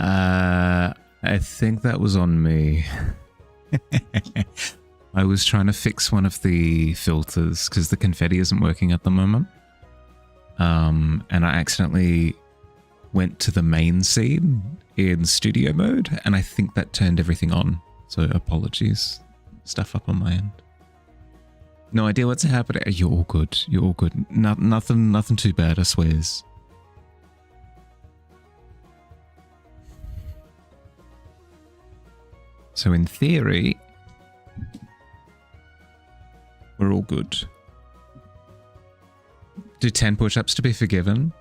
I think that was on me. I was trying to fix one of the filters because the confetti isn't working at the moment. And I accidentally went to the main scene in studio mode, and I think that turned everything on. So apologies. Stuff up on my end. No idea what's happening. You're all good. You're all good. Nothing too bad, I swears. So in theory, we're all good. Do 10 push-ups to be forgiven?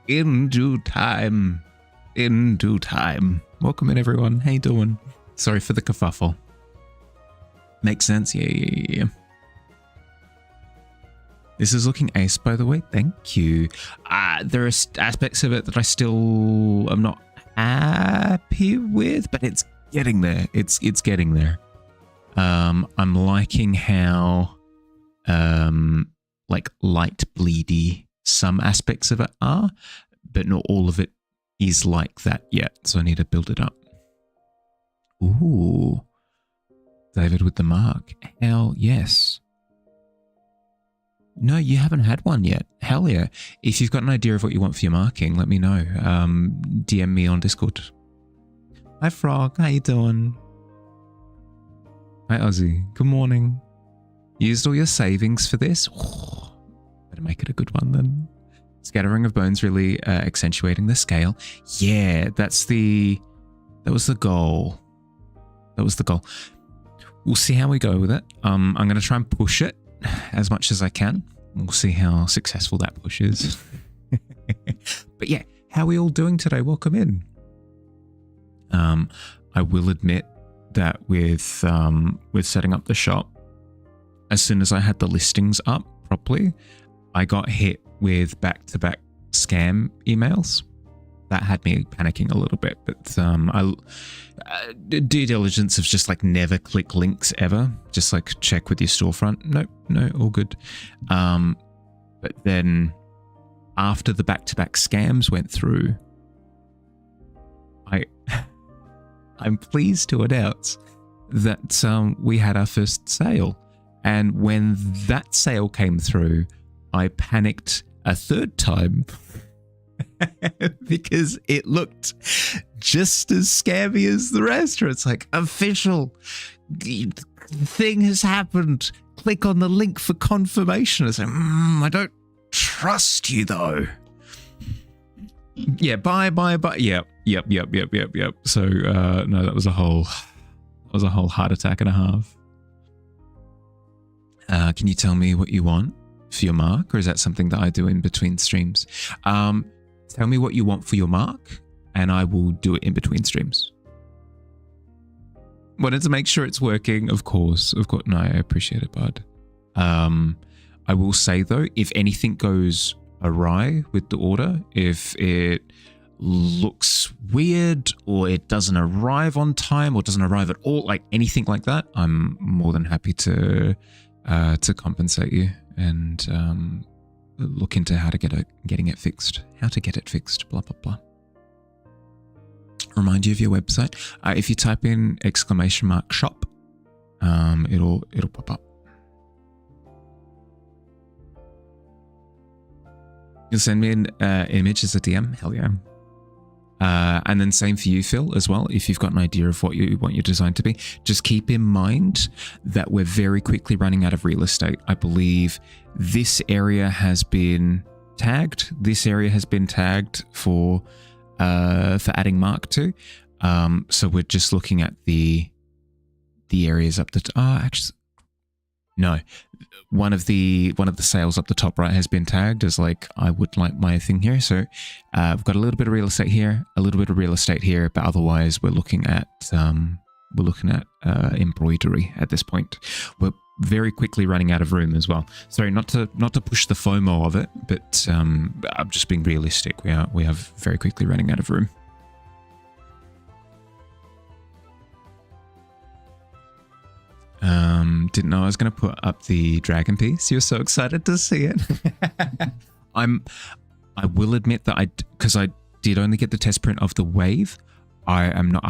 In due time. In due time. Welcome in, everyone. How you doing? Sorry for the kerfuffle. Makes sense? Yeah. This is looking ace, by the way. Thank you. There are aspects of it that I still am not happy with, but it's getting there. It's getting there. I'm liking how like light bleedy some aspects of it are, but not all of it is like that yet. So I need to build it up. Ooh. David with the mark. Hell yes. No, you haven't had one yet. Hell yeah. If you've got an idea of what you want for your marking, let me know. DM me on Discord. Hi Frog, how you doing? Hi Ozzy, good morning. Used all your savings for this? Oh, better make it a good one then. Scattering of bones really accentuating the scale. Yeah, that was the goal. That was the goal. We'll see how we go with it. I'm going to try and push it as much as I can. We'll see how successful that push is. But yeah, how are we all doing today? Welcome in. I will admit that with setting up the shop, as soon as I had the listings up properly, I got hit with back-to-back scam emails. That had me panicking a little bit, but due diligence of just like never click links ever. Just like check with your storefront. No, all good. But then after the back-to-back scams went through, I'm pleased to announce that we had our first sale. And when that sale came through, I panicked a third time because it looked just as scammy as the rest. It's like, official thing has happened. Click on the link for confirmation. It's like, I don't trust you though. Yeah, bye. Yep. So no, that was a whole heart attack and a half. Can you tell me what you want for your mark, or is that something that I do in between streams? Tell me what you want for your mark, and I will do it in between streams. Wanted to make sure it's working, of course. No, I appreciate it, bud. I will say though, if anything goes awry with the order, if it looks weird or it doesn't arrive on time or doesn't arrive at all, like anything like that, I'm more than happy to compensate you and look into how to get it fixed. How to get it fixed, blah, blah, blah. Remind you of your website. If you type in !shop, it'll pop up. You'll send me an image as a DM. Hell yeah. And then same for you, Phil, as well. If you've got an idea of what you want your design to be, just keep in mind that we're very quickly running out of real estate. I believe this area has been tagged. This area has been tagged for adding Mark to. So we're just looking at the areas up the actually no. One of the sales up the top right has been tagged as like, I would like my thing here. So we've got a little bit of real estate here, a little bit of real estate here, but otherwise we're looking at embroidery at this point. We're very quickly running out of room as well. Sorry, not to push the FOMO of it, but I'm just being realistic. We have very quickly running out of room. Didn't know I was going to put up the dragon piece. You're so excited to see it. I will admit that because I did only get the test print of the wave. I am not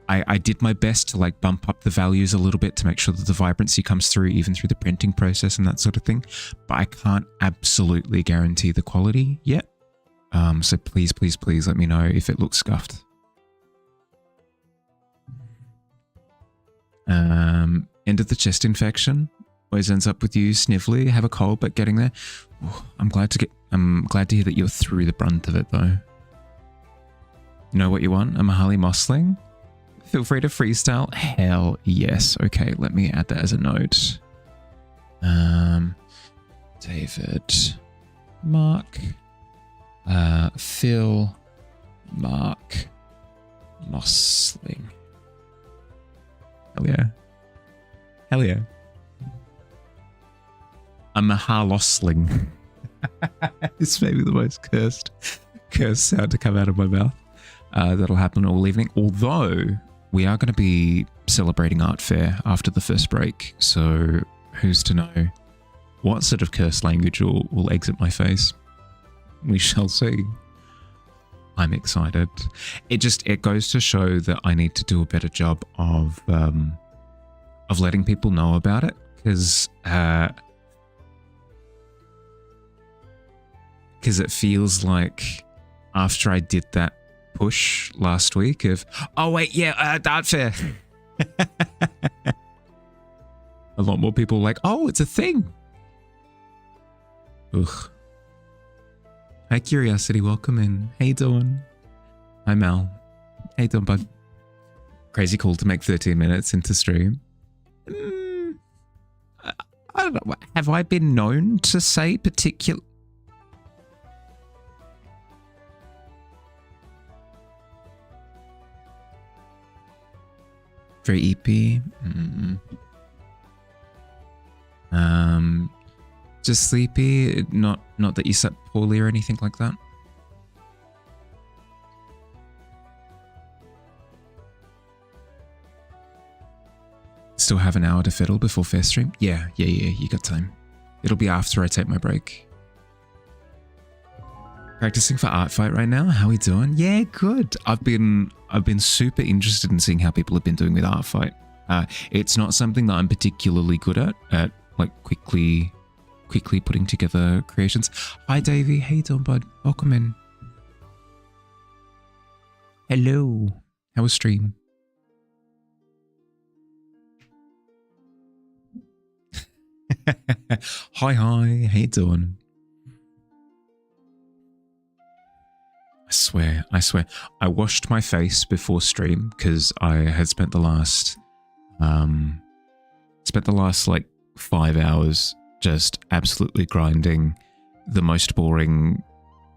I did my best to like bump up the values a little bit to make sure that the vibrancy comes through even through the printing process and that sort of thing. But I can't absolutely guarantee the quality yet. So please, please, please let me know if it looks scuffed. End of the chest infection. Always ends up with you snivelly, have a cold, but getting there. I'm glad to hear that you're through the brunt of it though. You know what you want? A Mahali Mossling? Feel free to freestyle. Hell yes. Okay, let me add that as a note. David, Mark, Phil, Mark, Mossling. Hell yeah. Hell yeah. A Mahalosling. This may be the most cursed sound to come out of my mouth. That'll happen all evening. Although we are going to be celebrating Art Fair after the first break. So who's to know what sort of cursed language will exit my face? We shall see. I'm excited. It goes to show that I need to do a better job of letting people know about it, because it feels like after I did that push last week of, oh wait, yeah, Art Fair. A lot more people like, oh, it's a thing. Ugh. Hi, Curiosity, welcome in. How you doing? Hi, Mel. How you doing, bud? Crazy cool to make 13 minutes into stream. I don't know. Have I been known to say particular... Very EP. Just sleepy. Not that you slept poorly or anything like that. Still have an hour to fiddle before fair stream? Yeah, you got time. It'll be after I take my break. Practicing for art fight right now. How we doing? Yeah, good. I've been super interested in seeing how people have been doing with art fight. It's not something that I'm particularly good at like quickly putting together creations. Hi Davey, how you doing, bud? Welcome in. Hello. How was stream? Hi, how you doing? I swear. I washed my face before stream because I had spent the last like 5 hours just absolutely grinding the most boring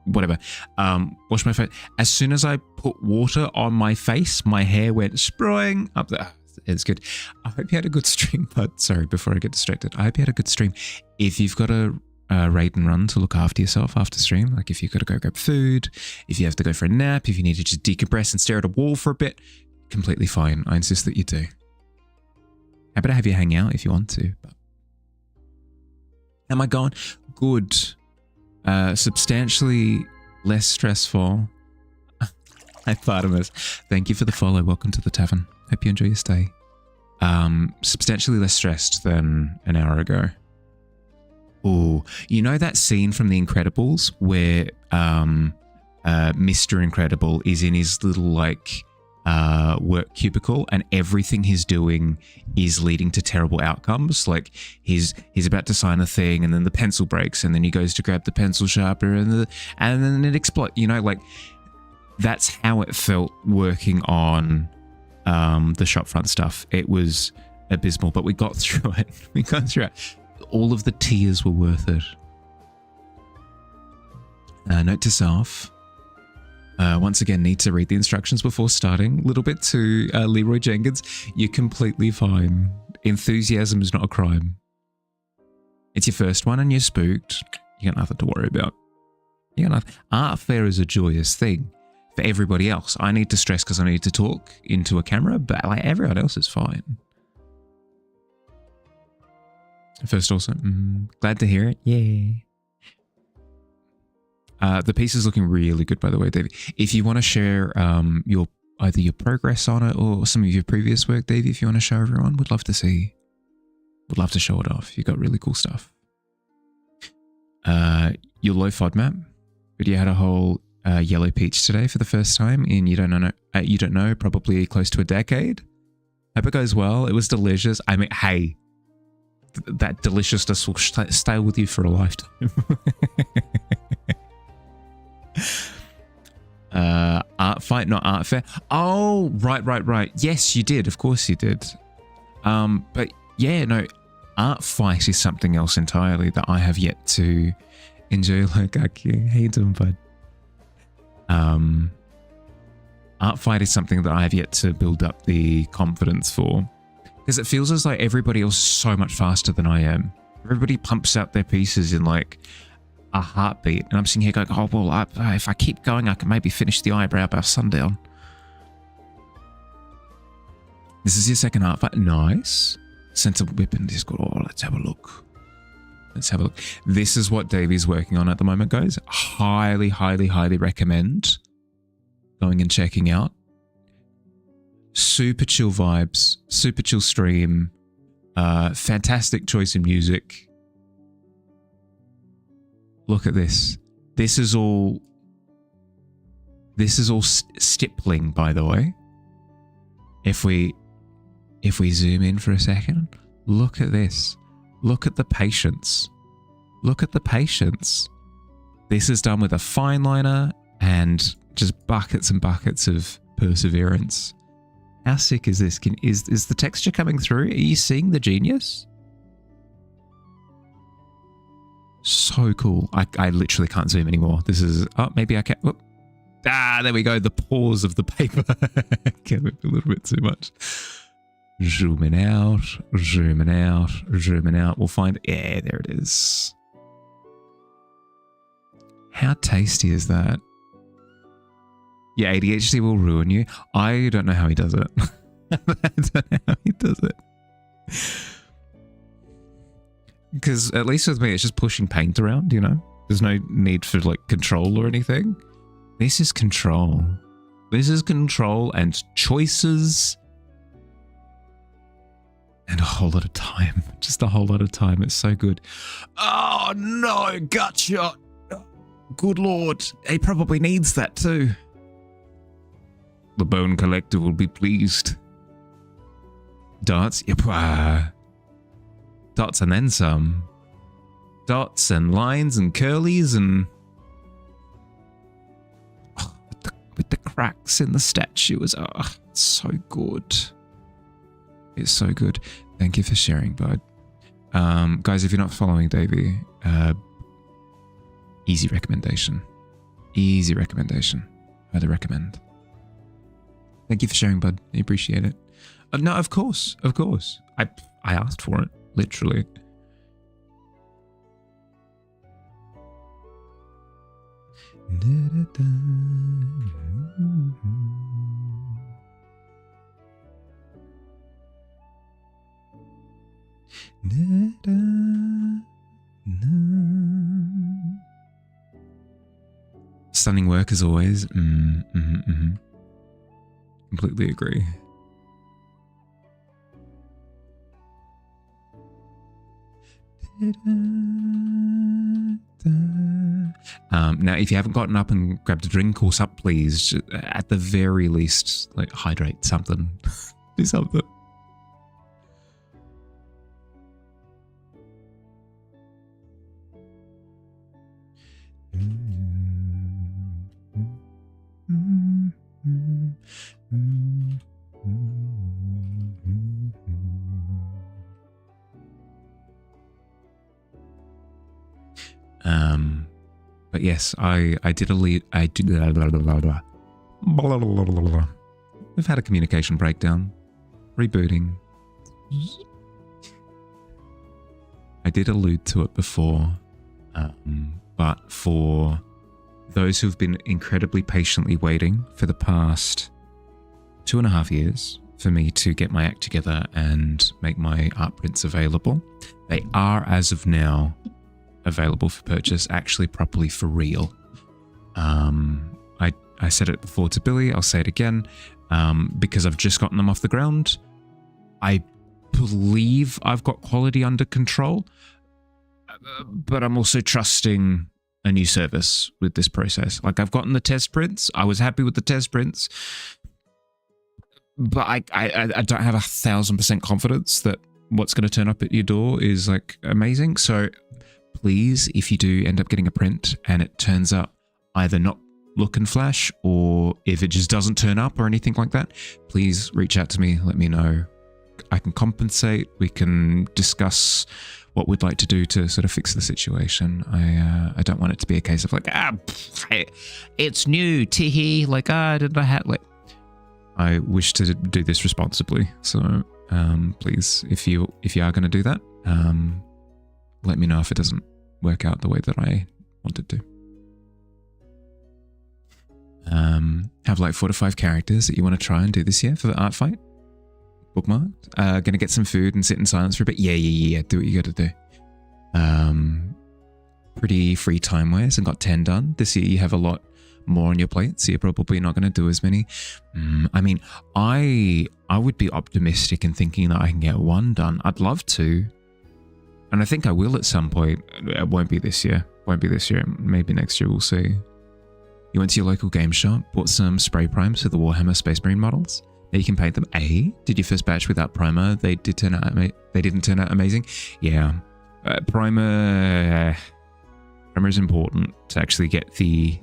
whatever. Wash my face. As soon as I put water on my face, my hair went spraying up there. It's good. I hope you had a good stream, but sorry, before I get distracted, I hope you had a good stream. If you've got a raid and run to look after yourself after stream, like if you've got to go grab food, if you have to go for a nap, if you need to just decompress and stare at a wall for a bit, completely fine. I insist that you do. Happy to have you hang out if you want to. But am I going? Good. Substantially less stressful. Hi, Fartimus. Thank you for the follow. Welcome to the Tavern. Hope you enjoy your stay. Substantially less stressed than an hour ago. Oh, you know that scene from The Incredibles where Mr. Incredible is in his little like work cubicle and everything he's doing is leading to terrible outcomes? Like he's about to sign a thing and then the pencil breaks and then he goes to grab the pencil sharpener and then it explodes. You know, like that's how it felt working on the shopfront stuff. It was abysmal, but we got through it. All of the tears were worth it. Note to self. Once again, need to read the instructions before starting. Little bit to Leroy Jenkins. You're completely fine. Enthusiasm is not a crime. It's your first one and you're spooked. You got nothing to worry about. You got nothing. Art fair is a joyous thing for everybody else. I need to stress because I need to talk into a camera, but like everyone else is fine. First also, glad to hear it. Yeah. The piece is looking really good, by the way, Davey. If you want to share either your progress on it or some of your previous work, Davey, if you want to show everyone, would love to see. Would love to show it off. You got really cool stuff. Your low FODMAP, but you had a whole yellow peach today for the first time in you don't know, probably close to a decade. Hope it goes well. It was delicious. I mean, hey, that deliciousness will stay with you for a lifetime. Art fight, not art fair. Oh, right. Yes, you did. Of course you did. But yeah, no, art fight is something else entirely that I have yet to enjoy. Like, okay, how you doing, bud? Art fight is something that I have yet to build up the confidence for, because it feels as like everybody else is so much faster than I am. Everybody pumps out their pieces in like a heartbeat, and I'm sitting here going, oh well, if I keep going I can maybe finish the eyebrow by sundown. This is your second art fight. Nice. Sensible whip in Discord. Oh, let's have a look. This is what Davey's working on at the moment, guys. Highly recommend going and checking out. Super chill vibes, super chill stream, fantastic choice in music. Look at this. This is all stippling, by the way. If we zoom in for a second, look at this. Look at the patience. Look at the patience. This is done with a fine liner and just buckets and buckets of perseverance. How sick is this? Is the texture coming through? Are you seeing the genius? So cool. I literally can't zoom anymore. This is... Oh, maybe I can... Whoop. Ah, there we go. The pores of the paper. Came a little bit too much. Zooming out. We'll find... Yeah, there it is. How tasty is that? Yeah, ADHD will ruin you. I don't know how he does it. I don't know how he does it. Because at least with me, it's just pushing paint around, you know? There's no need for like control or anything. This is control. This is control and choices. And a whole lot of time. Just a whole lot of time. It's so good. Oh no, gut shot. Good Lord. He probably needs that too. The bone collector will be pleased. Dots? Yep. Dots and then some. Dots and lines and curlies and... Oh, with the cracks in the statues. Oh, it's so good. It's so good. Thank you for sharing, bud. Guys, if you're not following Davey, easy recommendation. Easy recommendation. I'd recommend. Thank you for sharing, bud. I appreciate it. No, of course. Of course. I asked for it, literally. Stunning work as always. Completely agree. Now, if you haven't gotten up and grabbed a drink or something, please, at the very least, like hydrate something. Do something. But yes, I did a lead. I did. Blah, blah, blah, blah, blah. Blah, blah, blah, blah, blah. We've had a communication breakdown. Rebooting. I did allude to it before, but for those who've been incredibly patiently waiting for the past 2.5 years for me to get my act together and make my art prints available, they are, as of now, available for purchase, actually properly for real. I said it before to Billy, I'll say it again, because I've just gotten them off the ground. I believe I've got quality under control, but I'm also trusting a new service with this process. Like, I've gotten the test prints. I was happy with the test prints, but I don't have 1,000% confidence that what's going to turn up at your door is like amazing. So please, if you do end up getting a print and it turns up either not look and flash, or if it just doesn't turn up or anything like that, please reach out to me. Let me know. I can compensate. We can discuss what we'd like to do to sort of fix the situation. I don't want it to be a case of like, it's new, teehee, like, did I have, like, I wish to do this responsibly. So please, if you are going to do that, let me know if it doesn't work out the way that I wanted to. Have like 4 to 5 characters that you want to try and do this year for the art fight. Bookmarked. Gonna get some food and sit in silence for a bit. Yeah. Do what you got to do. Pretty free time wise, and got 10 done. This year you have a lot more on your plate, so you're probably not going to do as many. I mean, I would be optimistic in thinking that I can get 1 done. I'd love to, and I think I will at some point. It won't be this year. Maybe next year, we'll see. You went to your local game shop, bought some spray primes for the Warhammer Space Marine models. Now you can paint them. Did your first batch without primer? They didn't turn out amazing. Yeah, primer is important to actually get the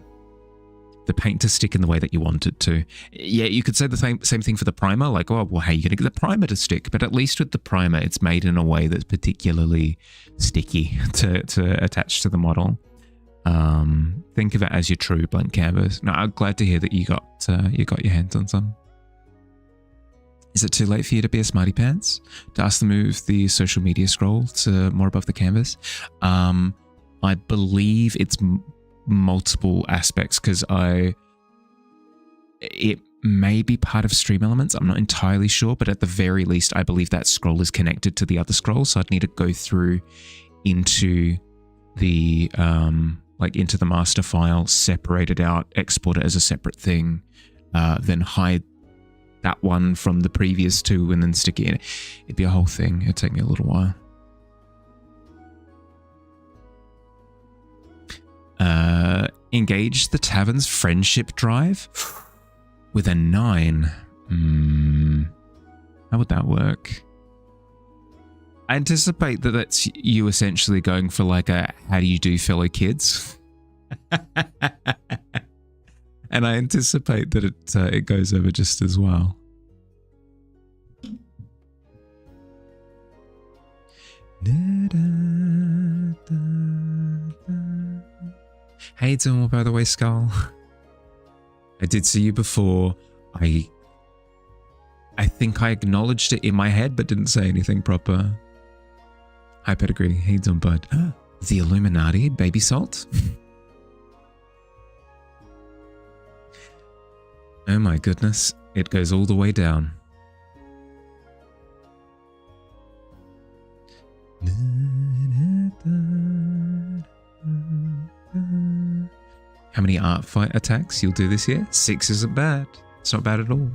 paint to stick in the way that you want it to. Yeah, you could say the same thing for the primer. Like, oh, well, how are you going to get the primer to stick? But at least with the primer, it's made in a way that's particularly sticky to attach to the model. Think of it as your true blank canvas. No, I'm glad to hear that you got your hands on some. Is it too late for you to be a smarty pants? To ask to move the social media scroll to more above the canvas? I believe it's multiple aspects, because it may be part of stream elements. I'm not entirely sure, but at the very least, I believe that scroll is connected to the other scroll. So I'd need to go through into the into the master file, separate it out, export it as a separate thing, then hide that one from the previous 2 and then stick it in. It'd be a whole thing. It'd take me a little while. Engage the Tavern's friendship drive with a 9. How would that work? I anticipate that that's you essentially going for like a how do you do, fellow kids? And I anticipate that it goes over just as well. How you doing, by the way, Skull? I did see you before. I think I acknowledged it in my head, but didn't say anything proper. Hi, Pedigree. How you doing, bud? The Illuminati, baby salt? Oh my goodness. It goes all the way down. How many art fight attacks you'll do this year? 6 isn't bad. It's not bad at all.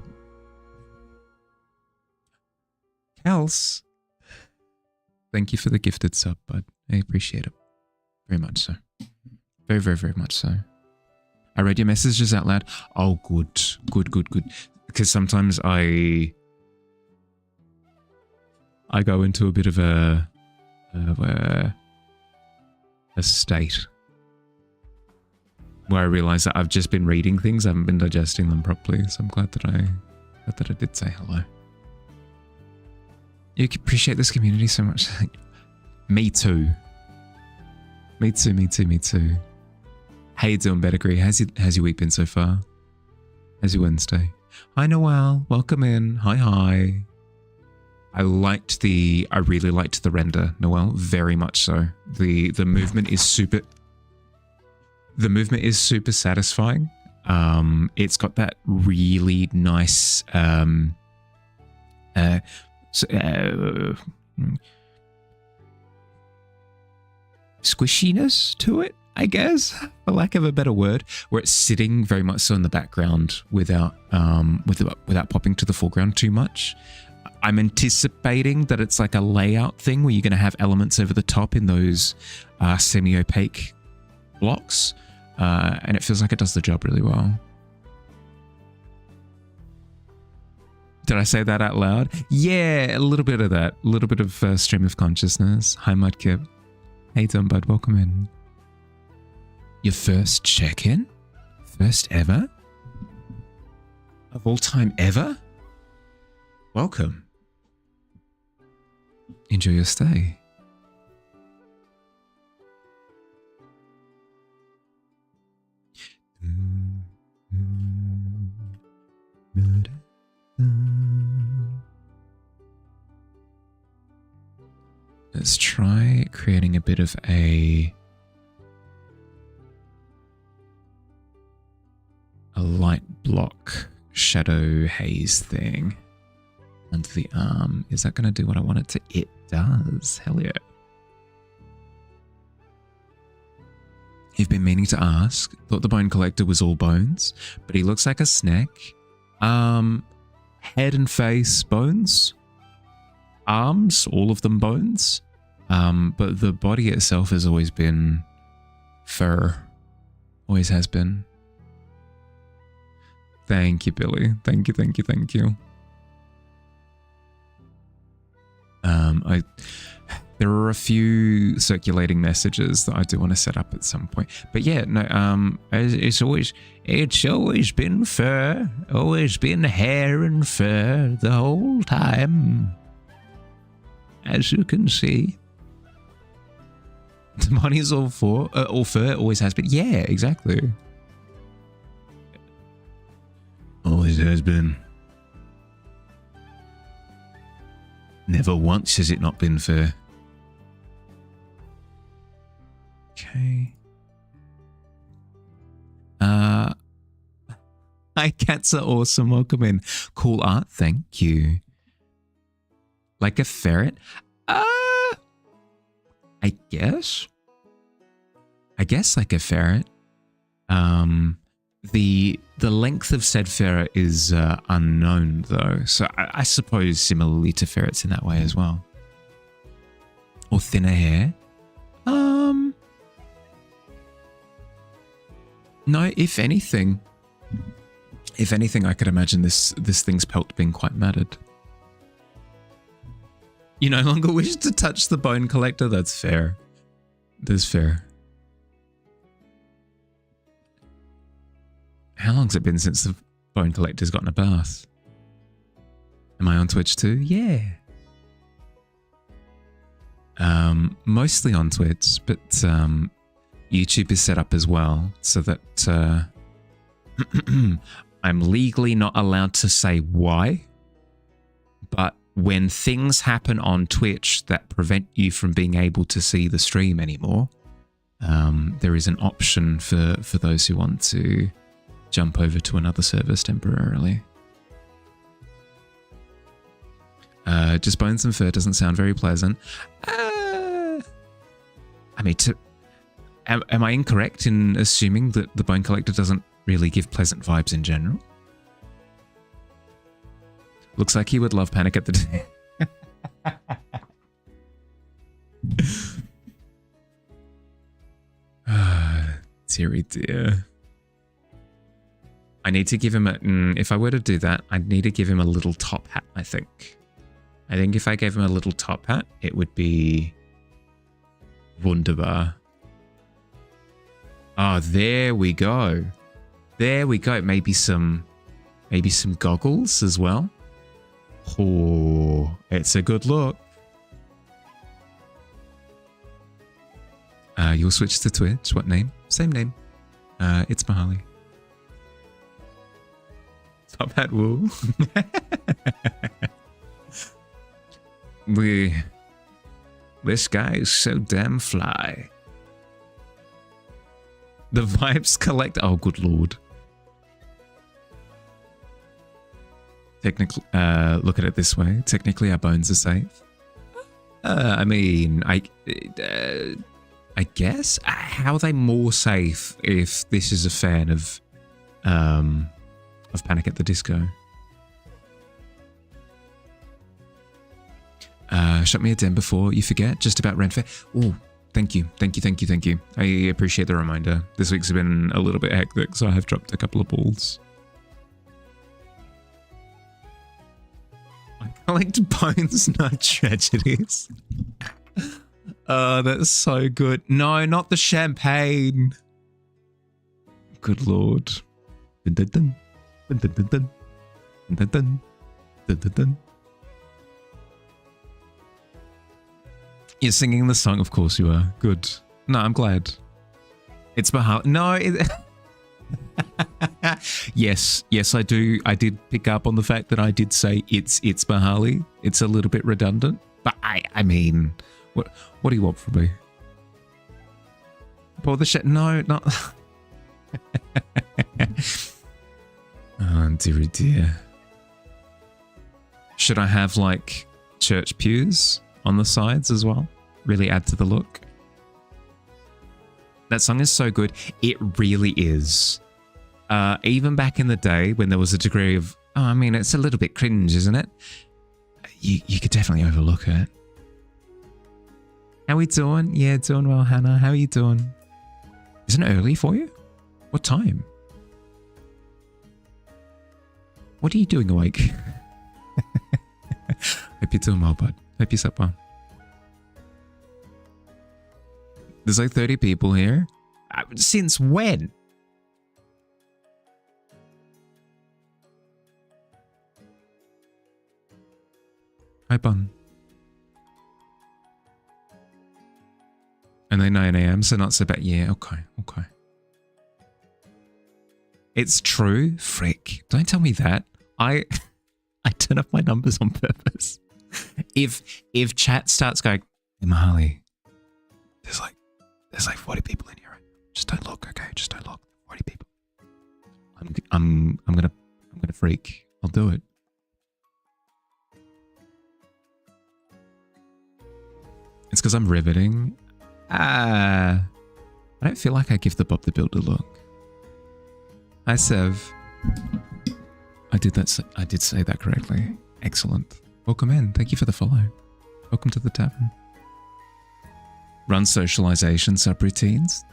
Kels, thank you for the gifted sub, bud. I appreciate it. Very much so. Very, very, very much so. I read your messages out loud. Oh, good. Good. Because sometimes I go into a bit of a state where I realize that I've just been reading things. I haven't been digesting them properly. So I'm glad that I did say hello. You appreciate this community so much. Me too. Me too. How you doing, Bettigree? How's your week been so far? How's your Wednesday? Hi, Noel. Welcome in. Hi. I really liked the render, Noel. Very much so. The movement is super. The movement is super satisfying. It's got that really nice squishiness to it. I guess, for lack of a better word, where it's sitting very much so in the background without popping to the foreground too much. I'm anticipating that it's like a layout thing where you're going to have elements over the top in those semi-opaque blocks, and it feels like it does the job really well. Did I say that out loud? Yeah, a little bit of that. A little bit of stream of consciousness. Hi, Mudkip. Hey, Dumbud, welcome in. Your first check-in? First ever? Of all time ever? Welcome. Enjoy your stay. Let's try creating a bit of a light block shadow haze thing under the arm. Is that going to do what I want it to? It does. Hell yeah. You've been meaning to ask. Thought the bone collector was all bones, but he looks like a snack. Head and face bones. Arms, all of them bones. But the body itself has always been fur. Always has been. Thank you, Billy. Thank you, thank you, thank you. There are a few circulating messages that I do want to set up at some point. But yeah, no, it's always been fur, always been hair and fur the whole time. As you can see. The body's all fur, always has been. Yeah, exactly. Always has been. Never once has it not been fair. Okay. Hi, cats are awesome. Welcome in. Cool art, thank you. Like a ferret? I guess. I guess like a ferret. The length of said ferret is unknown though, so I suppose similarly to ferrets in that way as well. Or thinner hair. No, if anything, I could imagine this thing's pelt being quite matted. You no longer wish to touch the bone collector? That's fair. That's fair. How long's it been since the bone collector's gotten a bath? Am I on Twitch too? Yeah. Mostly on Twitch, but YouTube is set up as well so that I'm legally not allowed to say why, but when things happen on Twitch that prevent you from being able to see the stream anymore, there is an option for those who want to jump over to another service temporarily. Just bones and fur doesn't sound very pleasant. I mean, am I incorrect in assuming that the bone collector doesn't really give pleasant vibes in general? Looks like he would love Panic at the Disco. Deary dear. I need to give him a... if I were to do that, I'd need to give him a little top hat, I think. I think if I gave him a little top hat, it would be... wunderbar. Oh, there we go. There we go. Maybe some goggles as well. Oh, it's a good look. You'll switch to Twitch. What name? Same name. It's Mahali. Top hat wool. This guy is so damn fly. The vibes collect. Oh, good lord. Technically, look at it this way. Technically, our bones are safe. I mean, I guess. How are they more safe if this is a fan of Panic at the Disco? Shut me a den before you forget. Just about Ren Fair. Oh, thank you. I appreciate the reminder. This week's been a little bit hectic, so I have dropped a couple of balls. I collect bones, not tragedies. Oh, that's so good. No, not the champagne. Good lord. Dun, dun, dun. Dun, dun, dun, dun. Dun, dun, dun, dun, dun. You're singing the song, of course you are. Good. No, I'm glad. It's Mahal. No, yes, I do. I did pick up on the fact that I did say it's Mahali. It's a little bit redundant, but I mean, what do you want from me? Pour the shit? No, not. Oh dearie dear. Should I have like church pews on the sides as well? Really add to the look. That song is so good. It really is. Even back in the day when there was a degree of, oh, I mean, it's a little bit cringe, isn't it? You could definitely overlook it. How we doing? Yeah, doing well, Hannah. How are you doing? Isn't it early for you? What time? What are you doing awake? Hope you're doing well, bud. Hope you slept well. There's like 30 people here. Since when? Hi, Bun. And they 9 a.m, so not so bad. Yeah, okay. It's true. Frick. Don't tell me that. I turn up my numbers on purpose. If chat starts going, hey, Mahali, there's like 40 people in here. Right? Just don't look, okay? Just don't look. 40 people. I'm gonna freak. I'll do it. It's because I'm riveting. I don't feel like I give the Bob the Builder look. Hi, Sev. I did say that correctly. Excellent. Welcome in. Thank you for the follow. Welcome to the tavern. Run socialization subroutines.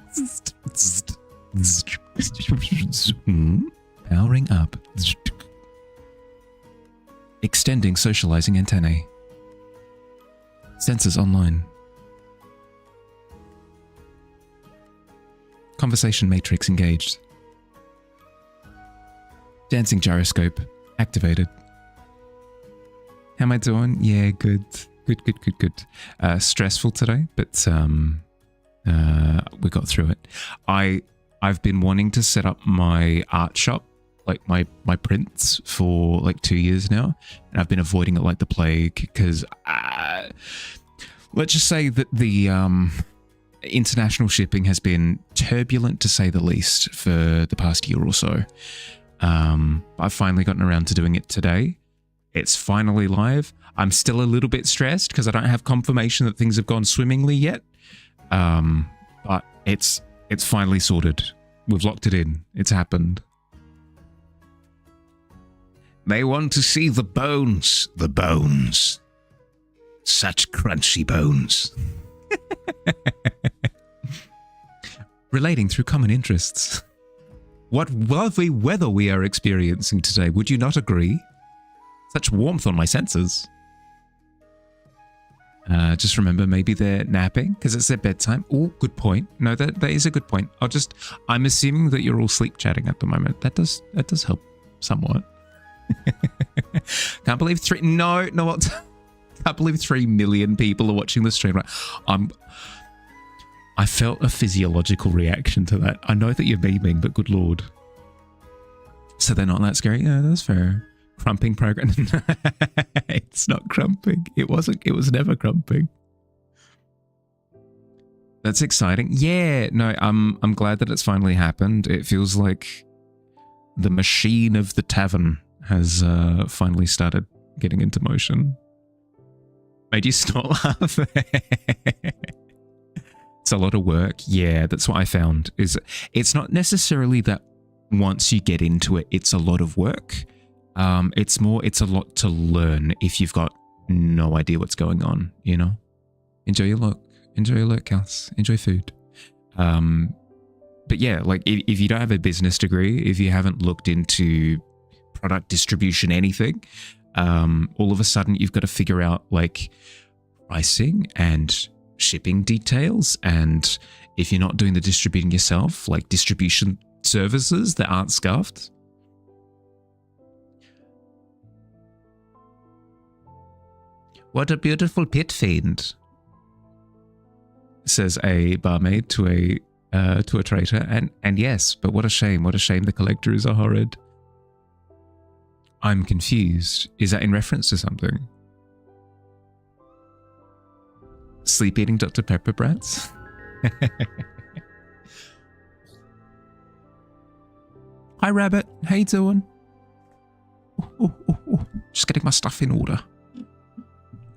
Powering up. Extending socializing antennae. Sensors online. Conversation matrix engaged. Dancing gyroscope activated. How am I doing? Yeah, good. Good. Stressful today, but we got through it. I've been wanting to set up my art shop, like my prints, for like 2 years now, and I've been avoiding it like the plague because let's just say that the international shipping has been turbulent to say the least for the past year or so. I've finally gotten around to doing it today. It's finally live. I'm still a little bit stressed because I don't have confirmation that things have gone swimmingly yet. But it's finally sorted. We've locked it in. It's happened. They want to see the bones. The bones. Such crunchy bones. Relating through common interests. What lovely weather we are experiencing today, would you not agree? Such warmth on my senses. Just remember, maybe they're napping because it's their bedtime. Oh, good point. No, that is a good point. I'm assuming that you're all sleep chatting at the moment. That does help somewhat. Can't believe can't believe 3 million people are watching the stream. I felt a physiological reaction to that. I know that you're memeing, but good lord. So they're not that scary? Yeah, that's fair. Crumping program. It's not crumping. It was never crumping. That's exciting. Yeah, no, I'm glad that it's finally happened. It feels like the machine of the tavern has finally started getting into motion. Made you snort laugh. It's a lot of work. Yeah, that's what I found. Is it's not necessarily that once you get into it, it's a lot of work. It's a lot to learn if you've got no idea what's going on, you know? Enjoy your look, Cass. Enjoy food. But yeah, like if you don't have a business degree, if you haven't looked into product distribution, anything, all of a sudden you've got to figure out like pricing and shipping details. And if you're not doing the distributing yourself, like distribution services that aren't scuffed. What a beautiful pit fiend, says a barmaid to a traitor. And yes, but what a shame the collector is a horrid. I'm confused. Is that in reference to something? Sleep eating Dr. Pepper brats? Hi Rabbit, how you doing? Just getting my stuff in order.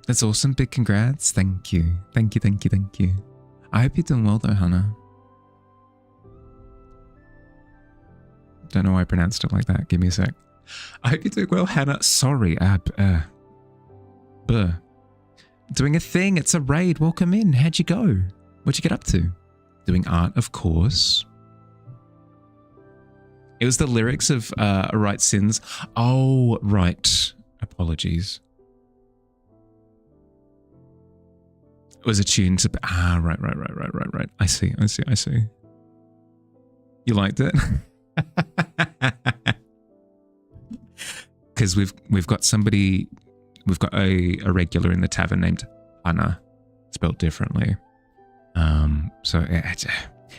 That's awesome, big congrats. Thank you. I hope you're doing well though, Hannah. Don't know why I pronounced it like that. Give me a sec. I hope you're doing well, Hannah. Sorry, doing a thing. It's a raid. Welcome in. How'd you go? What'd you get up to? Doing art, of course. It was the lyrics of Right Sins. Oh, right. Apologies. It was a tune to... right. I see. You liked it? Because we've got somebody... We've got a regular in the tavern named Anna, spelled differently. So it's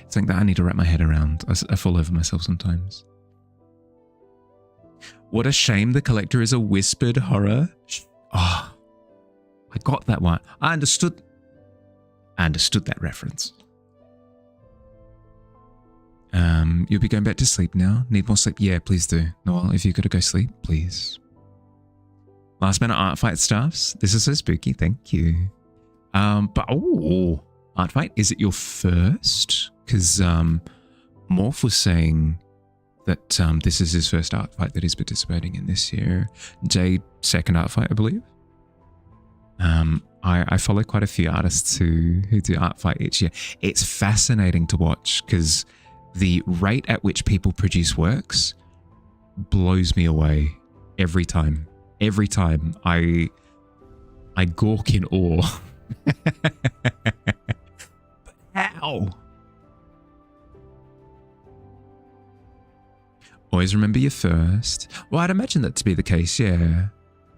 something that I need to wrap my head around. I fall over myself sometimes. What a shame the collector is a whispered horror. Oh, I got that one. I understood that reference. You'll be going back to sleep now. Need more sleep? Yeah, please do. Noel, if you've got to go sleep, please. Last minute art fight stuffs. This is so spooky. Thank you. But art fight. Is it your first? Because Morph was saying that this is his first art fight that he's participating in this year. Jade, second art fight, I believe. I follow quite a few artists who do art fight each year. It's fascinating to watch because the rate at which people produce works blows me away every time. Every time I gawk in awe. But how? Always remember your first. Well, I'd imagine that to be the case, yeah.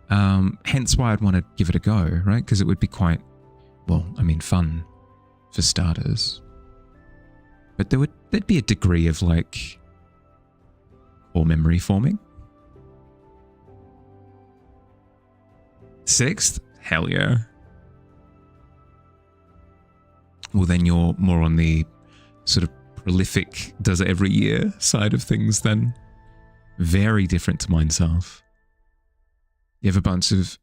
Hence why I'd want to give it a go, right? Because it would be quite, well, I mean, fun for starters. But there'd be a degree of like core memory forming. Sixth? Hell yeah. Well, then you're more on the sort of prolific, does it every year side of things then. Very different to mineself. You have a bunch of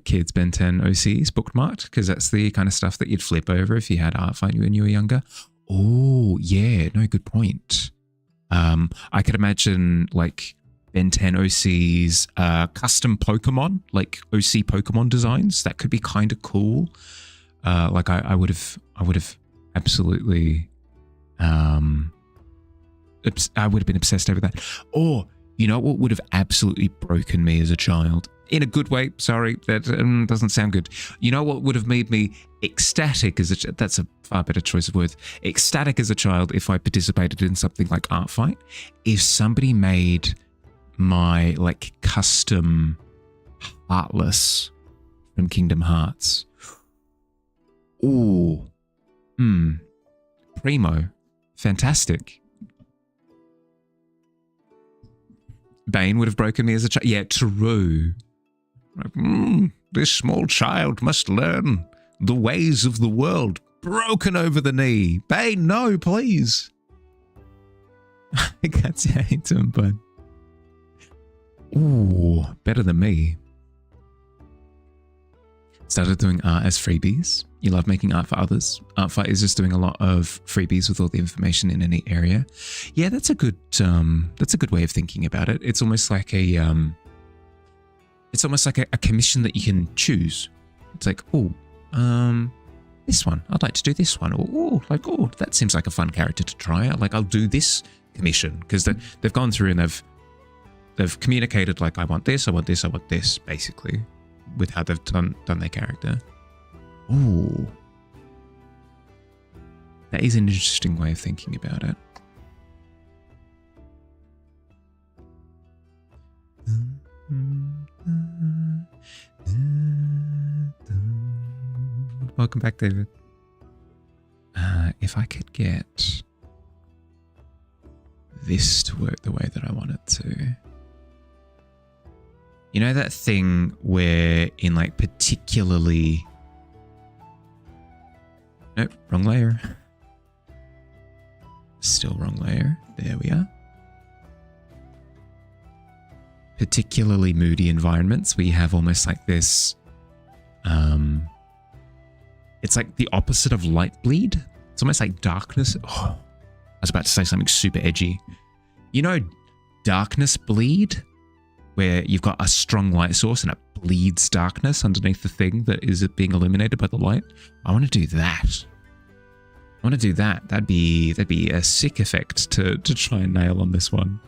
kids Ben 10 OCs bookmarked because that's the kind of stuff that you'd flip over if you had art fight when you were younger. Oh, yeah. No, good point. I could imagine like Ben 10 OCs, custom Pokemon, like OC Pokemon designs. That could be kind of cool. Like I would have absolutely, I would have been obsessed over that. Or, you know what would have absolutely broken me as a child? In a good way, sorry, that doesn't sound good. You know what would have made me ecstatic as a that's a far better choice of words. Ecstatic as a child if I participated in something like Art Fight. If somebody made my like custom Heartless from Kingdom Hearts. Ooh. Primo. Fantastic. Bane would have broken me as a child. Yeah, true. This small child must learn the ways of the world. Broken over the knee. Bane, no, please. I can't say I to him, bud. Ooh, better than me. Started doing art as freebies. You love making art for others. Artfight is just doing a lot of freebies with all the information in any area. Yeah, that's a good way of thinking about it. It's almost like a commission that you can choose. It's like, this one, I'd like to do this one. Or that seems like a fun character to try. I'll do this commission, because they've gone through and they've communicated like, I want this, basically, with how they've done their character. Ooh. That is an interesting way of thinking about it. Welcome back, David. If I could get this to work the way that I want it to. You know that thing where in like particularly... Nope, wrong layer. Still wrong layer. There we are. Particularly moody environments, we have almost like this... it's like the opposite of light bleed. It's almost like darkness. Oh, I was about to say something super edgy. You know, darkness bleed, where you've got a strong light source and it bleeds darkness underneath the thing that is being illuminated by the light. I want to do that. That'd be a sick effect to try and nail on this one.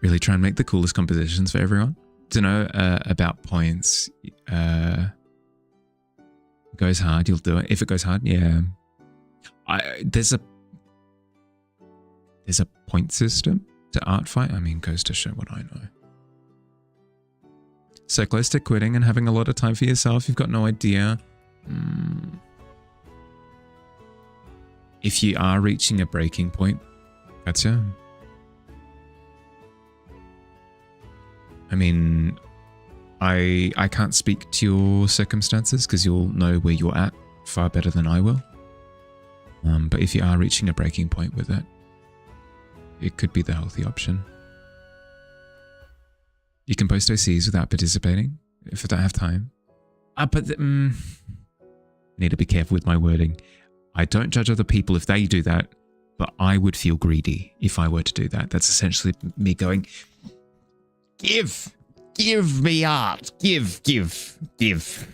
Really try and make the coolest compositions for everyone. To know about points. Goes hard, you'll do it. If it goes hard, yeah. There's a point system to Artfight. I mean, goes to show what I know. So close to quitting and having a lot of time for yourself, you've got no idea. If you are reaching a breaking point, gotcha. I mean, I can't speak to your circumstances because you'll know where you're at far better than I will. But if you are reaching a breaking point with it, it could be the healthy option. You can post OCs without participating if I don't have time. Need to be careful with my wording. I don't judge other people if they do that, but I would feel greedy if I were to do that. That's essentially me going, give me art, give. Because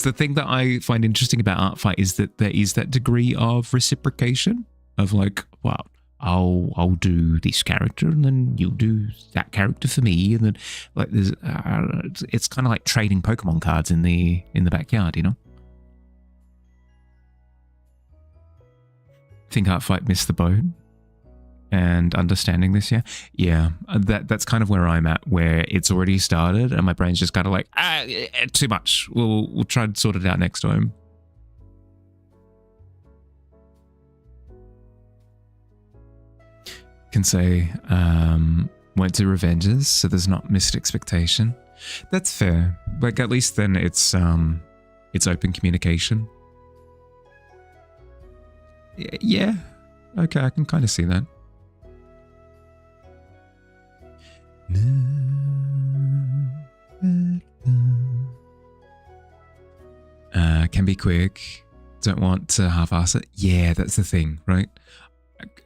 the thing that I find interesting about Artfight is that there is that degree of reciprocation of like, wow, I'll do this character and then you'll do that character for me, and then like there's it's kind of like trading Pokemon cards in the backyard, you know. I think Artfight missed the boat. And understanding this, yeah, that's kind of where I'm at, where it's already started, and my brain's just kind of like, too much. We'll try and sort it out next time. Can say, won't do revenges, so there's not missed expectation. That's fair. Like at least then it's open communication. Yeah, okay, I can kind of see that. Can be quick. Don't want to half-ass it. Yeah, that's the thing, right?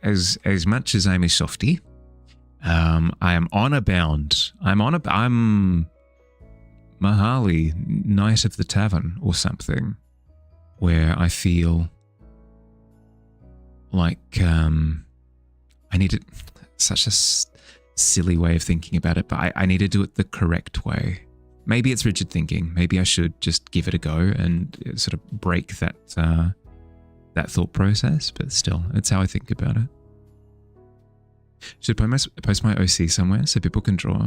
As much as I'm a softie, I am honor bound. I'm Mahali, Knight of the Tavern or something, where I feel like I need it. Such a silly way of thinking about it, but I need to do it the correct way. Maybe it's rigid thinking. Maybe I should just give it a go and sort of break that thought process, but still, it's how I think about it. Should post my OC somewhere so people can draw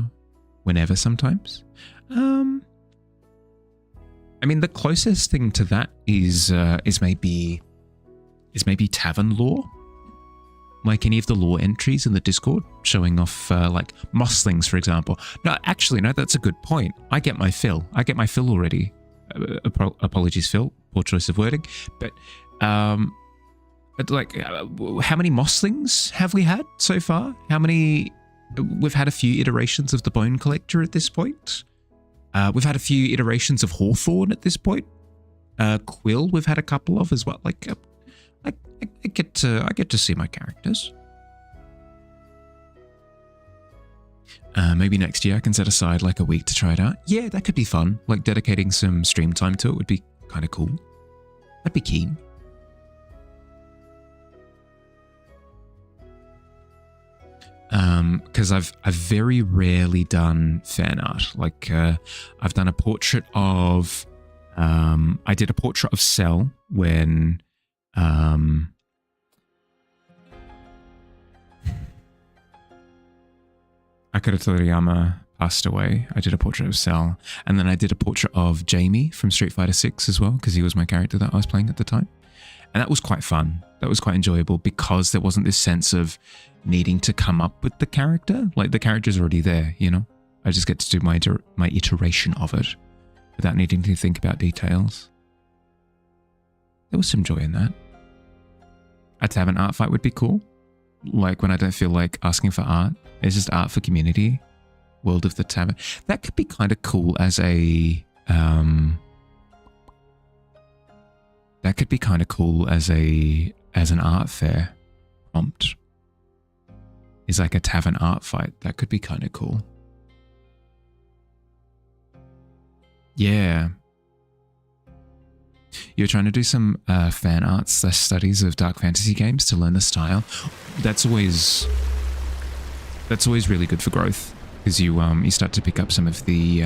whenever sometimes? I mean, the closest thing to that is maybe Tavern lore. Like any of the lore entries in the Discord showing off like Mosslings, for example. No, actually, no, that's a good point. I get my fill already. Apologies, Phil. Poor choice of wording. But like, how many Mosslings have we had so far? How many we've had a few iterations of the Bone Collector at this point. We've had a few iterations of Hawthorne at this point. Quill, we've had a couple of as well. Like, I get to see my characters. Maybe next year I can set aside like a week to try it out. Yeah, that could be fun. Like dedicating some stream time to it would be kind of cool. I'd be keen. Because I've very rarely done fan art. Like I've done a portrait of I did a portrait of Cell when Akira Toriyama passed away. I did a portrait of Cell, and then I did a portrait of Jamie from Street Fighter 6 as well, because he was my character that I was playing at the time. And that was quite fun. That was quite enjoyable because there wasn't this sense of needing to come up with the character. Like the character's already there, you know? I just get to do my iteration of it without needing to think about details. There was some joy in that. A Tavern art fight would be cool. Like when I don't feel like asking for art. It's just art for community. World of the Tavern. That could be kind of cool as a... that could be kind of cool as an art fair prompt. Is like a tavern art fight. That could be kind of cool. Yeah. You're trying to do some fan art / studies of dark fantasy games to learn the style. That's always really good for growth because you start to pick up some of the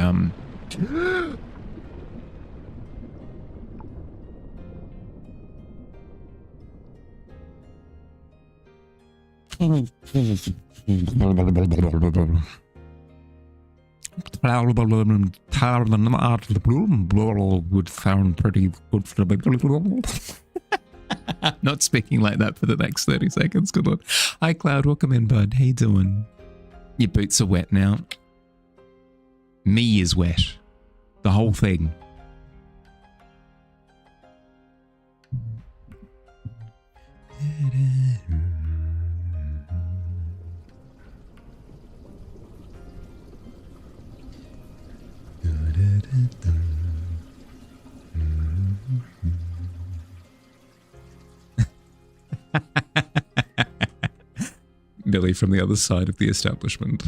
would sound pretty good for the not speaking like that for the next 30 seconds. Good Lord. Hi Cloud, welcome in, bud. How you doing? Your boots are wet now. Me is wet. The whole thing. Billy from the other side of the establishment.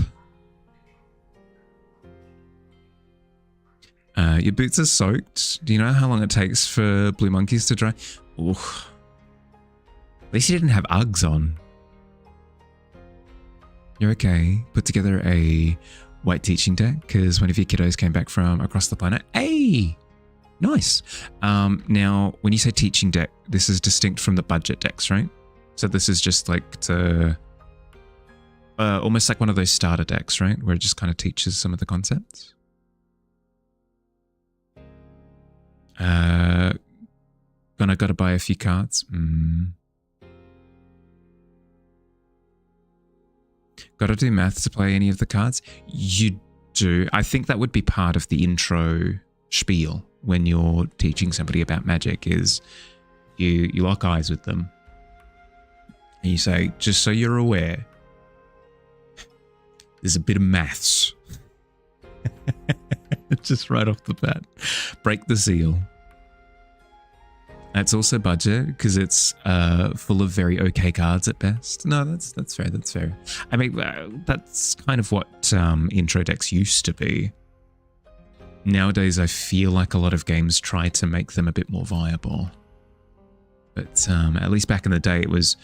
Your boots are soaked. Do you know how long it takes for blue monkeys to dry? Ooh. At least you didn't have Uggs on. You're okay. Put together a white teaching deck because one of your kiddos came back from across the planet. Hey! Nice. Now, when you say teaching deck, this is distinct from the budget decks, right? So this is just like to... almost like one of those starter decks, right? Where it just kind of teaches some of the concepts. Gotta buy a few cards. Gotta do math to play any of the cards. You do. I think that would be part of the intro spiel when you're teaching somebody about magic is you lock eyes with them and you say, just so you're aware, there's a bit of maths. Just right off the bat. Break the seal. It's also budget because it's full of very okay cards at best. No, that's fair. That's fair. I mean, that's kind of what intro decks used to be. Nowadays, I feel like a lot of games try to make them a bit more viable. But at least back in the day, it was,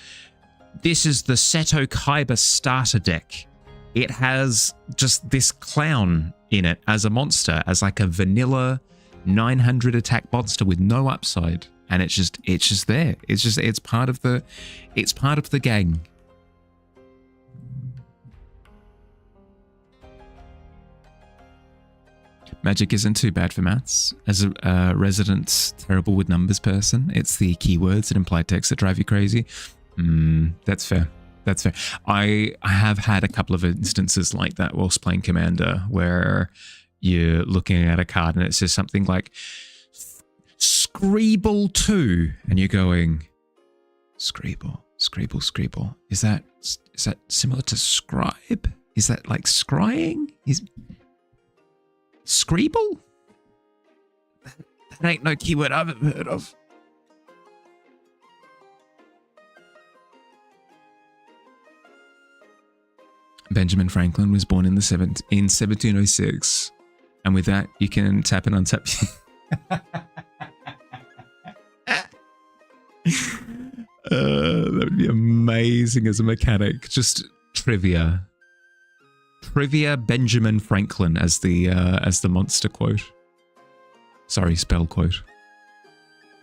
this is the Seto Kaiba starter deck. It has just this clown in it as a monster, as like a vanilla 900 attack monster with no upside. And it's just there. It's part of the gang. Magic isn't too bad for maths. As a resident terrible with numbers person, it's the keywords and implied text that drive you crazy. That's fair. That's fair. I have had a couple of instances like that whilst playing Commander, where you're looking at a card and it says something like Screeble 2, and you're going, Screeble. Is that similar to scribe? Is that like scrying? Is Screeble? That ain't no keyword I've ever heard of. Benjamin Franklin was born in 1706. And with that, you can tap and untap. That would be amazing as a mechanic. Just trivia. Trivia Benjamin Franklin as the monster quote. Sorry, spell quote.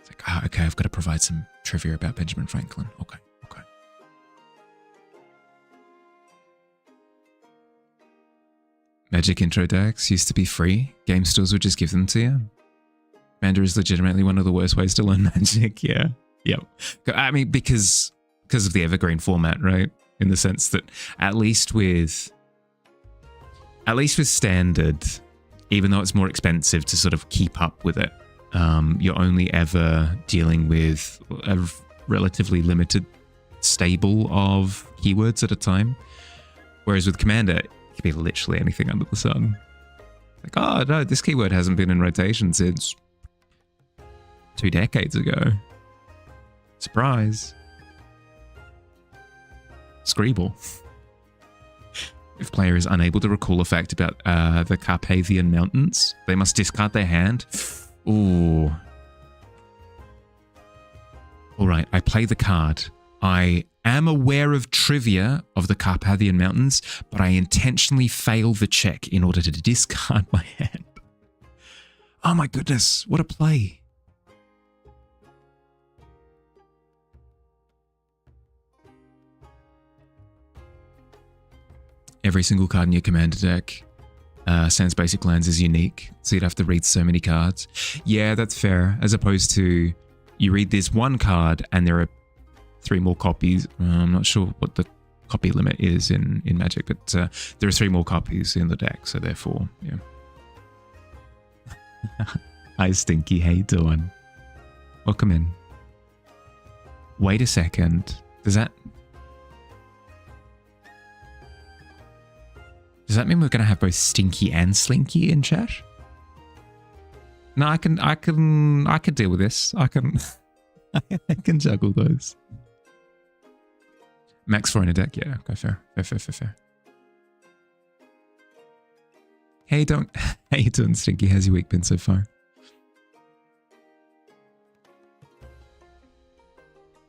It's like, okay, I've got to provide some trivia about Benjamin Franklin. Okay. Magic intro decks used to be free. Game stores would just give them to you. Commander is legitimately one of the worst ways to learn Magic. Yeah. Yep. I mean, because of the evergreen format, right? In the sense that at least with standard, even though it's more expensive to sort of keep up with it, you're only ever dealing with a relatively limited stable of keywords at a time. Whereas with Commander, it could be literally anything under the sun. Like, oh no, this keyword hasn't been in rotation since 2 decades ago. Surprise. Screeble. If player is unable to recall a fact about the Carpathian Mountains, they must discard their hand. Ooh. Alright, I play the card. I am aware of trivia of the Carpathian Mountains, but I intentionally fail the check in order to discard my hand. Oh my goodness, what a play. Every single card in your commander deck, sans basic lands, is unique, so you'd have to read so many cards. Yeah, that's fair, as opposed to you read this one card and there are 3 more copies. I'm not sure what the copy limit is in Magic, but there are 3 more copies in the deck, so therefore, yeah. Hi Stinky, how you doing? Welcome in. Wait a second. Does that mean we're going to have both Stinky and Slinky in chat? No, I can deal with this. I can juggle those. Max 4 in a deck, yeah. Go fair. Hey, how you doing, Stinky? How's your week been so far?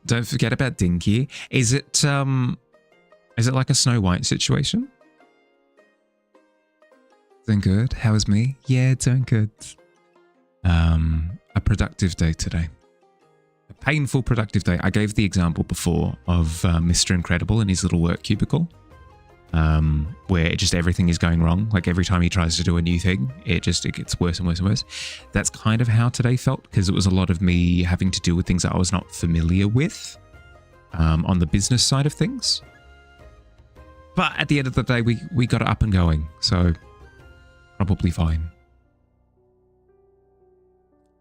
Don't forget about Dinky. Is it like a Snow White situation? Doing good. How is me? Yeah, doing good. A productive day today. A painful productive day. I gave the example before of Mr. Incredible and his little work cubicle, where just everything is going wrong. Like every time he tries to do a new thing, it gets worse and worse and worse. That's kind of how today felt, because it was a lot of me having to deal with things that I was not familiar with on the business side of things. But at the end of the day, we got it up and going, so probably fine.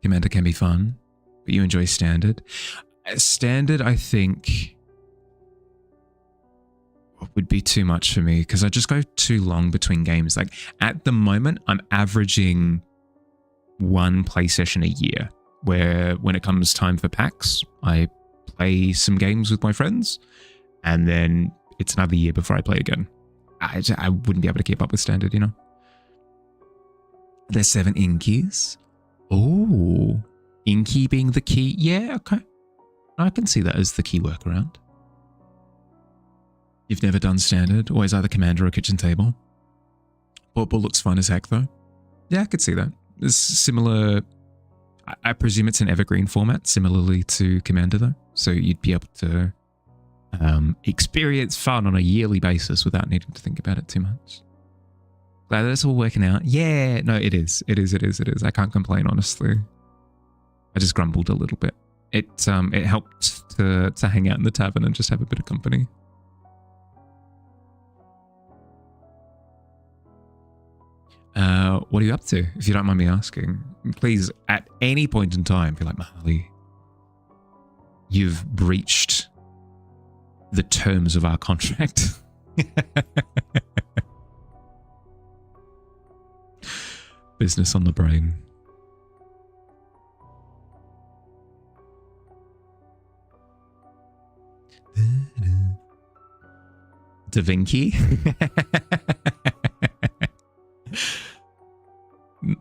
Commander can be fun, but you enjoy Standard. Standard, I think, would be too much for me because I just go too long between games. Like at the moment, I'm averaging 1 play session a year, where when it comes time for PAX, I play some games with my friends, and then it's another year before I play again. I wouldn't be able to keep up with Standard, you know? There's 7 Inkies. Oh, Inky being the key. Yeah, okay. I can see that as the key workaround. You've never done Standard, always either Commander or Kitchen Table. Ball looks fun as heck though. Yeah, I could see that. It's similar, I presume it's an evergreen format, similarly to Commander though. So you'd be able to experience fun on a yearly basis without needing to think about it too much. Glad that's all working out. Yeah, no, it is. I can't complain, honestly. I just grumbled a little bit. It helped to hang out in the tavern and just have a bit of company. What are you up to, if you don't mind me asking? Please, at any point in time, be like, Marley, you've breached the terms of our contract. Business on the brain. Da Vinci?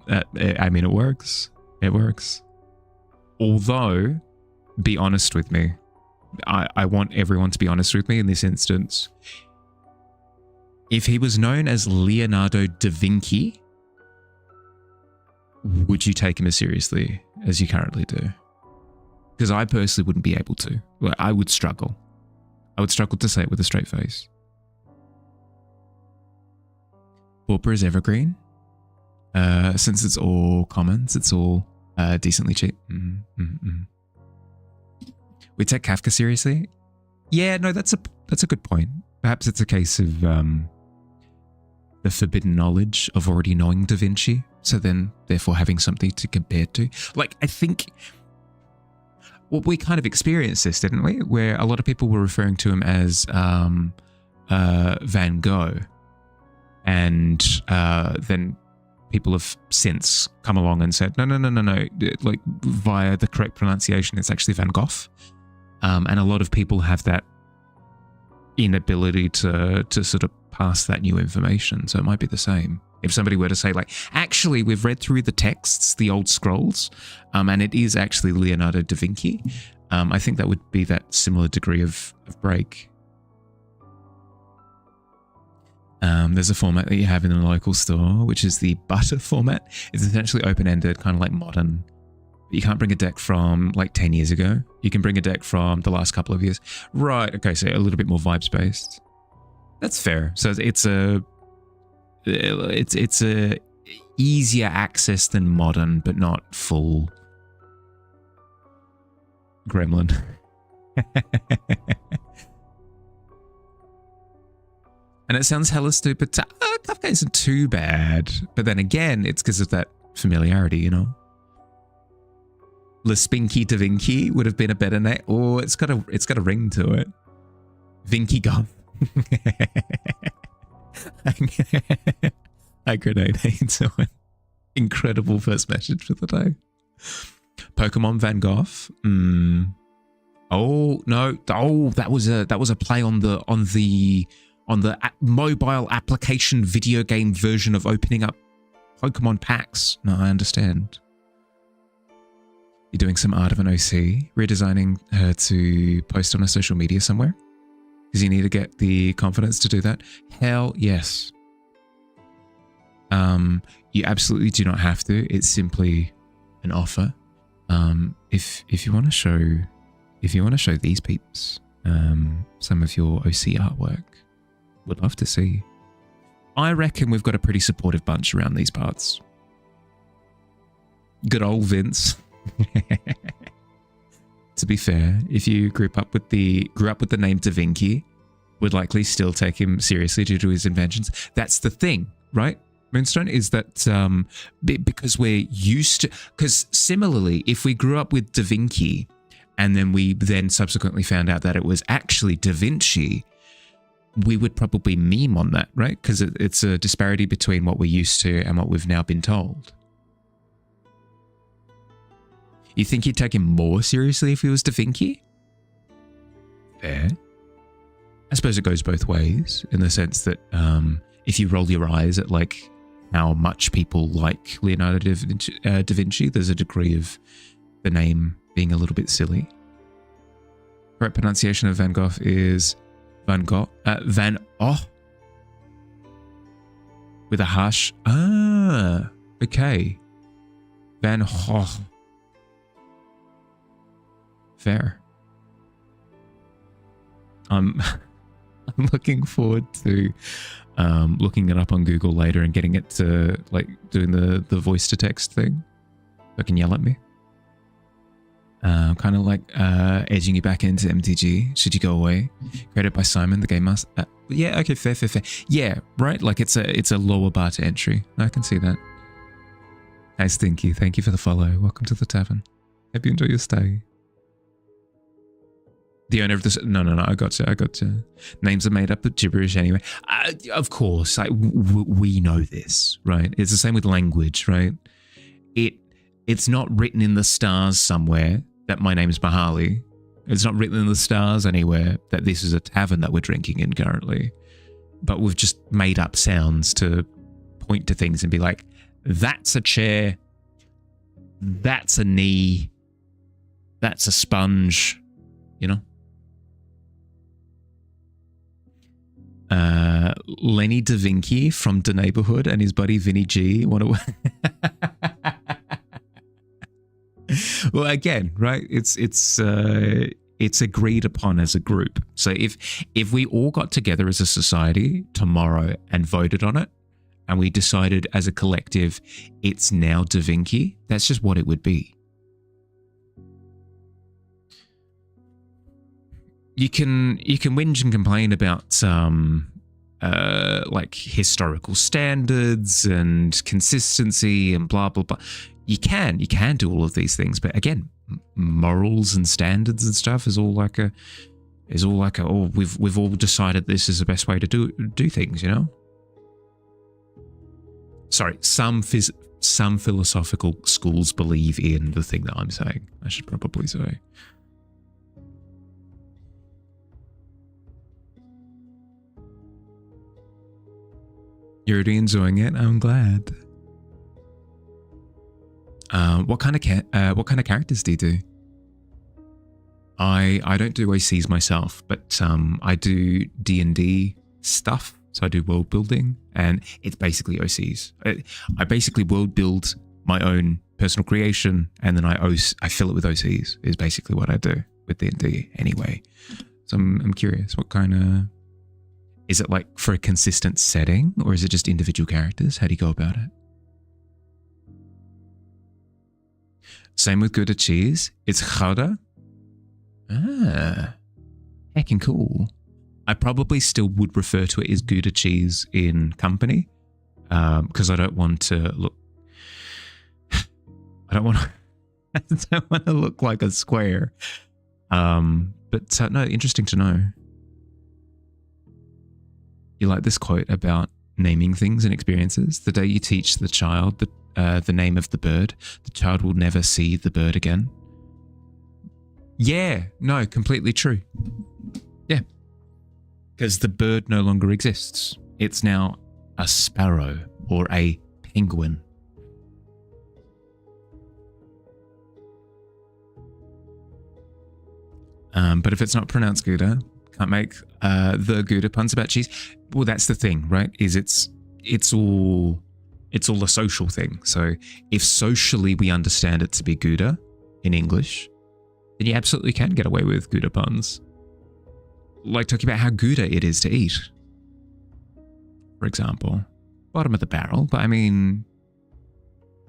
I mean, it works. It works. Although, be honest with me. I want everyone to be honest with me in this instance. If he was known as Leonardo da Vinci, would you take him as seriously as you currently do? Because I personally wouldn't be able to. I would struggle. I would struggle to say it with a straight face. Pauper is evergreen. Since it's all commons, it's all decently cheap. We take Kafka seriously? Yeah, no, that's a good point. Perhaps it's a case of the forbidden knowledge of already knowing Da Vinci, so then therefore having something to compare to. Like, I think we kind of experienced this, didn't we? Where a lot of people were referring to him as Van Gogh, and then people have since come along and said, no, like via the correct pronunciation, it's actually Van Gogh. And a lot of people have that inability to sort of pass that new information. So it might be the same. If somebody were to say like, actually, we've read through the texts, the old scrolls, and it is actually Leonardo da Vinci, I think that would be that similar degree of break. There's a format that you have in the local store, which is the butter format. It's essentially open-ended, kind of like modern. You can't bring a deck from like 10 years ago. You can bring a deck from the last couple of years. Right, okay, so a little bit more vibes-based. That's fair. So it's a easier access than modern, but not full gremlin. And it sounds hella stupid to, Kafka isn't too bad. But then again, it's because of that familiarity, you know? Lespinky da Vinci would have been a better name. Oh, it's got a ring to it. Vinky Gum. I grenade into it. Incredible first message for the day. Pokemon Van Gogh. Oh no! Oh, that was a play on the mobile application video game version of opening up Pokemon packs. No, I understand. You're doing some art of an OC, redesigning her to post on a social media somewhere? Because you need to get the confidence to do that? Hell yes. You absolutely do not have to. It's simply an offer. If you want to show these peeps some of your OC artwork, would love to see. I reckon we've got a pretty supportive bunch around these parts. Good old Vince. To be fair, if you grew up with the name Da Vinci, would likely still take him seriously due to his inventions. That's the thing, right? Moonstone, is that because we're used to, because similarly, if we grew up with Da Vinci and then we then subsequently found out that it was actually Da Vinci, we would probably meme on that, right? Because it's a disparity between what we're used to and what we've now been told. You think you'd take him more seriously if he was Da Vinci? Fair. I suppose it goes both ways in the sense that if you roll your eyes at like how much people like Leonardo da Vinci, there's a degree of the name being a little bit silly. Correct pronunciation of Van Gogh is Van Gogh. Van Oh. With a harsh. Ah, okay. Van Gogh. Fair. I'm looking forward to looking it up on Google later and getting it to like doing the voice to text thing. So it can yell at me. Kind of like edging you back into MTG. Should you go away? Created by Simon, the game master. Yeah, okay, fair. Yeah, right. Like it's a lower bar to entry. I can see that. Hey, Stinky, thank you for the follow. Welcome to the tavern. Hope you enjoy your stay. The owner of this. No, no, no. I got to. I got to. Names are made up of gibberish anyway. Of course, like we know this, right? It's the same with language, right? It's not written in the stars somewhere that my name's Mahali. It's not written in the stars anywhere that this is a tavern that we're drinking in currently. But we've just made up sounds to point to things and be like, that's a chair, that's a knee, that's a sponge, you know? Lenny DaVinci from The Neighborhood and his buddy Vinny G want to... Well, again, right? It's agreed upon as a group. So if we all got together as a society tomorrow and voted on it, and we decided as a collective, it's now Da Vinci, that's just what it would be. You can whinge and complain about like historical standards and consistency and blah blah blah. You can do all of these things, but again, morals and standards and stuff is all like a oh, we've all decided this is the best way to do things, you know. Sorry, some philosophical schools believe in the thing that I'm saying. I should probably say. You're already enjoying it. I'm glad. What kind of characters do you do? I don't do OCs myself, but I do D&D stuff. So I do world building, and it's basically OCs. I basically world build my own personal creation, and then I fill it with OCs. Is basically what I do with D&D anyway. So I'm curious, what kind of... Is it like for a consistent setting, or is it just individual characters? How do you go about it? Same with Gouda cheese. It's Gouda. Ah, heckin' cool. I probably still would refer to it as Gouda cheese in company, because I don't want to look... I don't want to look like a square. But no, interesting to know. You like this quote about naming things and experiences? The day you teach the child the name of the bird, the child will never see the bird again. Yeah, no, completely true. Yeah. Because the bird no longer exists. It's now a sparrow or a penguin. But if it's not pronounced Gouda, can't make the Gouda puns about cheese. Well, that's the thing, right? Is it's all a social thing. So if socially we understand it to be Gouda in English, then you absolutely can get away with Gouda puns. Like talking about how Gouda it is to eat, for example. Bottom of the barrel, but I mean,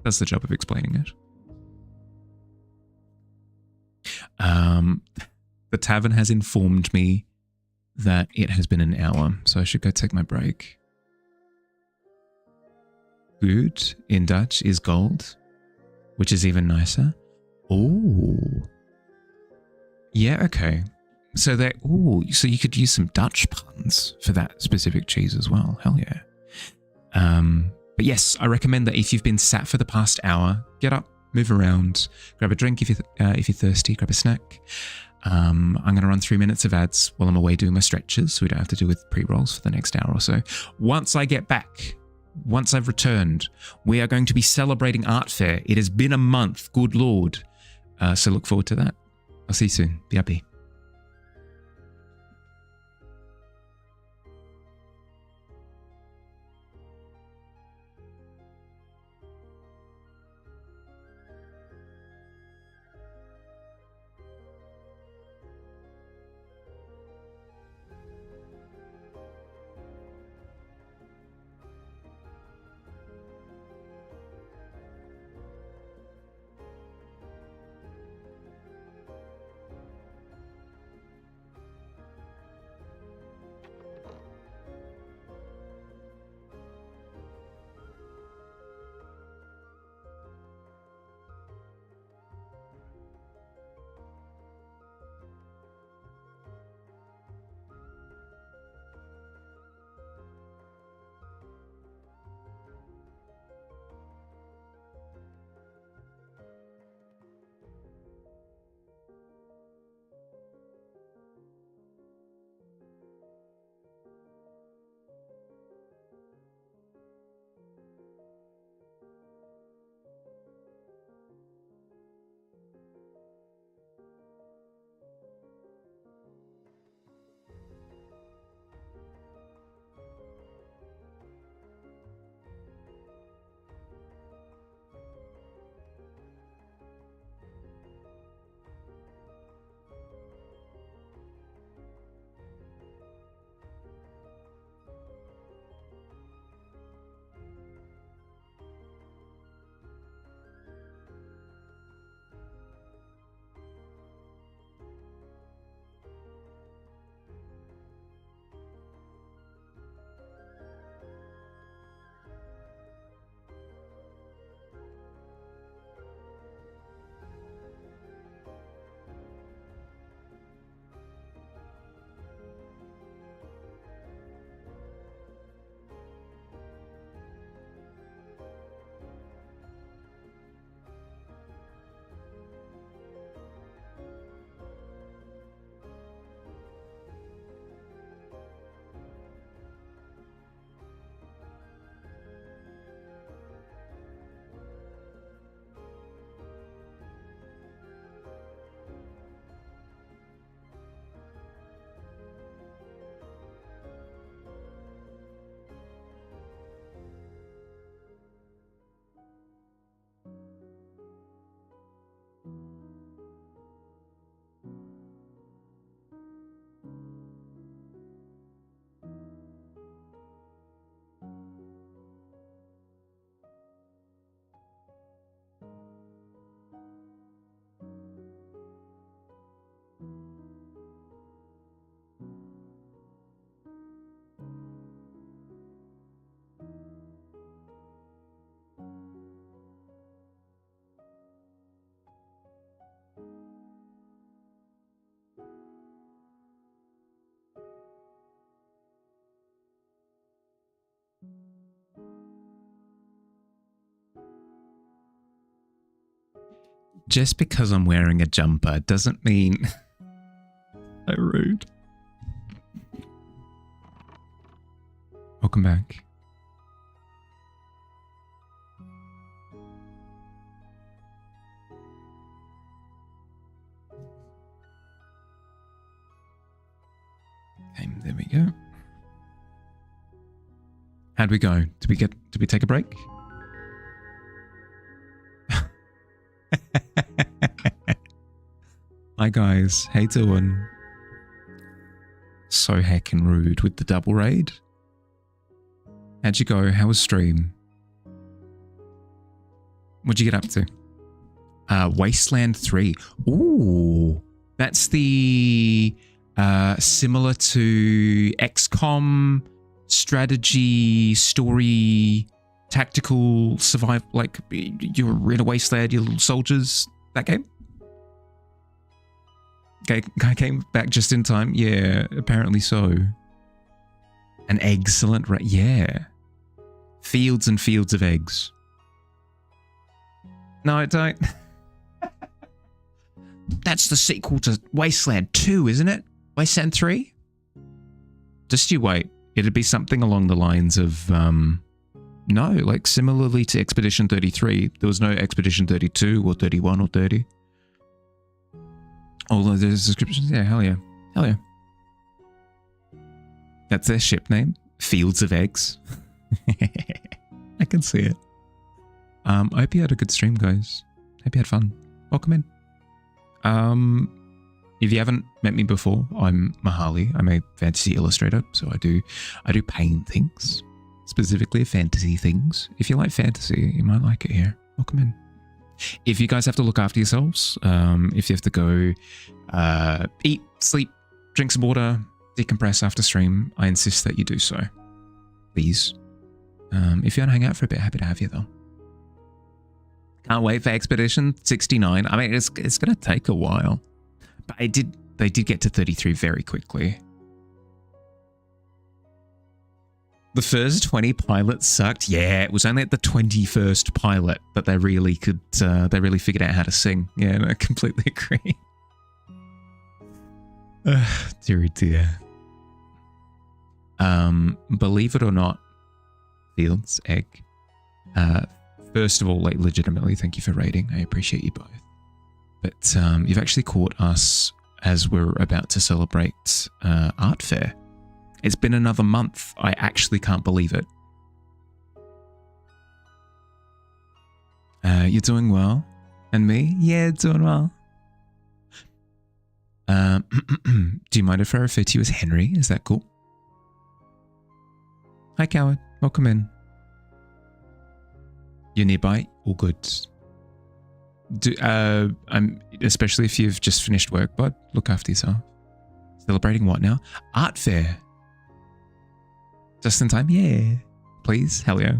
that's the job of explaining it. The tavern has informed me that it has been an hour, so I should go take my break. Good in Dutch is gold, which is even nicer. Oh. Yeah, okay. So so you could use some Dutch puns for that specific cheese as well. Hell yeah. But yes, I recommend that if you've been sat for the past hour, get up, move around, grab a drink if you're thirsty, grab a snack. I'm going to run 3 minutes of ads while I'm away doing my stretches, so we don't have to deal with pre-rolls for the next hour or so. Once I get back, once I've returned, we are going to be celebrating Art Fair. It has been a month, good Lord. So look forward to that. I'll see you soon. Be happy. Just because I'm wearing a jumper doesn't mean... So rude. Welcome back. Okay, there we go. How'd we go? Did we take a break? Hi guys, how you doing? So heckin' rude with the double raid. How'd you go? How was stream? What'd you get up to? Wasteland 3. Ooh, that's the similar to XCOM strategy, story, tactical, survive, like you're in a wasteland, you're little soldiers, that game? Okay, I came back just in time. Yeah, apparently so. An excellent, yeah. Fields and fields of eggs. No, don't. That's the sequel to Wasteland 2, isn't it? Wasteland 3? Just you wait. It'd be something along the lines of, no, like similarly to Expedition 33. There was no Expedition 32 or 31 or 30. Although there's descriptions, yeah, hell yeah. Hell yeah. That's their ship name. Fields of Eggs. I can see it. I hope you had a good stream, guys. Hope you had fun. Welcome in. If you haven't met me before, I'm Mahali. I'm a fantasy illustrator, so I do paint things, specifically fantasy things. If you like fantasy, you might like it here. Welcome in. If you guys have to look after yourselves, if you have to go eat, sleep, drink some water, decompress after stream, I insist that you do so. Please. If you want to hang out for a bit, happy to have you though. Can't wait for Expedition 69. I mean, it's going to take a while. But they did get to 33 very quickly. The first 20 pilots sucked. Yeah, it was only at the 21st pilot that they really could, they really figured out how to sing. Yeah, no, I completely agree. Dear, dear. Believe it or not, Fields, Egg. First of all, like legitimately, thank you for raiding. I appreciate you both. But you've actually caught us as we're about to celebrate Art Fair. It's been another month. I actually can't believe it. You're doing well. And me? Yeah, doing well. Do you mind if I refer to you as Henry? Is that cool? Hi, Coward. Welcome in. You're nearby? All good. Especially if you've just finished work, bud. Look after yourself. Celebrating what now? Art Fair. Just in time? Yeah. Please? Hell yeah.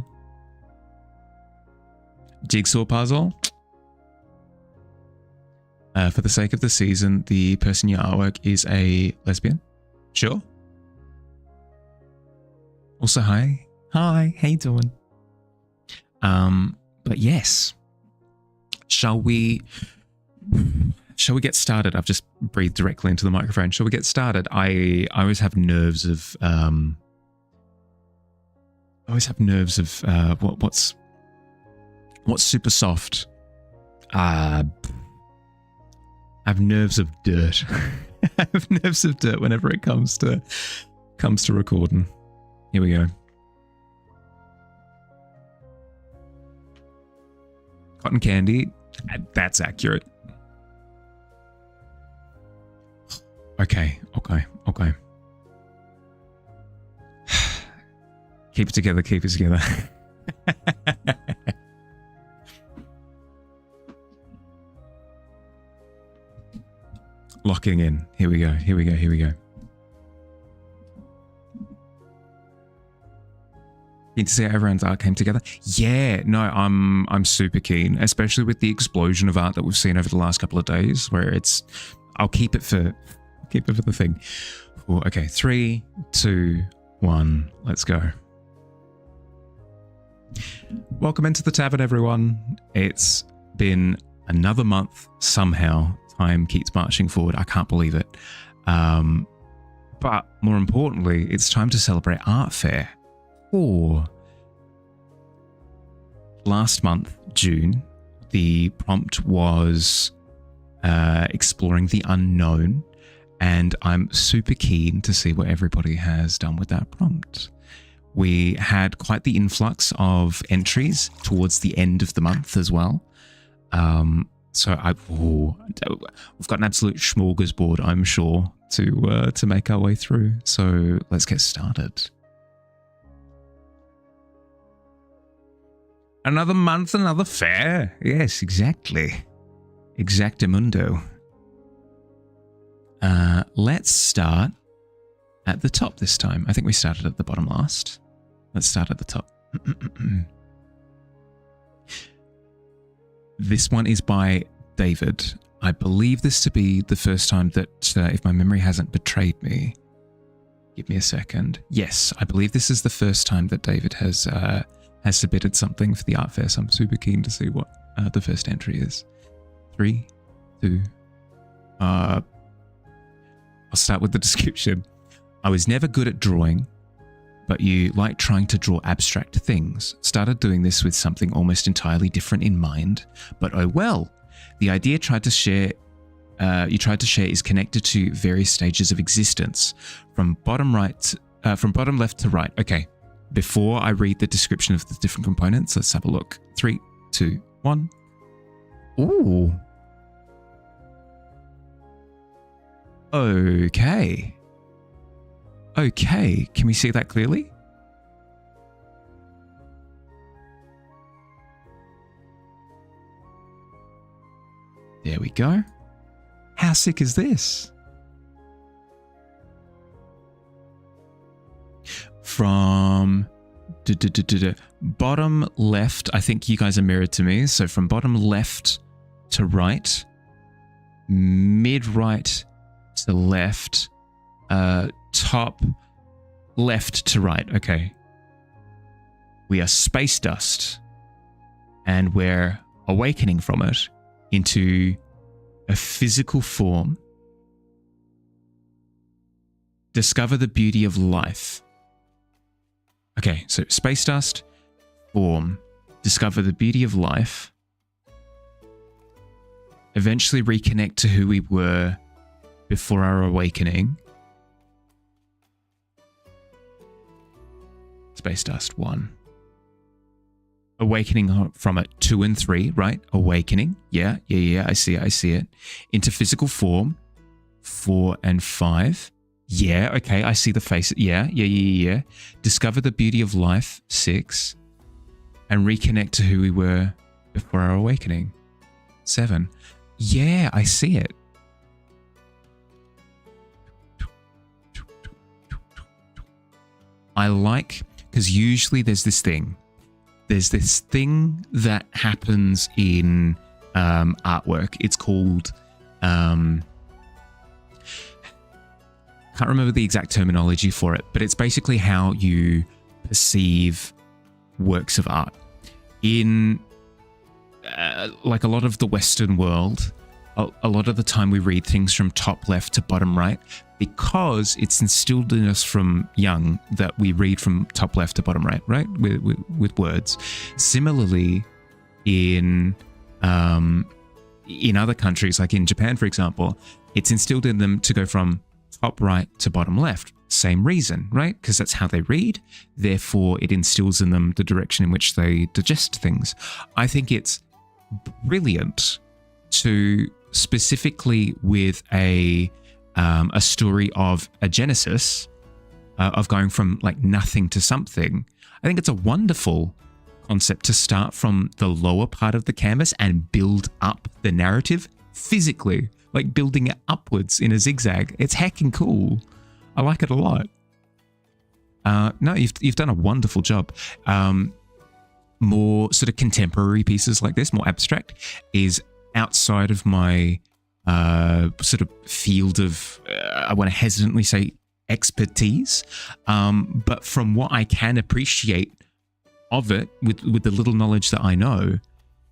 Jigsaw puzzle. For the sake of the season, the person in your artwork is a lesbian? Sure. Also, hi. Hi, how you doing? But yes. Shall we get started? I've just breathed directly into the microphone. Shall we get started? I always have nerves of what's super soft. I have nerves of dirt. I have nerves of dirt whenever it comes to recording. Here we go. Cotton candy. That's accurate. Okay. Keep it together, keep it together. Locking in. Here we go. Keen to see how everyone's art came together. Yeah, no, I'm super keen, especially with the explosion of art that we've seen over the last couple of days, where I'll keep it for the thing. Ooh, okay, 3, 2, 1, let's go. Welcome into the tavern, everyone. It's been Another month, somehow, time keeps marching forward. I can't believe it. But more importantly, it's time to celebrate Art Fair. Oh. Last month, June, the prompt was exploring the unknown, and I'm super keen to see what everybody has done with that prompt. We had quite the influx of entries towards the end of the month as well. So we've got an absolute smorgasbord, I'm sure, to make our way through. So let's get started. Another month, another fair. Yes, exactly. Exactamundo. Let's start at the top this time. I think we started at the bottom last. Let's start at the top. This one is by David. I believe this to be the first time that, if my memory hasn't betrayed me, give me a second. Yes, I believe this is the first time that David has submitted something for the art fair, so I'm super keen to see what the first entry is. 3, 2, I'll start with the description. I was never good at drawing, but you like trying to draw abstract things. Started doing this with something almost entirely different in mind, but oh well. The idea you tried to share is connected to various stages of existence, from bottom left to right. Okay, before I read the description of the different components, let's have a look. 3, 2, 1. Ooh. Okay. Okay, can we see that clearly? There we go. How sick is this? From bottom left, I think you guys are mirrored to me. So from bottom left to right, mid right to left, top left to right. Okay. We are space dust, and we're awakening from it into a physical form. Discover the beauty of life. Okay, so space dust, form, discover the beauty of life, eventually reconnect to who we were before our awakening. Space dust 1. Awakening from it 2 and 3, right? Awakening. Yeah. I see it. Into physical form 4 and 5. Yeah, okay, I see the face. Yeah. Discover the beauty of life 6. And reconnect to who we were before our awakening 7. Yeah, I see it. I like, because usually there's this thing that happens in artwork. It's called, can't remember the exact terminology for it, but it's basically how you perceive works of art. In like a lot of the Western world, a lot of the time we read things from top left to bottom right, because it's instilled in us from young that we read from top left to bottom right, right? With words. Similarly, in other countries, like in Japan, for example, it's instilled in them to go from top right to bottom left. Same reason, right? Because that's how they read. Therefore, it instills in them the direction in which they digest things. I think it's brilliant to specifically with a story of a genesis, of going from like nothing to something. I think it's a wonderful concept to start from the lower part of the canvas and build up the narrative physically, like building it upwards in a zigzag. It's heckin' cool. I like it a lot. No, you've done a wonderful job. More sort of contemporary pieces like this, more abstract, is outside of my sort of field of, I want to hesitantly say expertise, but from what I can appreciate of it with the little knowledge that I know,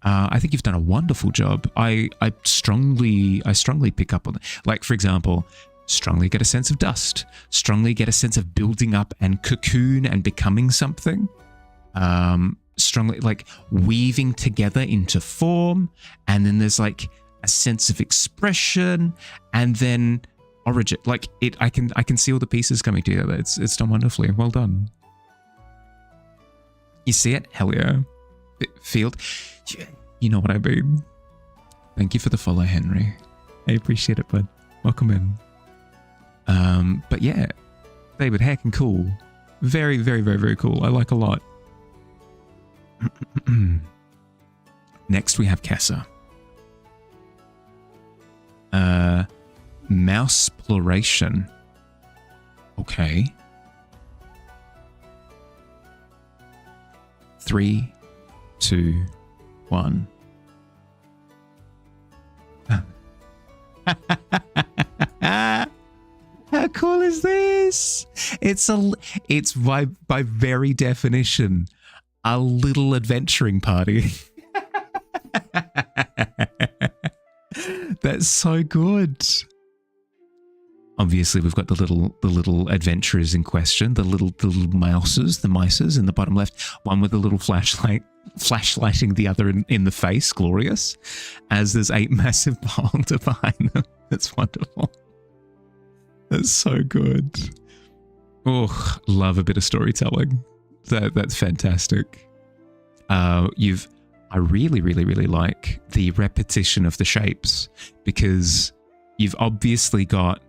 I think you've done a wonderful job. I strongly pick up on it. Like, for example, strongly get a sense of dust, strongly get a sense of building up and cocoon and becoming something. Strongly like weaving together into form, and then there's like a sense of expression, and then origin. Like I can see all the pieces coming together. It's done wonderfully. Well done. You see it? Hell yeah. Field. You know what I mean. Thank you for the follow, Henry. I appreciate it, bud. Welcome in. But yeah, David, heckin' cool. Very, very, very, very cool. I like a lot. Next we have Kessa. Mouse exploration. Okay. 3, 2, 1. How cool is this? It's by very definition a little adventuring party. That's so good. Obviously, we've got the little adventurers in question, the little mouses, the mices in the bottom left, one with a little flashlighting the other in the face, glorious, as there's 8 massive beholder behind them. That's wonderful. That's so good. Oh, love a bit of storytelling. That's fantastic. I really, really, really like the repetition of the shapes, because you've obviously got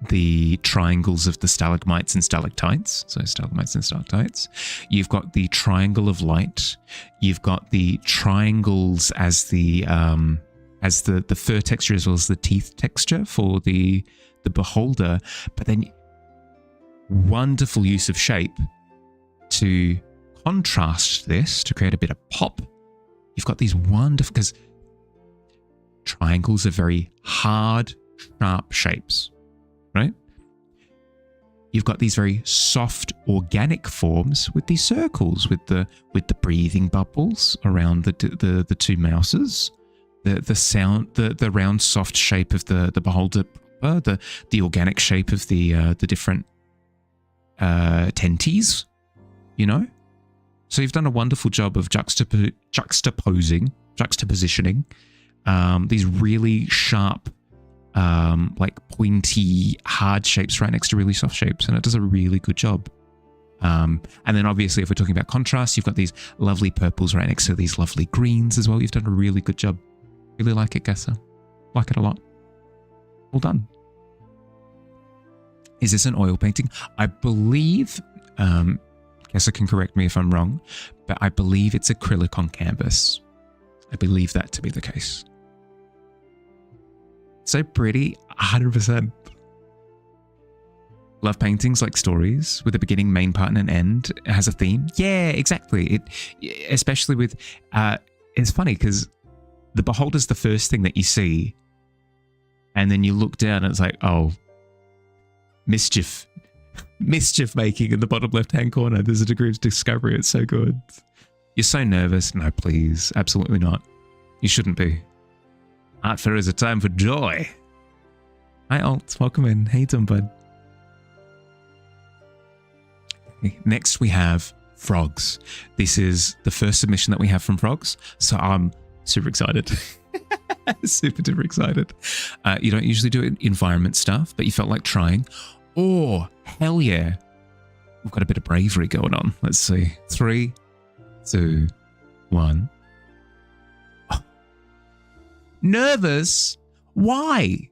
the triangles of the stalagmites and stalactites. So stalagmites and stalactites. You've got the triangle of light. You've got the triangles as the fur texture as well as the teeth texture for the beholder. But then wonderful use of shape to contrast this to create a bit of pop. You've got these wonderful, because triangles are very hard, sharp shapes, right? You've got these very soft, organic forms with these circles, with the breathing bubbles around the 2 mouses, the round, soft shape of the beholder, the organic shape of the different tenties, you know. So you've done a wonderful job of juxtapositioning these really sharp, like pointy, hard shapes right next to really soft shapes, and it does a really good job. And then obviously, if we're talking about contrast, you've got these lovely purples right next to these lovely greens as well. You've done a really good job. Really like it, Kessa. Like it a lot. Well done. Is this an oil painting? I believe... Kessa can correct me if I'm wrong, but I believe it's acrylic on canvas. I believe that to be the case. So pretty, 100%. Love paintings like stories with a beginning, main part, and an end. It has a theme. Yeah, exactly. Especially with, it's funny because the beholder's the first thing that you see, and then you look down and it's like, oh, mischief making in the bottom left-hand corner. There's a degree of discovery. It's so good. You're so nervous. No, please. Absolutely not. You shouldn't be. Art fair is a time for joy. Hi, Alt. Welcome in. How you doing, bud? Okay, next, we have frogs. This is the first submission that we have from frogs, so I'm super excited. Super duper excited. You don't usually do environment stuff, but you felt like trying. Oh, hell yeah. We've got a bit of bravery going on. Let's see. 3, 2, 1. Oh. Nervous? Why?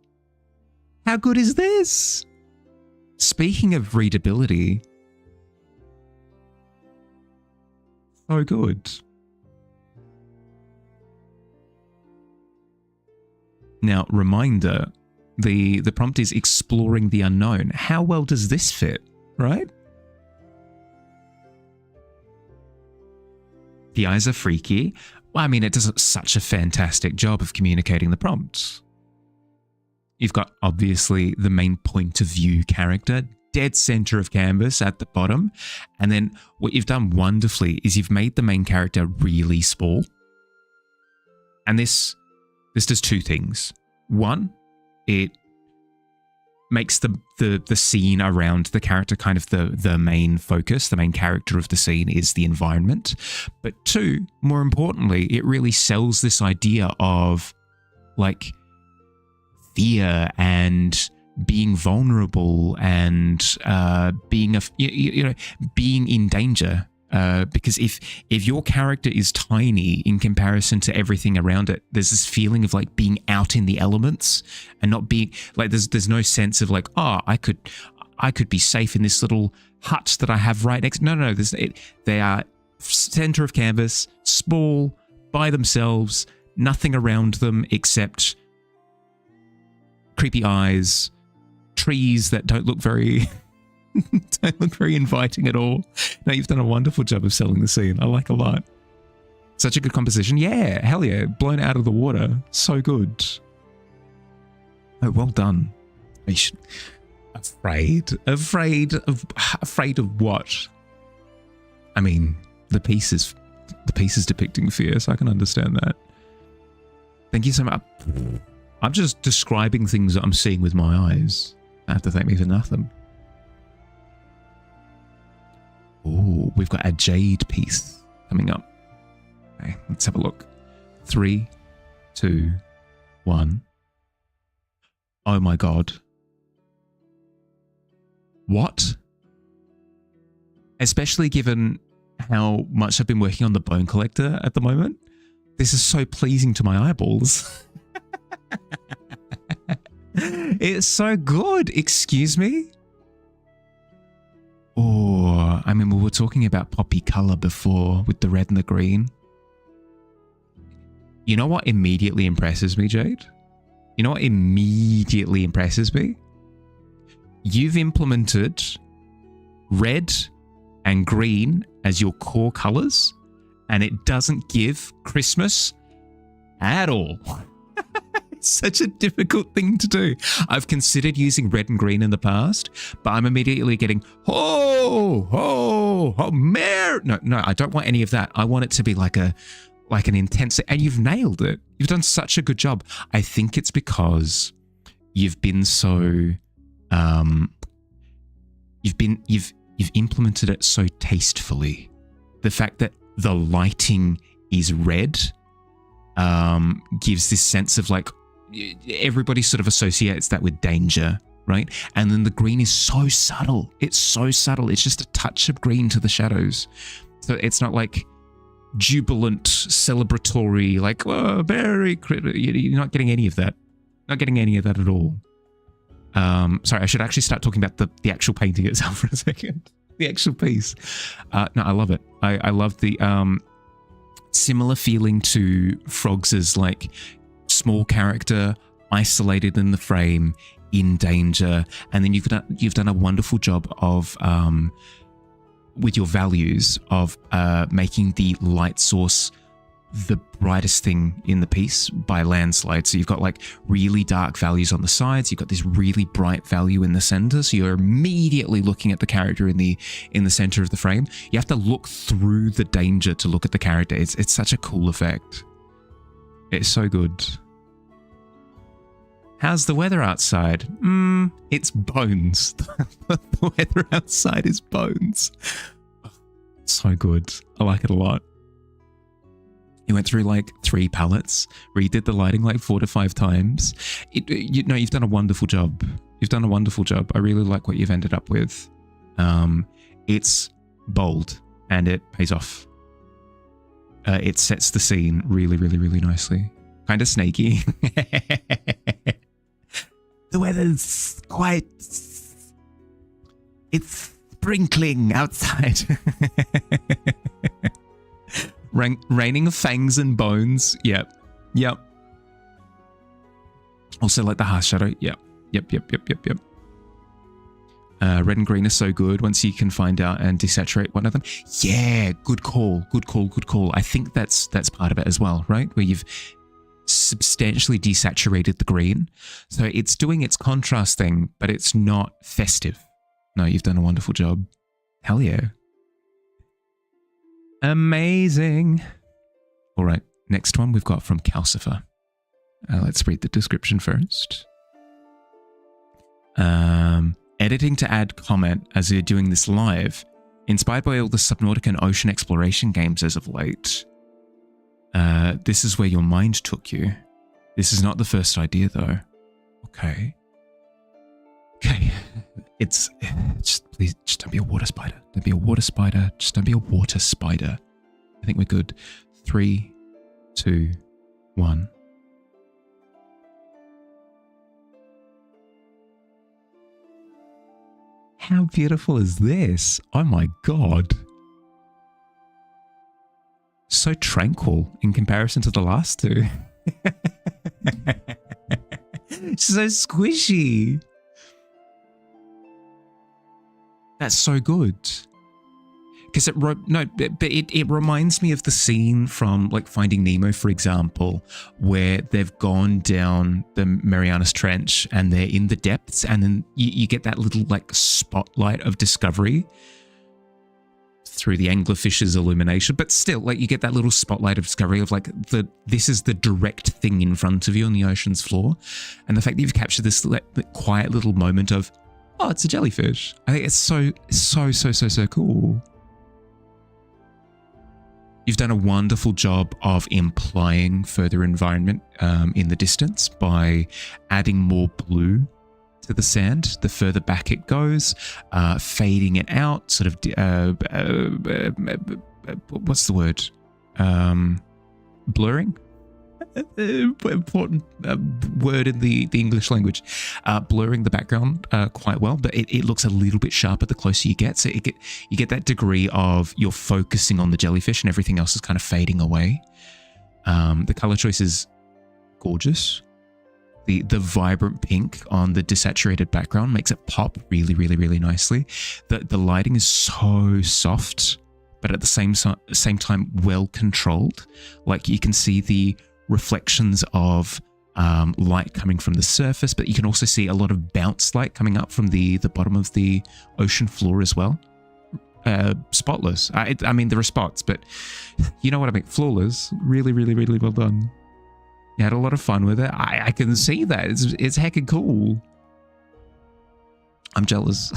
How good is this? Speaking of readability, so good. Now, reminder, the prompt is exploring the unknown. How well does this fit, right? The eyes are freaky. Well, I mean, it does such a fantastic job of communicating the prompt. You've got, obviously, the main point of view character, dead center of canvas at the bottom. And then what you've done wonderfully is you've made the main character really small. And this does two things. One, it makes the scene around the character kind of the main focus. The main character of the scene is the environment. But two, more importantly, it really sells this idea of like fear and being vulnerable and being being in danger. Because if your character is tiny in comparison to everything around it, there's this feeling of like being out in the elements and not being like there's no sense of like, oh, I could be safe in this little hut that I have right next. No, they are center of canvas, small, by themselves, nothing around them except creepy eyes, trees that don't look very inviting at all. No, you've done a wonderful job of selling the scene. I like a lot. Such a good composition. Yeah, hell yeah. Blown out of the water. So good. Oh, well done. Afraid of what? I mean, the piece is depicting fear, so I can understand that. Thank you so much. I'm just describing things that I'm seeing with my eyes. I have to thank me for nothing. Oh, we've got a jade piece coming up. Okay, let's have a look. 3, 2, 1. Oh my god. What? Especially given how much I've been working on the Bone Collector at the moment. This is so pleasing to my eyeballs. It's so good. Excuse me? Oh, I mean, we were talking about poppy color before with the red and the green. You know what immediately impresses me, Jade? You know what immediately impresses me? You've implemented red and green as your core colors, and it doesn't give Christmas at all. Such a difficult thing to do. I've considered using red and green in the past, but I'm immediately getting, mare. No, I don't want any of that. I want it to be like an intense, and you've nailed it. You've done such a good job. I think it's because you've been so, you've implemented it so tastefully. The fact that the lighting is red gives this sense of like, everybody sort of associates that with danger, right? And then the green is so subtle. It's so subtle. It's just a touch of green to the shadows. So it's not like jubilant, celebratory, like, oh, very critical. You're not getting any of that. Not getting any of that at all. Sorry, I should actually start talking about the actual painting itself for a second. The actual piece. No, I love it. I love the similar feeling to Frogs's like small character, isolated in the frame, in danger, and then you've done a wonderful job of with your values of making the light source the brightest thing in the piece by landslide. So you've got like really dark values on the sides, you've got this really bright value in the center, so you're immediately looking at the character in the center of the frame. You have to look through the danger to look at the character. It's such a cool effect. It's so good. How's the weather outside? It's bones. The weather outside is bones. So good. I like it a lot. You went through like 3 palettes, redid the lighting like 4 to 5 times. You've done a wonderful job. You've done a wonderful job. I really like what you've ended up with. It's bold and it pays off. It sets the scene really, really, really nicely. Kind of snaky. The weather's quite... It's sprinkling outside. Raining fangs and bones. Yep. Also like the harsh shadow. Yep. Red and green are so good once you can find out and desaturate one of them. Yeah, good call. I think that's part of it as well, right? Where you've substantially desaturated the green. So it's doing its contrast thing, but it's not festive. No, you've done a wonderful job. Hell yeah. Amazing. All right, next one we've got from Calcifer. Let's read the description first. Editing to add comment as you're doing this live. Inspired by all the Subnautica and ocean exploration games as of late. This is where your mind took you. This is not the first idea though. Okay. It's just please just don't be a water spider. Don't be a water spider. Just don't be a water spider. I think we're good. 3, 2, 1. How beautiful is this? Oh my god. So tranquil in comparison to the last two. So squishy. That's so good. Because it reminds me of the scene from like Finding Nemo, for example, where they've gone down the Marianas Trench and they're in the depths, and then you get that little like spotlight of discovery through the anglerfish's illumination, but still, like you get that little spotlight of discovery of like this is the direct thing in front of you on the ocean's floor, and the fact that you've captured this like, quiet little moment of, oh, it's a jellyfish. I think it's so cool. You've done a wonderful job of implying further environment in the distance by adding more blue to the sand. The further back it goes, fading it out, sort of, what's the word? Blurring? Important word in the English language. Blurring the background quite well, but it looks a little bit sharper the closer you get. So you get that degree of you're focusing on the jellyfish and everything else is kind of fading away. The color choice is gorgeous. The vibrant pink on the desaturated background makes it pop really, really, really nicely. The lighting is so soft, but at the same time well controlled. Like you can see the reflections of light coming from the surface, but you can also see a lot of bounce light coming up from the bottom of the ocean floor as well. Spotless. I mean, there are spots, but you know what I mean. Flawless. Really, really, really well done. You had a lot of fun with it. I can see that. It's heckin' cool. I'm jealous.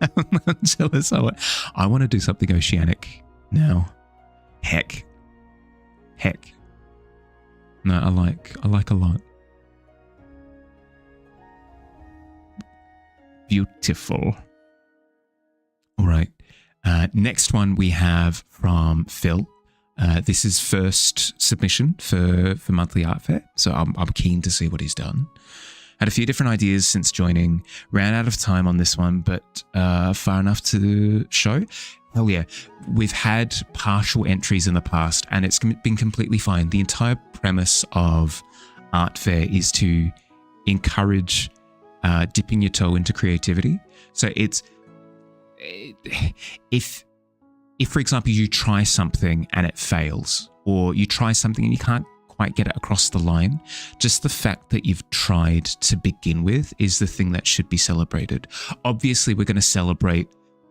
I'm jealous. I want to do something oceanic now. Heck. No, I like a lot. Beautiful. All right. Next one we have from Phil. This is first submission for Monthly Art Fair, so I'm keen to see what he's done. Had a few different ideas since joining. Ran out of time on this one, but far enough to show. Hell yeah. We've had partial entries in the past, and it's been completely fine. The entire premise of Art Fair is to encourage dipping your toe into creativity. So it's if for example you try something and it fails, or you try something and you can't quite get it across the line, just the fact that you've tried to begin with is the thing that should be celebrated. Obviously, we're going to celebrate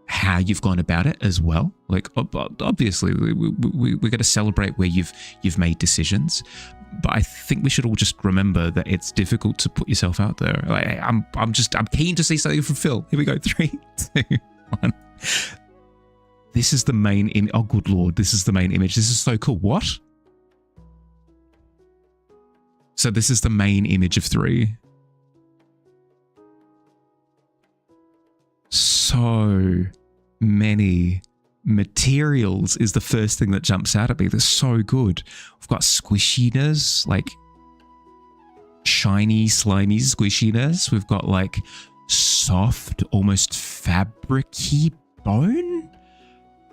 how you've gone about it as well. Like obviously we're going to celebrate where you've made decisions, but I think we should all just remember that it's difficult to put yourself out there. Like, I'm keen to see something from Phil. Here we go. 3, 2, 1. This is the main oh good lord, this is the main image. This is so cool. What? So this is the main image of 3. So many materials is the first thing that jumps out at me. They're so good. We've got squishiness, like shiny, slimy squishiness. We've got like soft, almost fabric-y bone.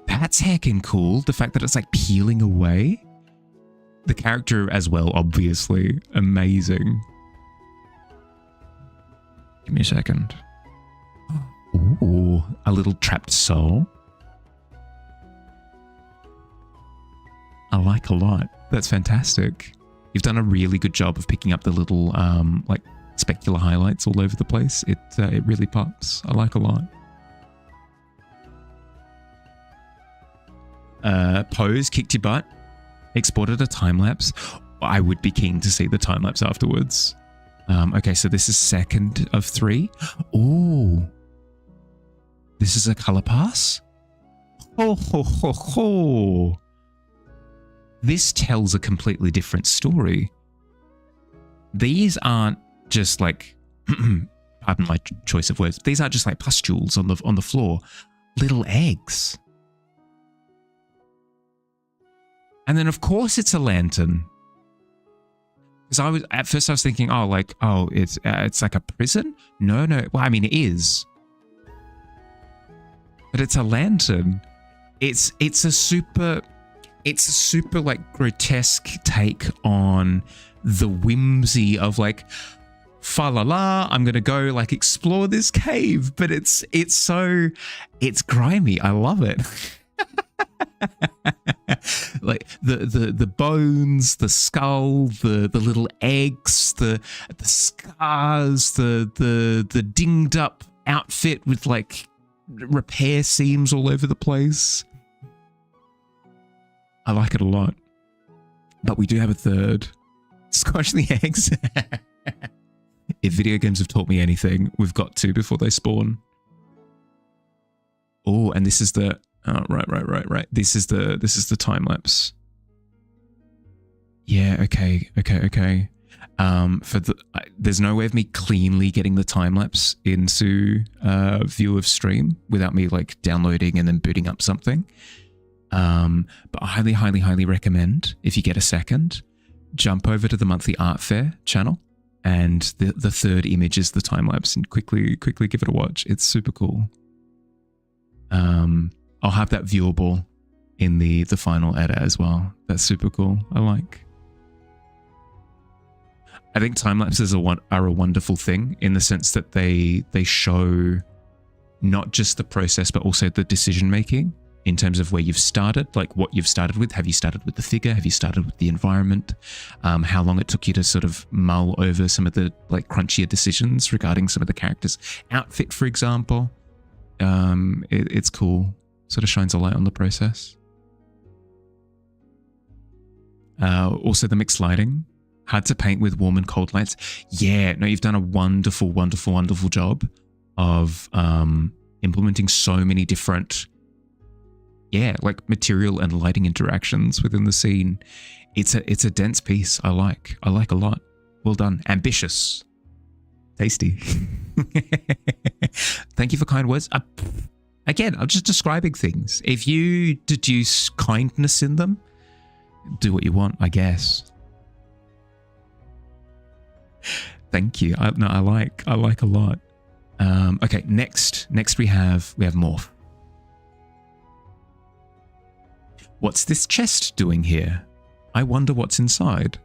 That's heckin' cool. The fact that it's like peeling away. The character as well, obviously. Amazing. Give me a second. Ooh, a little trapped soul. I like a lot. That's fantastic. You've done a really good job of picking up the little like specular highlights all over the place. It really pops. I like a lot. Pose kicked your butt. exported a time lapse. I would be keen to see the time lapse afterwards. Okay, so this is second of 3. Oh, this is a color pass. Ho ho ho ho! This tells a completely different story. These aren't just like, pardon my choice of words. These aren't just like pustules on the floor. Little eggs. And then of course it's a lantern. Because at first I was thinking, it's like a prison. No. Well, I mean, it is, but it's a lantern. It's a super like grotesque take on the whimsy of like, fa la la, I'm gonna go like explore this cave, but it's grimy. I love it. Like the bones, the skull, the little eggs, the scars, the dinged up outfit with like repair seams all over the place. I like it a lot. But we do have a third. Squash the eggs. If video games have taught me anything, we've got 2 before they spawn. Oh, and this is the right. This is the time lapse. Yeah, okay. There's no way of me cleanly getting the time lapse into view of stream without me like downloading and then booting up something. But I highly recommend, if you get a second, jump over to the monthly art fair channel, and the third image is the time lapse, and quickly give it a watch. It's super cool. I'll have that viewable in the final edit as well. That's super cool. I think time lapses are a wonderful thing in the sense that they show not just the process but also the decision making in terms of where you've started, like what you've started with. Have you started with the figure? Have you started with the environment? How long it took you to sort of mull over some of the like crunchier decisions regarding some of the characters' outfit, for example. It's cool. Sort of shines a light on the process. Also the mixed lighting. Hard to paint with warm and cold lights. Yeah, no, you've done a wonderful job of implementing so many different, like material and lighting interactions within the scene. It's a dense piece. I like a lot. Well done. Ambitious. Tasty. Thank you for kind words. Again, I'm just describing things. If you deduce kindness in them, do what you want, I guess. Thank you. I like a lot. Okay, next we have Morph. What's this chest doing here? I wonder what's inside.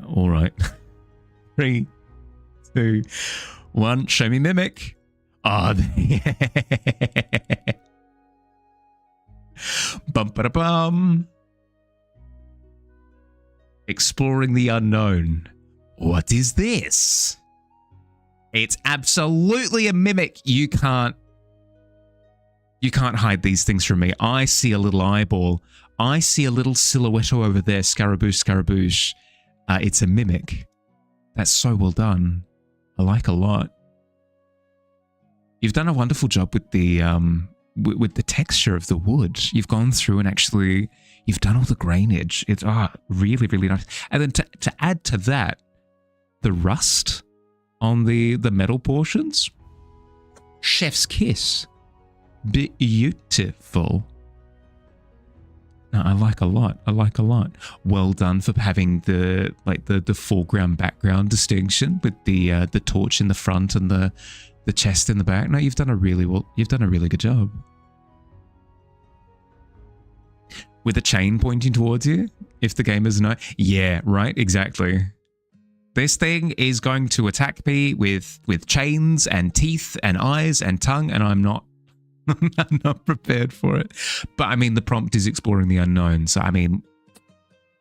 All right. 3, 2, 1. Show me Mimic. Ah, bum. Exploring the unknown. What is this? It's absolutely a Mimic. You can't hide these things from me. I see a little eyeball. I see a little silhouette over there. Scaramouche. It's a Mimic. That's so well done. I like a lot. You've done a wonderful job with the texture of the wood. You've gone through and actually you've done all the grainage. It's really nice. And then to add to that, the rust on the metal portions. Chef's kiss. Beautiful. No, I like a lot. Well done for having the foreground background distinction with the torch in the front and the chest in the back. No, you've done a really good job. With a chain pointing towards you, if the gamers know. Yeah, right, exactly. This thing is going to attack me with chains and teeth and eyes and tongue, and I'm not prepared for it. But I mean, the prompt is exploring the unknown, so I mean,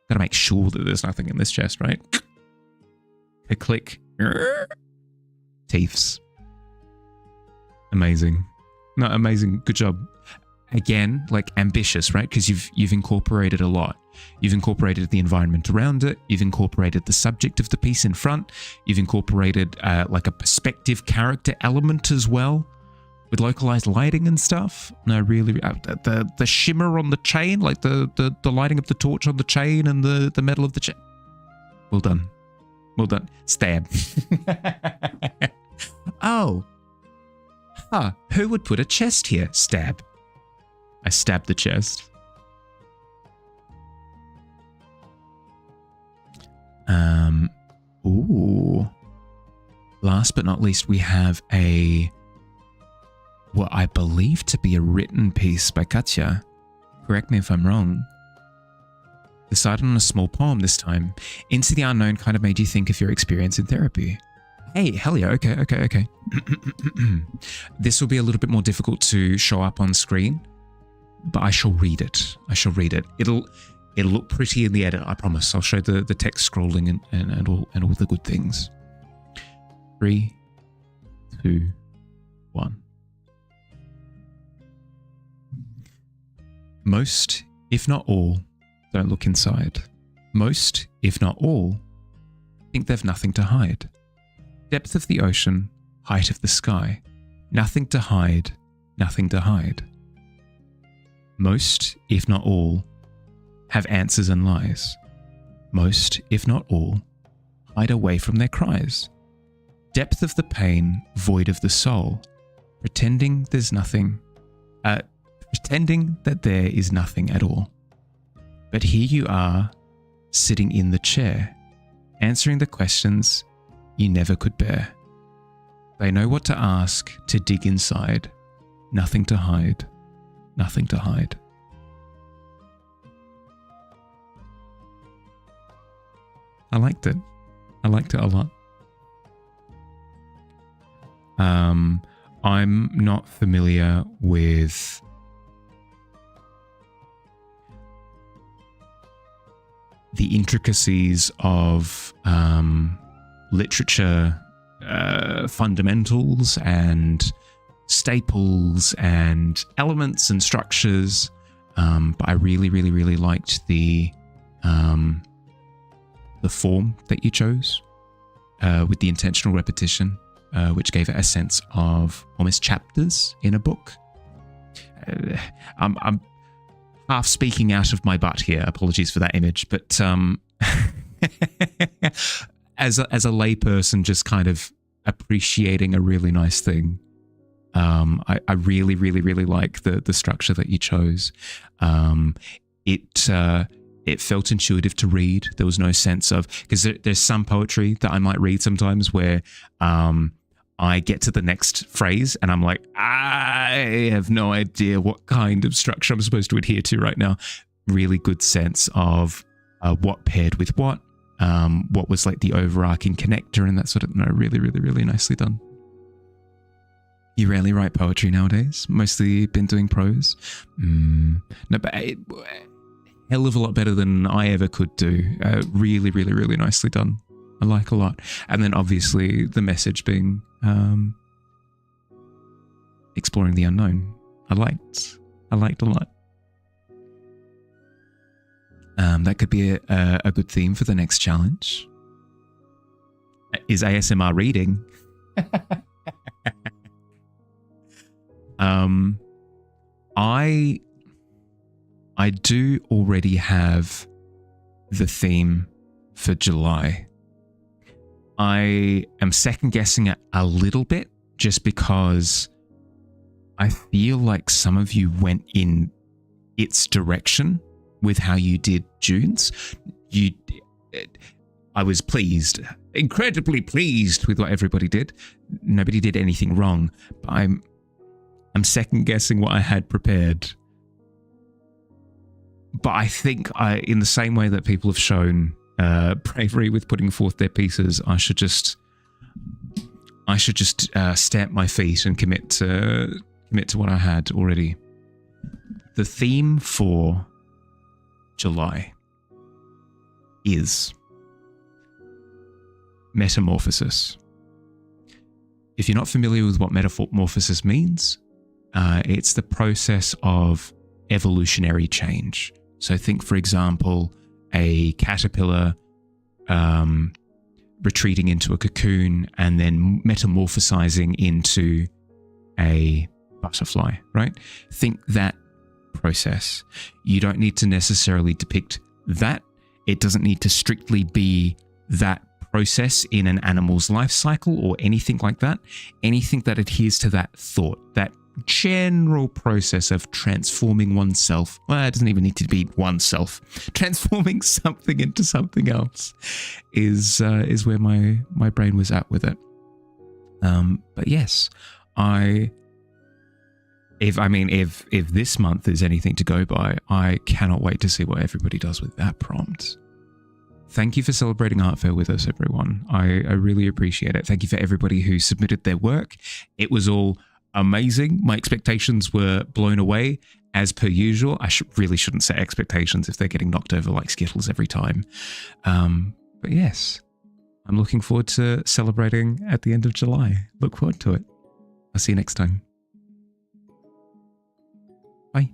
gotta make sure that there's nothing in this chest, right? A click. Teeths. Amazing. No, amazing. Good job. again, like ambitious, right? Because you've incorporated a lot. You've incorporated the environment around it. You've incorporated the subject of the piece in front. You've incorporated like a perspective character element as well, with localized lighting and stuff. No, really, the shimmer on the chain, like the lighting of the torch on the chain and the metal of the chain. Well done. Well done. Stab. Oh. Huh. Who would put a chest here? Stab. I stabbed the chest. Ooh. Last but not least, we have what I believe to be a written piece by Katya. Correct me if I'm wrong. Decided on a small poem this time. Into the unknown kind of made you think of your experience in therapy. Hey, hell yeah, okay. This will be a little bit more difficult to show up on screen, but I shall read it. It'll look pretty in the edit, I promise. I'll show the text scrolling and all the good things. 3, 2, 1. Most, if not all, don't look inside. Most, if not all, think they've nothing to hide. Depth of the ocean, height of the sky. Nothing to hide, nothing to hide. Most, if not all, have answers and lies. Most, if not all, hide away from their cries. Depth of the pain, void of the soul. Pretending there's nothing, pretending that there is nothing at all. But here you are, sitting in the chair, answering the questions you never could bear. They know what to ask, to dig inside. Nothing to hide, nothing to hide. I liked it. I liked it a lot. I'm not familiar with the intricacies of literature fundamentals and staples and elements and structures, but I really liked the form that you chose with the intentional repetition, which gave it a sense of almost chapters in a book. I'm half speaking out of my butt here. Apologies for that image, but as a layperson, just kind of appreciating a really nice thing. I really like the structure that you chose. It felt intuitive to read. There was no sense of, because there's some poetry that I might read sometimes where I get to the next phrase and I'm like, I have no idea what kind of structure I'm supposed to adhere to right now. Really good sense of what paired with what was like the overarching connector and that sort of, no, really nicely done. You rarely write poetry nowadays, mostly been doing prose. No, but hell of a lot better than I ever could do. Really nicely done. I like a lot. And then obviously the message being exploring the unknown. I liked a lot. That could be a good theme for the next challenge. Is ASMR reading? I do already have the theme for July. I am second guessing it a little bit just because I feel like some of you went in its direction with how you did June's. I was pleased, incredibly pleased with what everybody did. Nobody did anything wrong, but I'm second guessing what I had prepared. But I think in the same way that people have shown bravery with putting forth their pieces, I should just stamp my feet and commit to what I had already. The theme for July is metamorphosis. If you're not familiar with what metamorphosis means, It's the process of evolutionary change. So think, for example, a caterpillar retreating into a cocoon and then metamorphosizing into a butterfly, right? Think that process. You don't need to necessarily depict that. It doesn't need to strictly be that process in an animal's life cycle or anything like that. Anything that adheres to that thought, that general process of transforming oneself. Well, it doesn't even need to be oneself. Transforming something into something else is where my brain was at with it. But yes, if this month is anything to go by, I cannot wait to see what everybody does with that prompt. Thank you for celebrating Art Fair with us, everyone. I really appreciate it. Thank you for everybody who submitted their work. It was all amazing. My expectations were blown away, as per usual. I really shouldn't set expectations if they're getting knocked over like Skittles every time. But yes, I'm looking forward to celebrating at the end of July. Look forward to it. I'll see you next time. Bye.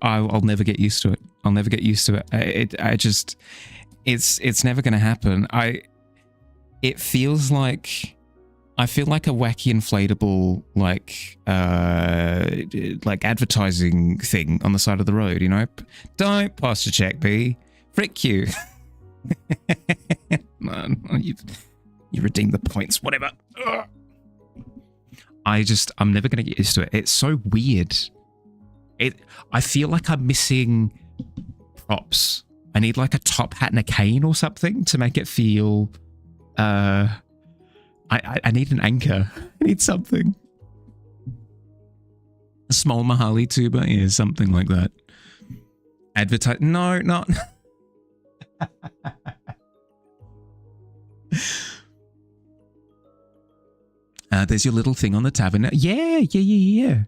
I'll never get used to it. I'll never get used to it. It's never going to happen. It feels like, I feel like a wacky inflatable, like advertising thing on the side of the road, you know? Don't pass the check, B. Frick you. No, you redeemed the points, whatever. Ugh. I'm never going to get used to it. It's so weird. I feel like I'm missing props. I need like a top hat and a cane or something to make it feel... I need an anchor. I need something. A small Mahali tuba? Yeah, something like that. Advertise... No, not... There's your little thing on the tavern. Yeah.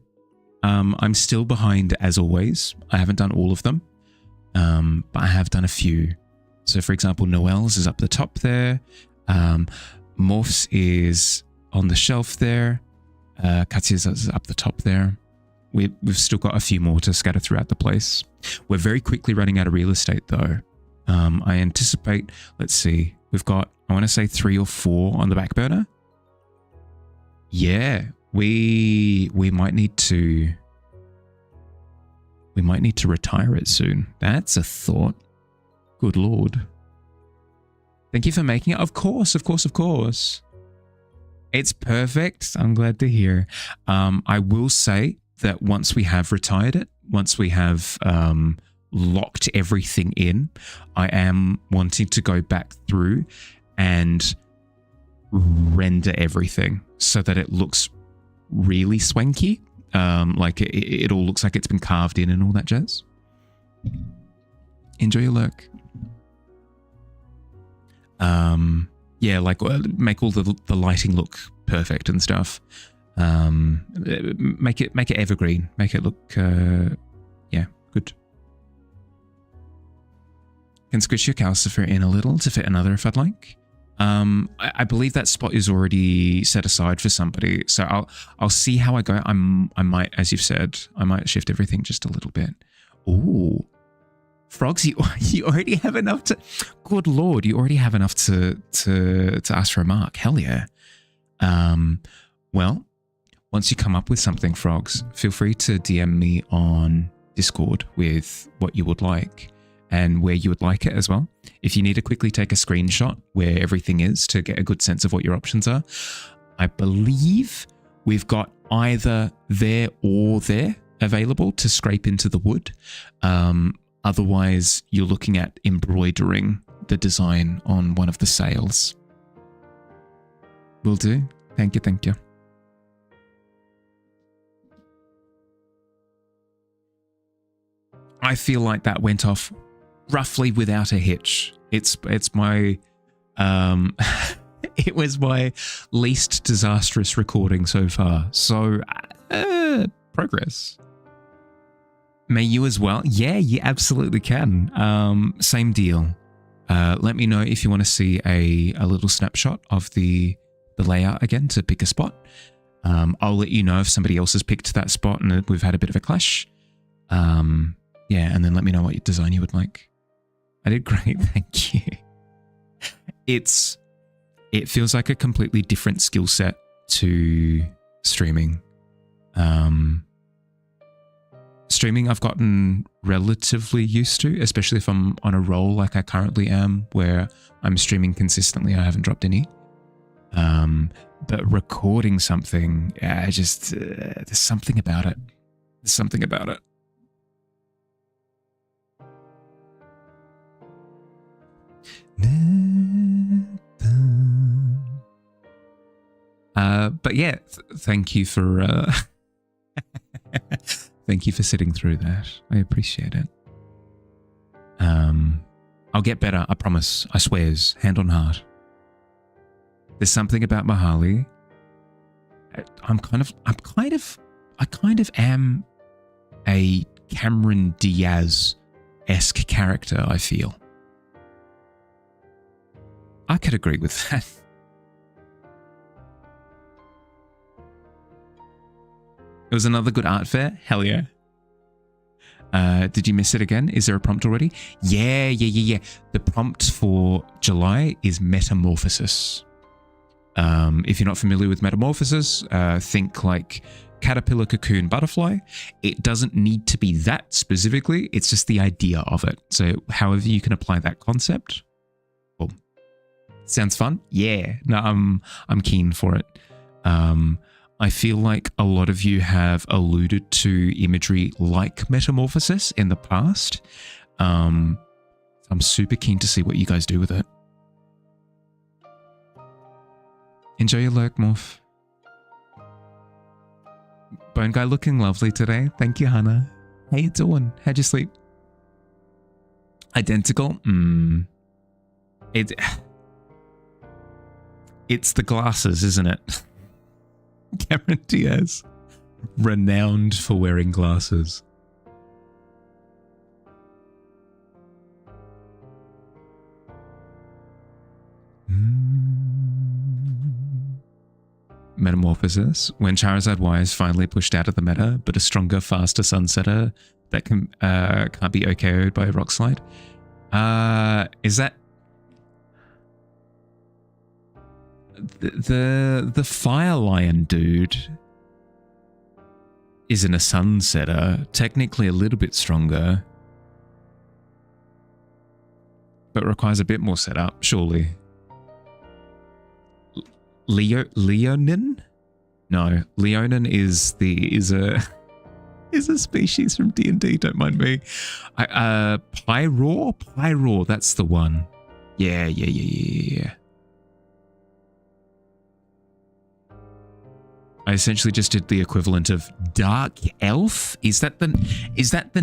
I'm still behind as always. I haven't done all of them, but I have done a few. So for example, Noel's is up the top there. Morph's is on the shelf there. Katya's is up the top there. We've still got a few more to scatter throughout the place. We're very quickly running out of real estate though. I anticipate, let's see, we've got, I want to say 3 or 4 on the back burner. Yeah, we might need to retire it soon. That's a thought. Good Lord. Thank you for making it. Of course. It's perfect. I'm glad to hear. I will say that once we have retired it, once we have locked everything in, I am wanting to go back through and render everything so that it looks really swanky. Like it all looks like it's been carved in and all that jazz. Enjoy your lurk. Yeah, like make all the lighting look perfect and stuff. Make it evergreen. Make it look yeah, good. Can squish your calcifer in a little to fit another if I'd like. I believe that spot is already set aside for somebody, so I'll see how I go. I might, as you've said, I might shift everything just a little bit. Ooh, Frogs, you already have enough to. Good Lord, you already have enough to ask for a mark. Hell yeah. Well, once you come up with something, Frogs, feel free to DM me on Discord with what you would like and where you would like it as well. If you need to quickly take a screenshot where everything is to get a good sense of what your options are, I believe we've got either there or there available to scrape into the wood. Otherwise, you're looking at embroidering the design on one of the sails. Will do. Thank you, thank you. I feel like that went off roughly without a hitch. It's my It was my least disastrous recording so far. So, progress. May you as well? Yeah, you absolutely can. Same deal. Let me know if you want to see a little snapshot of the layout again to pick a spot. I'll let you know if somebody else has picked that spot and we've had a bit of a clash. Yeah, and then let me know what design you would like. I did great, thank you. It feels like a completely different skill set to streaming. Streaming I've gotten relatively used to, especially if I'm on a roll like I currently am, where I'm streaming consistently, I haven't dropped any. But recording something, there's something about it. There's something about it. But yeah, thank you for thank you for sitting through that. I appreciate it. I'll get better, I promise. I swears, hand on heart. There's something about Mahali. I kind of am a Cameron Diaz-esque character, I feel. I could agree with that. It was another good art fair. Hell yeah. Did you miss it again? Is there a prompt already? Yeah. The prompt for July is metamorphosis. If you're not familiar with metamorphosis, think like caterpillar, cocoon, butterfly. It doesn't need to be that specifically. It's just the idea of it. So however you can apply that concept. Well, sounds fun. Yeah. No, I'm keen for it. I feel like a lot of you have alluded to imagery like metamorphosis in the past. I'm super keen to see what you guys do with it. Enjoy your lurk, Morph. Bone Guy looking lovely today. Thank you, Hannah. How you doing? How'd you sleep? Identical? It's the glasses, isn't it? Cameron Diaz, renowned for wearing glasses. Metamorphosis. When Charizard Y is finally pushed out of the meta, but a stronger, faster Sunsetter that can't be OKO'd by a Rock Slide. Is that the Fire Lion dude isn't a Sunsetter, technically a little bit stronger, but requires a bit more setup, surely. Leonin? No, Leonin is a species from D&D, don't mind me. Pyroar, that's the one. Yeah. I essentially just did the equivalent of Dark Elf. Is that the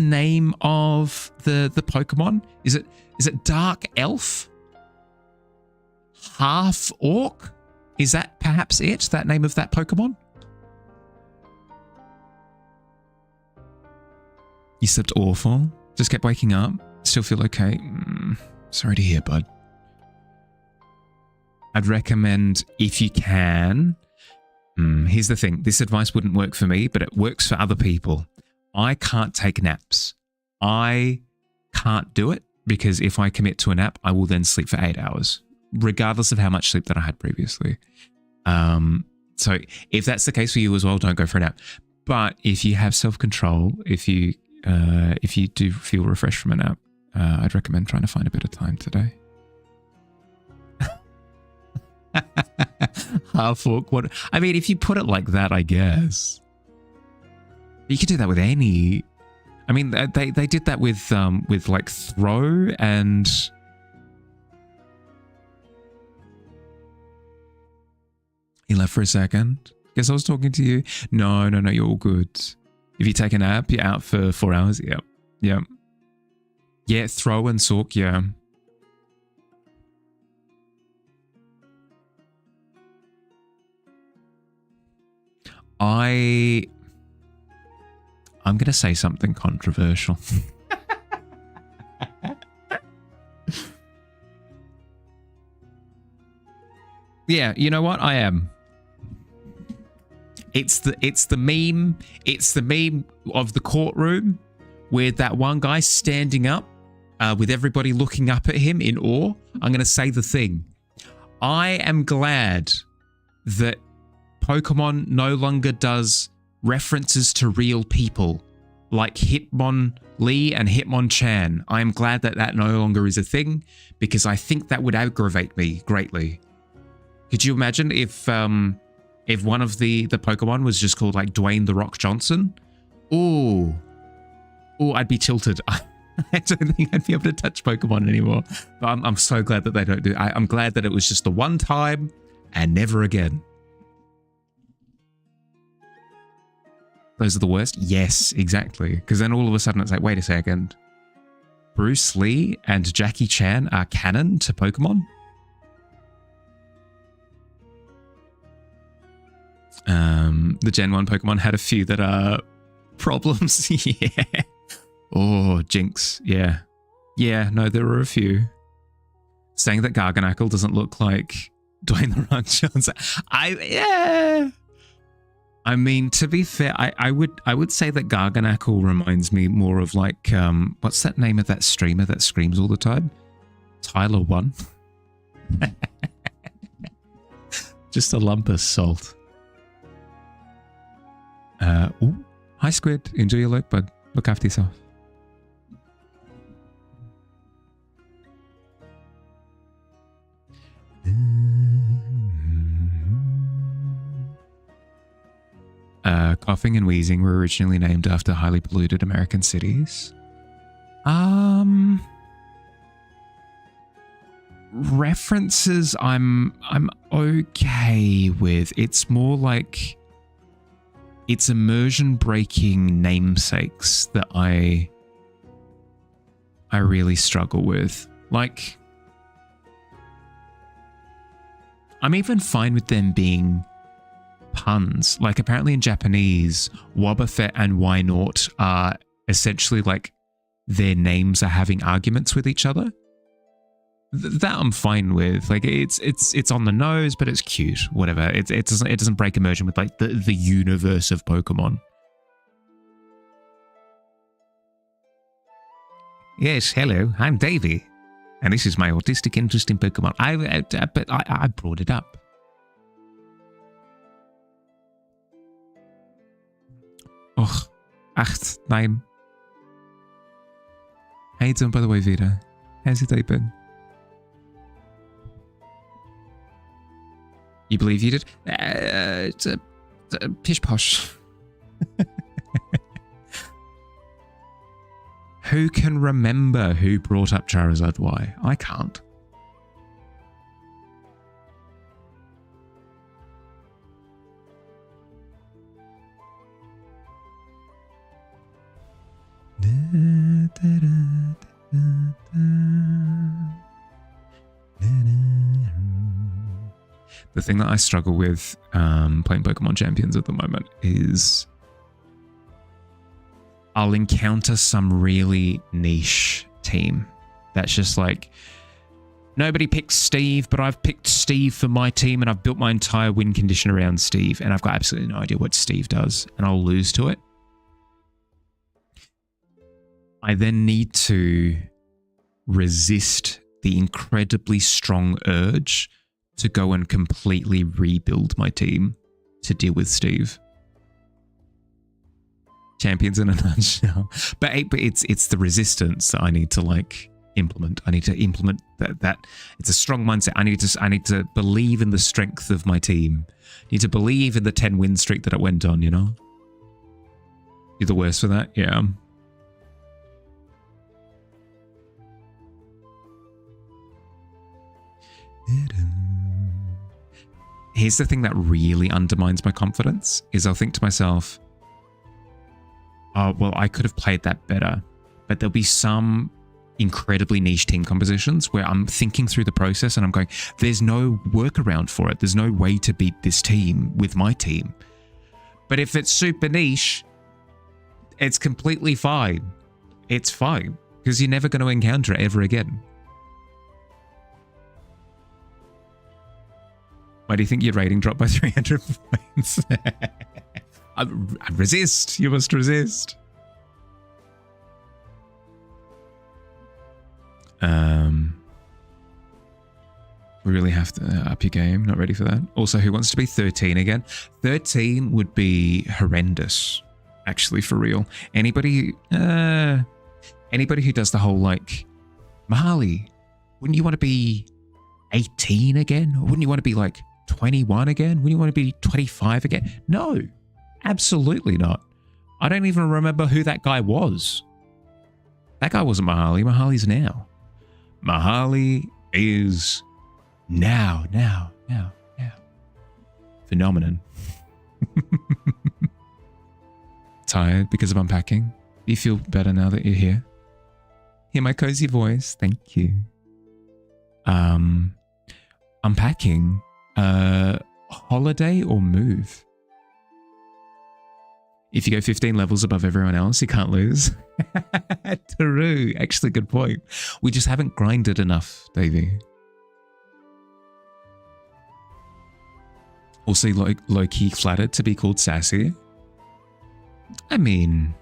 name of the Pokemon? Is it Dark Elf? Half Orc? Is that perhaps that name of that Pokemon? You slept awful? Just kept waking up? Still feel okay? Sorry to hear, bud. I'd recommend, if you can... here's the thing. This advice wouldn't work for me, but it works for other people. I can't take naps. I can't do it because if I commit to a nap, I will then sleep for 8 hours, regardless of how much sleep that I had previously. So if that's the case for you as well, don't go for a nap. But if you have self-control, if you do feel refreshed from a nap, I'd recommend trying to find a bit of time today. Half orc. What? I mean, if you put it like that, I guess you could do that with any. I mean, they did that with like throw and. He left for a second. Guess I was talking to you. No, you're all good. If you take a nap, you're out for 4 hours. Yep. Yeah, throw and sork. Yeah. I'm going to say something controversial. Yeah, you know what? I am. It's the meme. It's the meme of the courtroom with that one guy standing up with everybody looking up at him in awe. I'm going to say the thing. I am glad that Pokemon no longer does references to real people like Hitmonlee and Hitmonchan. I am glad that that no longer is a thing because I think that would aggravate me greatly. Could you imagine if one of the Pokemon was just called like Dwayne The Rock Johnson? Ooh, I'd be tilted. I don't think I'd be able to touch Pokemon anymore. But I'm so glad that they don't do. I'm glad that it was just the one time and never again. Those are the worst? Yes, exactly. Because then all of a sudden it's like, wait a second. Bruce Lee and Jackie Chan are canon to Pokemon? The Gen 1 Pokemon had a few that are problems. Yeah. Oh, Jinx. Yeah. Yeah, no, there were a few. Saying that Garganacl doesn't look like Dwayne The Rock Johnson. Yeah. I mean, to be fair, I would say that Garganacl reminds me more of like, what's that name of that streamer that screams all the time? Tyler One. Just a lump of salt. Ooh, hi Squid. Enjoy your look, bud. Look after yourself. Coughing and wheezing were originally named after highly polluted American cities. References I'm okay with. It's more like it's immersion breaking namesakes that I really struggle with. Like, I'm even fine with them being puns. Like, apparently in Japanese, Wobbuffet and Wynaut are essentially like their names are having arguments with each other. That I'm fine with. Like, it's on the nose, but it's cute. Whatever. It doesn't break immersion with like the universe of Pokemon. Yes, hello. I'm Davey, and this is my autistic interest in Pokemon. But I brought it up. Och, 8, 9. How you doing, by the way, Vita? How's your day been? You believe you did? It's a pish posh. Who can remember who brought up Charizard Y? I can't. The thing that I struggle with playing Pokemon Champions at the moment is I'll encounter some really niche team that's just like, nobody picks Steve, but I've picked Steve for my team and I've built my entire win condition around Steve and I've got absolutely no idea what Steve does and I'll lose to it. I then need to resist the incredibly strong urge to go and completely rebuild my team to deal with Steve. Champions in a nutshell. But it's the resistance that I need to like implement. I need to implement that it's a strong mindset. I need to believe in the strength of my team. I need to believe in the 10 win streak that it went on, you know? You're the worst for that? Yeah. Here's the thing that really undermines my confidence is I'll think to myself, oh, well, I could have played that better. But there'll be some incredibly niche team compositions where I'm thinking through the process and I'm going, there's no workaround for it. There's no way to beat this team with my team. But if it's super niche, it's completely fine. It's fine, because you're never going to encounter it ever again. Why do you think your rating dropped by 300 points? I resist. You must resist. We really have to up your game. Not ready for that. Also, who wants to be 13 again? 13 would be horrendous, actually, for real. Anybody who does the whole, like, Mahali, wouldn't you want to be 18 again? Or wouldn't you want to be, like, 21 again? Wouldn't you want to be 25 again? No, absolutely not. I don't even remember who that guy was. That guy wasn't Mahali. Mahali's now. Mahali is now. Phenomenon. Tired because of unpacking? Do you feel better now that you're here? Hear my cozy voice? Thank you. Unpacking, holiday or move? If you go 15 levels above everyone else, you can't lose. True. Actually, good point. We just haven't grinded enough, Davey. Also, low-key flattered to be called sassy. I mean,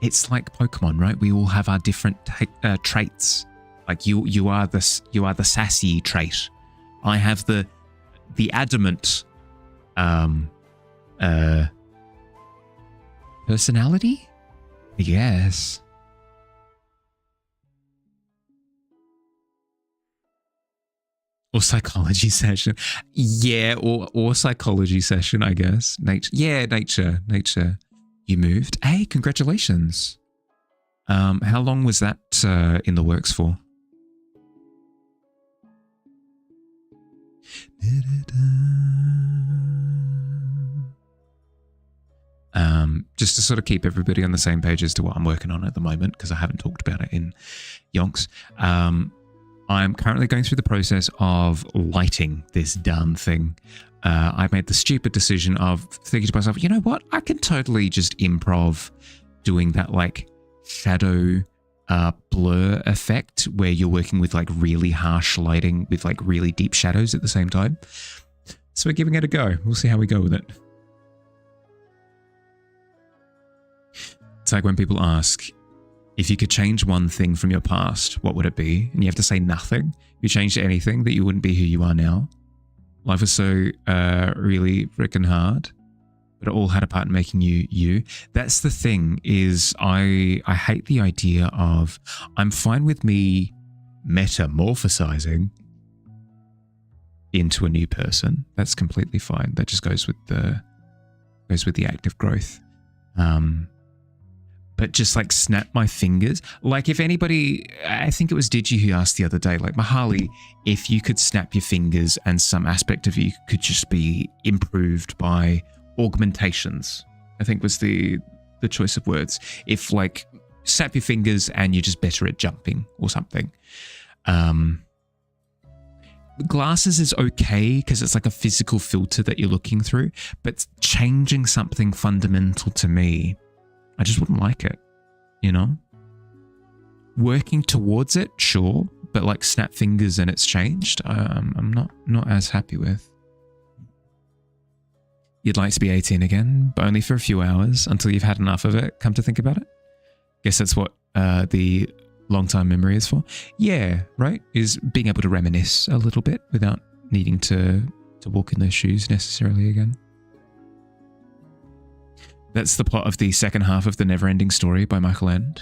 it's like Pokemon, right? We all have our different traits. Like you are the sassy trait. I have the adamant personality, I guess. Or psychology session. Yeah, or psychology session, I guess. Nature. You moved. Hey, congratulations. How long was that in the works for? Just to sort of keep everybody on the same page as to what I'm working on at the moment, because I haven't talked about it in yonks. I'm currently going through the process of lighting this darn thing. I made the stupid decision of thinking to myself, you know what? I can totally just improv doing that like shadow blur effect where you're working with like really harsh lighting with like really deep shadows at the same time. So we're giving it a go. We'll see how we go with it. It's like when people ask, if you could change one thing from your past, what would it be? And you have to say nothing. If you changed anything, that you wouldn't be who you are now. Life was so really freaking hard, but it all had a part in making you you. That's the thing, is I hate the idea of, I'm fine with me metamorphosizing into a new person. That's completely fine. That just goes with the act of growth. But just like snap my fingers. Like if anybody, I think it was Digi who asked the other day, like, Mahali, if you could snap your fingers and some aspect of you could just be improved by augmentations, I think was the choice of words. If like snap your fingers and you're just better at jumping or something. Glasses is okay because it's like a physical filter that you're looking through, but changing something fundamental to me, I just wouldn't like it, you know? Working towards it, sure, but like snap fingers and it's changed, I'm not as happy with. You'd like to be 18 again, but only for a few hours until you've had enough of it, come to think about it. Guess that's what the long-time memory is for. Yeah, right? Is being able to reminisce a little bit without needing to walk in those shoes necessarily again. That's the plot of the second half of The Never-Ending Story by Michael End.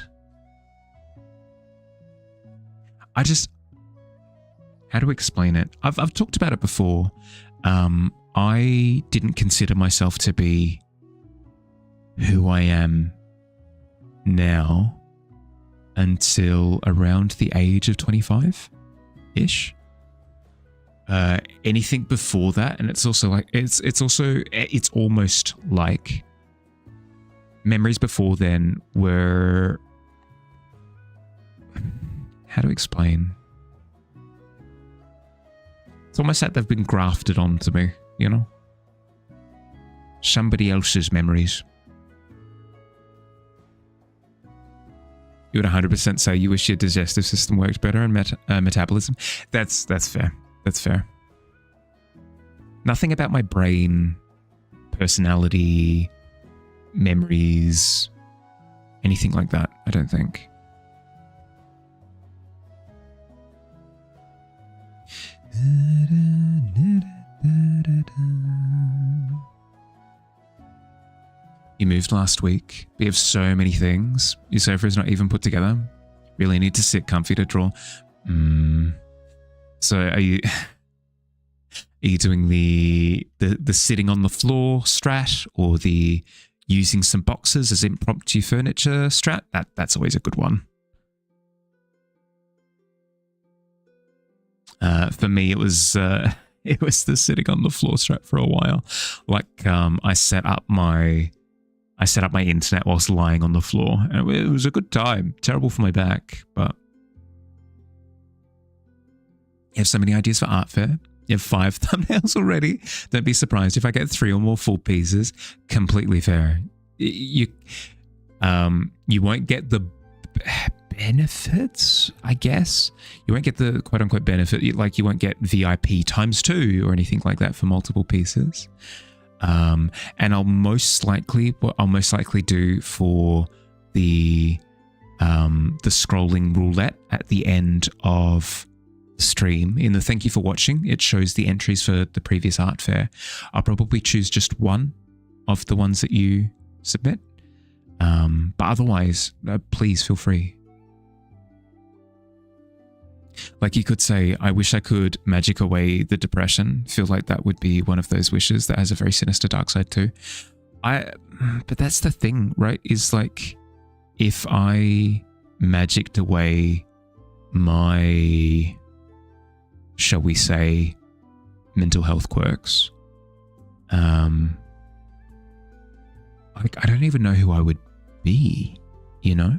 How to explain it? I've talked about it before. I didn't consider myself to be who I am now until around the age of 25-ish. Anything before that, and it's also like it's almost like memories before then were, how to explain? It's almost like they've been grafted onto me, you know? Somebody else's memories. You would 100% say you wish your digestive system worked better and metabolism. That's fair. That's fair. Nothing about my brain, personality, memories, anything like that, I don't think. You moved last week, but you have so many things. Your sofa is not even put together. Really need to sit comfy to draw. So are you doing the sitting on the floor strat, or the using some boxes as impromptu furniture strat? That's always a good one. For me, it was the sitting on the floor strat for a while. Like I set up my internet whilst lying on the floor, and it was a good time. Terrible for my back, but you have so many ideas for art fair. You have 5 thumbnails already. Don't be surprised if I get 3 or more full pieces. Completely fair. You won't get the benefits, I guess. You won't get the quote unquote benefit. Like you won't get VIP ×2 or anything like that for multiple pieces. And I'll most likely do for the scrolling roulette at the end of the stream. In the thank you for watching, it shows the entries for the previous art fair. I'll probably choose just one of the ones that you submit. But otherwise, please feel free. Like you could say, I wish I could magic away the depression. Feel like that would be one of those wishes that has a very sinister dark side too. But that's the thing, right? Is like, if I magicked away my, shall we say, mental health quirks, I don't even know who I would be, you know?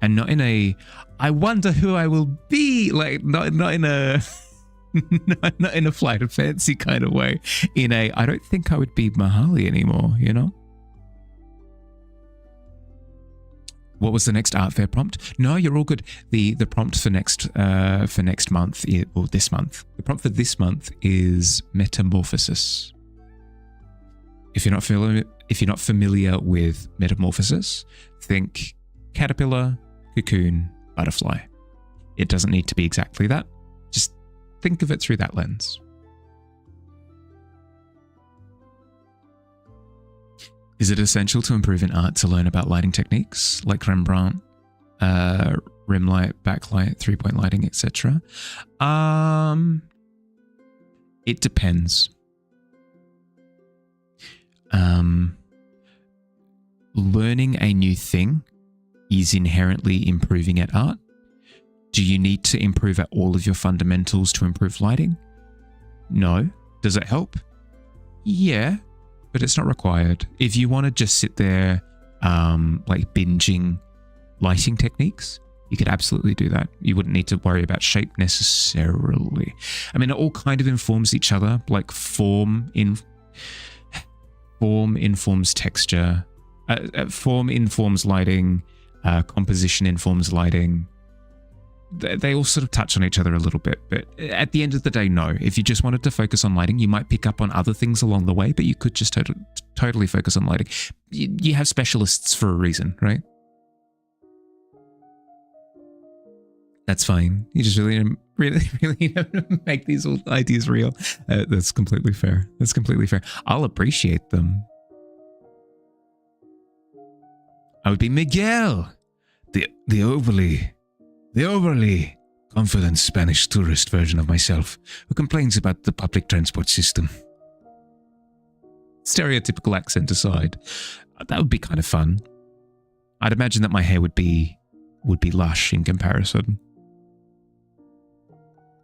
And not in a, I wonder who I will be, like not in a, not in a flight of fancy kind of way. In a, I don't think I would be Mahali anymore, you know? What was the next art fair prompt? No, you're all good. The prompt for next month, or this month. The prompt for this month is metamorphosis. If you're not familiar with metamorphosis, think caterpillar, cocoon, butterfly. It doesn't need to be exactly that. Just think of it through that lens. Is it essential to improve in art to learn about lighting techniques like Rembrandt, rim light, backlight, 3-point lighting, etc.? It depends. Learning a new thing is inherently improving at art. Do you need to improve at all of your fundamentals to improve lighting? No. Does it help? Yeah, but it's not required. If you want to just sit there like binging lighting techniques, you could absolutely do that. You wouldn't need to worry about shape necessarily. I mean, it all kind of informs each other. Like form informs texture. Form informs lighting. Composition informs lighting. They all sort of touch on each other a little bit, but at the end of the day, no. If you just wanted to focus on lighting, you might pick up on other things along the way, but you could just totally focus on lighting. You have specialists for a reason, right? That's fine. You just really have to make these ideas real. That's completely fair. That's completely fair. I'll appreciate them. I would be Miguel, the overly confident Spanish tourist version of myself who complains about the public transport system. Stereotypical accent aside, that would be kind of fun. I'd imagine that my hair would be lush in comparison.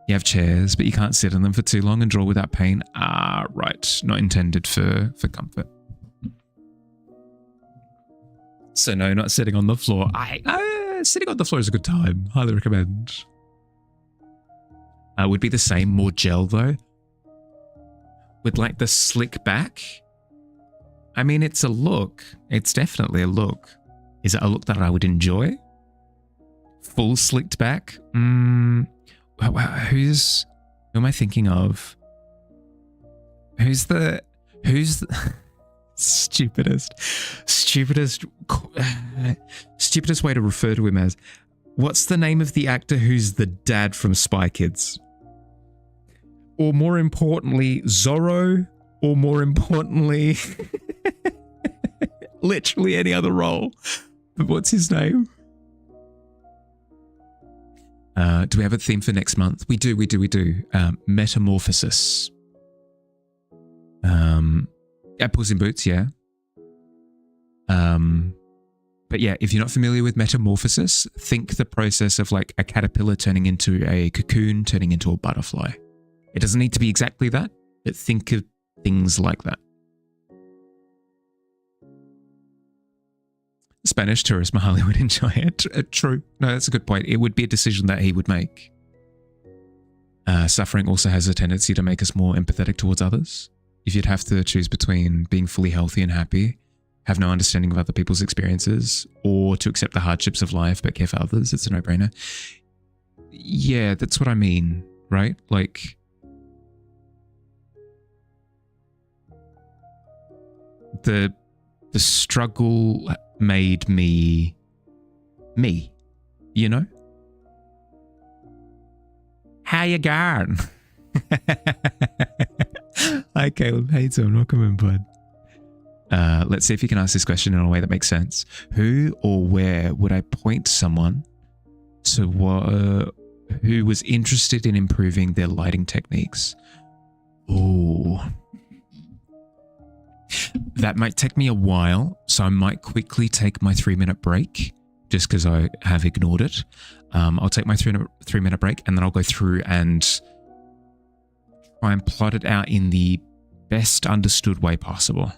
You have chairs, but you can't sit in them for too long and draw without pain. Ah, right. Not intended for comfort. So no, not sitting on the floor. Sitting on the floor is a good time. Highly recommend. would be the same, more gel though. With like the slick back. I mean, it's a look. It's definitely a look. Is it a look that I would enjoy? Full slicked back? Who am I thinking of? Who's the stupidest way to refer to him as? What's the name of the actor who's the dad from Spy Kids? Or more importantly, Zorro? Or more importantly, literally any other role. But what's his name? Do we have a theme for next month? We do. Metamorphosis. Puss in Boots, yeah. But yeah, if you're not familiar with metamorphosis, think the process of like a caterpillar turning into a cocoon, turning into a butterfly. It doesn't need to be exactly that, but think of things like that. Spanish tourist Mahali would enjoy it. True. No, that's a good point. It would be a decision that he would make. Suffering also has a tendency to make us more empathetic towards others. If you'd have to choose between being fully healthy and happy, have no understanding of other people's experiences, or to accept the hardships of life but care for others, it's a no-brainer. Yeah, that's what I mean, right? Like, the struggle made me, you know? How you going? Hi, Caleb. Hey, Tom. Welcome in, bud. Let's see if you can ask this question in a way that makes sense. Who or where would I point someone to who was interested in improving their lighting techniques? Ooh. That might take me a while, so I might quickly take my 3-minute break just because I have ignored it. I'll take my 3-minute break and then I'll go through and try and plot it out in the best understood way possible.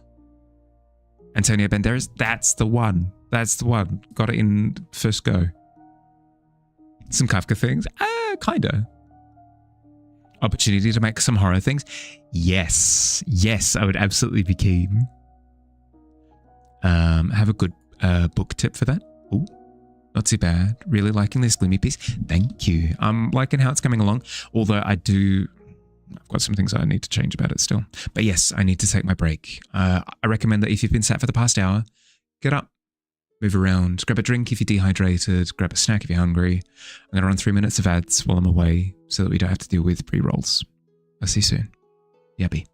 Antonio Banderas, that's the one. That's the one. Got it in first go. Some Kafka things? Kinda. Opportunity to make some horror things? Yes. Yes, I would absolutely be keen. Have a good book tip for that? Ooh, not too bad. Really liking this Gloomy piece. Thank you. I'm liking how it's coming along, although I've got some things I need to change about it still. But yes, I need to take my break. I recommend that if you've been sat for the past hour, get up, move around, grab a drink if you're dehydrated, grab a snack if you're hungry. I'm going to run 3 minutes of ads while I'm away so that we don't have to deal with pre-rolls. I'll see you soon. Yabby.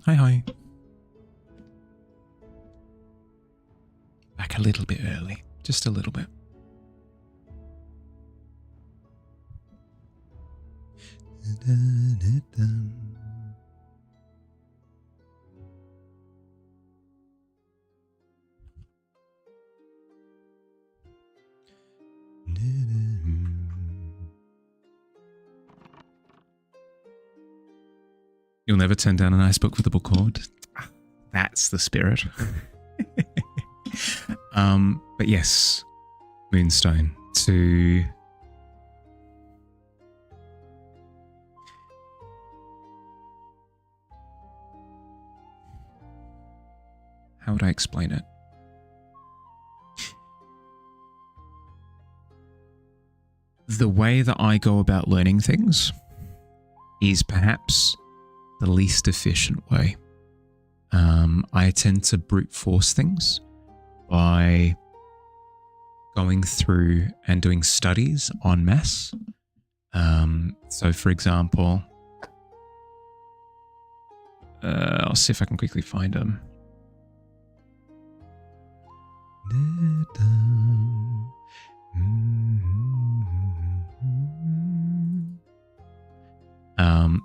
Hi. Back a little bit early. Just a little bit. You'll never turn down a nice book with a book cord. That's the spirit. But yes, Moonstone to how would I explain it? The way that I go about learning things is perhaps the least efficient way. I tend to brute force things by going through and doing studies en masse. So for example, I'll see if I can quickly find them.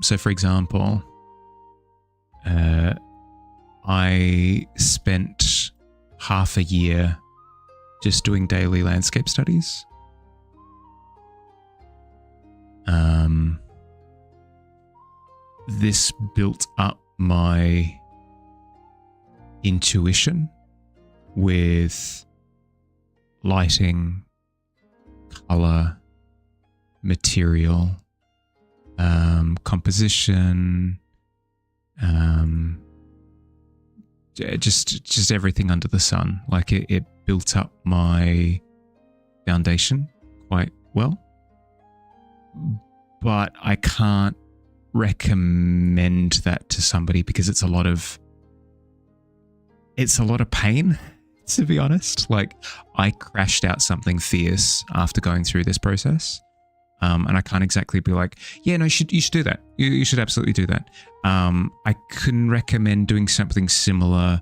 So for example, I spent half a year just doing daily landscape studies. This built up my intuition with lighting, color, material, composition, just everything under the sun. Like it built up my foundation quite well, but I can't recommend that to somebody because it's a lot of pain, to be honest. Like I crashed out something fierce after going through this process. And I can't exactly be like, yeah, no, you should do that. You should absolutely do that. I couldn't recommend doing something similar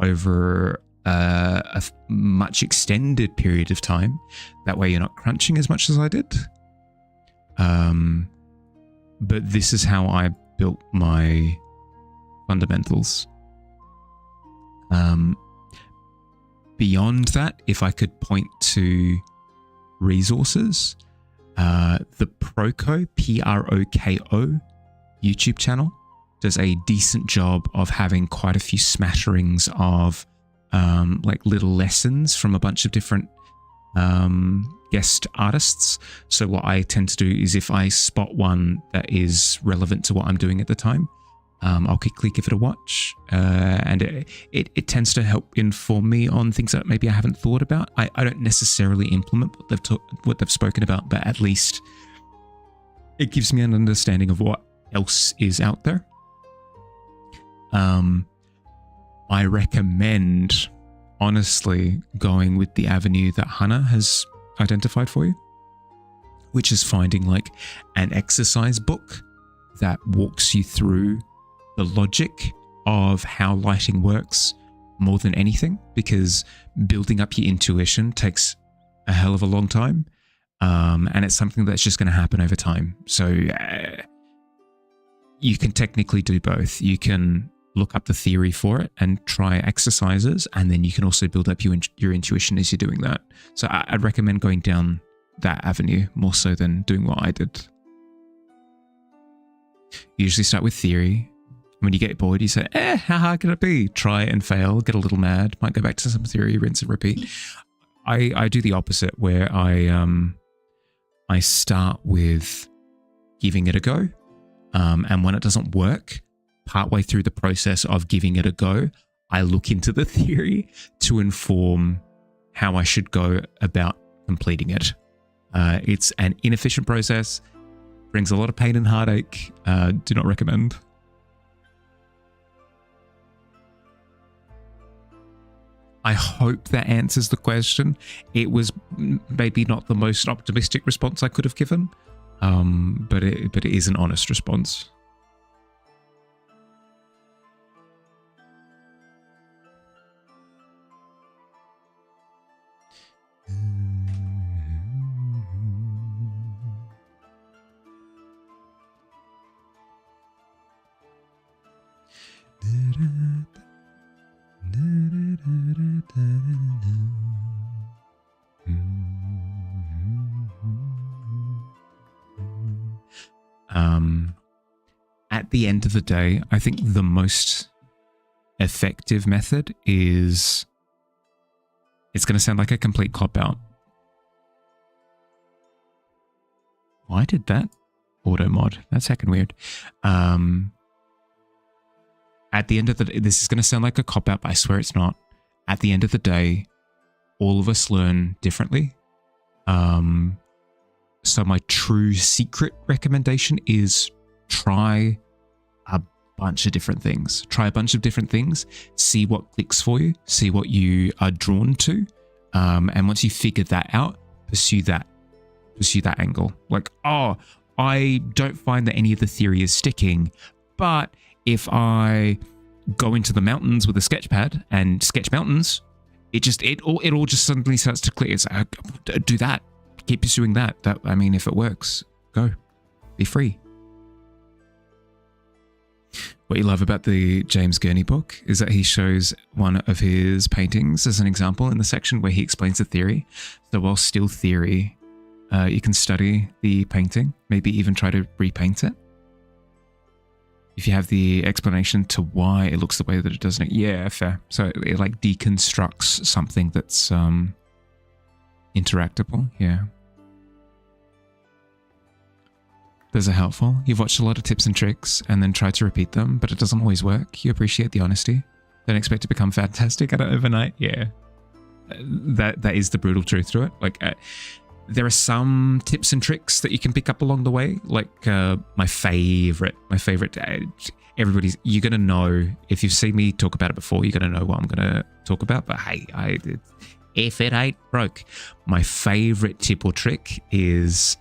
over a much extended period of time. That way you're not crunching as much as I did. But this is how I built my fundamentals. Beyond that, if I could point to resources, the Proko, Proko YouTube channel does a decent job of having quite a few smatterings of like little lessons from a bunch of different guest artists. So what I tend to do is if I spot one that is relevant to what I'm doing at the time, I'll quickly give it a watch, and it tends to help inform me on things that maybe I haven't thought about. I don't necessarily implement what they've spoken about, but at least it gives me an understanding of what else is out there. I recommend, honestly, going with the avenue that Hannah has identified for you, which is finding like an exercise book that walks you through the logic of how lighting works more than anything, because building up your intuition takes a hell of a long time, and it's something that's just going to happen over time. So you can technically do both. You can look up the theory for it and try exercises, and then you can also build up your intuition as you're doing that. So I'd recommend going down that avenue more so than doing what I did. You usually start with theory. When you get bored, you say, how hard can it be? Try it and fail, get a little mad, might go back to some theory, rinse and repeat. I do the opposite, where I start with giving it a go. And when it doesn't work, partway through the process of giving it a go, I look into the theory to inform how I should go about completing it. It's an inefficient process, brings a lot of pain and heartache. Do not recommend. I hope that answers the question. It was maybe not the most optimistic response I could have given, but it is an honest response. At the end of the day, I think the most effective method is, it's going to sound like a complete cop-out. Why did that auto mod? That's heckin' weird. At the end of the day, this is going to sound like a cop-out, but I swear it's not. At the end of the day, all of us learn differently. So my true secret recommendation is try a bunch of different things. Try a bunch of different things. See what clicks for you. See what you are drawn to. And once you figure that out, pursue that angle. Like, oh, I don't find that any of the theory is sticking, but if I go into the mountains with a sketch pad and sketch mountains, it all just suddenly starts to click. It's like, do that. Keep pursuing that. I mean, if it works, go. Be free. What you love about the James Gurney book is that he shows one of his paintings as an example in the section where he explains the theory. So while still theory, you can study the painting, maybe even try to repaint it. If you have the explanation to why it looks the way that it does, yeah, fair. So it like deconstructs something that's interactable, yeah. Those are helpful. You've watched a lot of tips and tricks and then tried to repeat them, but it doesn't always work. You appreciate the honesty. Don't expect to become fantastic at it overnight. Yeah, that is the brutal truth to it. Like, there are some tips and tricks that you can pick up along the way. Like my favorite. You're gonna know if you've seen me talk about it before. You're gonna know what I'm gonna talk about. But hey, if it ain't broke. My favorite tip or trick is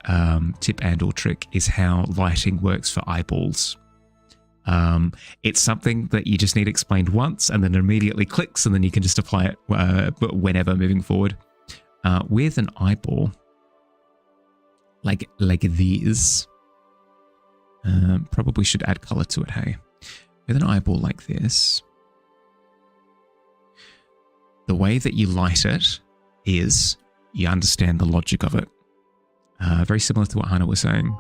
trick is how lighting works for eyeballs. It's something that you just need explained once and then it immediately clicks and then you can just apply it whenever moving forward. With an eyeball like these, probably should add color to it, hey. With an eyeball like this, the way that you light it is you understand the logic of it. Very similar to what Hannah was saying.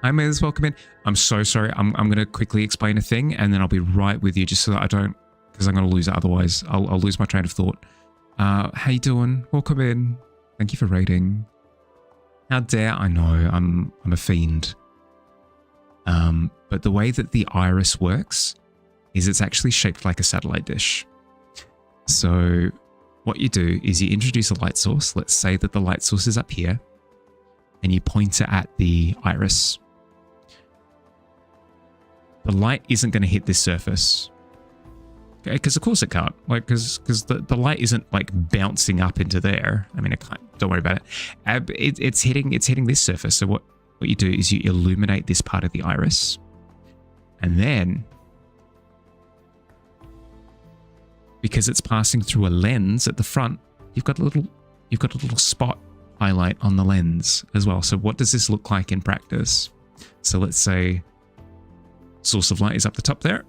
I may as well come in. I'm so sorry. I'm going to quickly explain a thing and then I'll be right with you just so that I don't, because I'm going to lose it otherwise. I'll lose my train of thought. How you doing? Welcome in. Thank you for raiding. How dare I know I'm a fiend. But the way that the iris works is it's actually shaped like a satellite dish. So what you do is you introduce a light source. Let's say that the light source is up here and you point it at the iris. The light isn't going to hit this surface. Okay, because of course it can't. Like, because the light isn't like bouncing up into there. I mean, it can't. Don't worry about it. It's hitting this surface. So what you do is you illuminate this part of the iris, and then because it's passing through a lens at the front, you've got a little spot highlight on the lens as well. So what does this look like in practice? So let's say source of light is up the top there.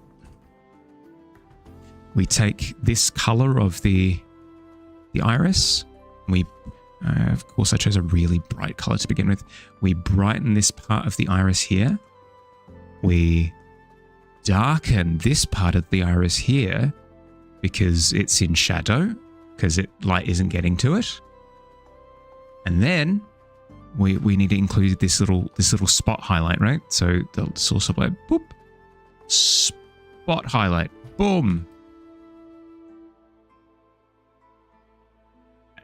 We take this color of the iris. Of course, I chose a really bright color to begin with. We brighten this part of the iris here. We darken this part of the iris here because it's in shadow, because light isn't getting to it. And then we need to include this little spot highlight, right? So the source of light, boop, spot highlight, boom.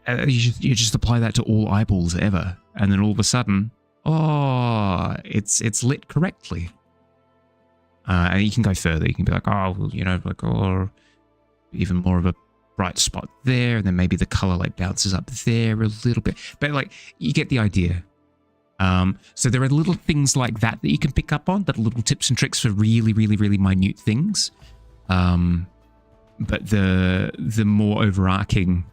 You just apply that to all eyeballs ever, and then all of a sudden, oh, it's lit correctly. And you can go further. You can be like, oh, well, you know, like, or even more of a bright spot there, and then maybe the color like bounces up there a little bit. But like, you get the idea. So there are little things like that you can pick up on, that are little tips and tricks for really, really, really minute things. But the more overarching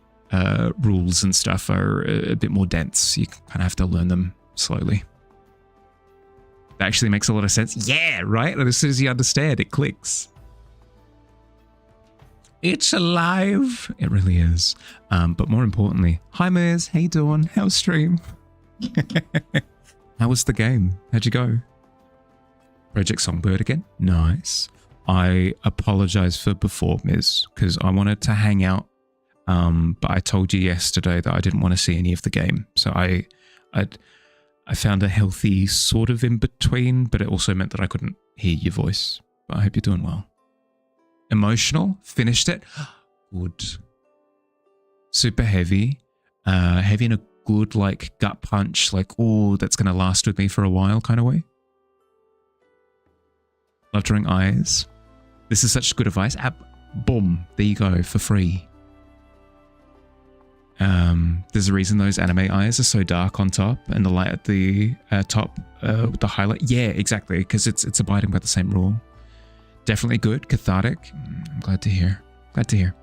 rules and stuff are a bit more dense. You kind of have to learn them slowly. That actually makes a lot of sense. Yeah, right? And as soon as you understand, it clicks. It's alive. It really is. But more importantly, hi Miz, how you doing? How's stream? How was the game? How'd you go? Project Songbird again? Nice. I apologize for before, Miz, because I wanted to hang out. But I told you yesterday that I didn't want to see any of the game. So I found a healthy sort of in between, but it also meant that I couldn't hear your voice. But I hope you're doing well. Emotional? Finished it? Good. Super heavy. Heavy in a good, like, gut punch, like, oh, that's going to last with me for a while kind of way. Love drawing eyes. This is such good advice. Boom. There you go, for free. There's a reason those anime eyes are so dark on top and the light at the top, the highlight. Yeah, exactly, because it's abiding by the same rule. Definitely good, cathartic. I'm glad to hear. Glad to hear.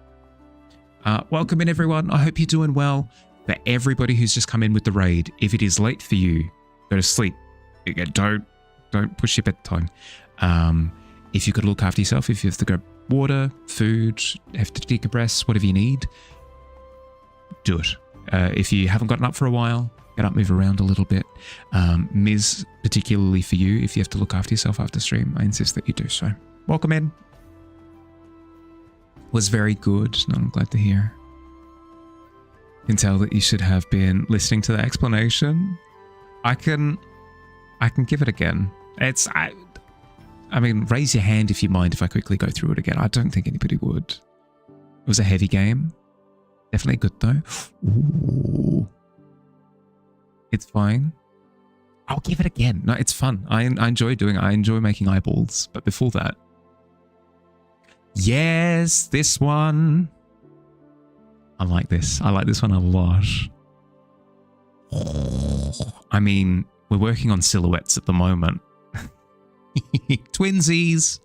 Welcome in, everyone. I hope you're doing well. For everybody who's just come in with the raid, if it is late for you, go to sleep. Don't push your bedtime. If you could look after yourself, if you have to grab water, food, have to decompress, whatever you need, do it. If you haven't gotten up for a while, get up, move around a little bit. Miz, particularly for you, if you have to look after yourself after stream, I insist that you do so. Welcome in. Was very good. No, I'm glad to hear. You can tell that you should have been listening to the explanation. I can give it again. I mean, raise your hand if you mind if I quickly go through it again. I don't think anybody would. It was a heavy game. Definitely good though. Ooh. It's fine. I'll give it again. No, it's fun. I enjoy doing it. I enjoy making eyeballs. But before that. Yes, this one. I like this. I like this one a lot. I mean, we're working on silhouettes at the moment. Twinsies.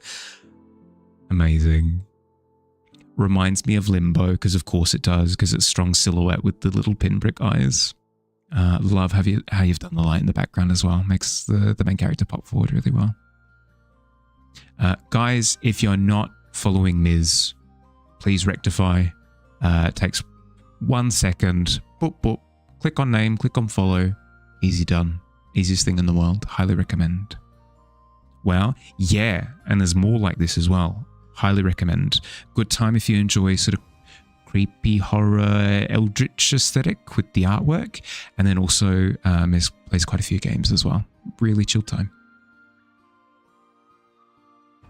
Amazing. Reminds me of Limbo, because of course it does, because it's strong silhouette with the little pinprick eyes. Love how you've done the light in the background as well. Makes the main character pop forward really well. Guys, if you're not following Miz, please rectify. It takes 1 second. Boop, boop. Click on name, click on follow. Easy done. Easiest thing in the world. Highly recommend. Well, yeah, and there's more like this as well. Highly recommend. Good time if you enjoy sort of creepy horror eldritch aesthetic with the artwork, and then also Miz plays quite a few games as well. Really chill time.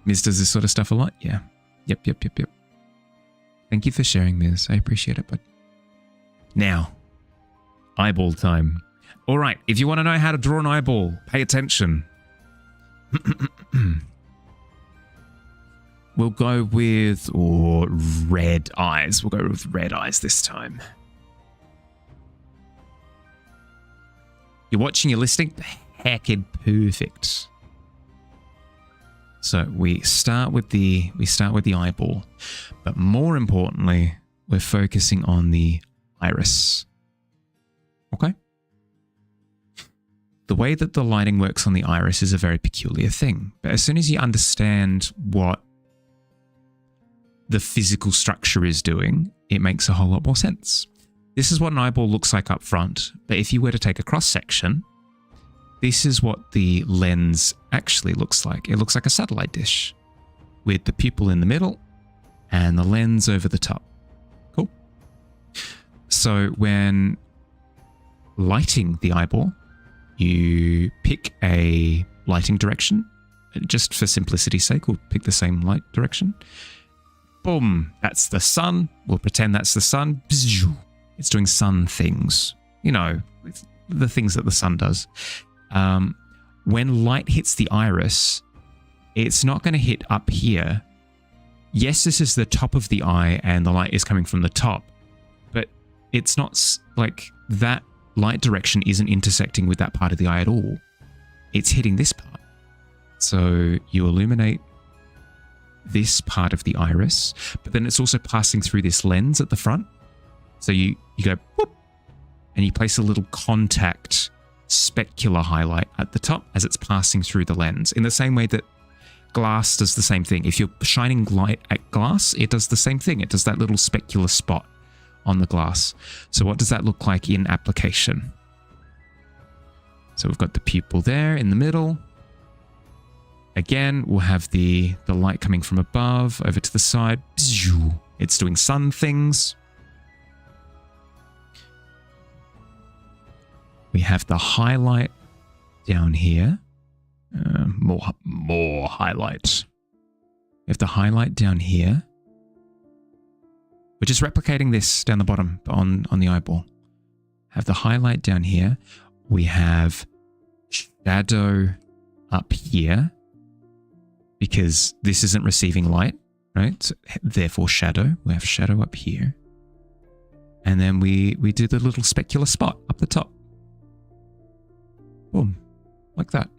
Miz does this sort of stuff a lot. Yeah. Yep. Thank you for sharing, Miz. I appreciate it, bud. Now, eyeball time. All right, if you want to know how to draw an eyeball, pay attention. We'll go with red eyes. We'll go with red eyes this time. You're watching, you're listening. Heckin' perfect. So we start with the eyeball, but more importantly, we're focusing on the iris. Okay? The way that the lighting works on the iris is a very peculiar thing, but as soon as you understand what the physical structure is doing, it makes a whole lot more sense. This is what an eyeball looks like up front, but if you were to take a cross section, this is what the lens actually looks like. It looks like a satellite dish with the pupil in the middle and the lens over the top. Cool. So when lighting the eyeball, you pick a lighting direction. Just for simplicity's sake, we'll pick the same light direction. Boom, that's the sun. We'll pretend that's the sun. It's doing sun things. You know, the things that the sun does. When light hits the iris, it's not going to hit up here. Yes, this is the top of the eye and the light is coming from the top, but it's not like that light direction isn't intersecting with that part of the eye at all. It's hitting this part. So you illuminate this part of the iris, but then it's also passing through this lens at the front. So you go whoop, and you place a little contact specular highlight at the top as it's passing through the lens, in the same way that glass does the same thing. If you're shining light at glass, it does the same thing. It does that little specular spot on the glass. So what does that look like in application? So we've got the pupil there in the middle. Again, we'll have the light coming from above over to the side. It's doing sun things. We have the highlight down here. More highlight. We have the highlight down here. We're just replicating this down the bottom on the eyeball. Have the highlight down here. We have shadow up here because this isn't receiving light, right? So, therefore shadow. We have shadow up here. And then we do the little specular spot up the top. Boom. Like that.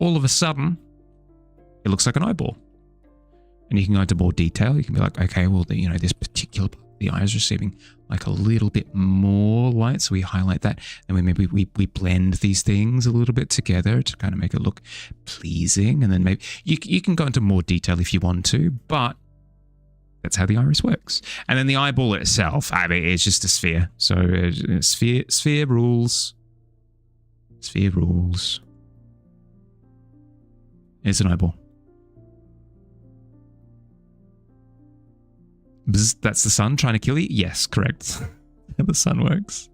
All of a sudden, it looks like an eyeball. And you can go into more detail. You can be like, okay, well, this particular part of the eye is receiving like a little bit more light. So we highlight that. And we blend these things a little bit together to kind of make it look pleasing. And then maybe you can go into more detail if you want to, but that's how the iris works. And then the eyeball itself, I mean, it's just a sphere. So sphere rules. Sphere rules. It's an eyeball. Bzz, that's the sun trying to kill you? Yes, correct. The sun works.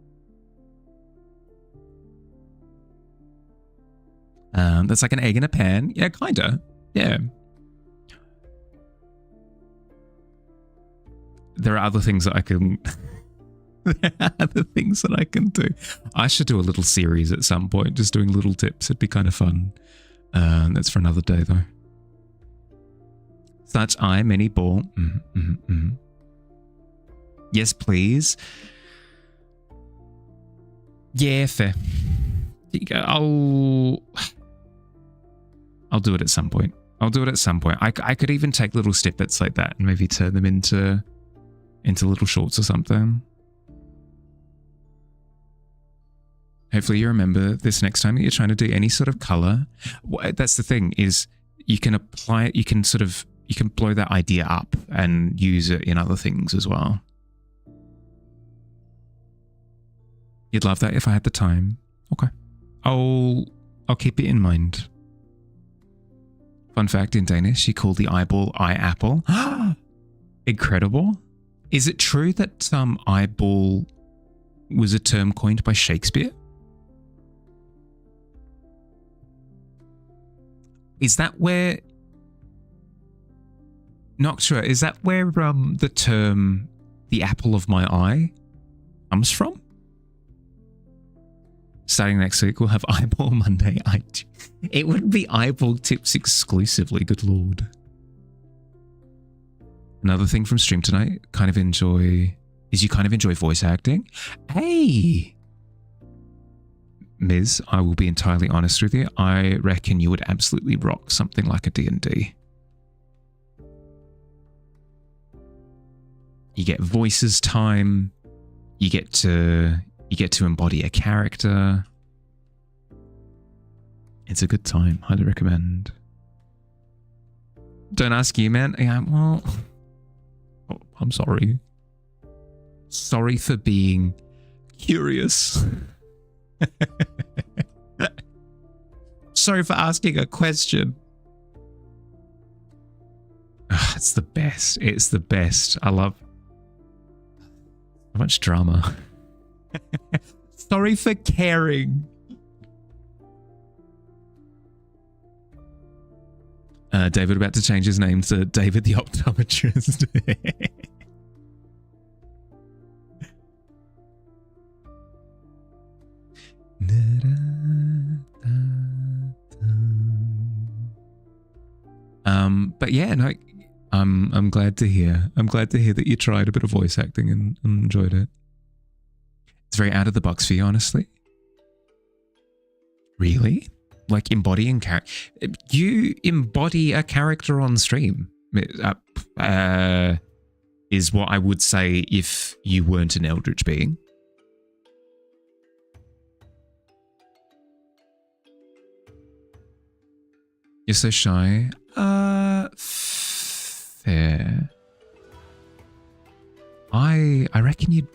That's like an egg in a pan. Yeah, kinda. Yeah. There are other things that I can... there are other things that I can do. I should do a little series at some point, just doing little tips. It'd be kind of fun. That's for another day, though. Such eye, many ball. Yes, please. Yeah, fair. I'll do it at some point. I'll do it at some point. I could even take little snippets like that and maybe turn them into little shorts or something. Hopefully you remember this next time that you're trying to do any sort of color. That's the thing, is you can apply it, you can blow that idea up and use it in other things as well. You'd love that if I had the time. Okay. I'll keep it in mind. Fun fact, in Danish, you call the eyeball eye apple. Incredible. Is it true that eyeball was a term coined by Shakespeare? Is that where... Not sure. Is that where the term the apple of my eye comes from? Starting next week, we'll have Eyeball Monday. It wouldn't be eyeball tips exclusively, good lord. Another thing from stream tonight, you kind of enjoy voice acting. Hey! Miz, I will be entirely honest with you. I reckon you would absolutely rock something like a D&D. You get voices time. You get to embody a character. It's a good time. Highly recommend. Don't ask you, man. Yeah, well, I'm sorry. Sorry for being curious. Sorry for asking a question. It's the best. It's the best. I love so much drama. Sorry for caring. David about to change his name to David the Optometrist. But yeah, no, I'm glad to hear. I'm glad to hear that you tried a bit of voice acting and enjoyed it. It's very out of the box for you, honestly. Really? Like embodying character? You embody a character on stream. Is what I would say if you weren't an eldritch being. You're so shy. Fair. I reckon you'd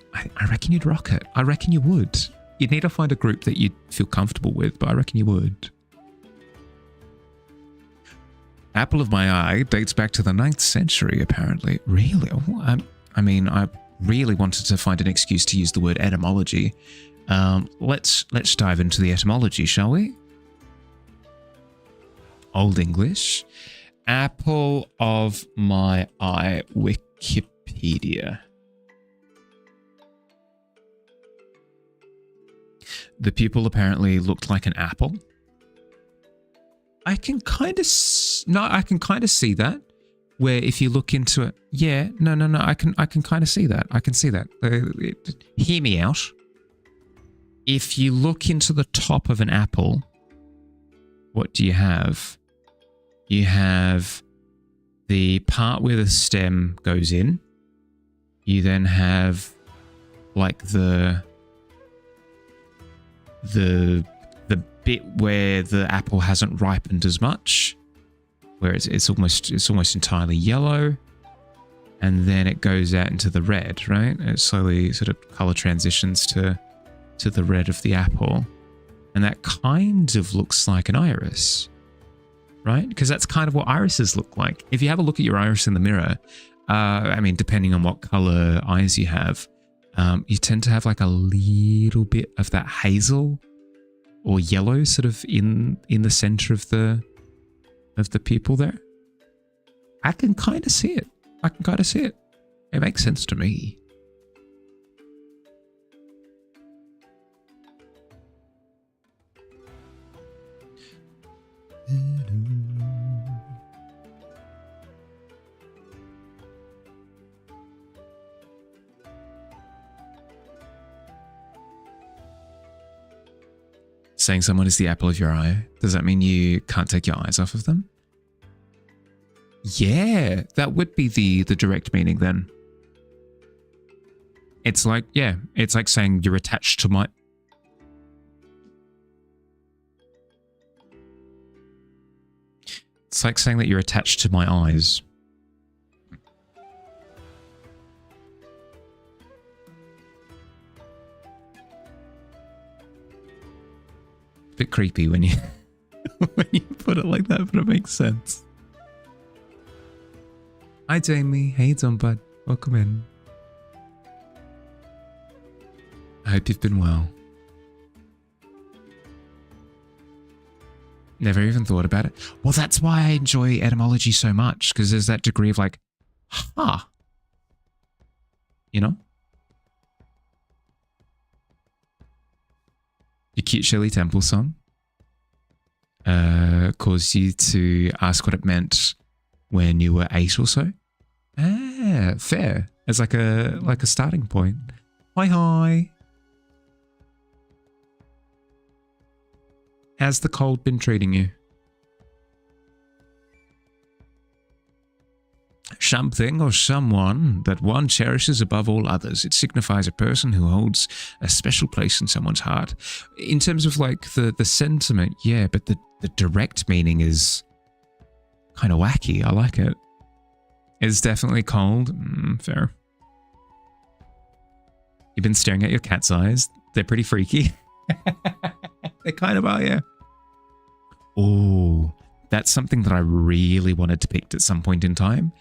rock it. I reckon you would. You'd need to find a group that you'd feel comfortable with, but I reckon you would. Apple of my eye dates back to the 9th century, apparently. Really? I mean, I really wanted to find an excuse to use the word etymology. Let's dive into the etymology, shall we? Old English. Apple of my eye, Wikipedia. The pupil apparently looked like an apple. I can kind of see that. Where if you look into it, yeah, no, I can kind of see that. I can see that. Hear me out. If you look into the top of an apple, what do you have? You have the part where the stem goes in. You then have like the bit where the apple hasn't ripened as much, where it's almost entirely yellow, and then it goes out into the red, right? It slowly sort of color transitions to the red of the apple, and that kind of looks like an iris, right? Because that's kind of what irises look like. If you have a look at your iris in the mirror, I mean, depending on what color eyes you have, you tend to have like a little bit of that hazel or yellow sort of in the center of the pupil there. I can kind of see it. It makes sense to me. Saying someone is the apple of your eye, does that mean you can't take your eyes off of them? Yeah, that would be the direct meaning then. It's like saying you're attached to my... It's like saying that you're attached to my eyes. Bit creepy when you put it like that, but it makes sense. Hi Jamie, how you doing, bud? Welcome in. I hope you've been well. Never even thought about it. Well, that's why I enjoy etymology so much, because there's that degree of like, ha, you know? Your cute Shirley Temple song caused you to ask what it meant when you were 8 or so. Ah, fair. As like a starting point. Hi. How's the cold been treating you? Something or someone that one cherishes above all others. It signifies a person who holds a special place in someone's heart. In terms of like the sentiment, yeah, but the direct meaning is kind of wacky. I like it. It's definitely cold. Fair. You've been staring at your cat's eyes. They're pretty freaky. They kind of are, yeah. Oh, that's something that I really want to depict at some point in time.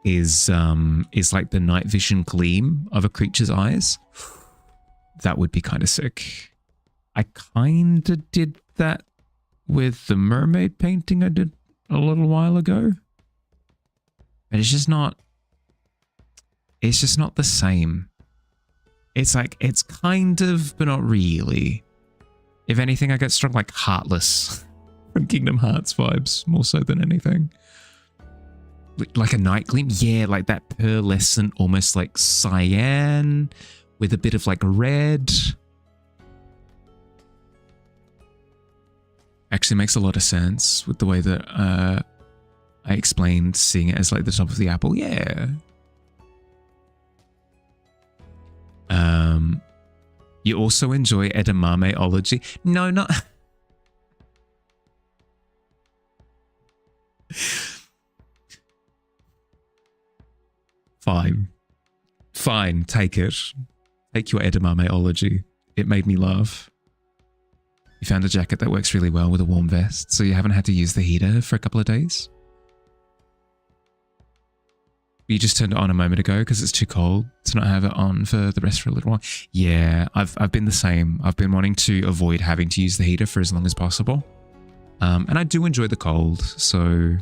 Is like the night vision gleam of a creature's eyes. That would be kind of sick. I kind of did that with the mermaid painting I did a little while ago. But it's just not the same. It's like, it's kind of, but not really. If anything, I get strong like Heartless from Kingdom Hearts vibes, more so than anything. Like a night gleam? Yeah, like that pearlescent, almost like cyan with a bit of like red. Actually makes a lot of sense with the way that I explained seeing it as like the top of the apple. Yeah. You also enjoy edamameology? No, not... Fine. Fine, take it. Take your edamameology. It made me laugh. You found a jacket that works really well with a warm vest, so you haven't had to use the heater for a couple of days? You just turned it on a moment ago because it's too cold to not have it on for the rest for a little while. Yeah, I've been the same. I've been wanting to avoid having to use the heater for as long as possible. And I do enjoy the cold, so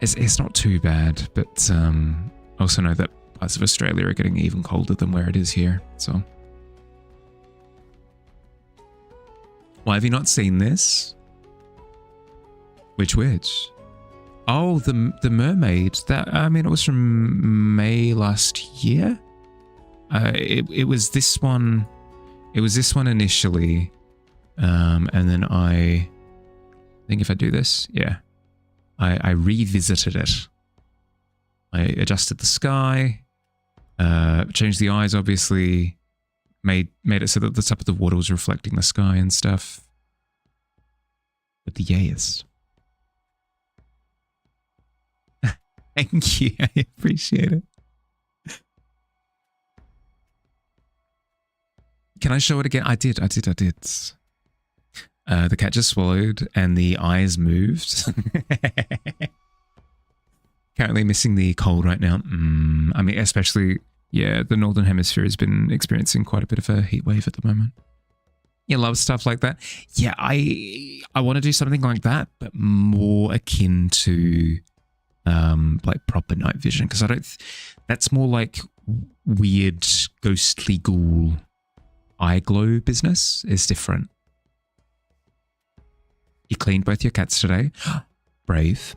it's not too bad. But I also know that parts of Australia are getting even colder than where it is here. So why have you not seen this? Which? Oh, the mermaid. That, I mean, it was from May last year. It was this one. It was this one initially, and then I think if I do this, yeah, I revisited it. I adjusted the sky, changed the eyes, obviously, made it so that the top of the water was reflecting the sky and stuff. But the yes. Thank you. I appreciate it. Can I show it again? I did. The cat just swallowed and the eyes moved. Currently missing the cold right now. I mean, especially, yeah, the Northern Hemisphere has been experiencing quite a bit of a heat wave at the moment. You love stuff like that. Yeah, I want to do something like that, but more akin to like proper night vision, because I don't. That's more like weird ghostly ghoul eye glow business. Is different. You cleaned both your cats today. Brave.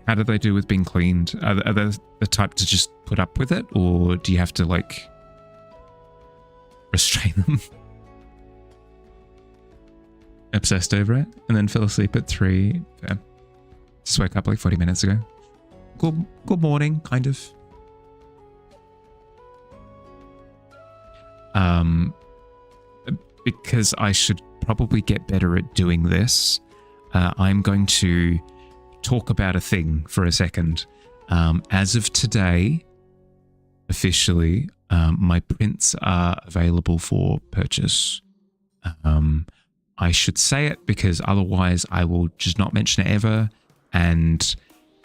How do they do with being cleaned? Are they the type to just put up with it, or do you have to like restrain them? Obsessed over it, and then fell asleep at 3. Fair. Just woke up like 40 minutes ago. Good morning, kind of. Because I should probably get better at doing this, I'm going to talk about a thing for a second. As of today, officially, my prints are available for purchase. I should say it because otherwise I will just not mention it ever. And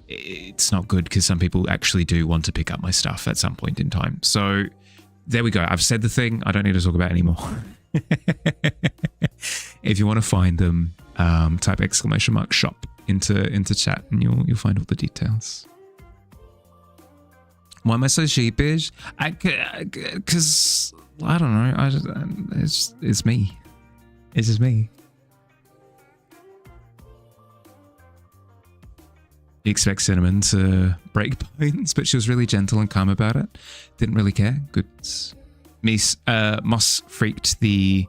it's not good because some people actually do want to pick up my stuff at some point in time. So there we go. I've said the thing. I don't need to talk about it anymore. If you want to find them, type !shop into chat and you'll find all the details. Why am I so sheepish? Because I don't know. It's me. It's just me. You expect Cinnamon to break bones, but she was really gentle and calm about it. Didn't really care. Good. Moss freaked the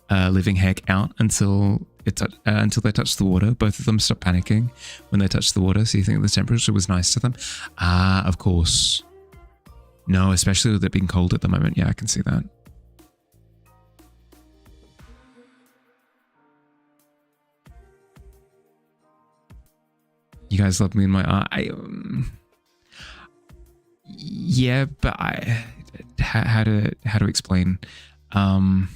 living heck out until they touched the water. Both of them stopped panicking when they touched the water, so you think the temperature was nice to them. Ah, of course. No, especially with it being cold at the moment. Yeah, I can see that. You guys love me in my art. Yeah, but how to explain? I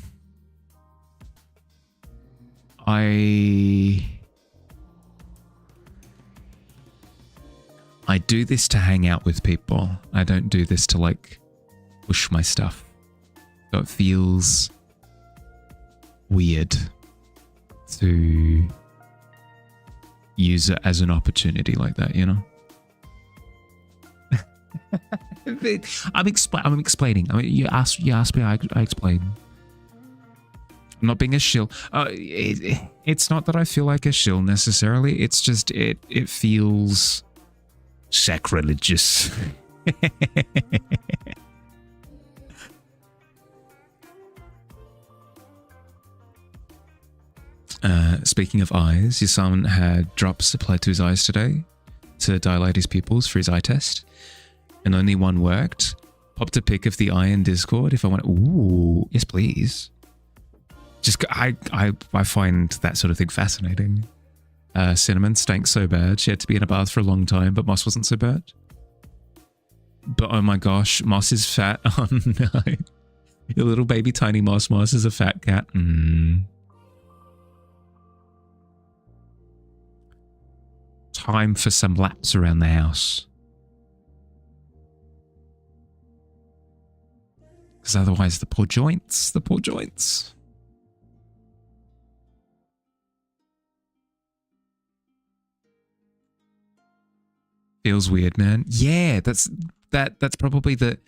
do this to hang out with people. I don't do this to like push my stuff. So it feels weird to use it as an opportunity like that, you know? I'm explaining. I mean, you ask me, I explain. I'm not being a shill. It's not that I feel like a shill necessarily. It's just it feels sacrilegious. Speaking of eyes, your son had drops applied to his eyes today to dilate his pupils for his eye test, and only one worked. Popped a pic of the eye in Discord if I want. Ooh, yes, please. Just I find that sort of thing fascinating. Cinnamon stank so bad she had to be in a bath for a long time, but Moss wasn't so bad. But oh my gosh, Moss is fat. Oh no. Your little baby tiny Moss. Moss is a fat cat. Time for some laps around the house. Because otherwise the poor joints. Feels weird, man. Yeah, that's probably the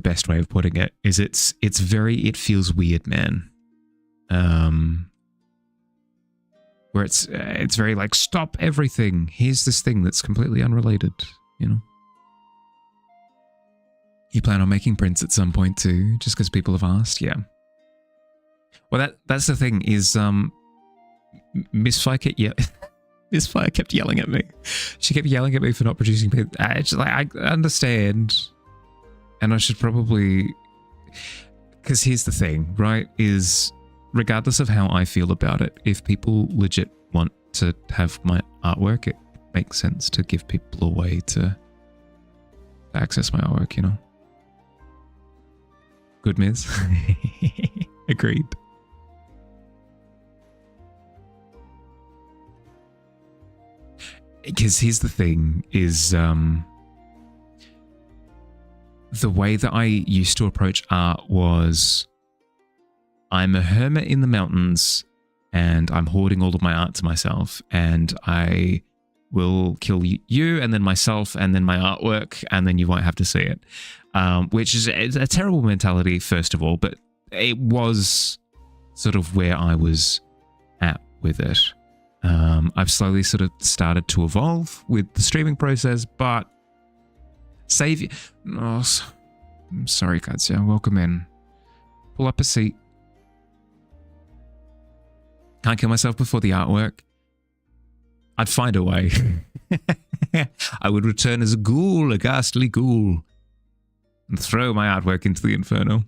best way of putting it. Is it feels weird, man. Where it's very like, stop everything. Here's this thing that's completely unrelated, you know. You plan on making prints at some point too, just because people have asked? Yeah. Well, that's the thing is, Miss Fire kept yelling at me. She kept yelling at me for not producing prints. I understand, and I should probably, because here's the thing, right? Is regardless of how I feel about it, if people legit want to have my artwork, it makes sense to give people a way to access my artwork, you know. Good, Miz. Agreed. Because here's the thing is, the way that I used to approach art was, I'm a hermit in the mountains and I'm hoarding all of my art to myself, and I will kill you and then myself and then my artwork, and then you won't have to see it. Which is a terrible mentality, first of all, but it was sort of where I was at with it. I've slowly sort of started to evolve with the streaming process, but I'm sorry, Katya. Welcome in. Pull up a seat. Can't kill myself before the artwork. I'd find a way. I would return as a ghoul, a ghastly ghoul, and throw my artwork into the inferno.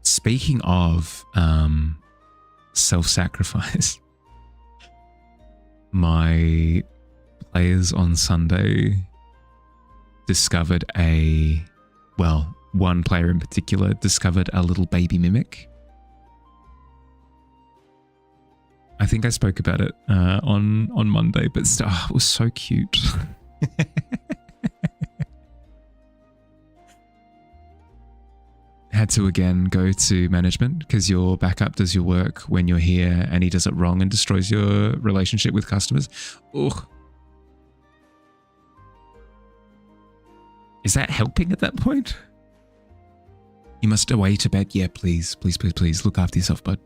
Speaking of self-sacrifice, my players on Sunday discovered one player in particular discovered a little baby mimic. I think I spoke about it on Monday, but it was so cute. Had to again go to management because your backup does your work when you're here, and he does it wrong and destroys your relationship with customers. Ugh. Is that helping at that point? You must away to bed. Yeah, please, please, please, please look after yourself, bud.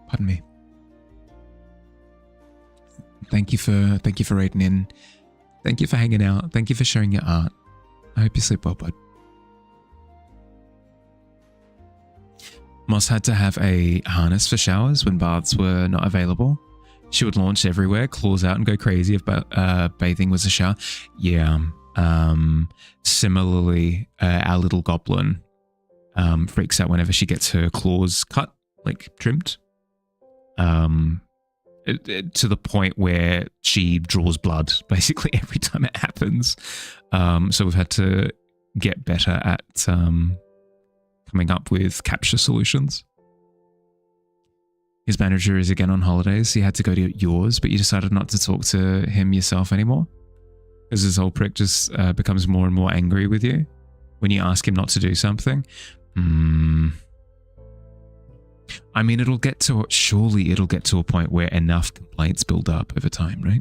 Pardon me. Thank you for raiding in. Thank you for hanging out. Thank you for sharing your art. I hope you sleep well, bud. Moss had to have a harness for showers when baths were not available. She would launch everywhere, claws out, and go crazy if bathing was a shower. Yeah. Similarly, our little goblin freaks out whenever she gets her claws cut, like trimmed. To the point where she draws blood basically every time it happens. So we've had to get better at coming up with capture solutions. His manager is again on holidays. He had to go to yours, but you decided not to talk to him yourself anymore because this old prick just becomes more and more angry with you when you ask him not to do something. I mean, surely it'll get to a point where enough complaints build up over time, right?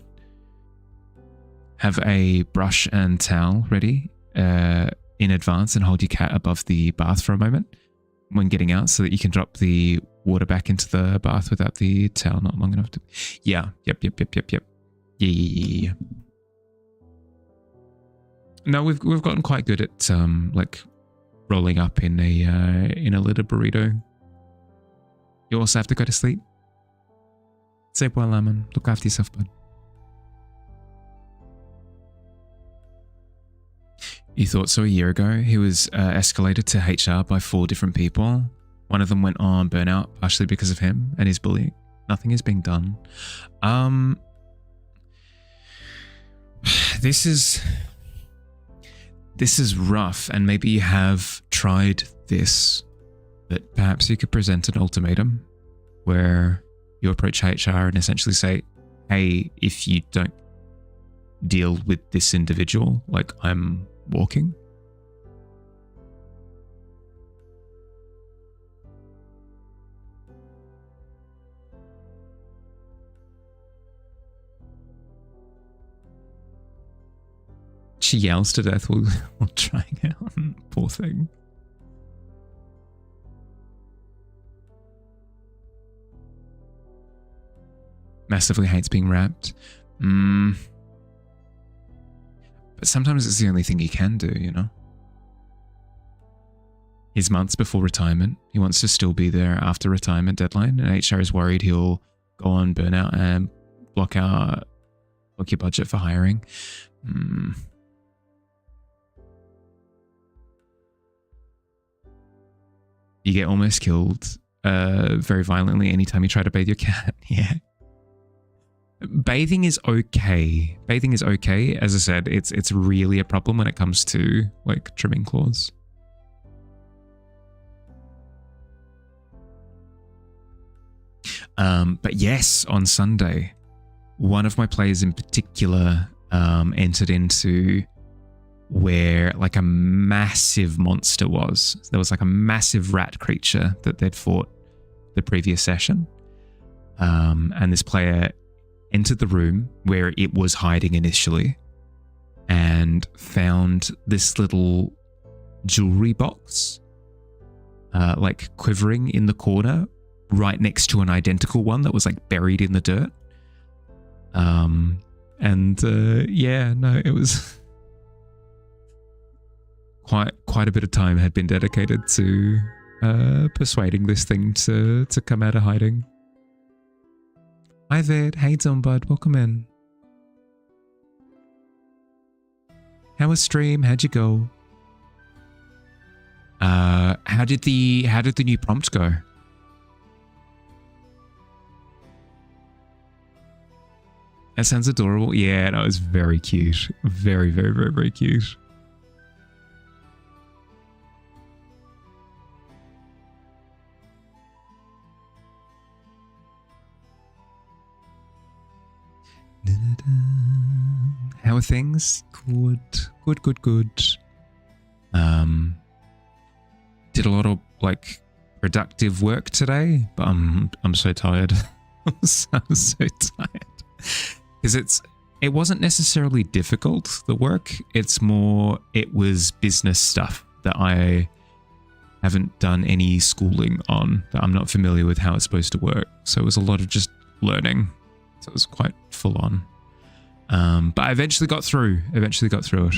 Have a brush and towel ready in advance and hold your cat above the bath for a moment when getting out so that you can drop the water back into the bath without the towel not long enough to... Yeah. Yep. Yeah. No, we've gotten quite good at like rolling up in a little burrito. You also have to go to sleep. Sleep well, Lemon. Look after yourself, bud. You thought so a year ago. He was escalated to HR by 4 different people. One of them went on burnout, partially because of him and his bullying. Nothing is being done. This is rough, and maybe you have tried this, but perhaps you could present an ultimatum where you approach HR and essentially say, hey, if you don't deal with this individual, like, I'm walking. She yells to death while trying it on. Poor thing. Massively hates being wrapped. But sometimes it's the only thing he can do, you know? He's months before retirement. He wants to still be there after retirement deadline, and HR is worried he'll go on burnout and block your budget for hiring. You get almost killed very violently anytime you try to bathe your cat. Yeah. Bathing is okay. Bathing is okay. As I said, it's really a problem when it comes to, like, trimming claws. But yes, on Sunday, one of my players in particular entered into where, like, a massive monster was. There was like a massive rat creature that they'd fought the previous session. And this player entered the room where it was hiding initially and found this little jewelry box, like, quivering in the corner right next to an identical one that was, like, buried in the dirt. Yeah, no, it was quite a bit of time had been dedicated to persuading this thing to come out of hiding. Hi there, how you doing, bud? Welcome in. How was stream? How'd you go? How did the new prompt go? That sounds adorable. Yeah, no, it was very cute. Very, very, very, very cute. How are things? Good. Did a lot of, like, productive work today, but I'm so tired. I'm so tired. Because it wasn't necessarily difficult, the work. It's more, it was business stuff that I haven't done any schooling on, that I'm not familiar with how it's supposed to work. So it was a lot of just learning. So it was quite full on. But I eventually got through it.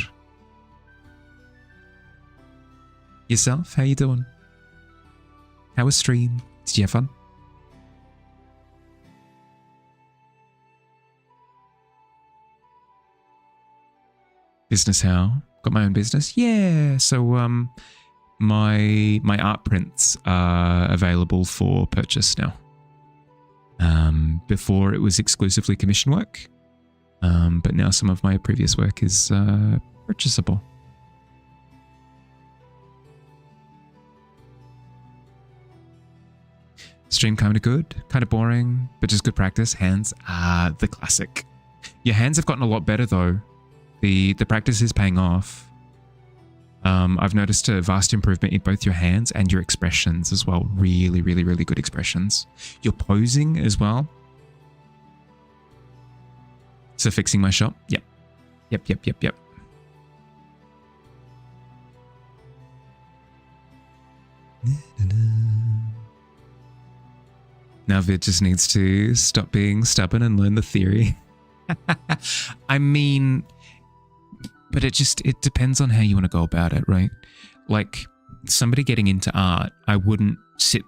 Yourself? How you doing? How was stream? Did you have fun? Business how? Got my own business? Yeah. So my art prints are available for purchase now. Before it was exclusively commission work. But now some of my previous work is purchasable. Stream kind of good, kind of boring, but just good practice. Hands are the classic. Your hands have gotten a lot better though. The practice is paying off. I've noticed a vast improvement in both your hands and your expressions as well. Really, really, really good expressions. Your posing as well. So fixing my shop? Yep. Now Vid just needs to stop being stubborn and learn the theory. I mean, but it depends on how you want to go about it, right? Like, somebody getting into art, I wouldn't sit...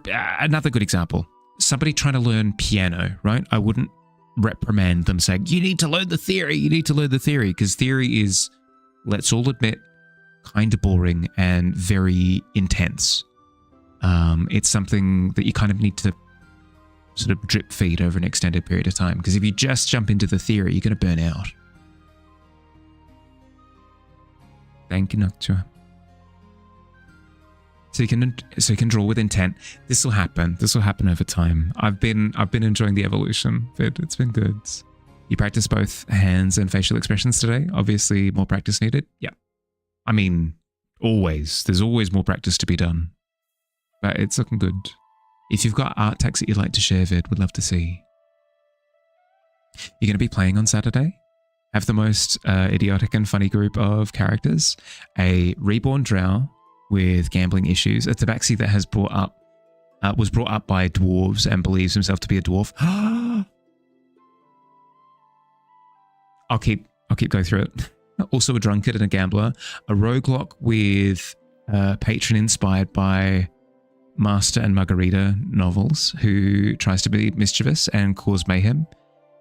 Another good example, somebody trying to learn piano, right? I wouldn't reprimand them saying, you need to learn the theory, because theory is let's all admit, kind of boring and very intense. It's something that you kind of need to sort of drip feed over an extended period of time, because if you just jump into the theory, you're going to burn out. Thank you, Noctua. So you can draw with intent. This will happen. This will happen over time. I've been enjoying the evolution, Vid. It's been good. You practice both hands and facial expressions today. Obviously, more practice needed. Yeah. I mean, always. There's always more practice to be done. But it's looking good. If you've got art texts that you'd like to share, Vid, would love to see. You're going to be playing on Saturday. Have the most idiotic and funny group of characters. A reborn drow with gambling issues. A tabaxi that was brought up by dwarves and believes himself to be a dwarf. I'll keep going through it. Also a drunkard and a gambler. A roguelike with a patron inspired by Master and Margarita novels who tries to be mischievous and cause mayhem.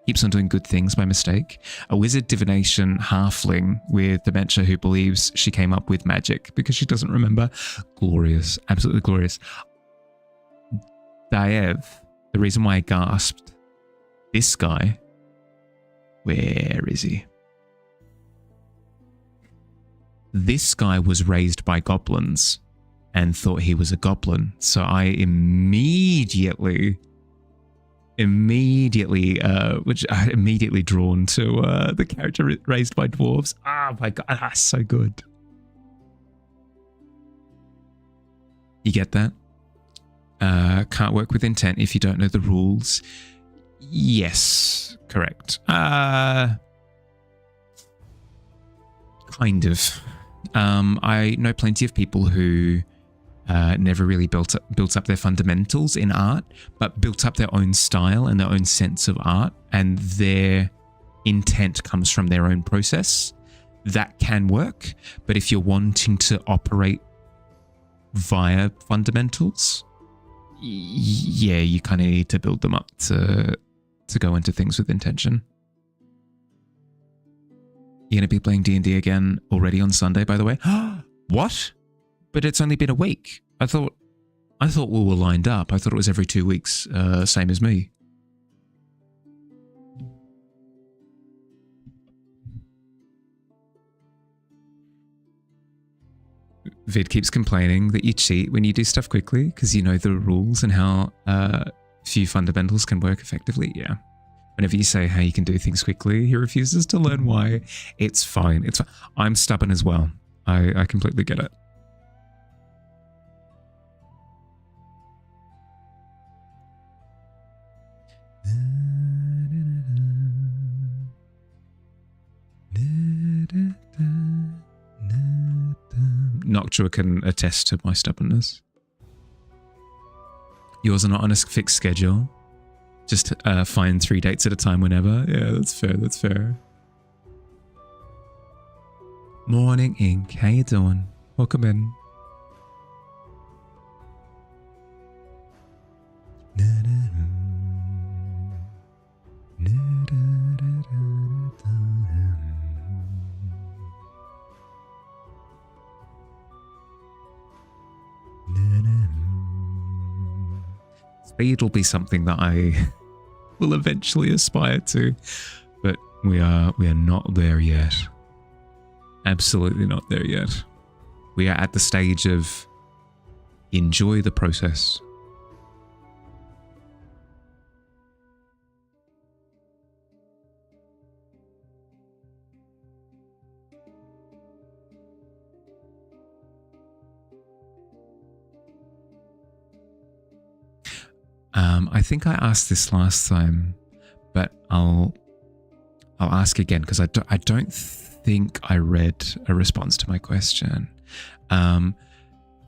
Keeps on doing good things by mistake. A wizard divination halfling with dementia who believes she came up with magic because she doesn't remember. Glorious. Absolutely glorious. Daev, the reason why I gasped, this guy, where is he? This guy was raised by goblins and thought he was a goblin. So I immediately drawn to the character raised by dwarves. Oh my god, that's so good. You get that? Can't work with intent if you don't know the rules. Yes, correct. Kind of. I know plenty of people who never really built up their fundamentals in art, but built up their own style and their own sense of art, and their intent comes from their own process. That can work, but if you're wanting to operate via fundamentals, yeah, you kind of need to build them up to go into things with intention. You're going to be playing D&D again already on Sunday, by the way. What? But it's only been a week. I thought we were lined up. I thought it was every 2 weeks, same as me. Vid keeps complaining that you cheat when you do stuff quickly because you know the rules and how few fundamentals can work effectively. Yeah. Whenever you say how you can do things quickly, he refuses to learn why. It's fine. It's fine. I'm stubborn as well. I completely get it. Noctua can attest to my stubbornness. Yours are not on a fixed schedule. Just find 3 dates at a time whenever. Yeah, that's fair, that's fair. Morning, Ink. How you doing? Welcome in. Speed will be something that I will eventually aspire to, but we are not there yet. Absolutely not there yet. We are at the stage of enjoy the process. I think I asked this last time, but I'll ask again because I don't think I read a response to my question. How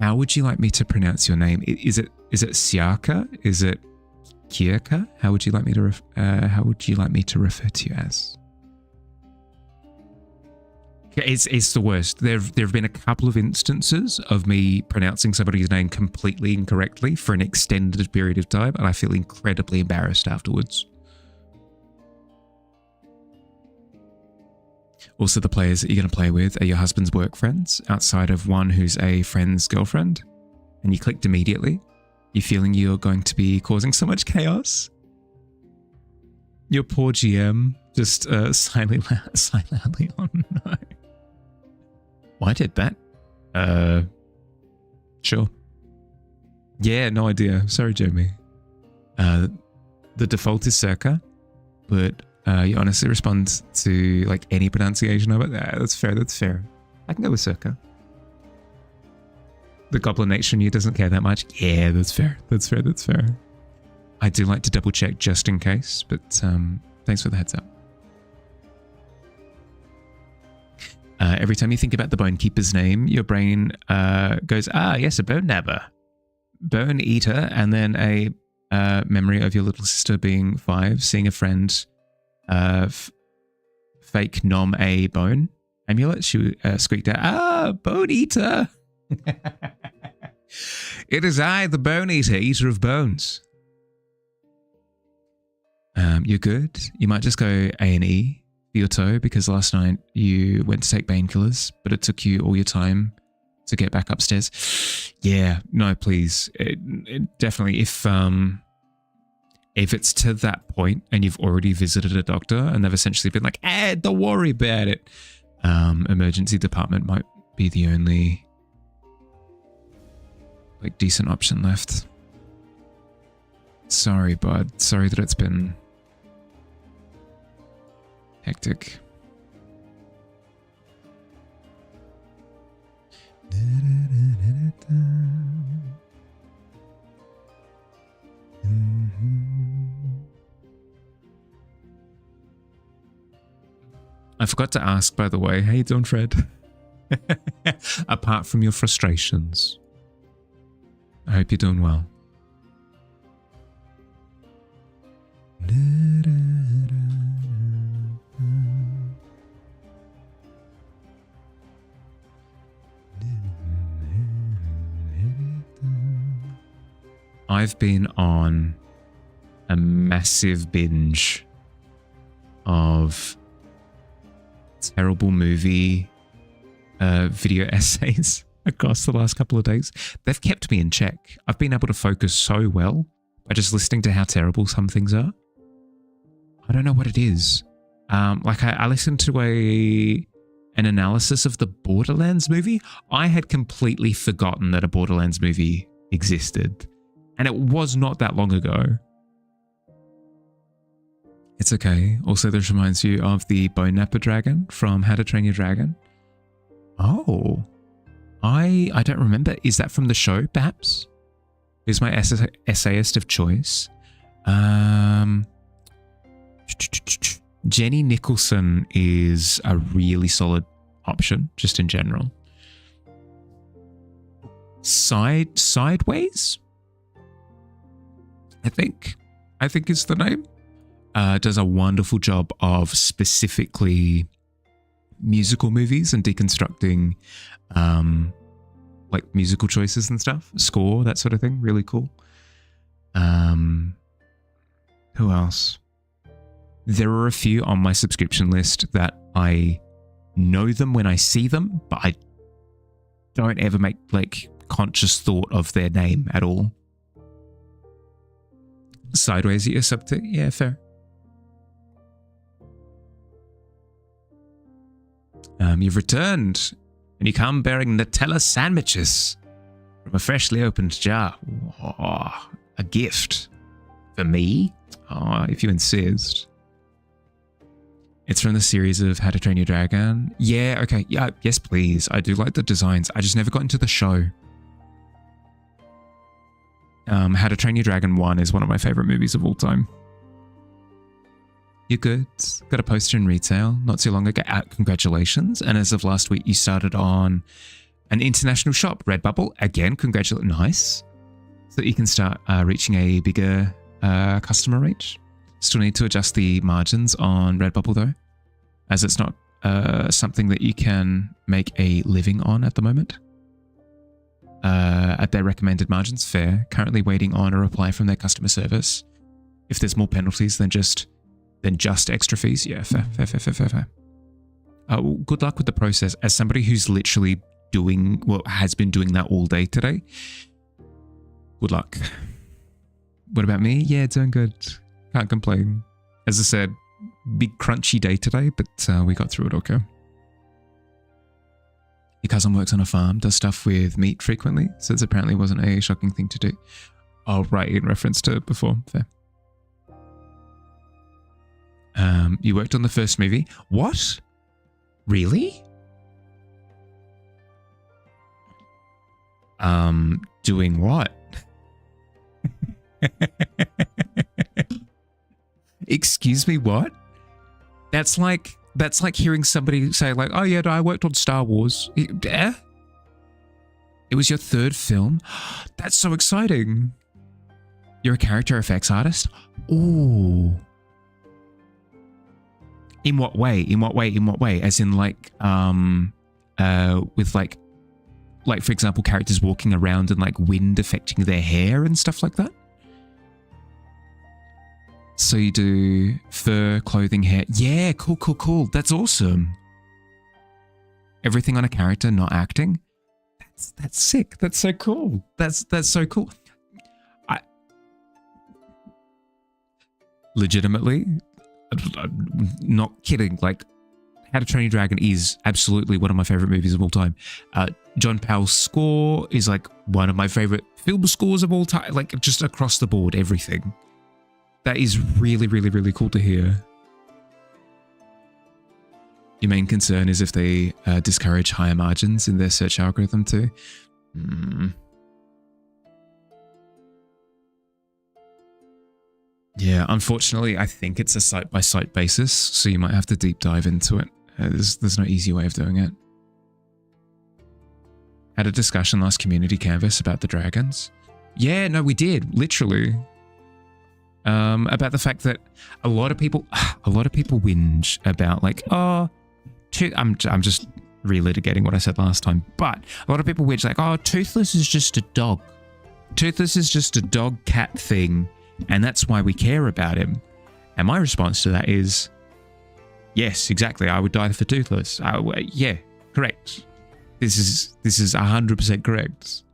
would you like me to pronounce your name? Is it Siaka? Is it Kiaka? How would you like me to refer to you as? It's the worst. There have been a couple of instances of me pronouncing somebody's name completely incorrectly for an extended period of time, and I feel incredibly embarrassed afterwards. Also, the players that you're going to play with are your husband's work friends, outside of one who's a friend's girlfriend. And you clicked immediately. You're feeling you're going to be causing so much chaos. Your poor GM just sigh loudly. Oh no. Why did that? Sure. Yeah, no idea. Sorry, Jeremy. The default is circa, but you honestly respond to like any pronunciation of it. That's fair. That's fair. I can go with circa. The goblin nature in you doesn't care that much. Yeah, that's fair. That's fair. That's fair. I do like to double check just in case, but thanks for the heads up. Every time you think about the Bone Keeper's name, your brain goes, yes, a bone nabber, bone eater, and then a memory of your little sister being 5, seeing a friend fake nom a bone amulet. She squeaked out, bone eater. It is I, the bone eater, eater of bones. You're good. You might just go A&E for your toe because last night you went to take painkillers, but it took you all your time to get back upstairs. Yeah, no, please. It definitely, if it's to that point and you've already visited a doctor and they've essentially been like, don't worry about it, emergency department might be the only like decent option left. Sorry, bud. Sorry that it's been hectic. I forgot to ask, by the way, how you doing, Fred? Apart from your frustrations, I hope you're doing well. I've been on a massive binge of terrible movie video essays across the last couple of days. They've kept me in check. I've been able to focus so well by just listening to how terrible some things are. I don't know what it is. Like I listened to an analysis of the Borderlands movie. I had completely forgotten that a Borderlands movie existed. And it was not that long ago. It's okay. Also, this reminds you of the Bone Napper Dragon from How to Train Your Dragon. Oh. I don't remember. Is that from the show, perhaps? Is my essayist of choice. Jenny Nicholson is a really solid option, just in general. Sideways? I think is the name. Does a wonderful job of specifically musical movies and deconstructing like musical choices and stuff, score, that sort of thing. Really cool. Who else? There are a few on my subscription list that I know them when I see them, but I don't ever make like conscious thought of their name at all. Sideways at your sub to? Yeah, fair. You've returned, and you come bearing Nutella sandwiches from a freshly opened jar. Oh, a gift for me? Oh, if you insist. It's from the series of How to Train Your Dragon. Yeah, okay. Yeah, yes, please. I do like the designs. I just never got into the show. How to Train Your Dragon 1 is one of my favorite movies of all time. You're good. Got a poster in retail not too long ago. Congratulations. And as of last week, you started on an international shop, Redbubble. Again, congratulations. Nice. So that you can start reaching a bigger customer reach. Still need to adjust the margins on Redbubble though, as it's not something that you can make a living on at the moment. At their recommended margins, fair. Currently waiting on a reply from their customer service. If there's more penalties than just extra fees, yeah, fair. Well, good luck with the process. As somebody who's literally has been doing that all day today, good luck. What about me? Yeah, doing good. Can't complain. As I said, big crunchy day today, but we got through it okay. Your cousin works on a farm, does stuff with meat frequently, so it apparently wasn't a shocking thing to do. Oh, right, in reference to before. Fair. You worked on the first movie. What? Really? Doing what? Excuse me, what? That's like hearing somebody say like, oh yeah, I worked on Star Wars. It was your third film? That's so exciting. You're a character effects artist? Ooh. In what way? In what way? In what way? As in like, with like for example, characters walking around and like wind affecting their hair and stuff like that? So you do fur, clothing, hair. Yeah, cool, cool, cool. That's awesome. Everything on a character, not acting. That's sick. That's so cool. That's so cool. Legitimately, I'm not kidding. Like, How to Train Your Dragon is absolutely one of my favorite movies of all time. John Powell's score is like one of my favorite film scores of all time. Like, just across the board, everything. That is really, really, really cool to hear. Your main concern is if they discourage higher margins in their search algorithm too. Yeah, unfortunately, I think it's a site-by-site basis, so you might have to deep dive into it. There's no easy way of doing it. Had a discussion last community canvas about the dragons. Yeah, no, we did, literally. About the fact that a lot of people whinge about like, oh, I'm just relitigating what I said last time, but a lot of people whinge like, oh, Toothless is just a dog. Toothless is just a dog cat thing, and that's why we care about him. And my response to that is, yes, exactly. I would die for Toothless. Yeah, correct. This is 100% correct.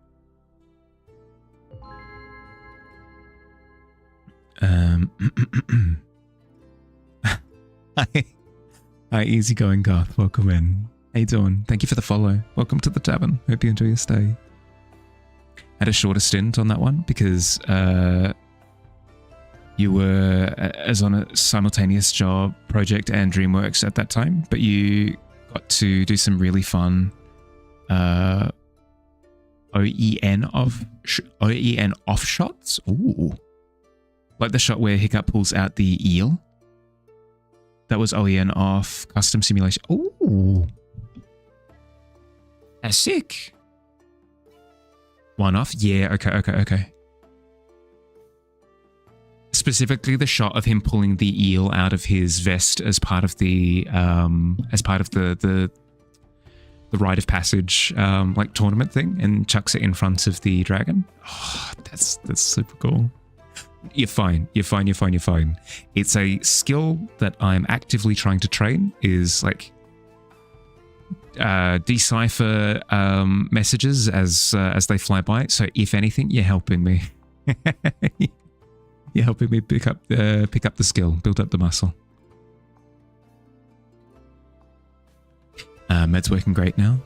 Hi, easygoing Garth. Welcome in. How you doing? Thank you for the follow. Welcome to the Tavern. Hope you enjoy your stay. Had a shorter stint on that one because you were as on a simultaneous job, project, and DreamWorks at that time, but you got to do some really fun OEN off shots. Ooh. Like the shot where Hiccup pulls out the eel. That was OEN off custom simulation. Ooh. That's sick. One off? Yeah, okay. Specifically the shot of him pulling the eel out of his vest as part of the rite of passage like tournament thing, and chucks it in front of the dragon. Oh, that's super cool. You're fine. It's a skill that I'm actively trying to train, is like decipher messages as they fly by. So if anything, you're helping me. You're helping me pick up the skill, build up the muscle. Med's working great now.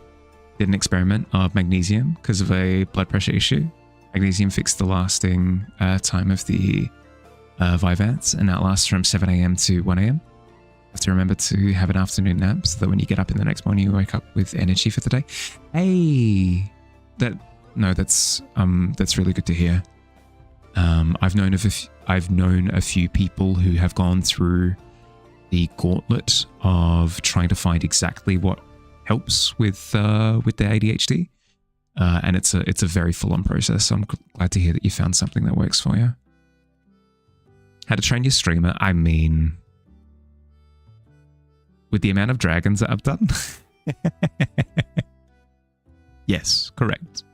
Did an experiment of magnesium because of a blood pressure issue. Magnesium fixed the lasting time of the Vyvanse, and that lasts from 7 a.m. to 1 a.m. You have to remember to have an afternoon nap so that when you get up in the next morning, you wake up with energy for the day. Hey, that's really good to hear. I've known a few people who have gone through the gauntlet of trying to find exactly what helps with their ADHD. And it's a very full-on process, so I'm glad to hear that you found something that works for you. How to train your streamer? I mean, with the amount of dragons that I've done? Yes, correct.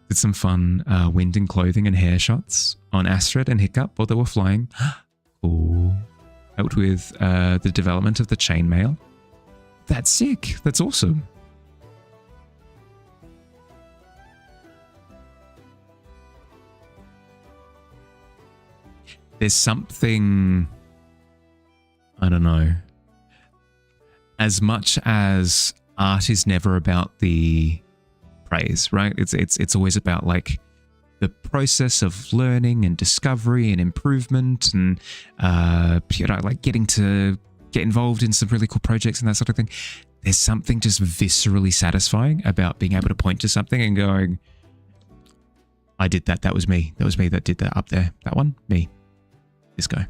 Did some fun wind and clothing and hair shots on Astrid and Hiccup while they were flying. Cool. Helped with the development of the chainmail. That's sick. That's awesome. There's something, I don't know, as much as art is never about the praise, right? It's always about like the process of learning and discovery and improvement and, like getting to get involved in some really cool projects and that sort of thing. There's something just viscerally satisfying about being able to point to something and going, I did that. That was me. That was me that did that up there. That one, me. This guy.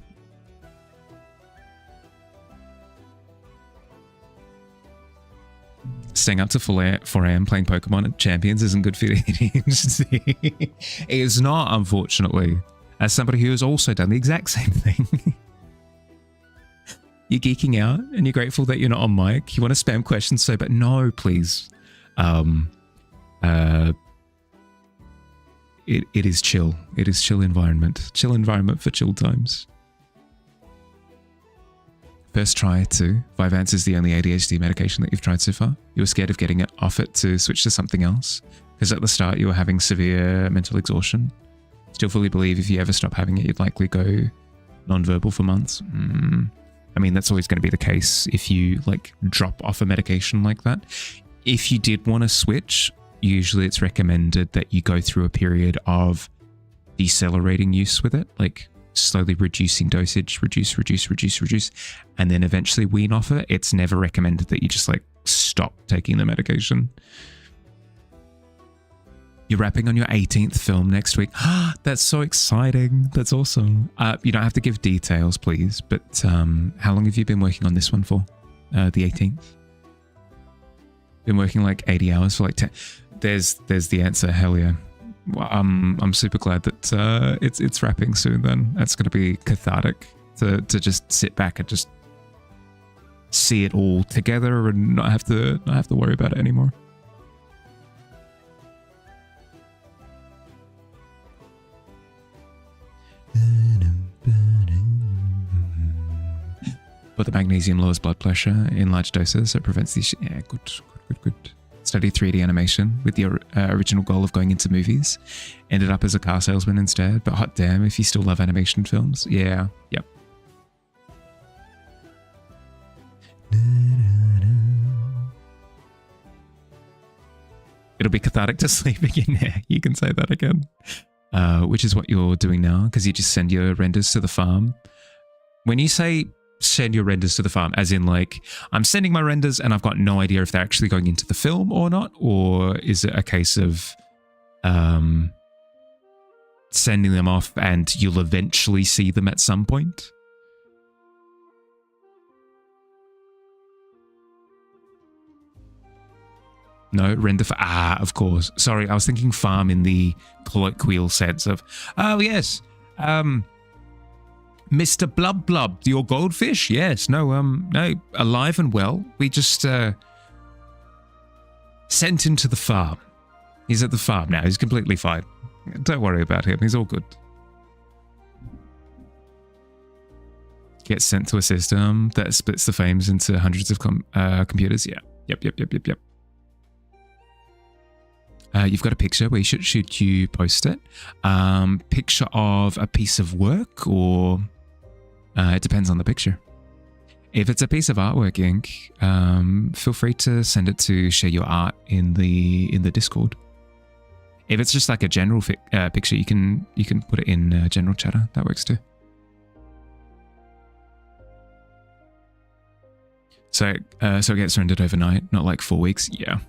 Staying up to 4 a.m. playing Pokemon at Champions isn't good for the ADHD. It is not, unfortunately. As somebody who has also done the exact same thing. You're geeking out and you're grateful that you're not on mic. You want to spam questions so, but no, please. It is chill. It is chill environment. Chill environment for chill times. First try too. Vyvanse is the only ADHD medication that you've tried so far. You were scared of getting it off it to switch to something else. Because at the start you were having severe mental exhaustion. Still fully believe if you ever stop having it, you'd likely go non-verbal for months. I mean, that's always going to be the case if you like drop off a medication like that. If you did want to switch, usually it's recommended that you go through a period of decelerating use with it, like slowly reducing dosage, reduce, and then eventually wean off it. It's never recommended that you just like stop taking the medication. You're wrapping on your 18th film next week. That's so exciting. That's awesome. You don't have to give details, please, but how long have you been working on this one for? The 18th? Been working like 80 hours for like 10. There's the answer. Hell yeah. Well, I'm super glad that it's wrapping soon then. That's going to be cathartic to just sit back and just see it all together and not have to worry about it anymore. But the magnesium lowers blood pressure in large doses, so it prevents these. Yeah, good. Studied 3D animation with the original goal of going into movies. Ended up as a car salesman instead, but hot damn if you still love animation films. Yeah, yep. It'll be cathartic to sleep again. Yeah, you can say that again. Which is what you're doing now, because you just send your renders to the farm. When you say send your renders to the farm, as in like, I'm sending my renders and I've got no idea if they're actually going into the film or not, or is it a case of sending them off and you'll eventually see them at some point? No, render for, of course. Sorry, I was thinking farm in the colloquial sense of, oh yes, Mr. Blub Blub, your goldfish? Yes, no, alive and well. We just sent him to the farm. He's at the farm now. He's completely fine. Don't worry about him. He's all good. Gets sent to a system that splits the frames into hundreds of computers. Yeah. Yep. You've got a picture. Where should you post it? Picture of a piece of work, or it depends on the picture. If it's a piece of artwork, Ink, feel free to send it to share your art in the Discord. If it's just like a general picture, you can put it in general chatter. That works too. So it gets rendered overnight, not like 4 weeks. Yeah.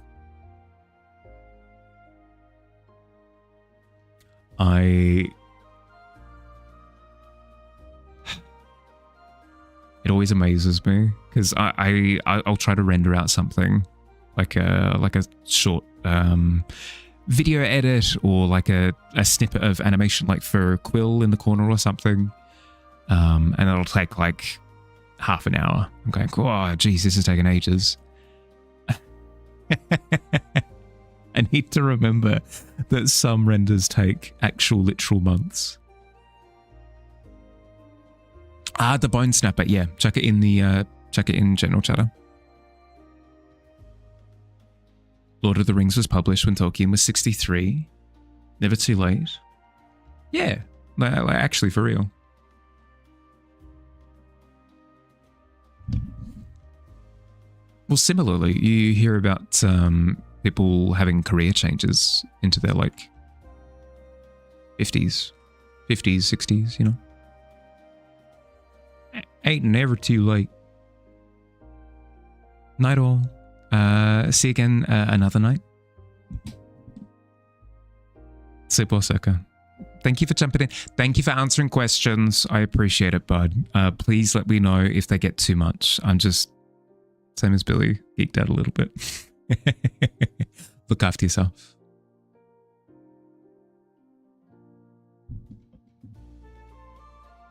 It always amazes me because I'll try to render out something like a short video edit or like a snippet of animation, like for a quill in the corner or something, and it'll take like half an hour. I'm going, oh geez, this is taking ages. I need to remember that some renders take actual literal months. The bone snapper, yeah. Chuck it in general chatter. Lord of the Rings was published when Tolkien was 63. Never too late. Yeah, actually, for real. Well, similarly, you hear about people having career changes into their, like, 50s, 60s, you know? Ain't never too late. Night all. See you again another night. Sleep well, Circa. Thank you for jumping in. Thank you for answering questions. I appreciate it, bud. Please let me know if they get too much. I'm just, same as Billy, geeked out a little bit. Look after yourself.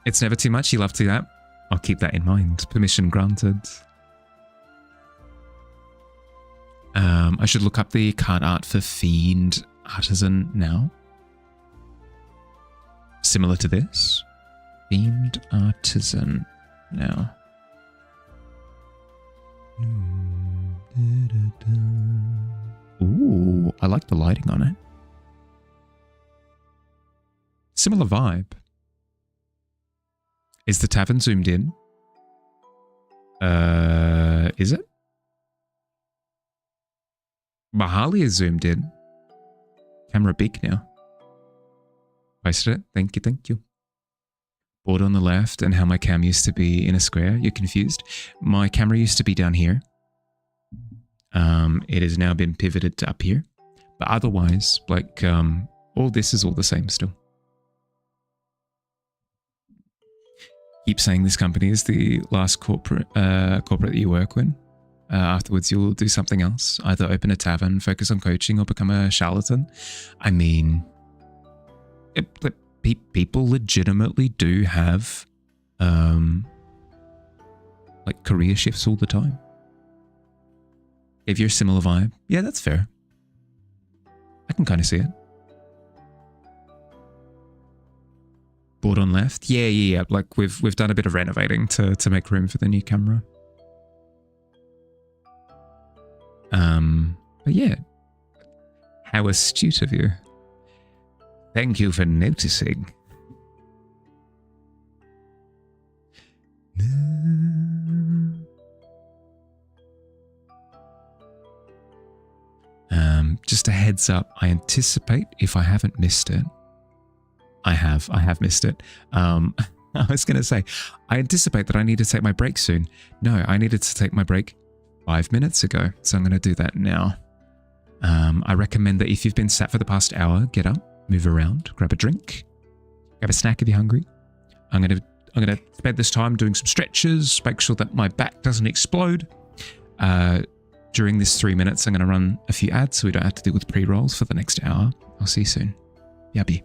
It's never too much. You love to do that. I'll keep that in mind. Permission granted. I should look up the card art for Fiend Artisan now. Similar to this. Fiend Artisan now. Ooh, I like the lighting on it. Similar vibe. Is the tavern zoomed in? Is it? Mahali is zoomed in. Camera big now. Posted it. Thank you, thank you. Board on the left and how my cam used to be in a square. You're confused? My camera used to be down here. It has now been pivoted to up here. But otherwise, like, all this is all the same still. Keep saying this company is the last corporate that you work with. Afterwards, you'll do something else. Either open a tavern, focus on coaching, or become a charlatan. I mean, people legitimately do have like career shifts all the time. If you're a similar vibe, yeah, that's fair. I can kind of see it. Board on left, yeah. Like we've done a bit of renovating to make room for the new camera. But yeah, how astute of you. Thank you for noticing. Just a heads up, I anticipate, if I haven't missed it, I have missed it. I was going to say, I anticipate that I need to take my break soon. No, I needed to take my break 5 minutes ago, so I'm going to do that now. I recommend that if you've been sat for the past hour, get up, move around, grab a drink, grab a snack if you're hungry. I'm gonna spend this time doing some stretches, make sure that my back doesn't explode. During this 3 minutes, I'm gonna run a few ads so we don't have to deal with pre-rolls for the next hour. I'll see you soon. Yabby.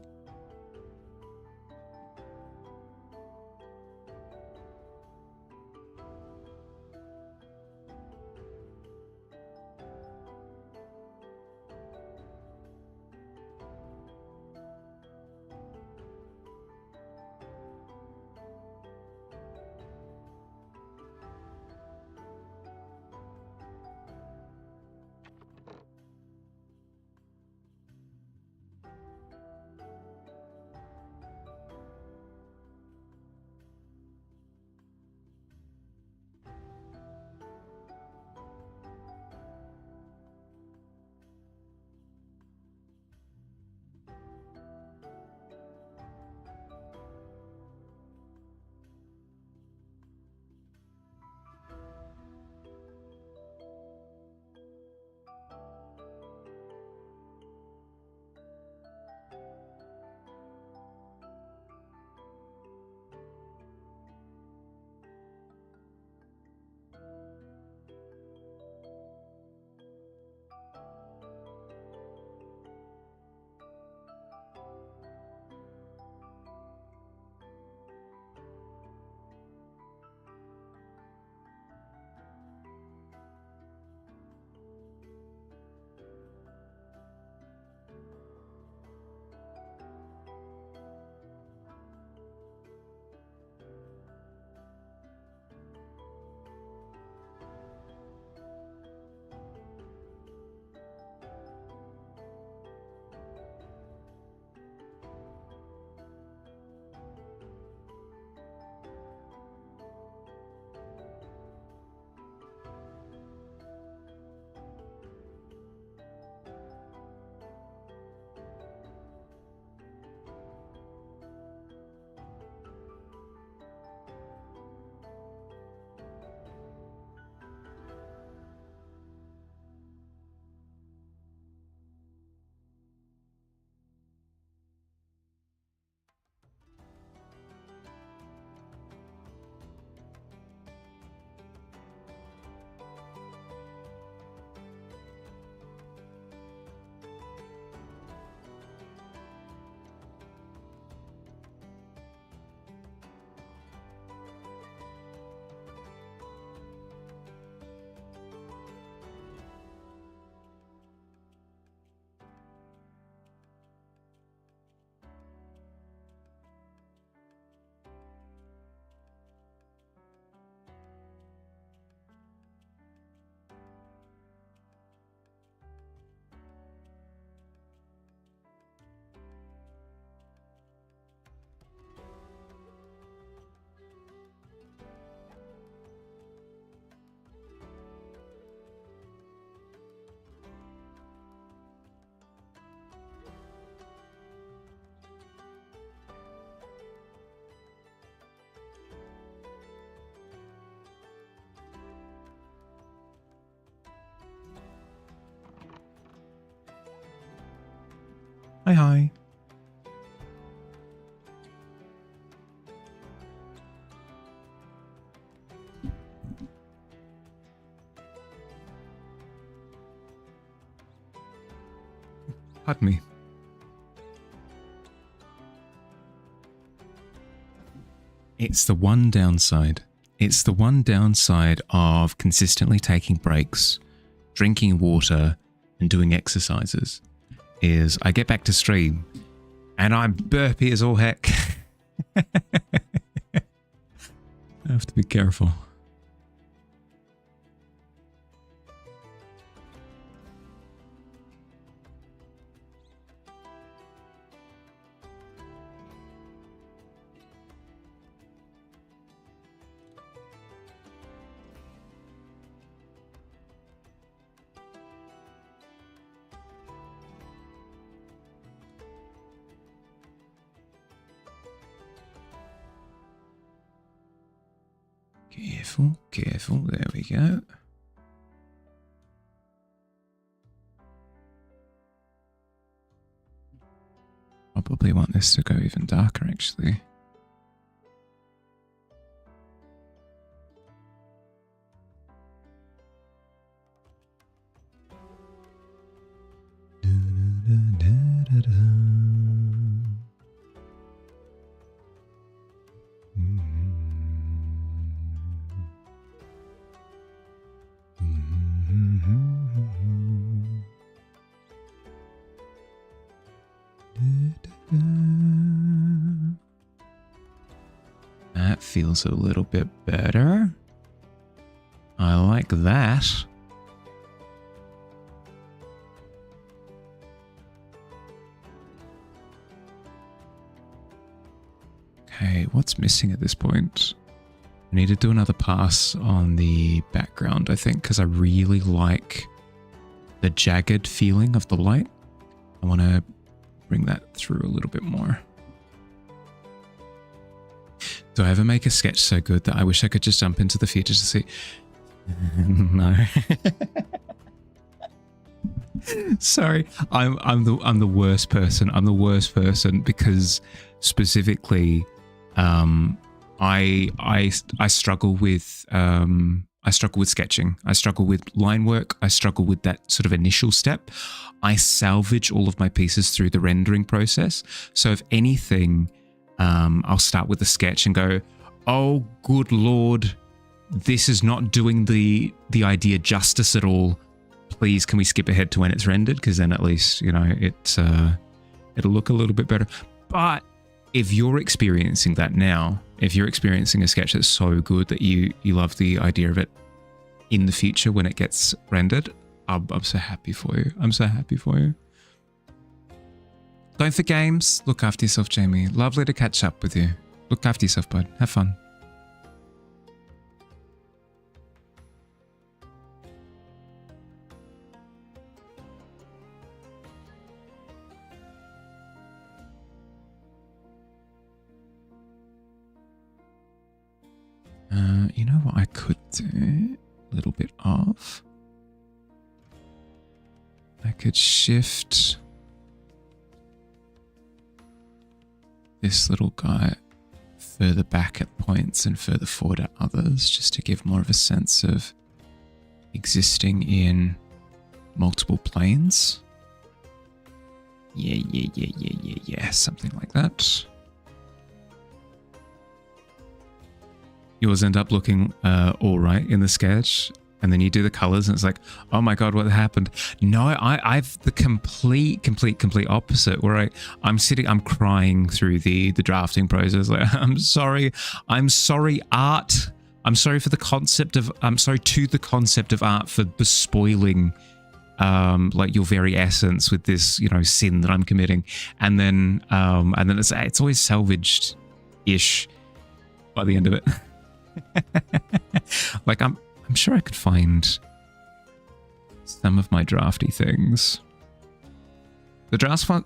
Hi, hi. Pardon me. It's the one downside. It's the one downside of consistently taking breaks, drinking water, and doing exercises, is I get back to stream and I'm burpy as all heck. I have to be careful. Careful, careful. There we go. I'll probably want this to go even darker, actually. That feels a little bit better. I like that. Okay, what's missing at this point? I need to do another pass on the background, I think, because I really like the jagged feeling of the light. I want to bring that through a little bit more. Do I ever make a sketch so good that I wish I could just jump into the future to see? No. Sorry, I'm the worst person. I'm the worst person because specifically, I struggle with sketching. I struggle with line work. I struggle with that sort of initial step. I salvage all of my pieces through the rendering process. So if anything, I'll start with the sketch and go, oh, good Lord, this is not doing the idea justice at all. Please, can we skip ahead to when it's rendered? Because then at least, you know, it'll look a little bit better. But if you're experiencing that now, if you're experiencing a sketch that's so good that you love the idea of it in the future when it gets rendered, I'm so happy for you. I'm so happy for you. Going for games. Look after yourself, Jamie. Lovely to catch up with you. Look after yourself, bud. Have fun. You know what I could do? A little bit of. I could shift this little guy further back at points and further forward at others, just to give more of a sense of existing in multiple planes. Yeah, something like that. Yours end up looking all right in the sketch, and then you do the colors and it's like, oh my god, what happened? No, I've the complete opposite, where I'm crying through the drafting process. Like, I'm sorry art. I'm sorry to the concept of art for bespoiling like your very essence with this, you know, sin that I'm committing. And then it's always salvaged-ish by the end of it. Like I'm sure I could find some of my drafty things. The draft for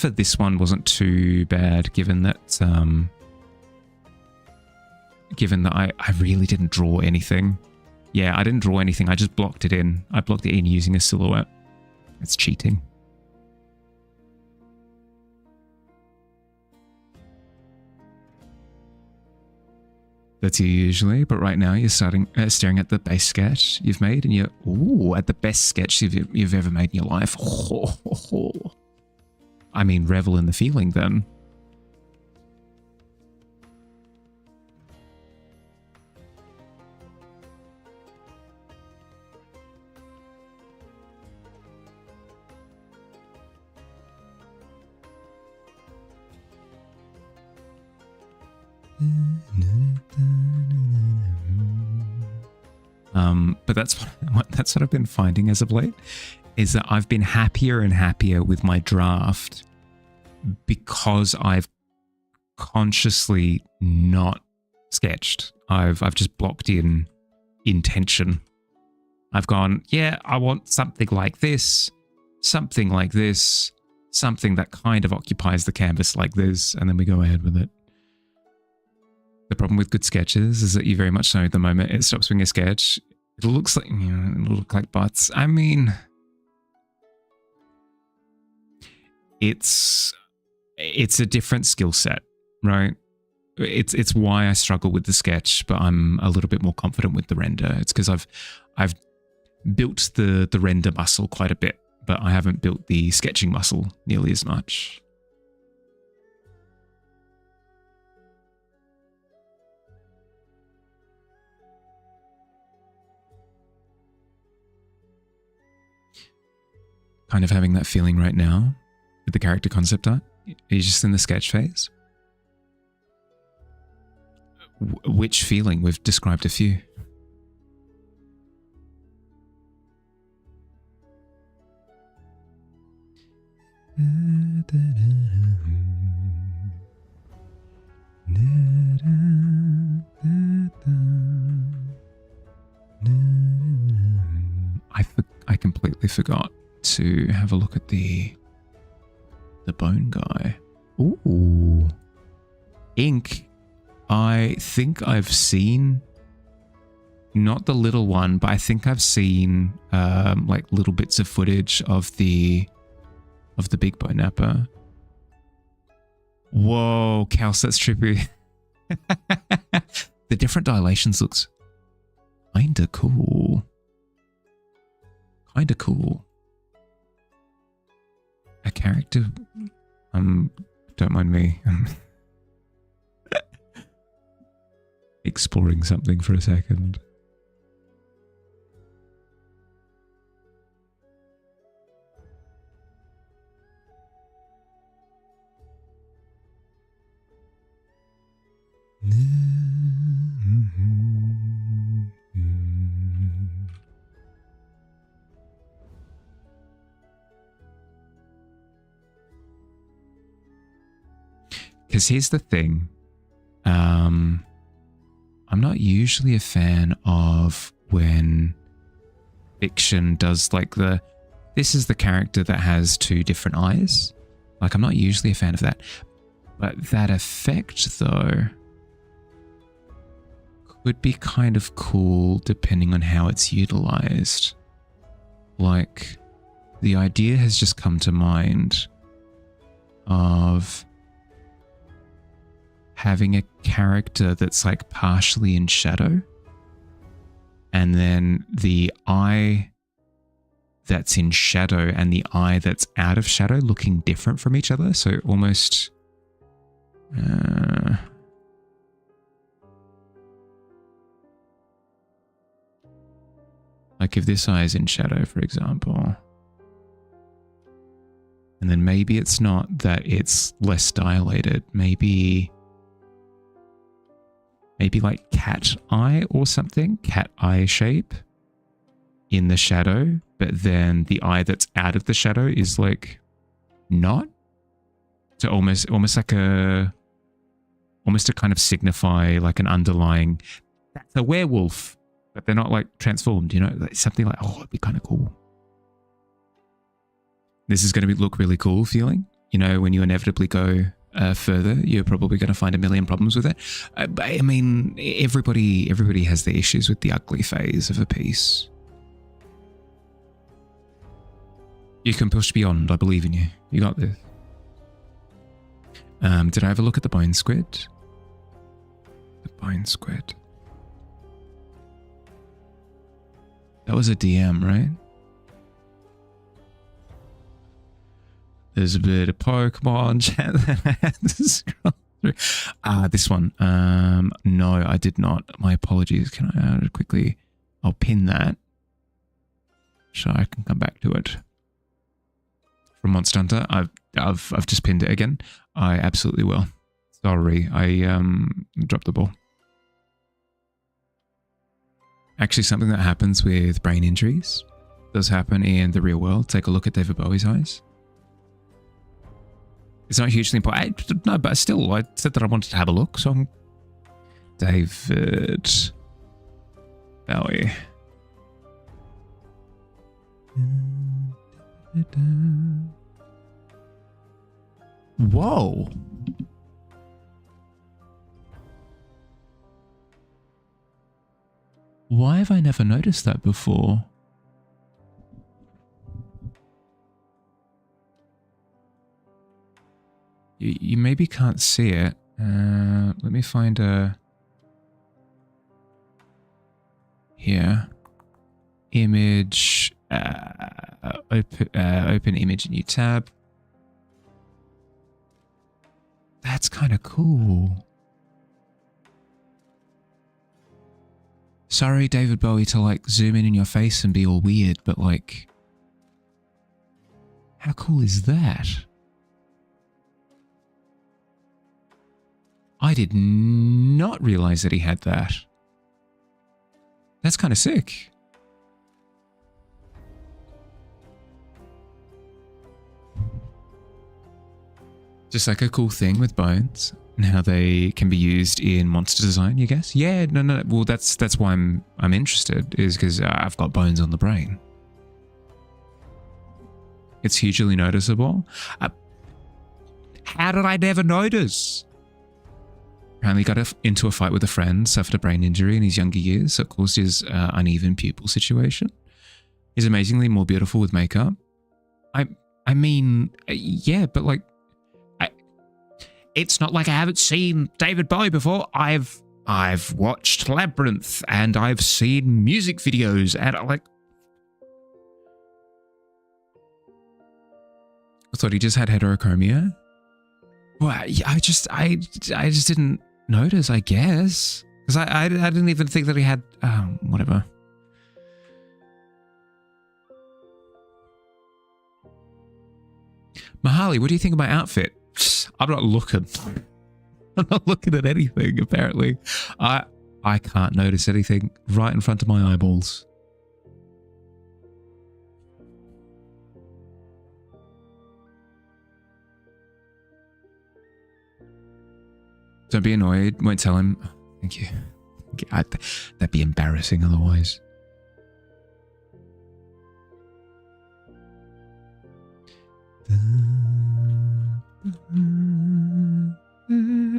this one wasn't too bad, given that I really didn't draw anything. Yeah, I didn't draw anything. I just blocked it in. I blocked it in using a silhouette. It's cheating. That's you usually, but right now you're staring at the base sketch you've made, and you're at the best sketch you've ever made in your life. I mean, revel in the feeling then. But that's what I've been finding as of late, is that I've been happier and happier with my draft because I've consciously not sketched. I've just blocked in intention. I've gone, yeah, I want something like this, something like this, something that kind of occupies the canvas like this, and then we go ahead with it. The problem with good sketches is that you very much know the moment it stops being a sketch, it looks like, it'll look like butts. I mean, it's a different skill set, right? It's why I struggle with the sketch, but I'm a little bit more confident with the render. It's because I've built the render muscle quite a bit, but I haven't built the sketching muscle nearly as much. Kind of having that feeling right now with the character concept art. Are you just in the sketch phase? Which feeling? We've described a few. I completely forgot to have a look at the bone guy. Ooh. Ink. I think I've seen, not the little one, but I think I've seen like little bits of footage of the big bone napper. Whoa, Kels, that's trippy. The different dilations looks kinda cool. Kinda cool. A character, don't mind me. Exploring something for a second. Because here's the thing. I'm not usually a fan of when fiction does like this is the character that has two different eyes. Like, I'm not usually a fan of that. But that effect, though, could be kind of cool depending on how it's utilized. Like, the idea has just come to mind of having a character that's like partially in shadow, and then the eye that's in shadow and the eye that's out of shadow looking different from each other. So almost like if this eye is in shadow, for example, and then maybe it's not that it's less dilated, maybe like cat eye or something, cat eye shape in the shadow, but then the eye that's out of the shadow is like not. So almost like almost to kind of signify like an underlying, that's a werewolf, but they're not like transformed, you know, like something like, oh, it'd be kind of cool. This is going to look really cool feeling, you know, when you inevitably go further, you're probably going to find a million problems with it. But I mean, everybody has their issues with the ugly phase of a piece. You can push beyond. I believe in you. You got this. Did I have a look at the bone squid? The Bone squid. That was a DM, right? There's a bit of Pokemon chat that I had to scroll through. This one. No, I did not. My apologies. Can I quickly? I'll pin that so I can come back to it. From Monster Hunter, I've just pinned it again. I absolutely will. Sorry, I dropped the ball. Actually, something that happens with brain injuries does happen in the real world. Take a look at David Bowie's eyes. It's not hugely important. No, but still, I said that I wanted to have a look, so I'm... David Bowie. Whoa. Why have I never noticed that before? You maybe can't see it. Let me find a... Here. Image. Open image, new tab. That's kind of cool. Sorry, David Bowie, to like zoom in your face and be all weird, but like, how cool is that? I did not realize that he had that. That's kind of sick. Just like a cool thing with bones and how they can be used in monster design, you guess? Yeah, no. Well, that's why I'm interested, is because I've got bones on the brain. It's hugely noticeable. How did I never notice? Apparently got into a fight with a friend, suffered a brain injury in his younger years, so it caused his uneven pupil situation. He's amazingly more beautiful with makeup. I mean, yeah, but like, it's not like I haven't seen David Bowie before. I've watched Labyrinth and I've seen music videos and like, I thought he just had heterochromia. Well, I just didn't notice, I guess, because I didn't even think that he had whatever. Mahali, what do you think of my outfit? I'm not looking. I'm not looking at anything, apparently. I can't notice anything right in front of my eyeballs. Don't be annoyed. Won't tell him. Oh, thank you. That'd be embarrassing otherwise.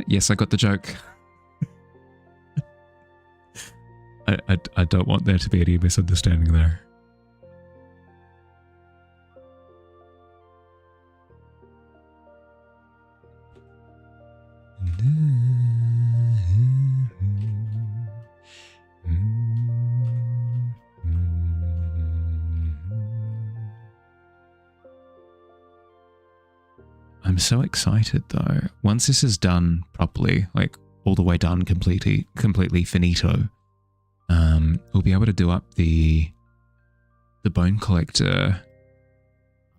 Yes, I got the joke. I don't want there to be any misunderstanding there. I'm so excited though. Once this is done properly, like all the way done, completely finito, we'll be able to do up the bone collector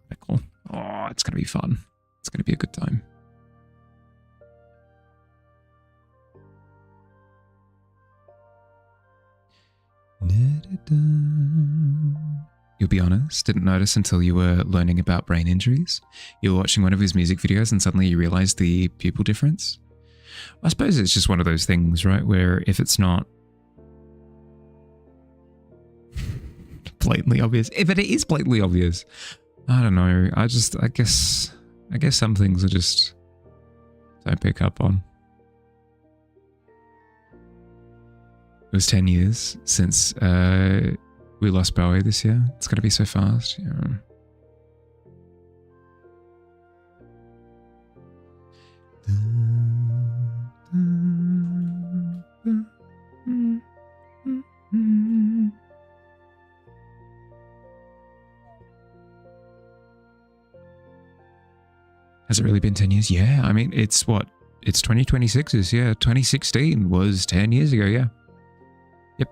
article. Oh, it's gonna be fun. It's gonna be a good time. You'll be honest, didn't notice until you were learning about brain injuries. You were watching one of his music videos and suddenly you realized the pupil difference. I suppose it's just one of those things, right? Where if it's not blatantly obvious, if it is blatantly obvious, I don't know. I guess some things are just don't pick up on. It was 10 years since we lost Bowie this year. It's going to be so fast. Yeah. Has it really been 10 years? Yeah, I mean, it's what? It's 2026's, yeah. 2016 was 10 years ago, yeah. Yep.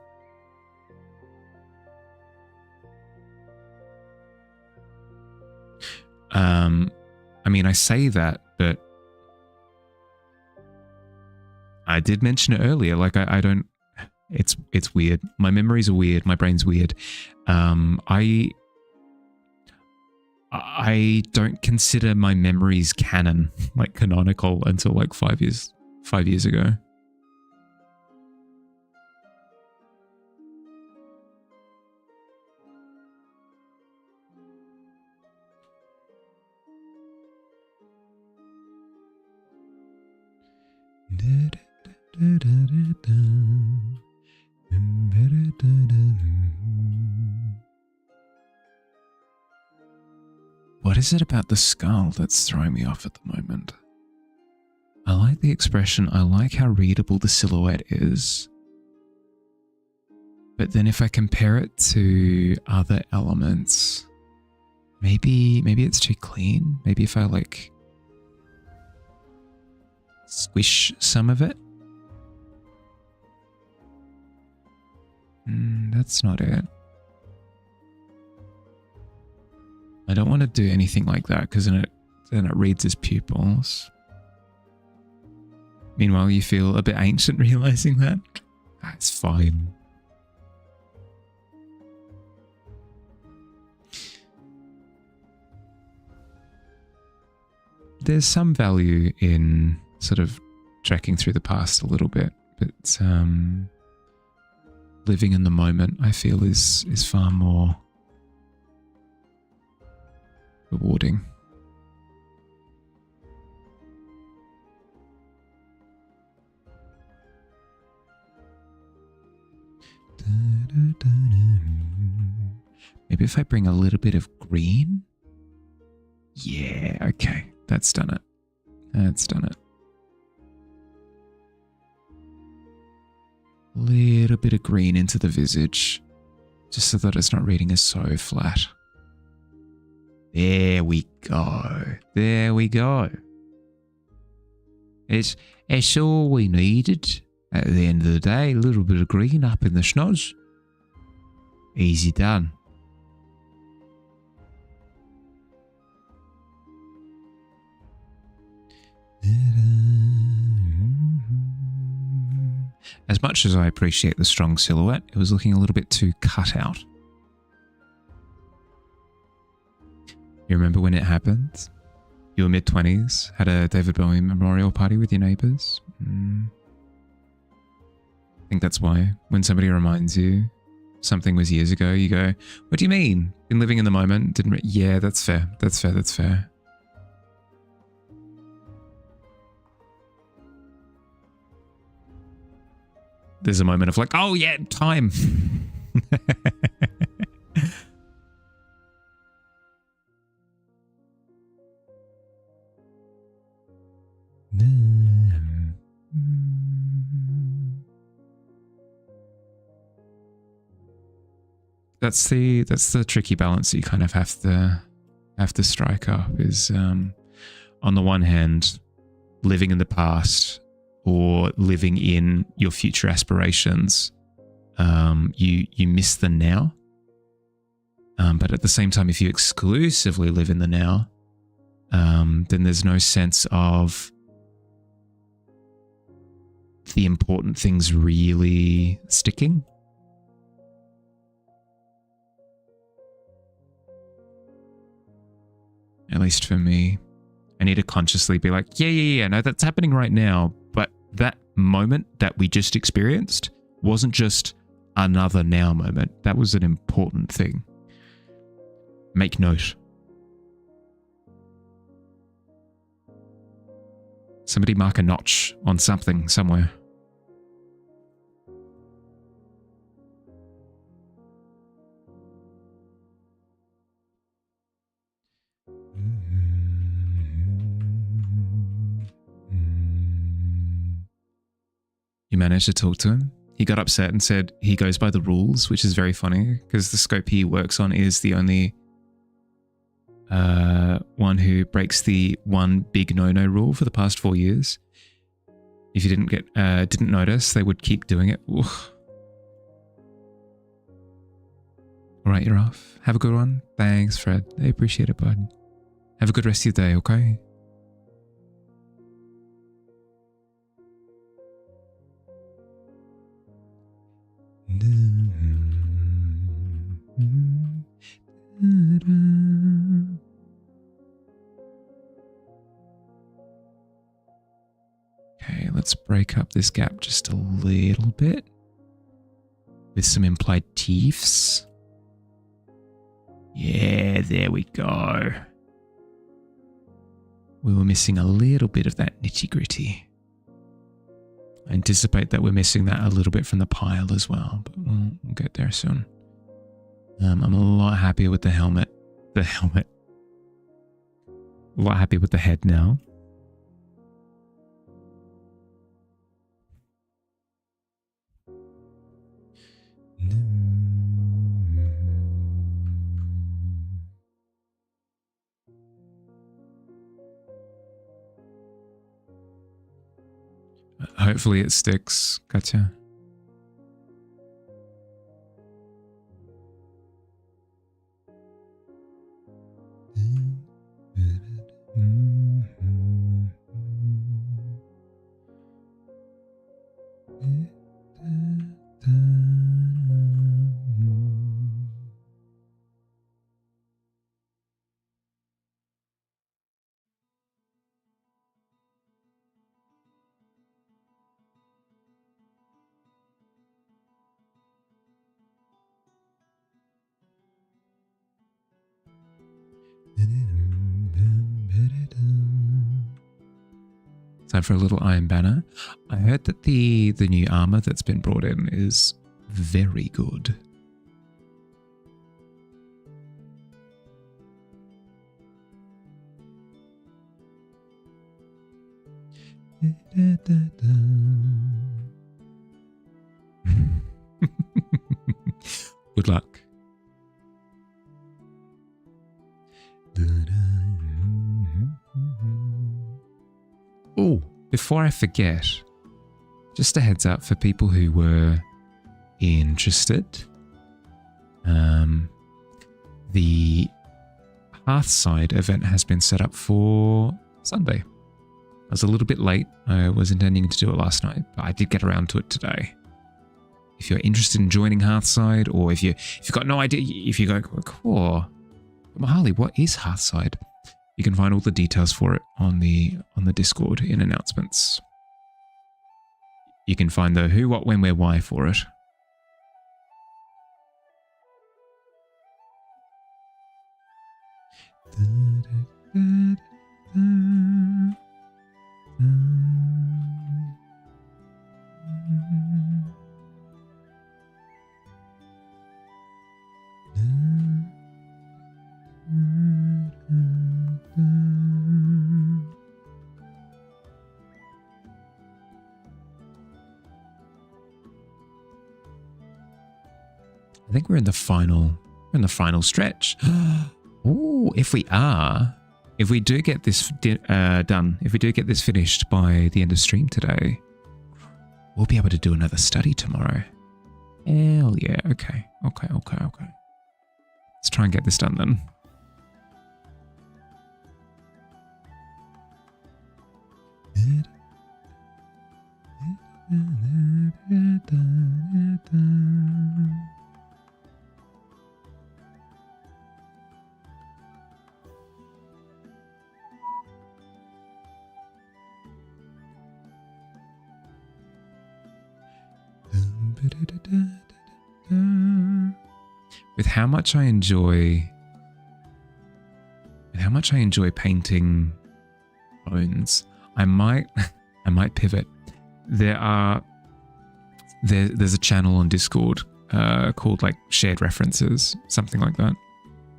I mean, I say that, but I did mention it earlier. Like, I don't... It's weird. My memories are weird. My brain's weird. I don't consider my memories canon, like canonical, until like 5 years ago. What is it about the skull that's throwing me off at the moment? I like the expression, I like how readable the silhouette is. But then if I compare it to other elements, maybe it's too clean. Maybe if I like squish some of it. That's not it. I don't want to do anything like that because then it reads as pupils. Meanwhile, you feel a bit ancient realizing that. It's fine. There's some value in sort of trekking through the past a little bit, but living in the moment, I feel, is far more rewarding. Maybe if I bring a little bit of green? Yeah, okay. That's done it. That's done it. Little bit of green into the visage, just so that it's not reading as so flat. There we go. There we go. It's all we needed. At the end of the day, a little bit of green up in the schnoz. Easy done. As much as I appreciate the strong silhouette, it was looking a little bit too cut out. You remember when it happened? You were mid-20s, had a David Bowie memorial party with your neighbours. I think that's why, when somebody reminds you something was years ago, you go, what do you mean? Been living in the moment? Didn't yeah, that's fair. That's fair, that's fair. There's a moment of like, oh yeah, time. That's the tricky balance that you kind of have to strike up is on the one hand, living in the past or living in your future aspirations, you miss the now. But at the same time, if you exclusively live in the now, then there's no sense of the important things really sticking. At least for me, I need to consciously be like, yeah, no, that's happening right now. But that moment that we just experienced wasn't just another now moment. That was an important thing. Make note. Somebody mark a notch on something somewhere. You managed to talk to him? He got upset and said he goes by the rules, which is very funny because the scope he works on is the only one who breaks the one big no-no rule for the past 4 years. If you didn't notice, they would keep doing it. Oof. All right, you're off. Have a good one. Thanks, Fred. I appreciate it, bud. Have a good rest of your day, okay? Okay, let's break up this gap just a little bit with some implied teeths. Yeah, there we go. We were missing a little bit of that nitty gritty. I anticipate that we're missing that a little bit from the pile as well, but we'll get there soon. I'm a lot happier with the helmet. A lot happy with the head now. Hopefully it sticks, Katya. Time for a little Iron Banner. I heard that the new armor that's been brought in is very good. Good luck. Oh, before I forget, just a heads up for people who were interested. The Hearthside event has been set up for Sunday. I was a little bit late. I was intending to do it last night, but I did get around to it today. If you're interested in joining Hearthside, or if you've got no idea, if you go, oh, Mahali, what is Hearthside? You can find all the details for it on the Discord in announcements. You can find the who, what, when, where, why for it. I think we're in the final stretch. Oh, if we do get this done, if we do get this finished by the end of stream today, we'll be able to do another study tomorrow. Hell yeah. Okay. Let's try and get this done then. With how much I enjoy painting bones, I might pivot. There's a channel on Discord called like Shared References, something like that.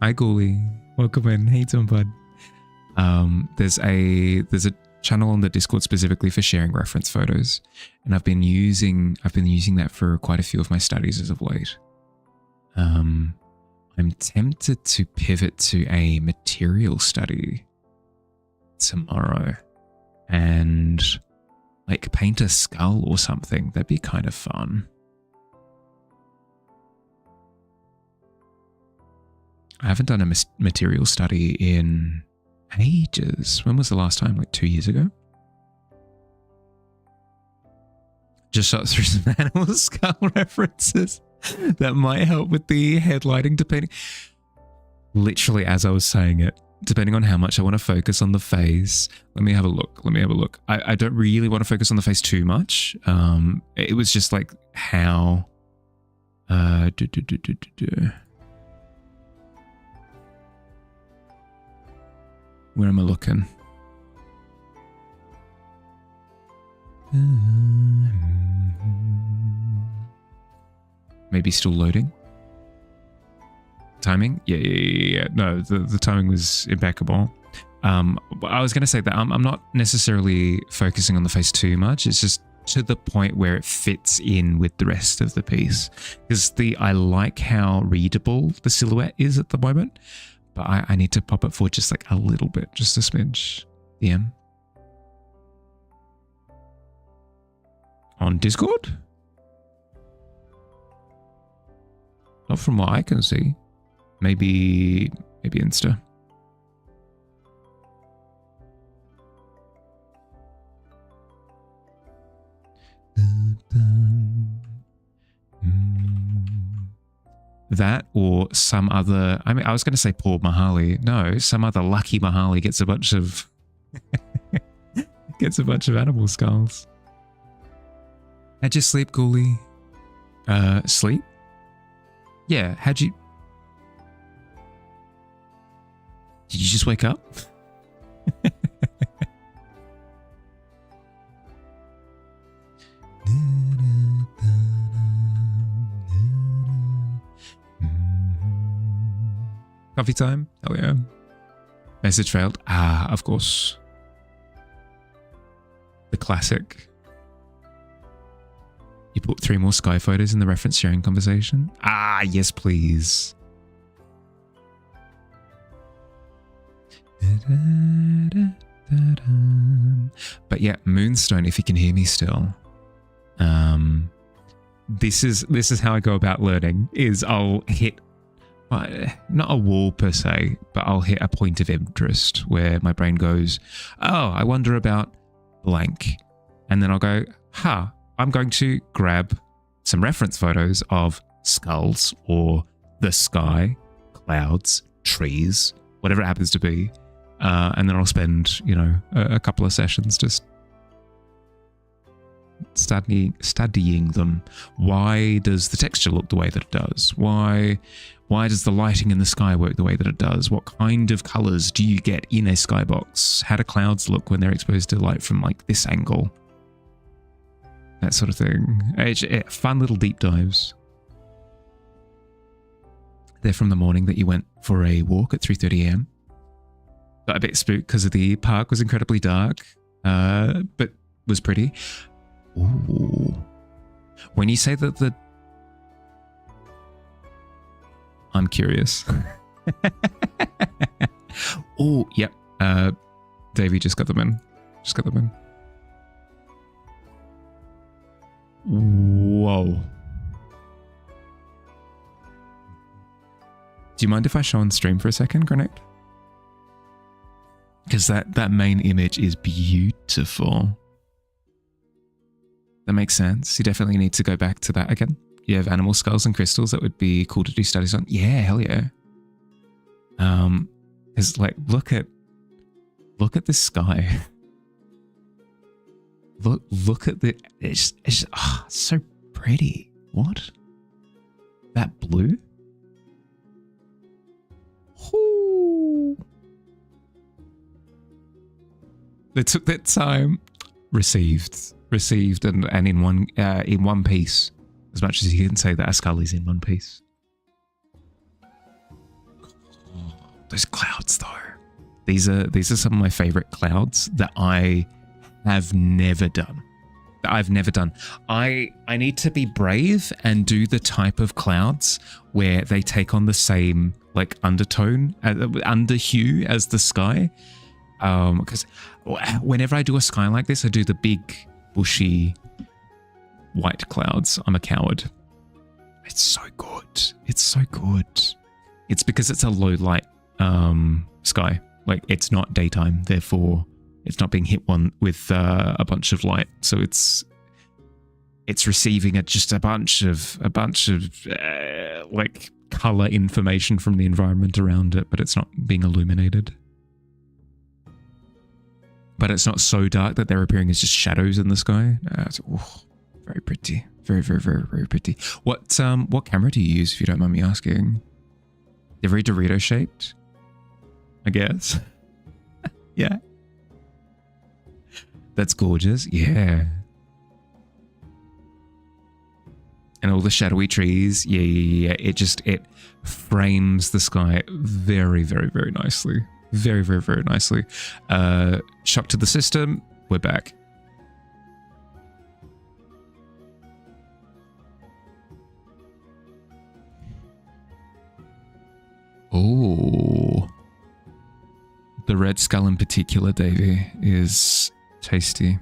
Hi Ghoulie, welcome in. Hey doing, bud. There's a channel on the Discord specifically for sharing reference photos, and I've been using that for quite a few of my studies as of late. I'm tempted to pivot to a material study tomorrow and like paint a skull or something. That'd be kind of fun. I haven't done a material study in ages. When was the last time? Like 2 years ago? Just shot through some animal skull references that might help with the head lighting, depending. Literally, as I was saying it, depending on how much I want to focus on the face. Let me have a look. I don't really want to focus on the face too much. It was just like how. Where am I looking? Maybe still loading. Timing? Yeah. No, the timing was impeccable. I was going to say that I'm not necessarily focusing on the face too much. It's just to the point where it fits in with the rest of the piece. Because I like how readable the silhouette is at the moment. But I need to pop it forward just like a little bit, just a smidge. DM. On Discord? Not from what I can see. Maybe Insta. That or some other, I mean, I was going to say poor Mahali. No, some other lucky Mahali gets a bunch of animal skulls. How'd you sleep, Ghoulie? Sleep? Yeah, did you just wake up? Coffee time? Hell yeah. Message failed. Ah, of course. The classic. You put 3 more sky photos in the reference sharing conversation? Ah, yes, please. But yeah, Moonstone, if you can hear me still. This is how I go about learning, is I'll hit not a wall per se, but I'll hit a point of interest where my brain goes, oh, I wonder about blank. And then I'll go, I'm going to grab some reference photos of skulls or the sky, clouds, trees, whatever it happens to be. And then I'll spend, a couple of sessions just studying them. Why does the texture look the way that it does? Why does the lighting in the sky work the way that it does? What kind of colors do you get in a skybox? How do clouds look when they're exposed to light from like this angle? That sort of thing. Fun little deep dives. They're from the morning that you went for a walk at 3:30 a.m. Got a bit spooked because the park was incredibly dark, but was pretty. Ooh. When you say that I'm curious. Oh, yep. Davey just got them in. Whoa. Do you mind if I show on stream for a second, Grenade? Because that main image is beautiful. That makes sense. You definitely need to go back to that again. You have animal skulls and crystals that would be cool to do studies on. Yeah, hell yeah. It's like, look at this sky. Look at it's so pretty. What? That blue? Ooh. They took that time. Received and in one piece. As much as you can say that a skull is in one piece. Oh, those clouds though. These are some of my favorite clouds that I have never done. I've never done. I need to be brave and do the type of clouds where they take on the same like undertone, under hue as the sky. Because whenever I do a sky like this, I do the big bushy white clouds. I'm a coward. It's so good. It's so good. It's because it's a low light sky. Like it's not daytime, therefore it's not being hit with a bunch of light. So it's receiving just a bunch of like color information from the environment around it, but it's not being illuminated. But it's not so dark that they're appearing as just shadows in the sky. It's very pretty. Very, very, very, very pretty. What camera do you use, if you don't mind me asking? They're very Dorito shaped, I guess. Yeah. That's gorgeous. Yeah. And all the shadowy trees. Yeah. It frames the sky very, very, very nicely. Very, very, very nicely. Shock to the system. We're back. Oh. The red skull in particular, Davey, is tasty.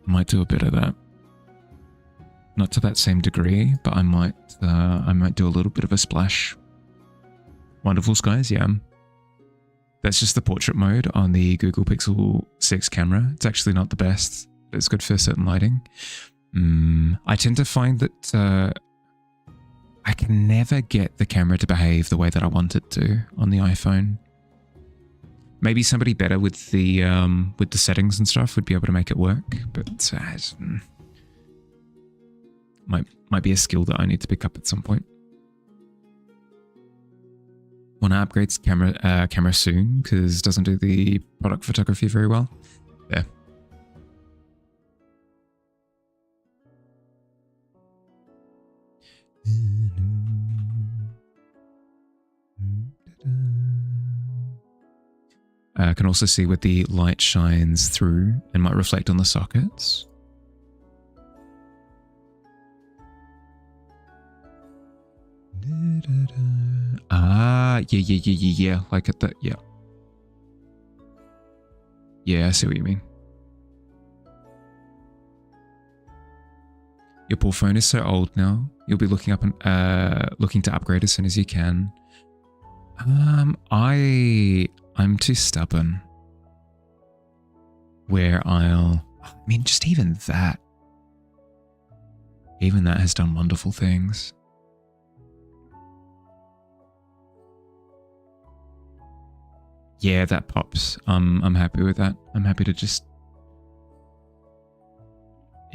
Might do a bit of that. Not to that same degree, but I might do a little bit of a splash. Wonderful skies, yeah. That's just the portrait mode on the Google Pixel 6 camera. It's actually not the best, but it's good for certain lighting. I tend to find that I can never get the camera to behave the way that I want it to on the iPhone. Maybe somebody better with the settings and stuff would be able to make it work, but might be a skill that I need to pick up at some point. Want to upgrade camera soon because it doesn't do the product photography very well. There. Can also see where the light shines through and might reflect on the sockets. Ah, yeah. Like at that, yeah. Yeah, I see what you mean. Your poor phone is so old now. You'll be looking to upgrade as soon as you can. I'm too stubborn. Where just even that has done wonderful things. Yeah, that pops. I'm happy with that. I'm happy to it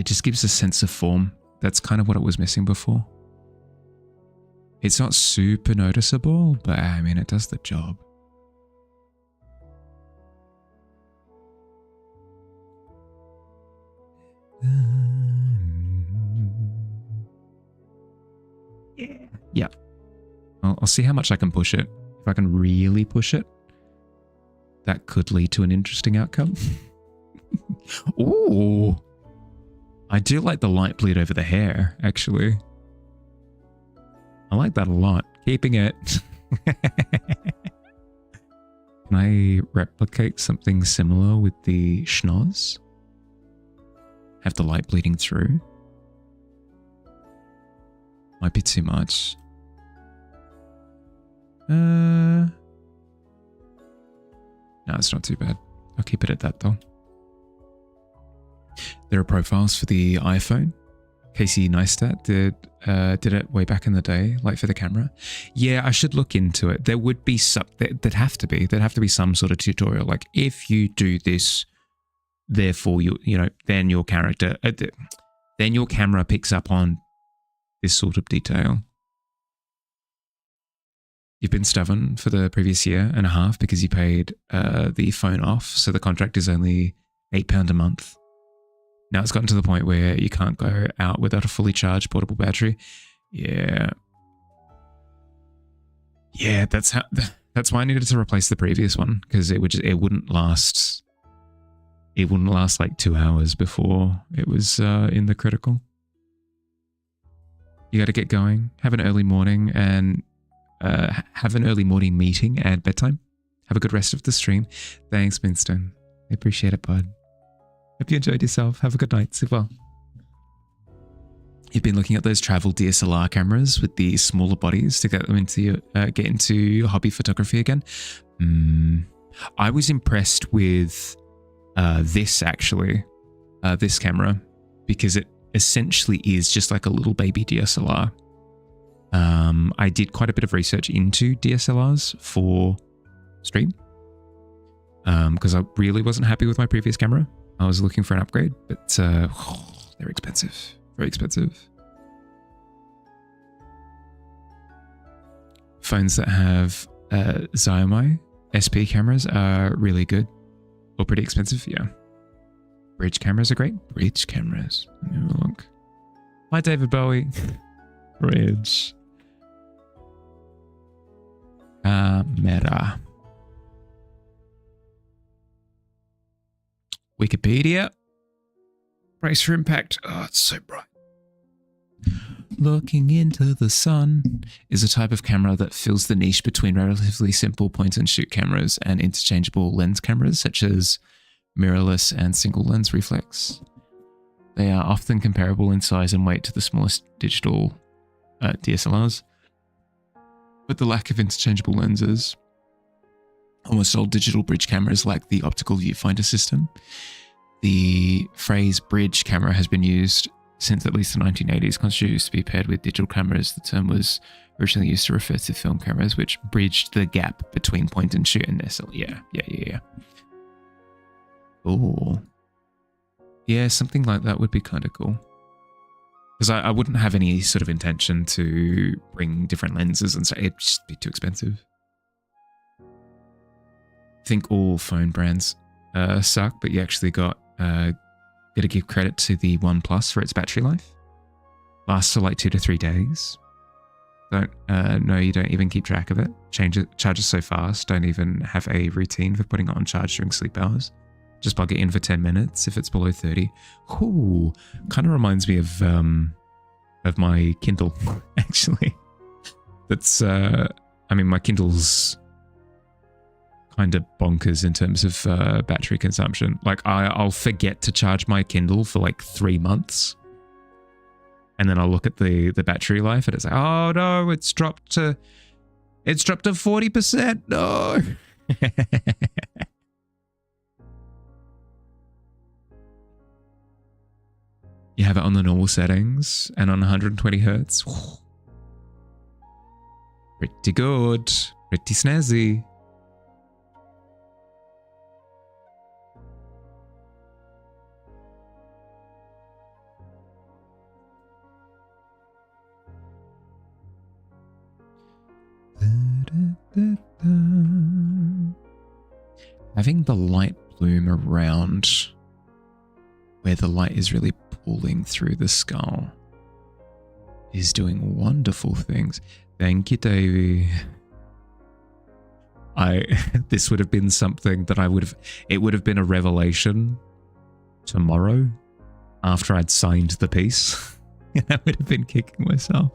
just gives a sense of form. That's kind of what it was missing before. It's not super noticeable, but I mean, it does the job. Yeah. I'll see how much I can push it. If I can really push it, that could lead to an interesting outcome. Ooh. I do like the light bleed over the hair, actually. I like that a lot. Keeping it. Can I replicate something similar with the schnoz? Have the light bleeding through? Might be too much. No, it's not too bad. I'll keep it at that though. There are profiles for the iPhone. Casey Neistat did it way back in the day, like for the camera. Yeah, I should look into it. There would be there'd have to be some sort of tutorial. Like if you do this, therefore then your character, then your camera picks up on this sort of detail. You've been stubborn for the previous year and a half because you paid the phone off, so the contract is only £8 a month. Now it's gotten to the point where you can't go out without a fully charged portable battery. Yeah. Yeah, that's why I needed to replace the previous one, because it wouldn't last it wouldn't last like 2 hours before it was in the critical. You got to get going, have an early morning, and have an early morning meeting at bedtime. Have a good rest of the stream. Thanks, Winston. I appreciate it, bud. Hope you enjoyed yourself. Have a good night. Sleep well. You've been looking at those travel DSLR cameras with the smaller bodies to get them into get into hobby photography again. I was impressed with this actually, this camera, because it essentially is just like a little baby DSLR. I did quite a bit of research into DSLRs for stream because I really wasn't happy with my previous camera. I was looking for an upgrade, but they're expensive, very expensive. Phones that have Xiaomi SP cameras are really good, or pretty expensive, yeah. Bridge cameras are great. Bridge cameras. Let me have a look. Hi, David Bowie. Bridge. Camera. Wikipedia. Brace for impact. Oh, it's so bright. Looking into the sun is a type of camera that fills the niche between relatively simple point-and-shoot cameras and interchangeable lens cameras, such as mirrorless and single lens reflex. They are often comparable in size and weight to the smallest digital DSLRs, but the lack of interchangeable lenses. Almost all digital bridge cameras lack the optical viewfinder system. The phrase bridge camera has been used since at least the 1980s. Constituted used to be paired with digital cameras. The term was originally used to refer to film cameras, which bridged the gap between point and shoot and SL. Yeah. Oh, yeah, something like that would be kind of cool. Because I wouldn't have any sort of intention to bring different lenses and so it'd just be too expensive. I think all phone brands suck, but you actually got to give credit to the OnePlus for its battery life. Lasts for like 2 to 3 days. No, you don't even keep track of it. Charges so fast. Don't even have a routine for putting it on charge during sleep hours. Just plug it in for 10 minutes if it's below 30. Ooh, kind of reminds me of my Kindle, actually. That's, I mean, my Kindle's kind of bonkers in terms of battery consumption. Like, I'll forget to charge my Kindle for like 3 months. And then I'll look at the battery life and it's like, oh no, it's dropped to 40%. No. You have it on the normal settings and on 120 hertz. Pretty good. Pretty snazzy. Having the light bloom around where the light is really pulling through the skull is doing wonderful things. Thank you, Davey. This would have been something that it would have been a revelation tomorrow after I'd signed the piece. I would have been kicking myself.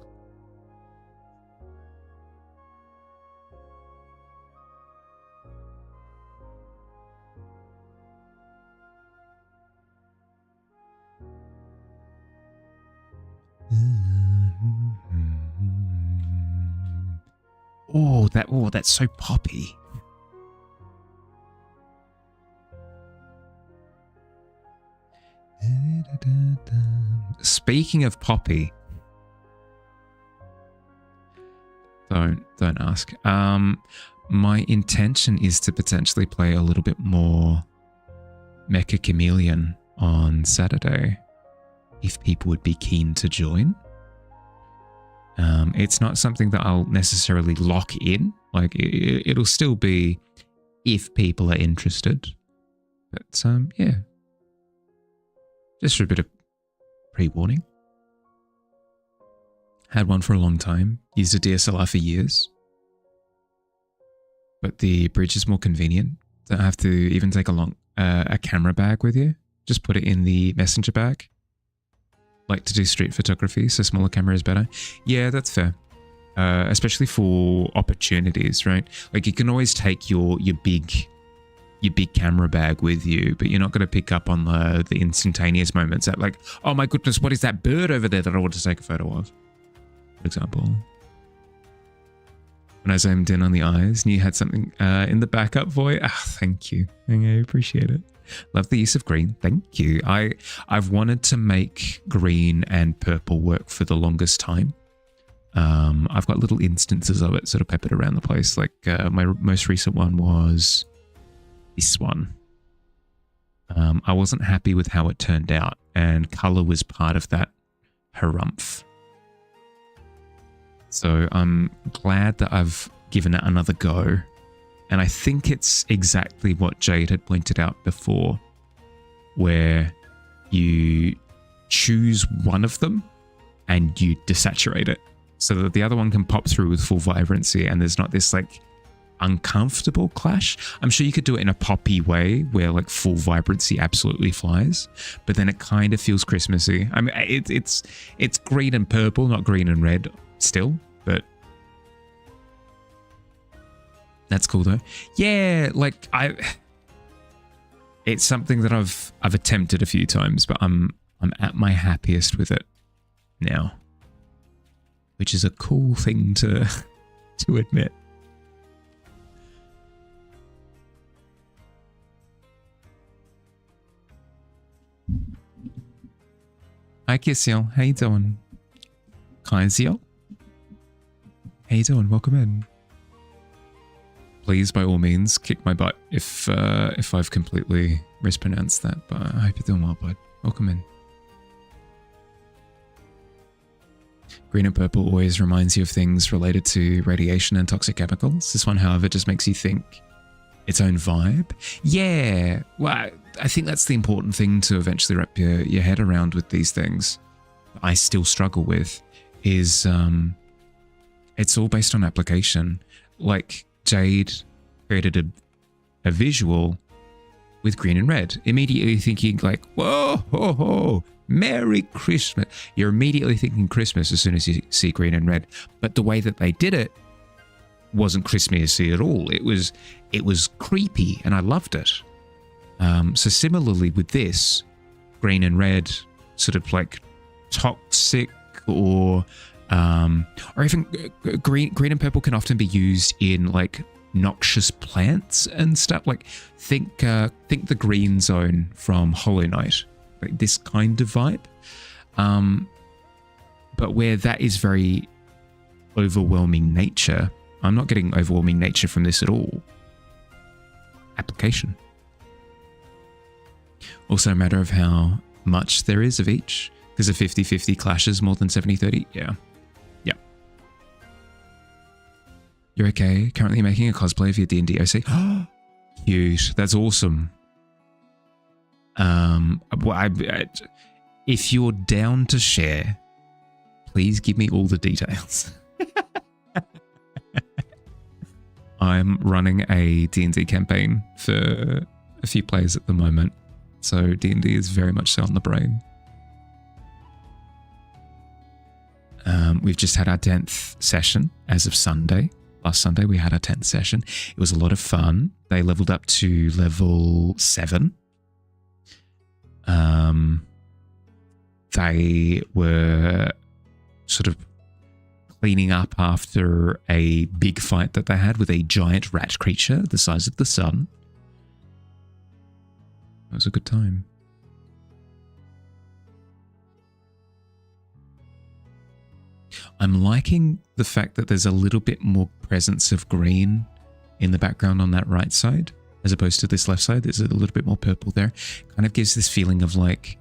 Oh, that's so poppy. Speaking of poppy, don't ask. My intention is to potentially play a little bit more Mecha Chameleon on Saturday, if people would be keen to join. It's not something that I'll necessarily lock in. Like, it'll still be if people are interested. But, yeah. Just for a bit of pre-warning. Had one for a long time. Used a DSLR for years. But the bridge is more convenient. Don't have to even take a a camera bag with you. Just put it in the messenger bag. Like to do street photography, so smaller camera is better. Yeah, that's fair. Especially for opportunities, right? Like you can always take your big camera bag with you, but you're not going to pick up on the instantaneous moments that like, oh my goodness, what is that bird over there that I want to take a photo of? For example, when I zoomed in on the eyes and you had something in the backup voice. Ah, thank you. I appreciate it. Love the use of green. Thank you. I've wanted to make green and purple work for the longest time. I've got little instances of it sort of peppered around the place. Like my most recent one was this one. I wasn't happy with how it turned out, and color was part of that harumph. So I'm glad that I've given it another go. And I think it's exactly what Jade had pointed out before, where you choose one of them and you desaturate it so that the other one can pop through with full vibrancy and there's not this like uncomfortable clash. I'm sure you could do it in a poppy way where like full vibrancy absolutely flies, but then it kind of feels Christmassy. I mean, it's green and purple, not green and red still, but that's cool though. Yeah, like it's something that I've attempted a few times, but I'm at my happiest with it now, which is a cool thing to admit. Hi Kissio, how you doing? Kaizio? How you doing? Welcome in. Please, by all means, kick my butt if I've completely mispronounced that, but I hope you're doing well, bud. Welcome in. Green and purple always reminds you of things related to radiation and toxic chemicals. This one, however, just makes you think its own vibe. Yeah, well, I think that's the important thing to eventually wrap your head around with these things. I still struggle with is it's all based on application. Like Jade created a visual with green and red, immediately thinking like, whoa, ho, ho, Merry Christmas. You're immediately thinking Christmas as soon as you see green and red. But the way that they did it wasn't Christmassy at all. It was creepy and I loved it. So similarly with this, green and red, sort of like toxic or even green and purple can often be used in like noxious plants and stuff. Like think the green zone from Hollow Knight, like this kind of vibe. But where that is very overwhelming nature, I'm not getting overwhelming nature from this at all. Application. Also a matter of how much there is of each, because a 50-50 clashes more than 70-30. Yeah. You're okay. Currently making a cosplay of your D&D OC. Cute. That's awesome. If you're down to share, please give me all the details. I'm running a D&D campaign for a few players at the moment, so D&D is very much so on the brain. We've just had our 10th session as of Sunday. Last Sunday we had our 10th session. It was a lot of fun. They leveled up to level 7. They were sort of cleaning up after a big fight that they had with a giant rat creature the size of the sun. It was a good time. I'm liking the fact that there's a little bit more presence of green in the background on that right side, as opposed to this left side. There's a little bit more purple there. Kind of gives this feeling of like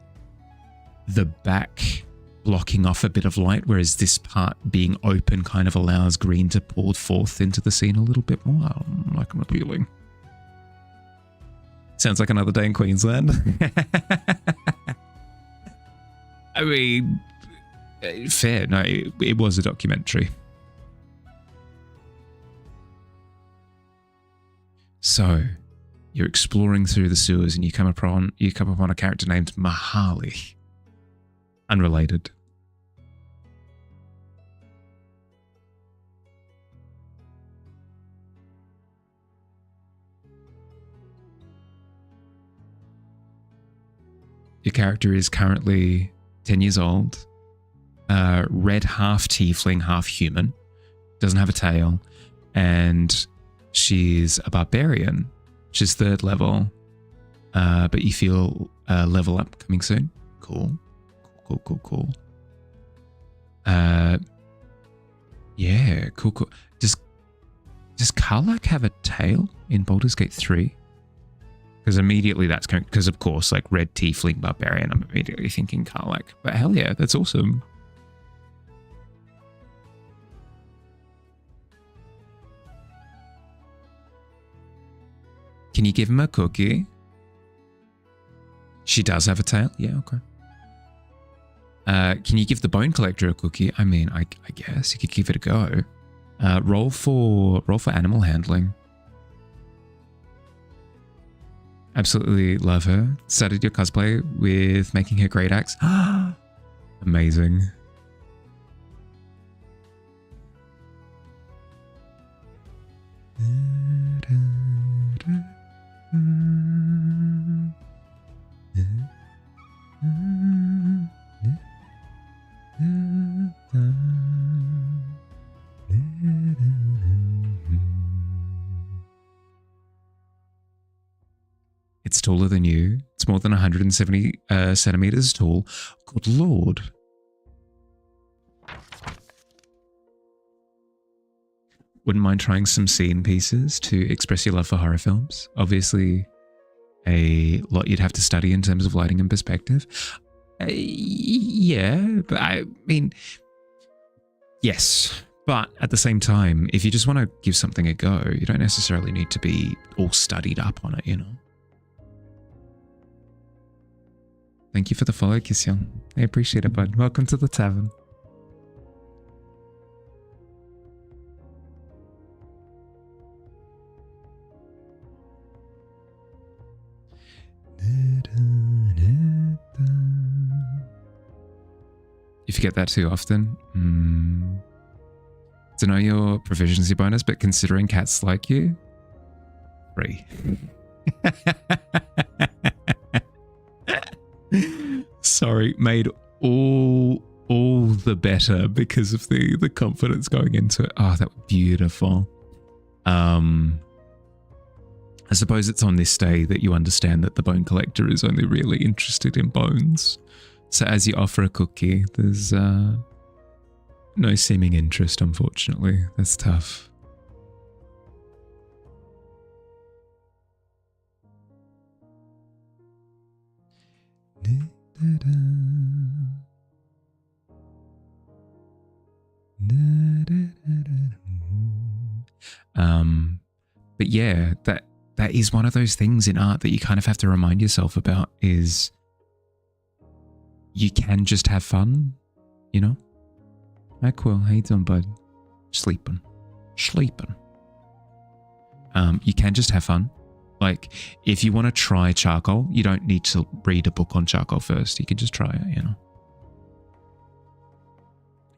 the back blocking off a bit of light, whereas this part being open kind of allows green to pour forth into the scene a little bit more. Like I'm appealing. Sounds like another day in Queensland. I mean, fair. No, it was a documentary. So, You're exploring through the sewers and you come upon a character named Mahali. Unrelated. Your character is currently 10 years old, red half tiefling, half human, doesn't have a tail, and she's a barbarian. She's 3rd level, but you feel level up coming soon. Cool. Yeah, cool. Does Karlak have a tail in Baldur's Gate 3? Because immediately that's going, because of course, like red tiefling barbarian, I'm immediately thinking Karlak. But hell yeah, that's awesome. Can you give him a cookie? She does have a tail? Yeah, okay. Can you give the bone collector a cookie? I mean, I guess you could give it a go. Roll for animal handling. Absolutely love her. Started your cosplay with making her great axe. Amazing. It's taller than you. It's more than 170 centimeters tall. Good lord. Wouldn't mind trying some scene pieces to express your love for horror films. Obviously, a lot you'd have to study in terms of lighting and perspective. Yeah, but I mean, yes. But at the same time, if you just want to give something a go, you don't necessarily need to be all studied up on it, you know? Thank you for the follow, Kisyon. I appreciate it, bud. Welcome to the tavern. You forget that too often. To know your proficiency bonus, but considering cats like you, 3. Sorry, made all the better because of the confidence going into it. Oh, that was beautiful. I suppose it's on this day that you understand that the bone collector is only really interested in bones. So as you offer a cookie, there's no seeming interest, unfortunately. That's tough. But yeah, that is one of those things in art that you kind of have to remind yourself about is you can just have fun, you know? Hi, Quill. How you doing, bud? Sleeping. You can just have fun. Like, if you want to try charcoal, you don't need to read a book on charcoal first. You can just try it, you know?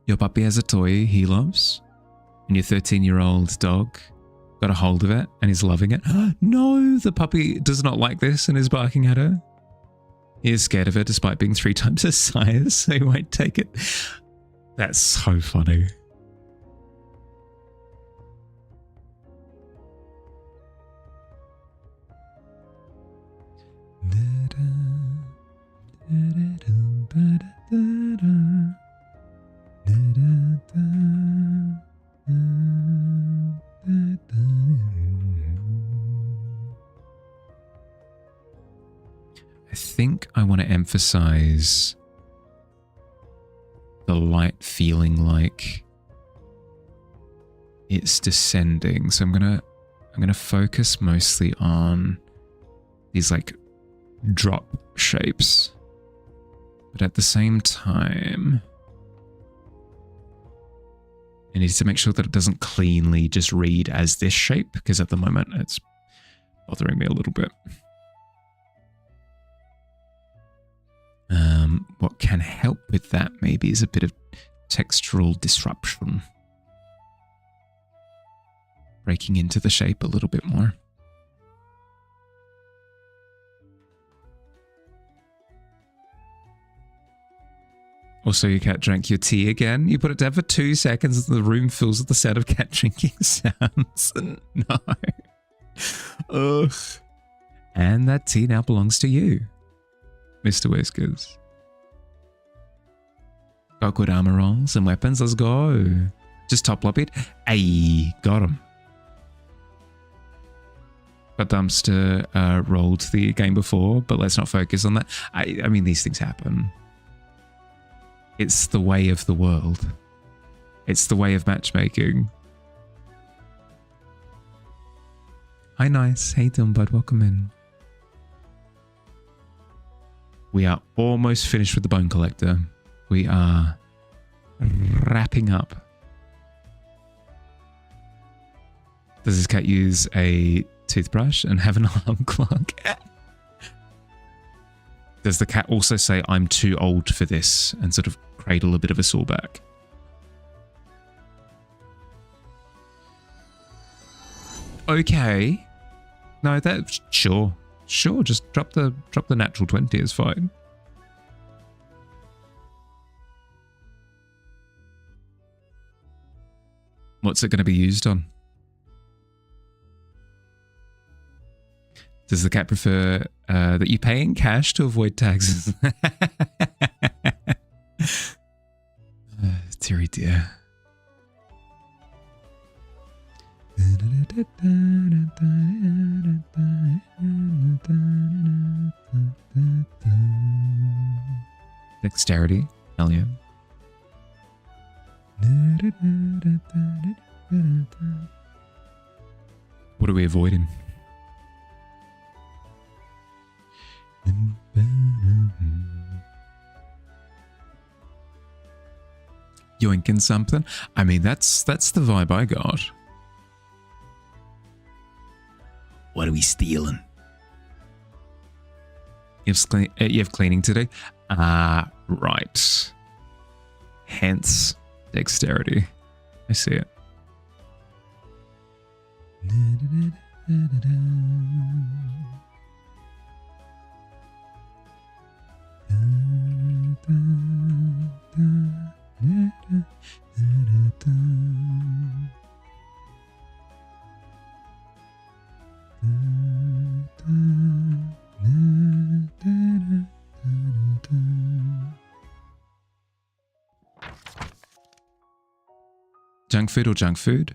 Your puppy has a toy he loves, and your 13-year-old dog got a hold of it and is loving it. No, the puppy does not like this and is barking at her. He is scared of her despite being 3 times her size, so he won't take it. That's so funny. I think I want to emphasize the light feeling like it's descending. So I'm gonna focus mostly on these like drop shapes, but at the same time I need to make sure that it doesn't cleanly just read as this shape, because at the moment it's bothering me a little bit. What can help with that maybe is a bit of textural disruption. Breaking into the shape a little bit more. Also, your cat drank your tea again. You put it down for 2 seconds and the room fills with the sound of cat drinking sounds. No. Ugh. And that tea now belongs to you, Mr. Whiskers. Got good armor rolls and weapons. Let's go. Just top lop it. Ayy, got him. But Dumpster rolled the game before, but let's not focus on that. I mean, these things happen. It's the way of the world. It's the way of matchmaking. Hi, nice. Hey, doing, bud? Welcome in. We are almost finished with the Bone Collector. We are wrapping up. Does this cat use a toothbrush and have an alarm clock? Does the cat also say, I'm too old for this, and sort of cradle a bit of a sawback? Okay. No, that sure. Sure, just drop the natural 20 is fine. What's it going to be used on? Does the cat prefer that you pay in cash to avoid taxes? Dearie dear. Dexterity. Hell yeah. What are we avoiding? Yoinking something? I mean, that's the vibe I got. What are we stealing? You have cleaning to do? Right. Hence, dexterity. I see it. Junk food or junk food?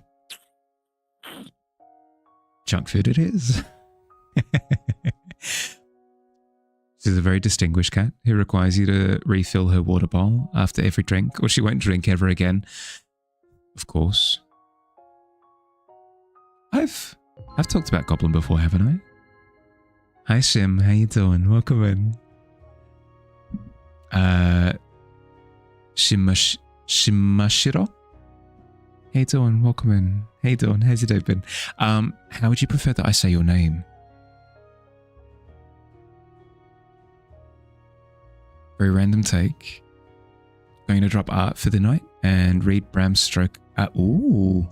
Junk food it is. She's a very distinguished cat who requires you to refill her water bowl after every drink, or she won't drink ever again. Of course. I've talked about Goblin before, haven't I? Hi Shim, how you doing? Welcome in. Shimashiro? How you doing? Welcome in. How you doing? How's your day been? How would you prefer that I say your name? Very random take. Going to drop art for the night and read Bram Stoker. Ooh.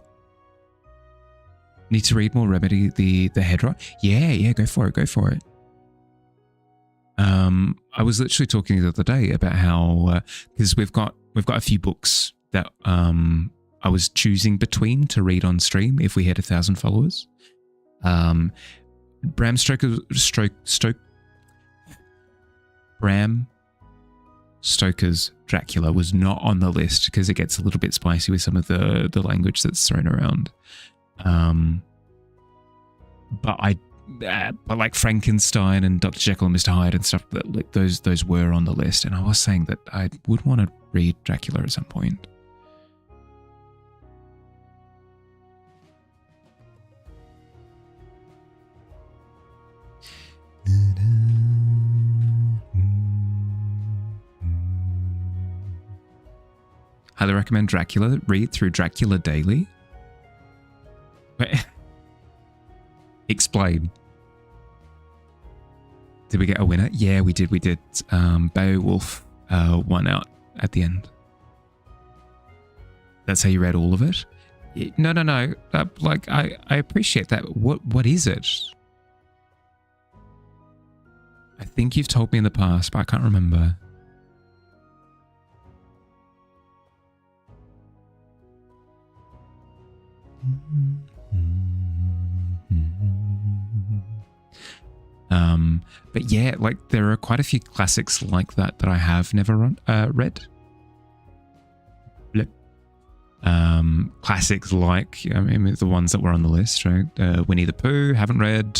Need to read more Remedy, the head rot? Yeah, go for it. I was literally talking the other day about how, because we've got a few books that I was choosing between to read on stream if we had 1,000 followers. Bram Stoker's Dracula was not on the list because it gets a little bit spicy with some of the language that's thrown around. But like Frankenstein and Dr. Jekyll and Mr. Hyde and stuff, like those were on the list, and I was saying that I would want to read Dracula at some point. Highly recommend Dracula. Read through Dracula daily. Wait. Explain. Did we get a winner? Yeah, we did. We did. Beowulf won out at the end. That's how you read all of it? No. Like, I appreciate that. What is it? I think you've told me in the past, but I can't remember. But yeah, like there are quite a few classics like that that I have never read. Blip. Classics like, I mean, the ones that were on the list, right? Winnie the Pooh, haven't read.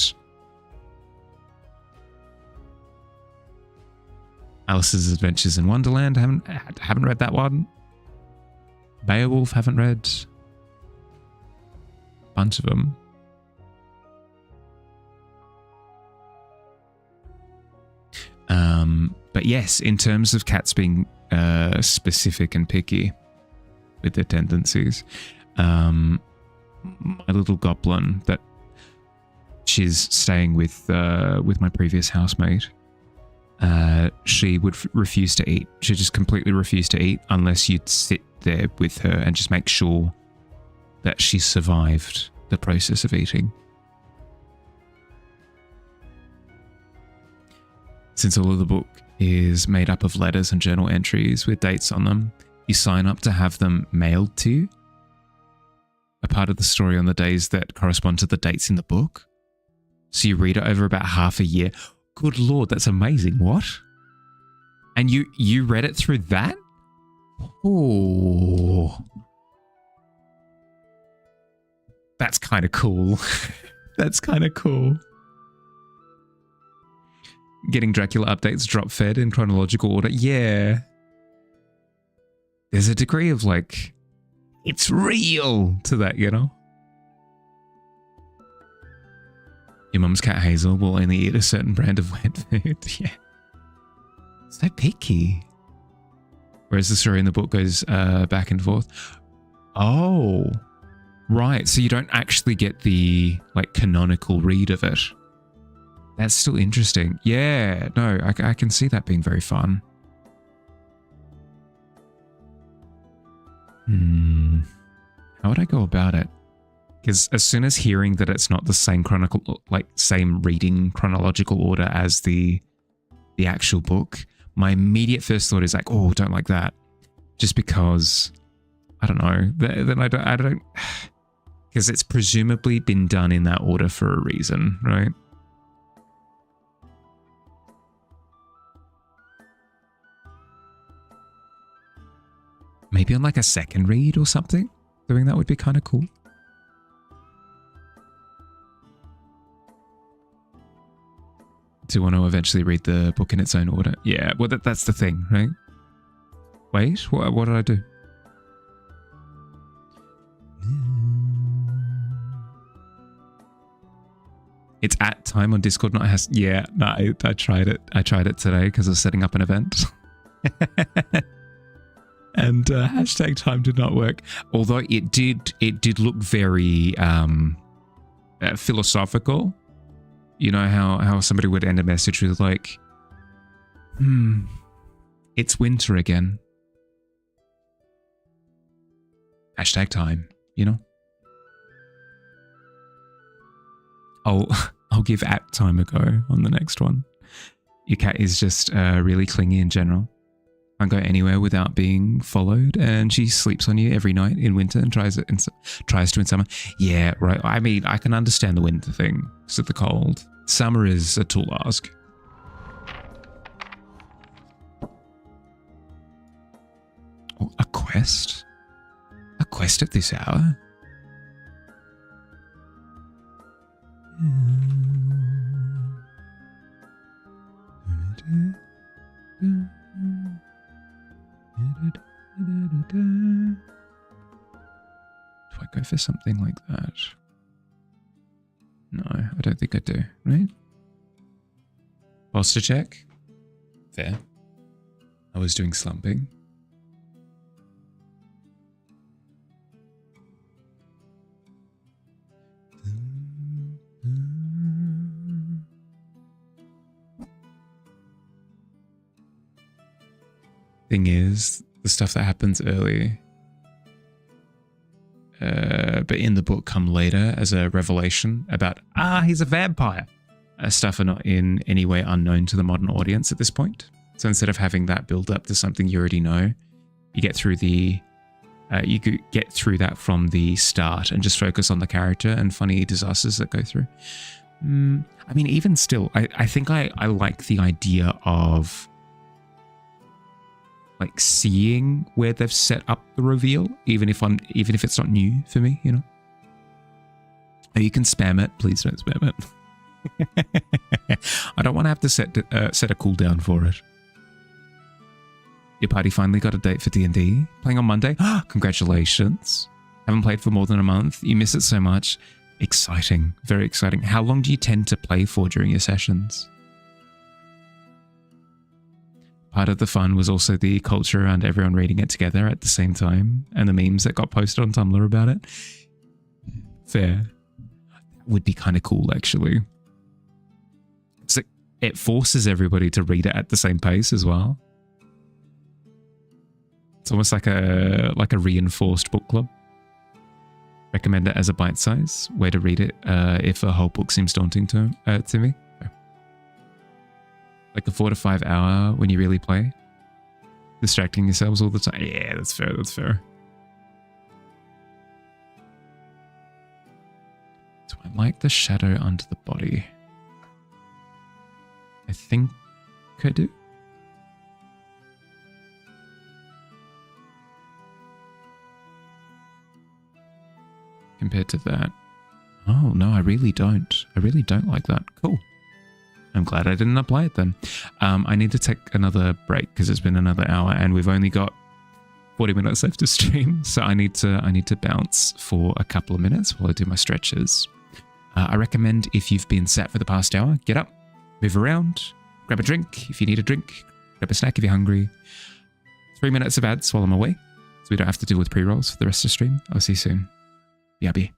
Alice's Adventures in Wonderland, haven't read that one. Beowulf, haven't read. Bunch of them. But yes, in terms of cats being specific and picky with their tendencies, my little goblin that she's staying with my previous housemate, she would refuse to eat. She just completely refused to eat unless you'd sit there with her and just make sure that she survived the process of eating. Since all of the book is made up of letters and journal entries with dates on them, you sign up to have them mailed to you, a part of the story on the days that correspond to the dates in the book. So you read it over about half a year. Good Lord, that's amazing. What? And you read it through that? Oh. That's kind of cool. That's kind of cool. Getting Dracula updates drop fed in chronological order. Yeah. There's a degree of like, it's real to that, you know? Your mum's cat Hazel will only eat a certain brand of wet food. Yeah. So picky. Whereas the story in the book goes back and forth. Oh. Right. So you don't actually get the like canonical read of it. That's still interesting. Yeah, no, I can see that being very fun. How would I go about it? Because as soon as hearing that it's not the same same reading chronological order as the actual book, my immediate first thought is like, oh, don't like that. Just because, I don't know. Then I don't, because it's presumably been done in that order for a reason, right? Maybe on like a second read or something. Doing that would be kind of cool. Do you want to eventually read the book in its own order? Yeah, well, that's the thing, right? Wait, what did I do? It's at time on Discord, not has. Yeah, no, I tried it. I tried it today because I was setting up an event. And hashtag time did not work. Although it did look very philosophical. You know how somebody would end a message with like, it's winter again. Hashtag time, you know? I'll give at time a go on the next one. Your cat is just really clingy in general. Can't go anywhere without being followed, and she sleeps on you every night in winter and tries to in summer. Yeah, right. I mean, I can understand the winter thing, so the cold. Summer is a tall ask. Oh, a quest? A quest at this hour? Do I go for something like that? No, I don't think I do, right? Posture check? Fair. I was doing slumping. thing is, the stuff that happens early, but in the book come later as a revelation about, he's a vampire. Stuff are not in any way unknown to the modern audience at this point. So instead of having that build up to something you already know, you get through get through that from the start and just focus on the character and funny disasters that go through. I mean, even still, I think I like the idea of like seeing where they've set up the reveal, even if it's not new for me, you know. Oh, you can spam it. Please don't spam it. I don't want to have to set a cooldown for it. Your party finally got a date for D&D. Playing on Monday? Congratulations. Haven't played for more than a month. You miss it so much. Exciting. Very exciting. How long do you tend to play for during your sessions? Part of the fun was also the culture around everyone reading it together at the same time and the memes that got posted on Tumblr about it. Fair. That would be kind of cool, actually. So it forces everybody to read it at the same pace as well. It's almost like a reinforced book club. Recommend it as a bite size way to read it if a whole book seems daunting to me. Like a 4 to 5 hour when you really play, distracting yourselves all the time. Yeah, that's fair. That's fair. Do I like the shadow under the body? I think I do. Compared to that. Oh, no, I really don't. I really don't like that. Cool. I'm glad I didn't apply it then. I need to take another break because it's been another hour and we've only got 40 minutes left to stream. So I need to bounce for a couple of minutes while I do my stretches. I recommend if you've been sat for the past hour, get up, move around, grab a drink if you need a drink, grab a snack if you're hungry. 3 minutes of ads while I'm away so we don't have to deal with pre-rolls for the rest of the stream. I'll see you soon. BRB.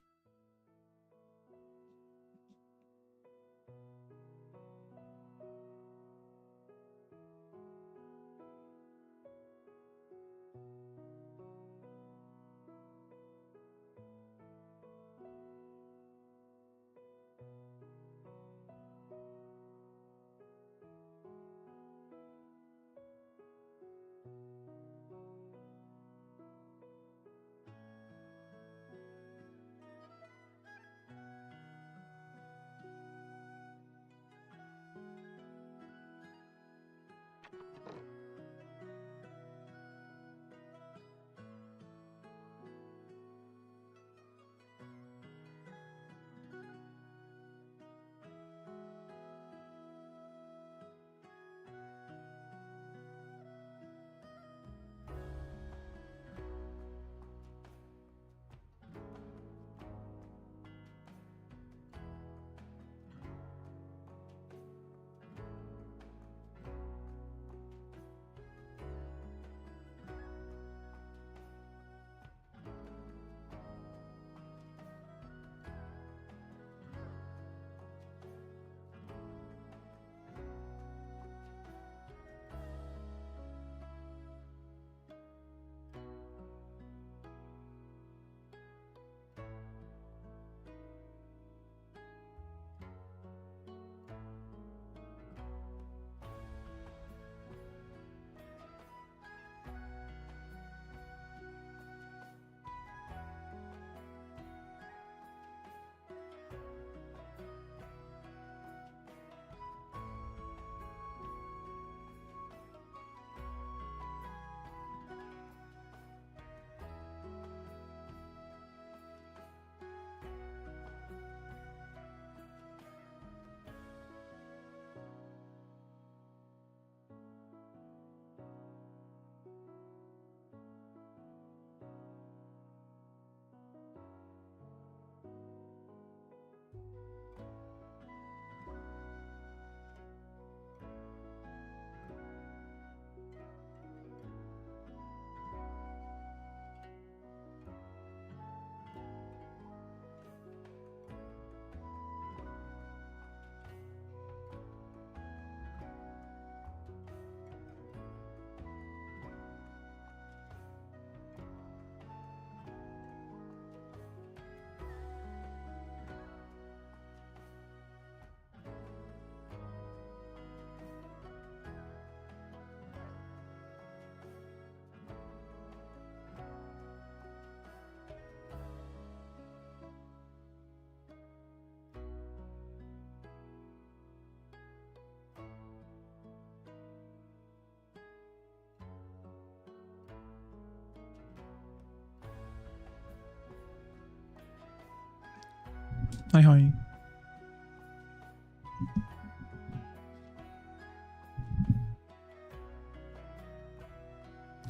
Hi, hi.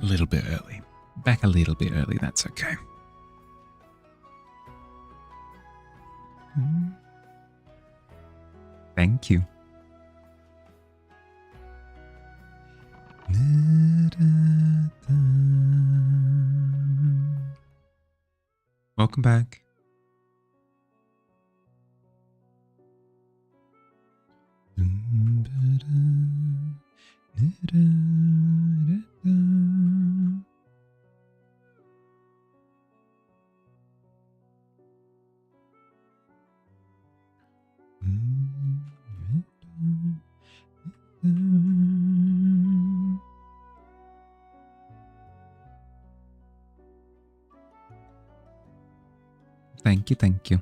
A little bit early. Back a little bit early, that's okay. Thank you. Welcome back. Thank you, thank you.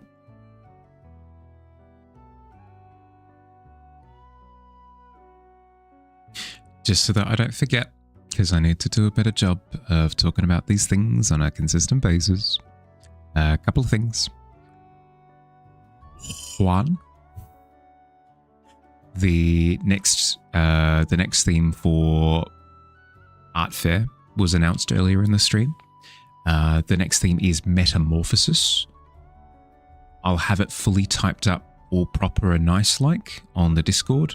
Just so that I don't forget, because I need to do a better job of talking about these things on a consistent basis. A couple of things. One, the next theme for Art Fair was announced earlier in the stream. The next theme is Metamorphosis. I'll have it fully typed up, all proper and nice like, on the Discord,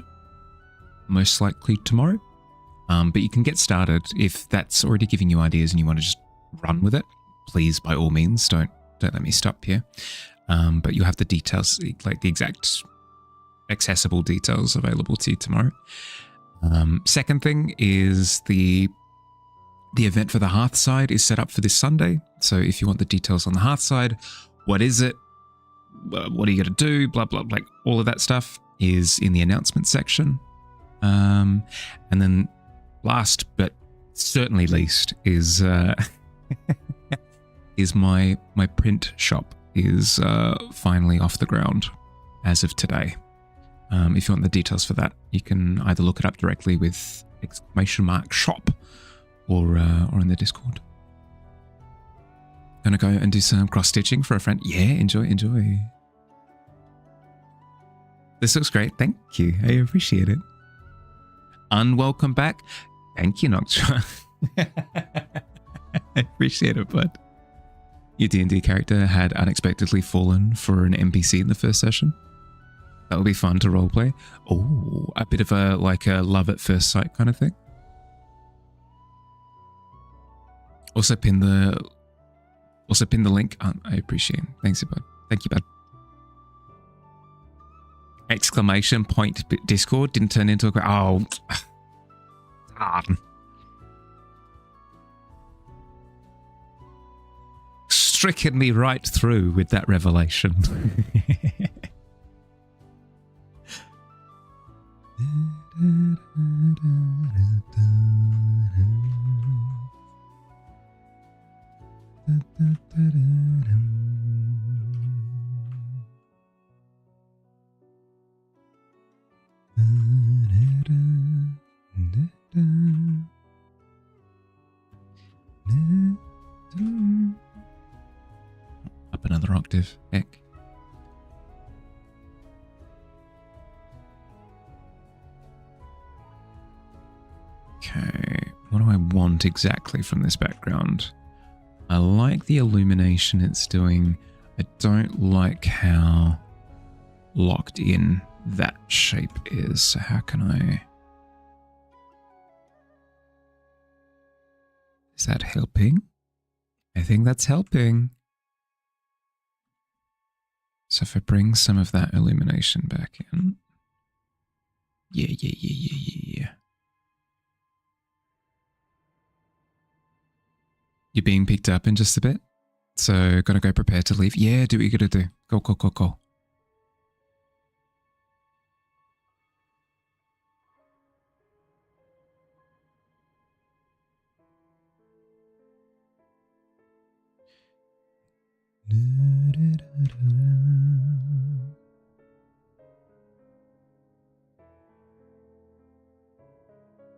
most likely tomorrow. But you can get started if that's already giving you ideas and you want to just run with it. Please, by all means, don't let me stop here. But you'll have the details, like the exact accessible details available to you tomorrow. Second thing is the event for the Hearthside is set up for this Sunday. So if you want the details on the Hearthside, what is it? What are you going to do? Blah, blah, like all of that stuff is in the announcement section. And then last, but certainly least, is is my print shop is finally off the ground as of today. If you want the details for that, you can either look it up directly with !shop or in the Discord. Gonna go and do some cross stitching for a friend. Yeah, enjoy. This looks great. Thank you. I appreciate it. Unwelcome back. Thank you, Noctua. I appreciate it, bud. Your D&D character had unexpectedly fallen for an NPC in the first session. That would be fun to roleplay. Oh, a bit of a love at first sight kind of thing. Also pin the link. I appreciate it. Thanks, bud. Thank you, bud. Exclamation point Discord didn't turn into a... Oh. Darn. Stricken me right through with that revelation. Up another octave. Heck. Okay, what do I want exactly from this background? I like the illumination it's doing. I don't like how locked in that shape is. So how can I... Is that helping? I think that's helping. So if I bring some of that illumination back in. Yeah. You're being picked up in just a bit. So gotta go prepare to leave. Yeah, do what you gotta do. Go.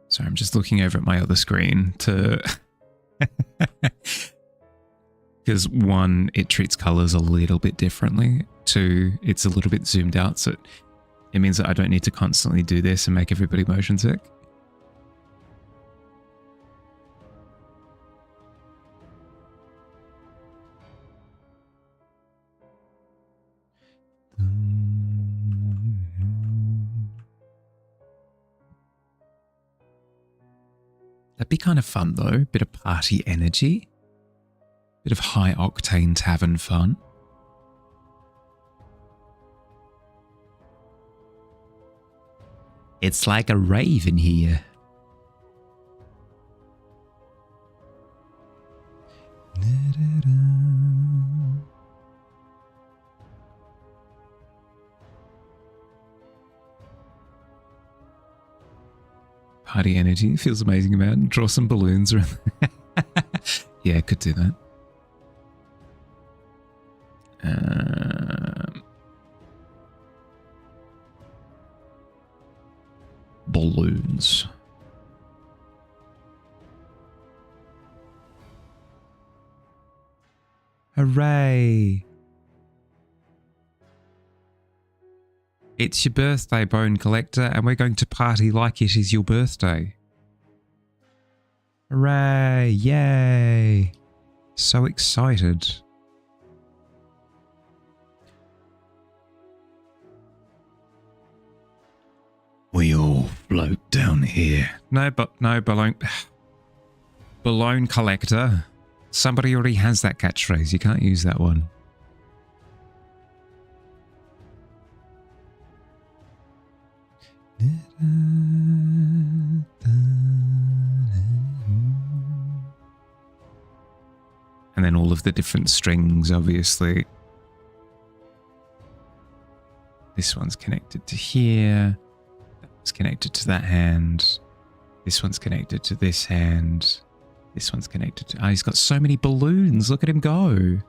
Sorry, I'm just looking over at my other screen to... Because one, it treats colors a little bit differently. 2, it's a little bit zoomed out, so it means that I don't need to constantly do this and make everybody motion sick. That'd be kind of fun though, bit of party energy, bit of high octane tavern fun. It's like a rave in here. Party energy feels amazing, man. Draw some balloons around. Yeah, could do that. Balloons. Hooray! It's your birthday, Bone Collector, and we're going to party like it is your birthday. Hooray! Yay! So excited. We all float down here. No, balloon collector. Somebody already has that catchphrase. You can't use that one. And then all of the different strings, obviously. This one's connected to here. That's connected to that hand. This one's connected to this hand. This one's connected to... Oh, he's got so many balloons. Look at him go. And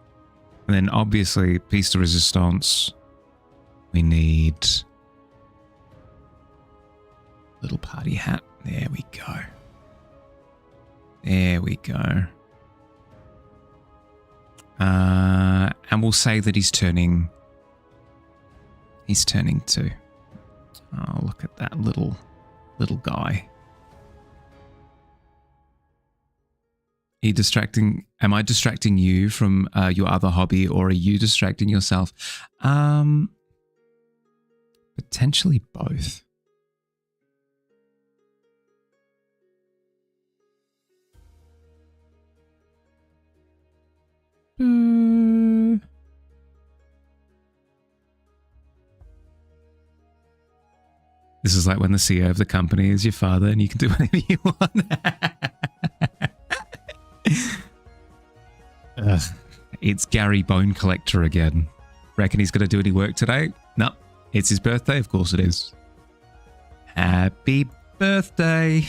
then obviously, piece de resistance. We need... little party hat. There we go. There we go. And we'll say that he's turning 2. Oh, look at that little guy. Are you distracting? Am I distracting you from your other hobby, or are you distracting yourself? Potentially both. This is like when the CEO of the company is your father and you can do whatever you want. It's Gary Bone Collector again. Reckon he's going to do any work today? No, it's his birthday. Of course it is. Happy birthday.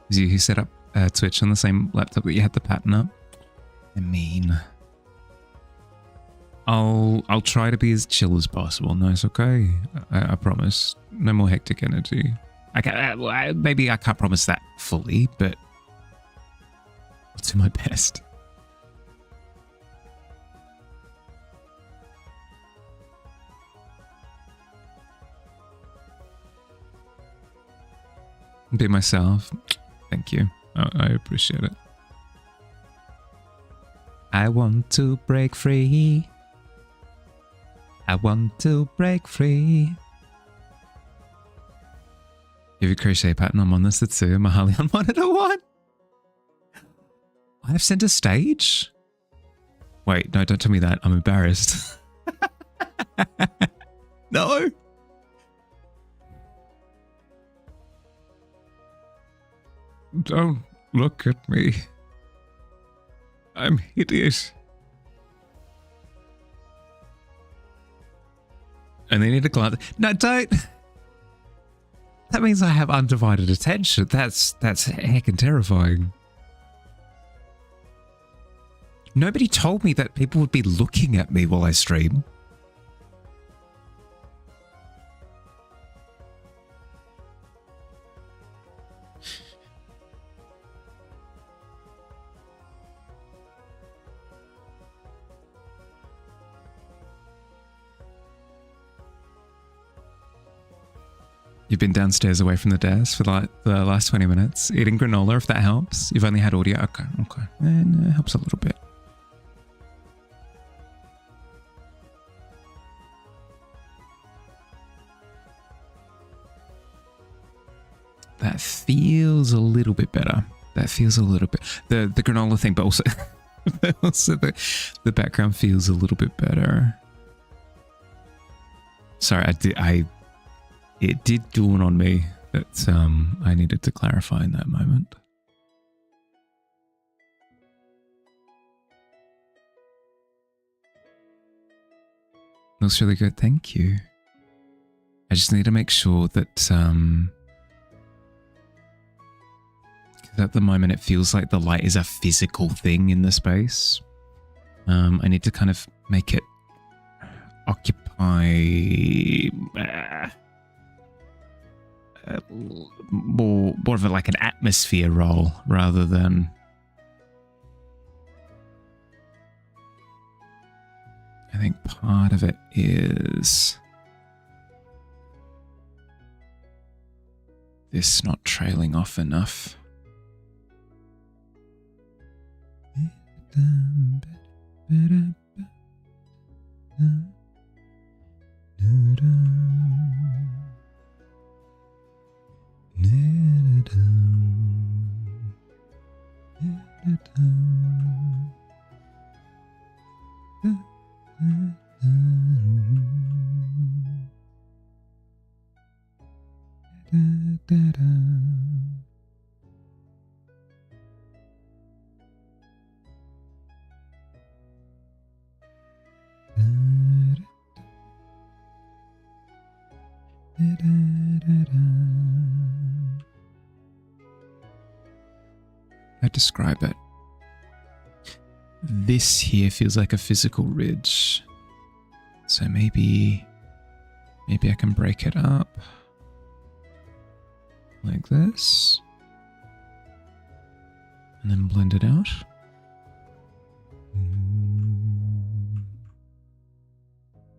Was you who set up Twitch on the same laptop that you had the pattern up? I mean, I'll try to be as chill as possible. No, it's okay. I promise. No more hectic energy. Maybe I can't promise that fully, but I'll do my best. Be myself. Thank you. I appreciate it. I want to break free. I want to break free. You have a crochet pattern on this that's a Mahali on monitor one. I have center stage. Wait, no, don't tell me that. I'm embarrassed. No. Don't look at me. I'm hideous. And they need a glance. No, don't. That means I have undivided attention. That's heckin' terrifying. Nobody told me that people would be looking at me while I stream. You've been downstairs away from the desk for like the last 20 minutes, eating granola, if that helps. You've only had audio. Okay. And it helps a little bit. That feels a little bit better. That feels a little bit... The granola thing, but also, the background feels a little bit better. Sorry, it did dawn on me that I needed to clarify in that moment. Looks really good, thank you. I just need to make sure that at the moment it feels like the light is a physical thing in the space. I need to kind of make it occupy more of like an atmosphere role rather than I think part of it is this not trailing off enough. I describe it. This here feels like a physical ridge. So maybe I can break it up like this and then blend it out.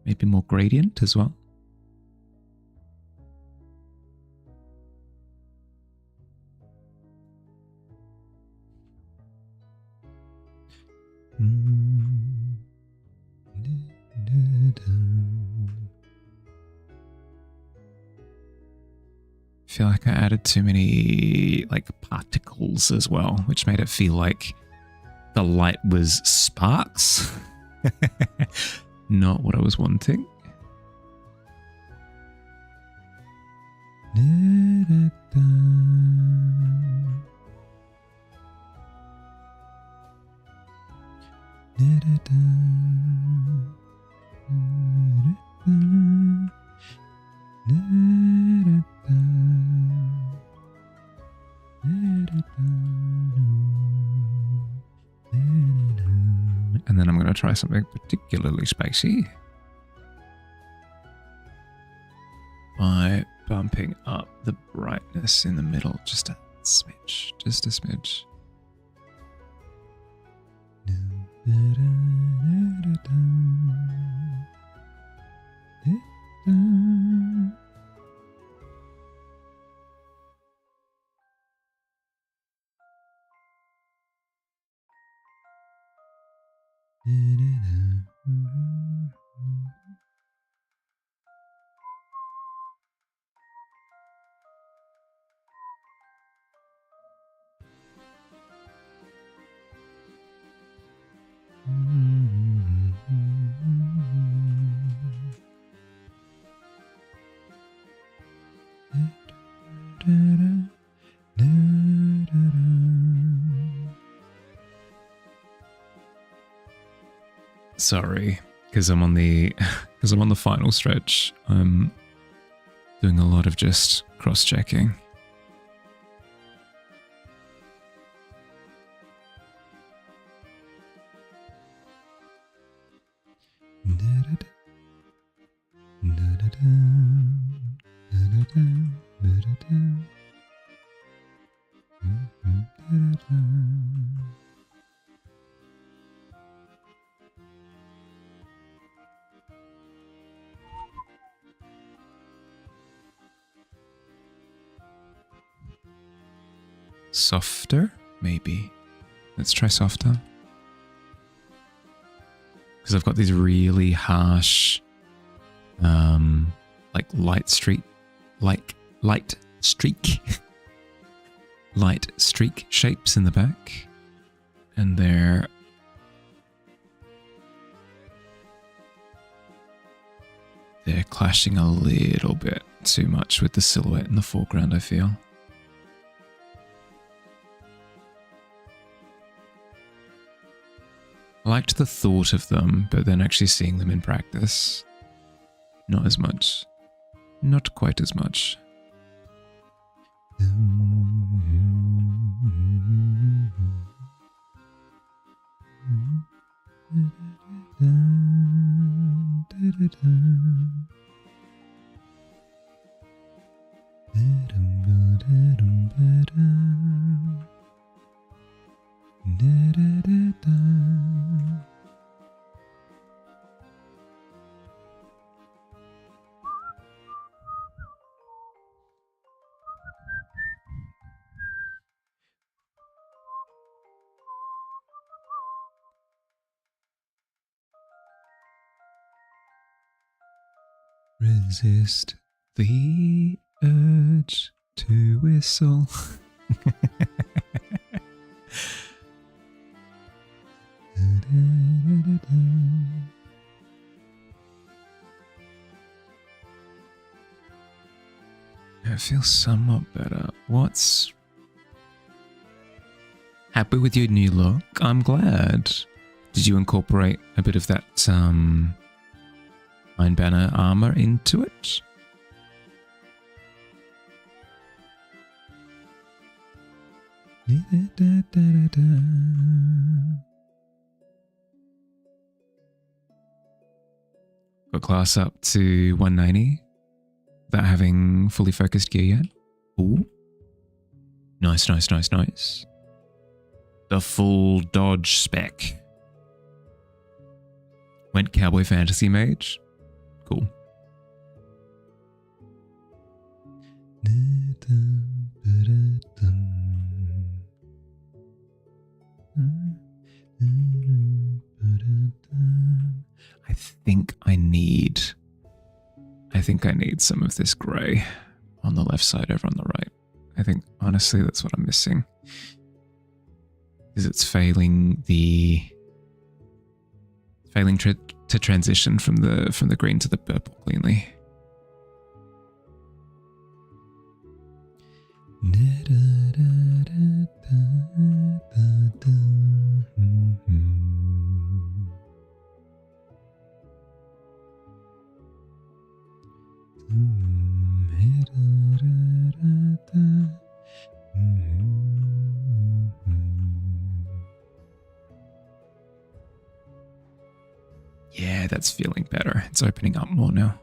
Maybe more gradient as well. I feel like I added too many like particles as well, which made it feel like the light was sparks. Not what I was wanting. And then I'm going to try something particularly spicy by bumping up the brightness in the middle just a smidge, just a smidge. Sorry, because I'm on the final stretch. I'm doing a lot of just cross-checking. Softer, maybe. Let's try softer. Because I've got these really harsh, like light streak shapes in the back, and they're clashing a little bit too much with the silhouette in the foreground, I feel. I liked the thought of them, but then actually seeing them in practice, not as much. Not quite as much. Resist the urge to whistle. It feels somewhat better. What's... Happy with your new look? I'm glad. Did you incorporate a bit of that Iron Banner armor into it? Got class up to 190 without having fully focused gear yet. Ooh. Nice, nice, nice, nice. The full dodge spec. Went Cowboy Fantasy Mage. Cool. I think I need some of this grey on the left side over on the right. I think honestly that's what I'm missing. Is it's failing to transition from the green to the purple cleanly. Yeah, that's feeling better. It's opening up more now.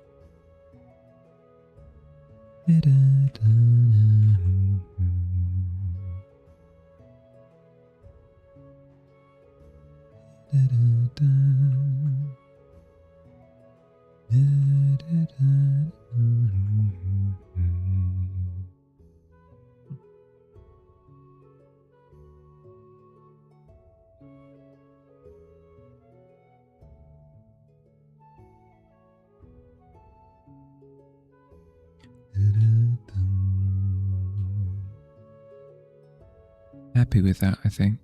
Happy with that, I think.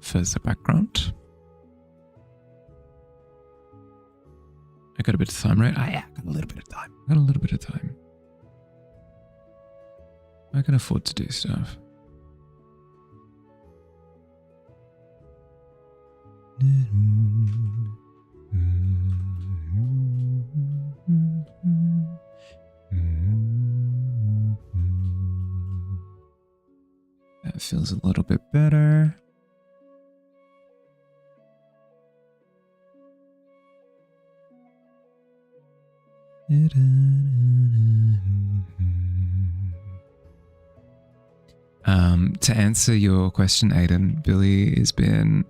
For the background, I got a bit of time, right? Yeah, I got a little bit of time. I got a little bit of time. I can afford to do stuff. That feels a little bit better. To answer your question, Aiden, Billy has been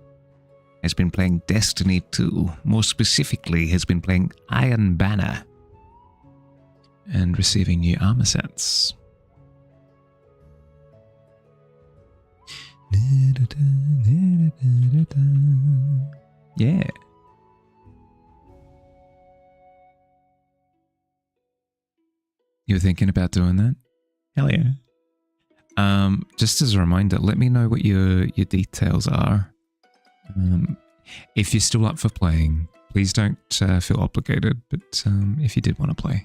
playing Destiny 2. More specifically, has been playing Iron Banner and receiving new armor sets. Yeah. You were thinking about doing that? Hell yeah. Just as a reminder, let me know what your details are. If you're still up for playing, please don't feel obligated, but if you did want to play.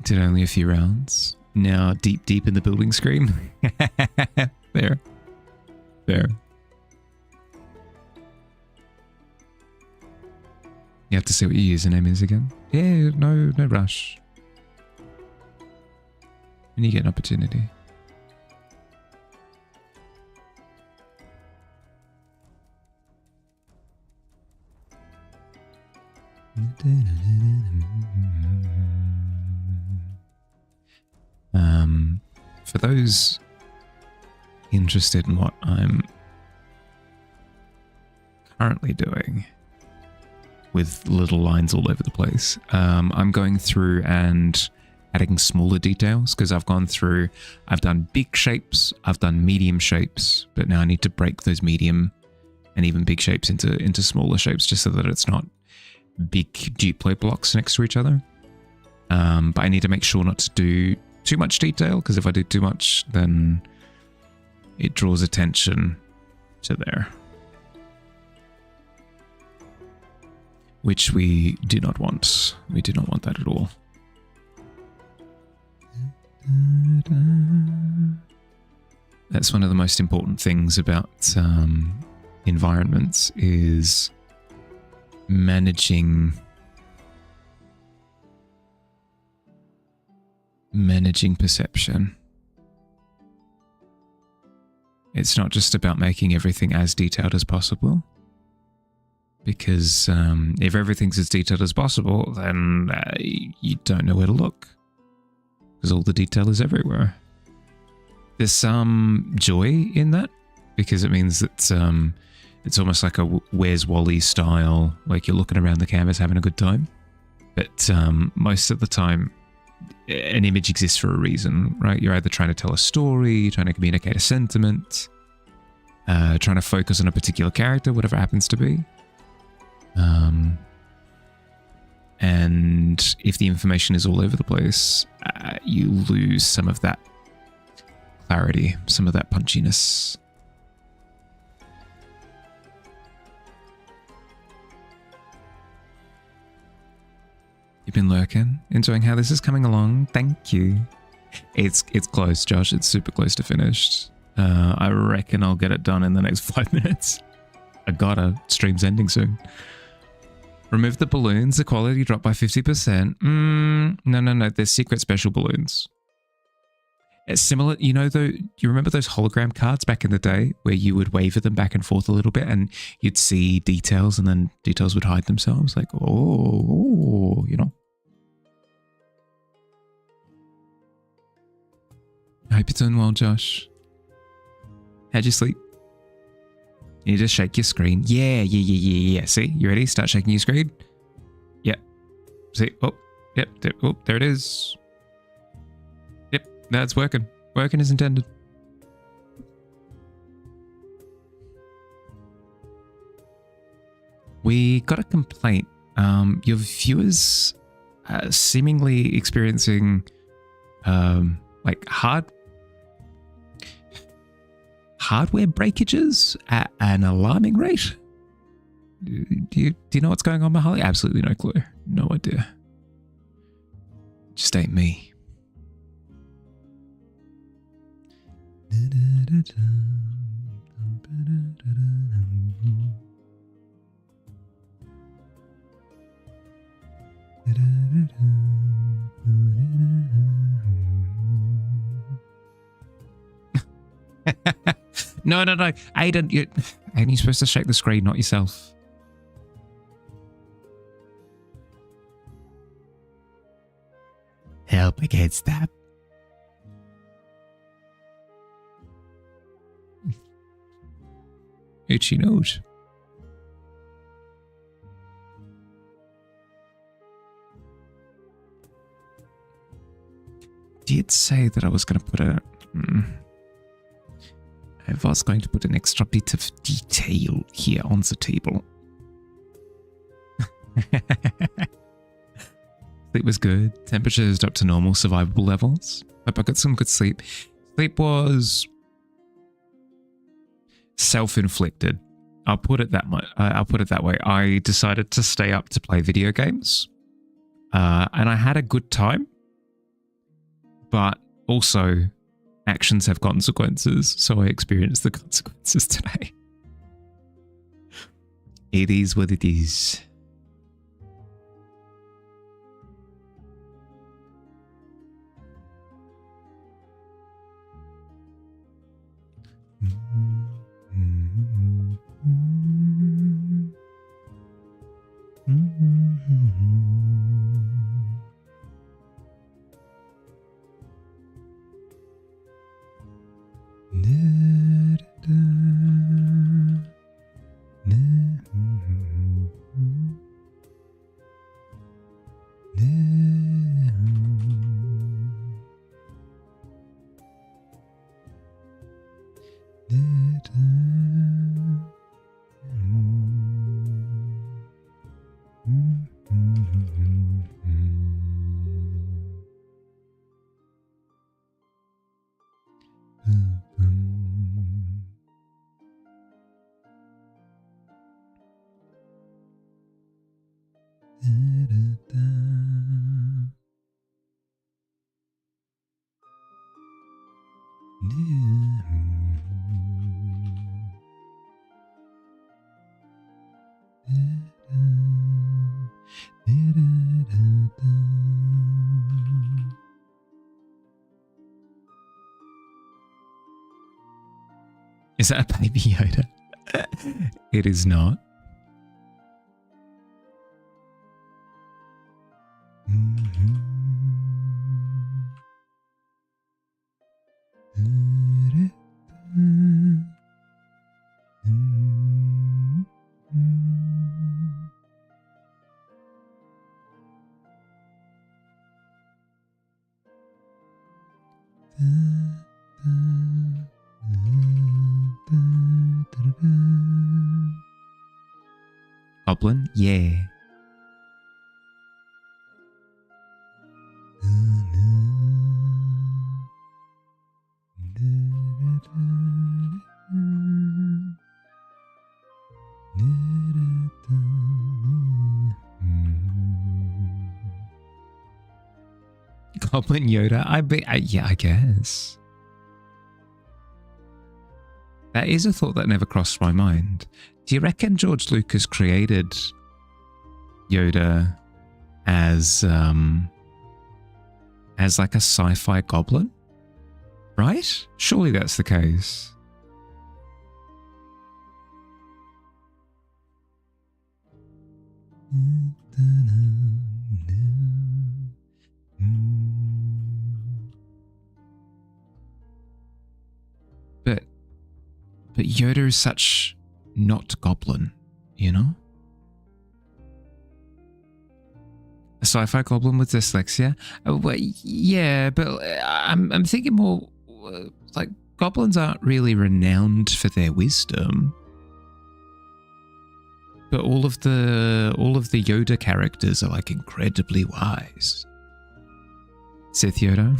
Did only a few rounds. Now deep in the building screen. There. You have to see what your username is again. Yeah, no rush. When you get an opportunity. For those interested in what I'm currently doing, with little lines all over the place, I'm going through and adding smaller details because I've done big shapes, I've done medium shapes, but now I need to break those medium and even big shapes into smaller shapes just so that it's not big duplo blocks next to each other. But I need to make sure not to do too much detail, because if I do too much, then it draws attention to there, which we do not want. We do not want that at all. That's one of the most important things about environments is managing perception. It's not just about making everything as detailed as possible, because if everything's as detailed as possible, then you don't know where to look, because all the detail is everywhere. There's some joy in that, because it means that it's almost like a Where's Wally style, like you're looking around the canvas having a good time. But most of the time, an image exists for a reason, right? You're either trying to tell a story, trying to communicate a sentiment, trying to focus on a particular character, whatever it happens to be. And if the information is all over the place, you lose some of that clarity, some of that punchiness. You've been lurking, enjoying how this is coming along. Thank you. It's close, Josh. It's super close to finished. I reckon I'll get it done in the next 5 minutes. I gotta. Stream's ending soon. Remove the balloons. The quality dropped by 50%. No. There's secret special balloons. It's similar, you know, though. You remember those hologram cards back in the day where you would waver them back and forth a little bit and you'd see details and then details would hide themselves? Like, oh, you know. I hope you're doing well, Josh. How'd you sleep? You just shake your screen. Yeah. See, you ready? Start shaking your screen. Yep. See, oh, yep. Oh, there it is. Yep, that's working. Working as intended. We got a complaint. Your viewers seemingly experiencing like hardware breakages at an alarming rate. Do you know what's going on, Mahali? Absolutely no clue. No idea. Just ain't me. No. Aiden, you're supposed to shake the screen, not yourself. Help against that. Itchy nose. Did say that I was going to put a... I was going to put an extra bit of detail here on the table. Sleep was good. Temperatures up to normal survivable levels. Hope I got some good sleep. Sleep was self-inflicted. I'll put it that way. I decided to stay up to play video games, and I had a good time. But also, actions have consequences, so I experienced the consequences today. It is what it is. Is that a baby Yoda? It is not. Goblin? Yeah. Goblin Yoda? Yeah, I guess. That is a thought that never crossed my mind. Do you reckon George Lucas created Yoda as like a sci-fi goblin? Right? Surely that's the case. But Yoda is such not goblin, you know? A sci-fi goblin with dyslexia? Well, yeah, but I'm thinking more like goblins aren't really renowned for their wisdom. but all of the Yoda characters are like incredibly wise. Sith Yoda.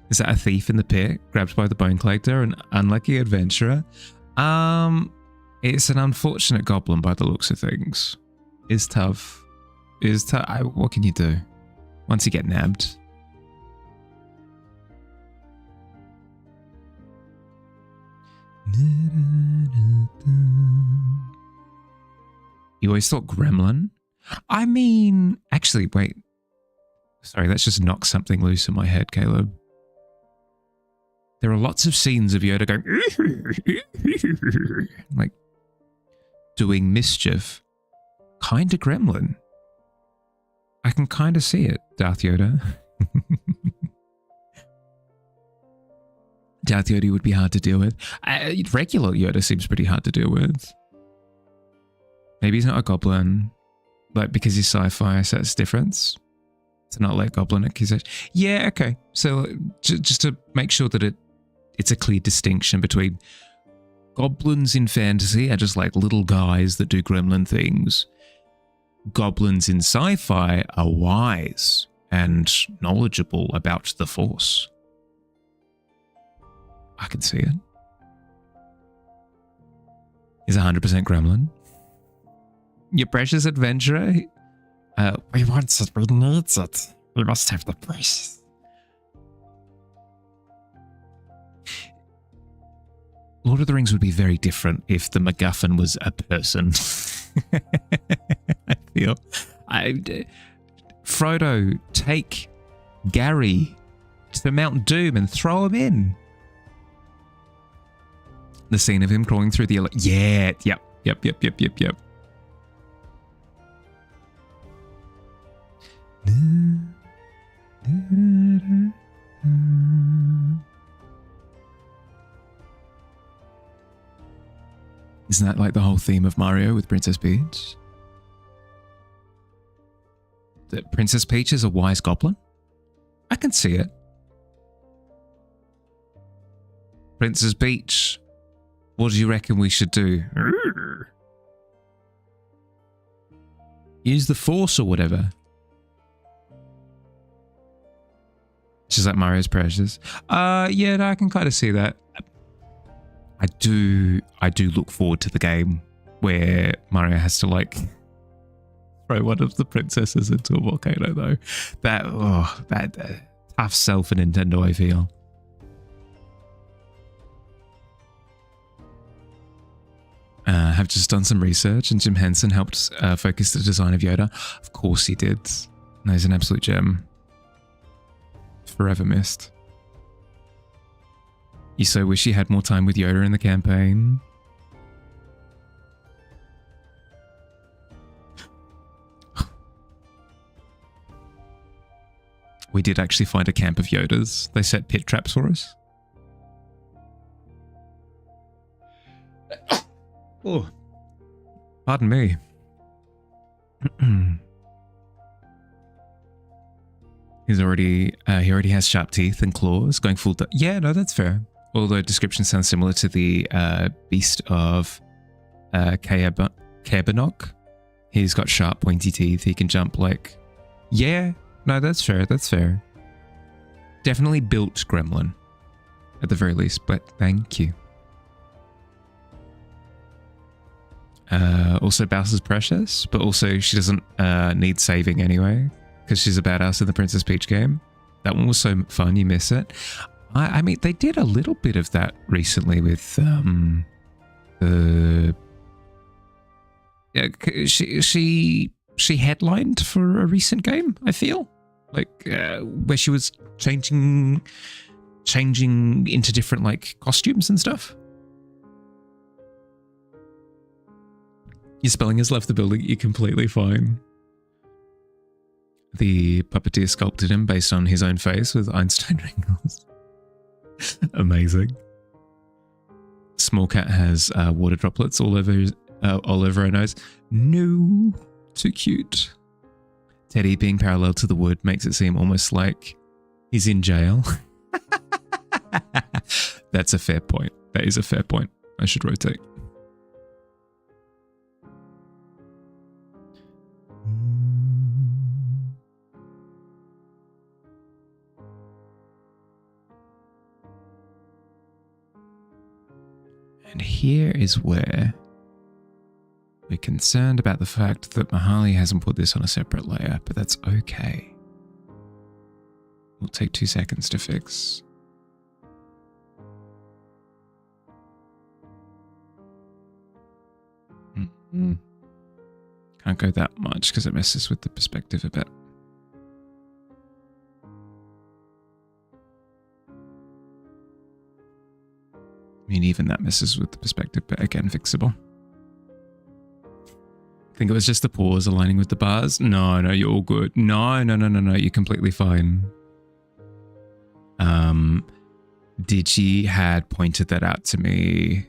Is that a thief in the pit grabbed by the bone collector, an unlucky adventurer? It's an unfortunate goblin by the looks of things. Is tough. What can you do once you get nabbed? You always thought gremlin? I mean, actually, wait. Sorry, let's just knock something loose in my head, Caleb. There are lots of scenes of Yoda going, like, doing mischief. Kind of gremlin. I can kind of see it, Darth Yoda. Darth Yoda would be hard to deal with. Regular Yoda seems pretty hard to deal with. Maybe he's not a goblin, like, because he's sci-fi, so that's difference. To not let goblin accusation. Yeah, okay. So just to make sure that it's a clear distinction between goblins in fantasy are just like little guys that do gremlin things. Goblins in sci-fi are wise and knowledgeable about the Force. I can see it. He's 100% gremlin. Your precious adventurer? We want it, we need it. We must have the precious. Lord of the Rings would be very different if the MacGuffin was a person. I feel. Frodo, take Gary to Mount Doom and throw him in. The scene of him crawling through the... Yeah, yep. Isn't that like the whole theme of Mario with Princess Peach? That Princess Peach is a wise goblin? I can see it. Princess Peach, what do you reckon we should do? Use the Force or whatever. She's like Mario's precious. Yeah, no, I can kind of see that. I do look forward to the game where Mario has to like throw one of the princesses into a volcano though. That tough sell for Nintendo, I feel. Have just done some research and Jim Henson helped focus the design of Yoda. Of course he did. No, he's an absolute gem. Forever missed. You so wish you had more time with Yoda in the campaign. We did actually find a camp of Yodas. They set pit traps for us. Oh, pardon me. He already has sharp teeth and claws, going full. Yeah, no, that's fair. Although description sounds similar to the beast of Cabanok. He's got sharp, pointy teeth. He can jump like... Yeah, no, that's fair. That's fair. Definitely built gremlin, at the very least. But thank you. Also, Bouse is precious, but also she doesn't need saving anyway, because she's a badass in the Princess Peach game. That one was so fun, you miss it. I mean, they did a little bit of that recently with she headlined for a recent game, I feel. Like where she was changing into different like costumes and stuff. Your spelling has left the building, you're completely fine. The puppeteer sculpted him based on his own face with Einstein wrinkles. Amazing. Small cat has water droplets all over her nose. No, too cute. Teddy being parallel to the wood makes it seem almost like he's in jail. That's a fair point. That is a fair point. I should rotate. And here is where we're concerned about the fact that Mahali hasn't put this on a separate layer, but that's okay. We'll take 2 seconds to fix. Can't go that much because it messes with the perspective a bit. I mean, even that messes with the perspective, but again, fixable. I think it was just the pause aligning with the bars. No, you're all good. No, you're completely fine. Digi had pointed that out to me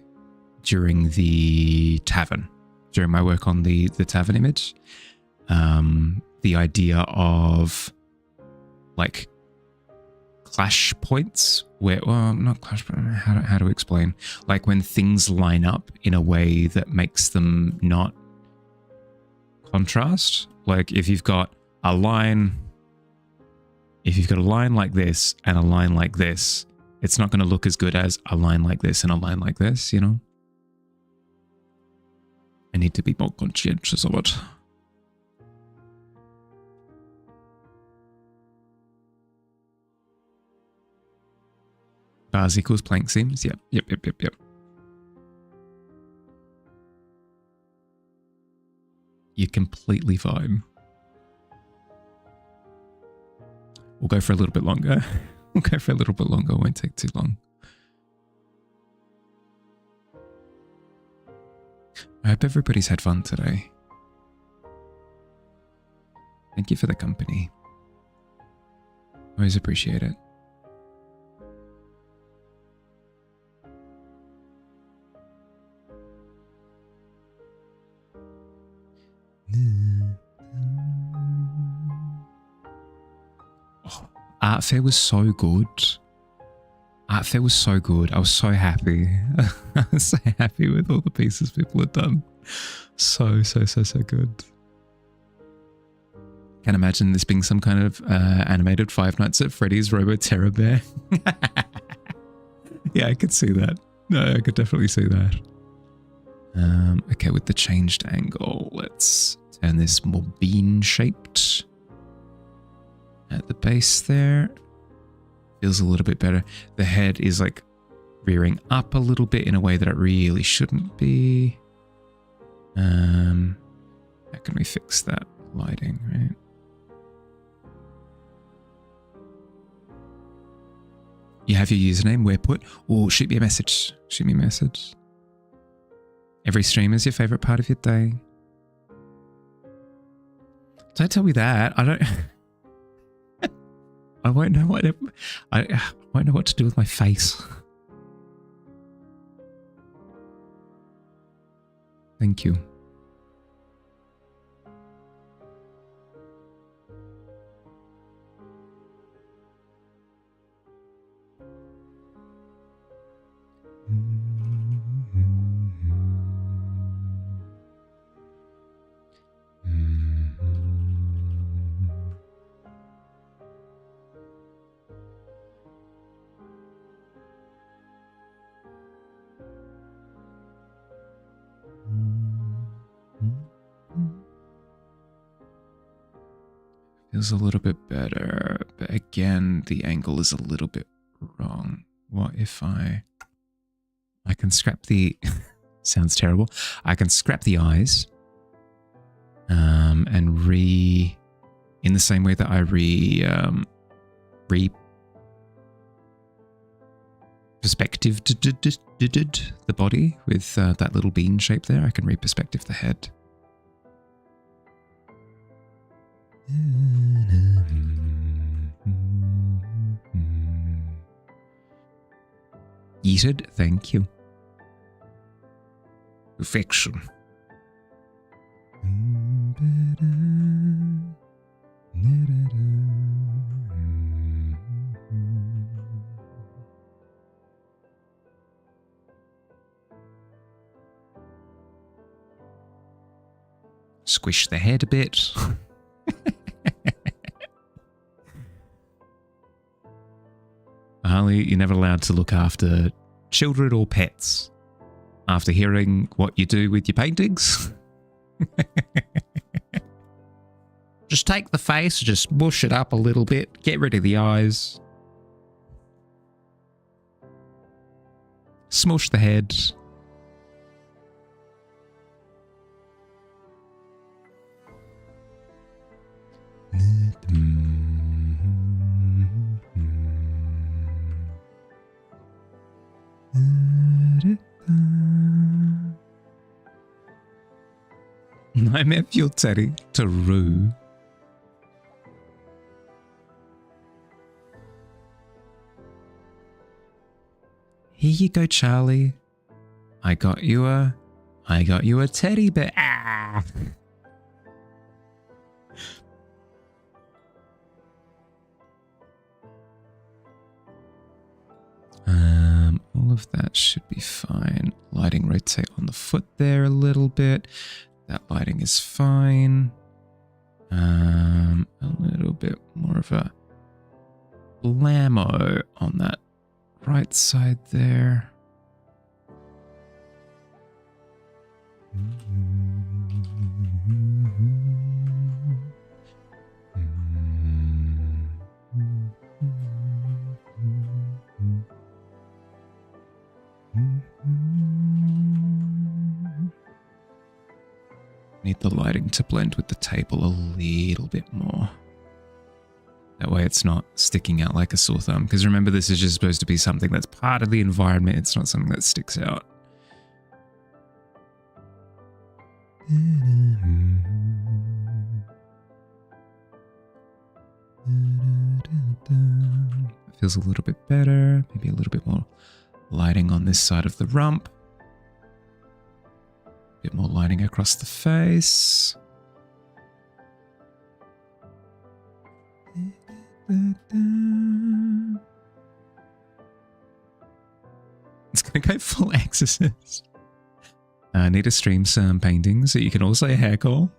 during the Tavern, during my work on the Tavern image. The idea of like clash points where, well, not clash, but how to explain, like when things line up in a way that makes them not contrast. Like if you've got a line like this and a line like this, it's not going to look as good as a line like this and a line like this, you know? I need to be more conscientious of it. Bars equals plank seams. Yep. You're completely fine. We'll go for a little bit longer. It won't take too long. I hope everybody's had fun today. Thank you for the company. Always appreciate it. Oh, Art Fair was so good. I was so happy. I was so happy with all the pieces people had done. So good. Can't imagine this being some kind of animated Five Nights at Freddy's Robo Terror Bear. Yeah, I could see that. No, I could definitely see that. Okay, with the changed angle, let's turn this more bean-shaped at the base there. Feels a little bit better. The head is like rearing up a little bit in a way that it really shouldn't be. How can we fix that lighting, right? You have your username, where put? Or shoot me a message. Shoot me a message. Every stream is your favorite part of your day. Don't tell me that. I don't... I won't know what I won't know what to do with my face. Thank you. Feels a little bit better, but again, the angle is a little bit wrong. What if I can scrap the, sounds terrible. I can scrap the eyes, and in the same way that I perspective the body with that little bean shape there, I can re-perspective the head. Yeeted, thank you. Perfection. Squish the head a bit. Harley, you're never allowed to look after children or pets after hearing what you do with your paintings. Just take the face, just mush it up a little bit, get rid of the eyes. Smush the head. Nightmare Fuel Teddy to Rue. Here you go, Charlie. I got you a teddy bear. Ah. All of that should be fine. Lighting rotate on the foot there a little bit. That lighting is fine. A little bit more of a blammo on that right side there. Need the lighting to blend with the table a little bit more. That way it's not sticking out like a sore thumb. Because remember, this is just supposed to be something that's part of the environment. It's not something that sticks out. It feels a little bit better. Maybe a little bit more lighting on this side of the rump. Bit more lighting across the face. It's gonna go full exorcist. Need to stream some paintings so you can also hair call.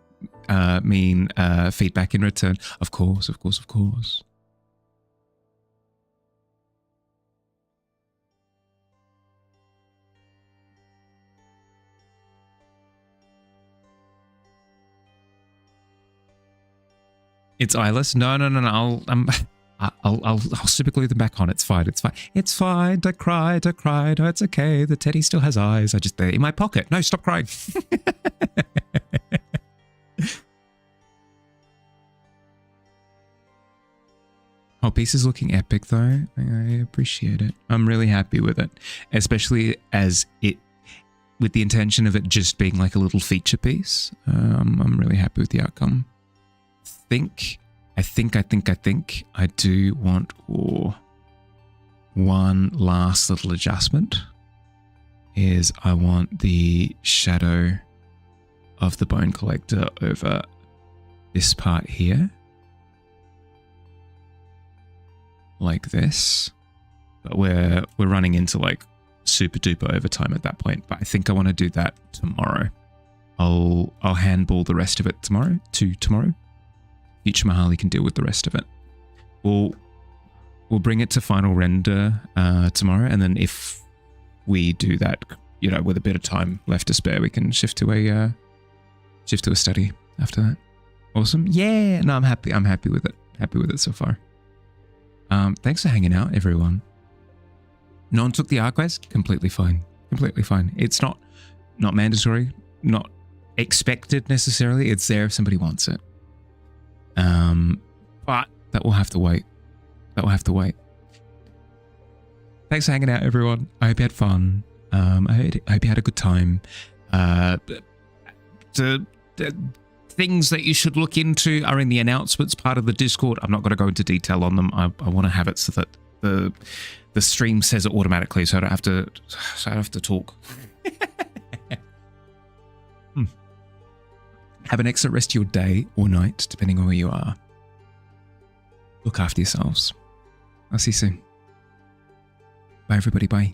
Feedback in return. Of course, of course, of course. It's eyeless. No. I'll super glue them back on. It's fine. It's fine. It's fine. Don't cry. Don't cry. No, it's okay. The teddy still has eyes. They're in my pocket. No, stop crying. Oh, piece is looking epic though. I appreciate it. I'm really happy with it, especially as it, with the intention of it just being like a little feature piece. I'm really happy with the outcome. I think I do want one last little adjustment. Is I want the shadow of the bone collector over this part here. Like this. But we're running into like super duper overtime at that point. But I think I want to do that tomorrow. I'll handball the rest of it tomorrow. Future Mahali can deal with the rest of it. We'll bring it to final render tomorrow, and then if we do that, with a bit of time left to spare, we can shift to a study after that. Awesome. Yeah. No, I'm happy. I'm happy with it. Happy with it so far. Thanks for hanging out, everyone. No one took the art quest. Completely fine. Completely fine. It's not mandatory. Not expected necessarily. It's there if somebody wants it. But that will have to wait. Thanks for hanging out, everyone. I hope you had fun. I hope you had a good time. The things that you should look into are in the announcements part of the Discord. I'm not going to go into detail on them. I want to have it so that the stream says it automatically, so I don't have to talk. Have an excellent rest of your day or night, depending on where you are. Look after yourselves. I'll see you soon. Bye, everybody. Bye.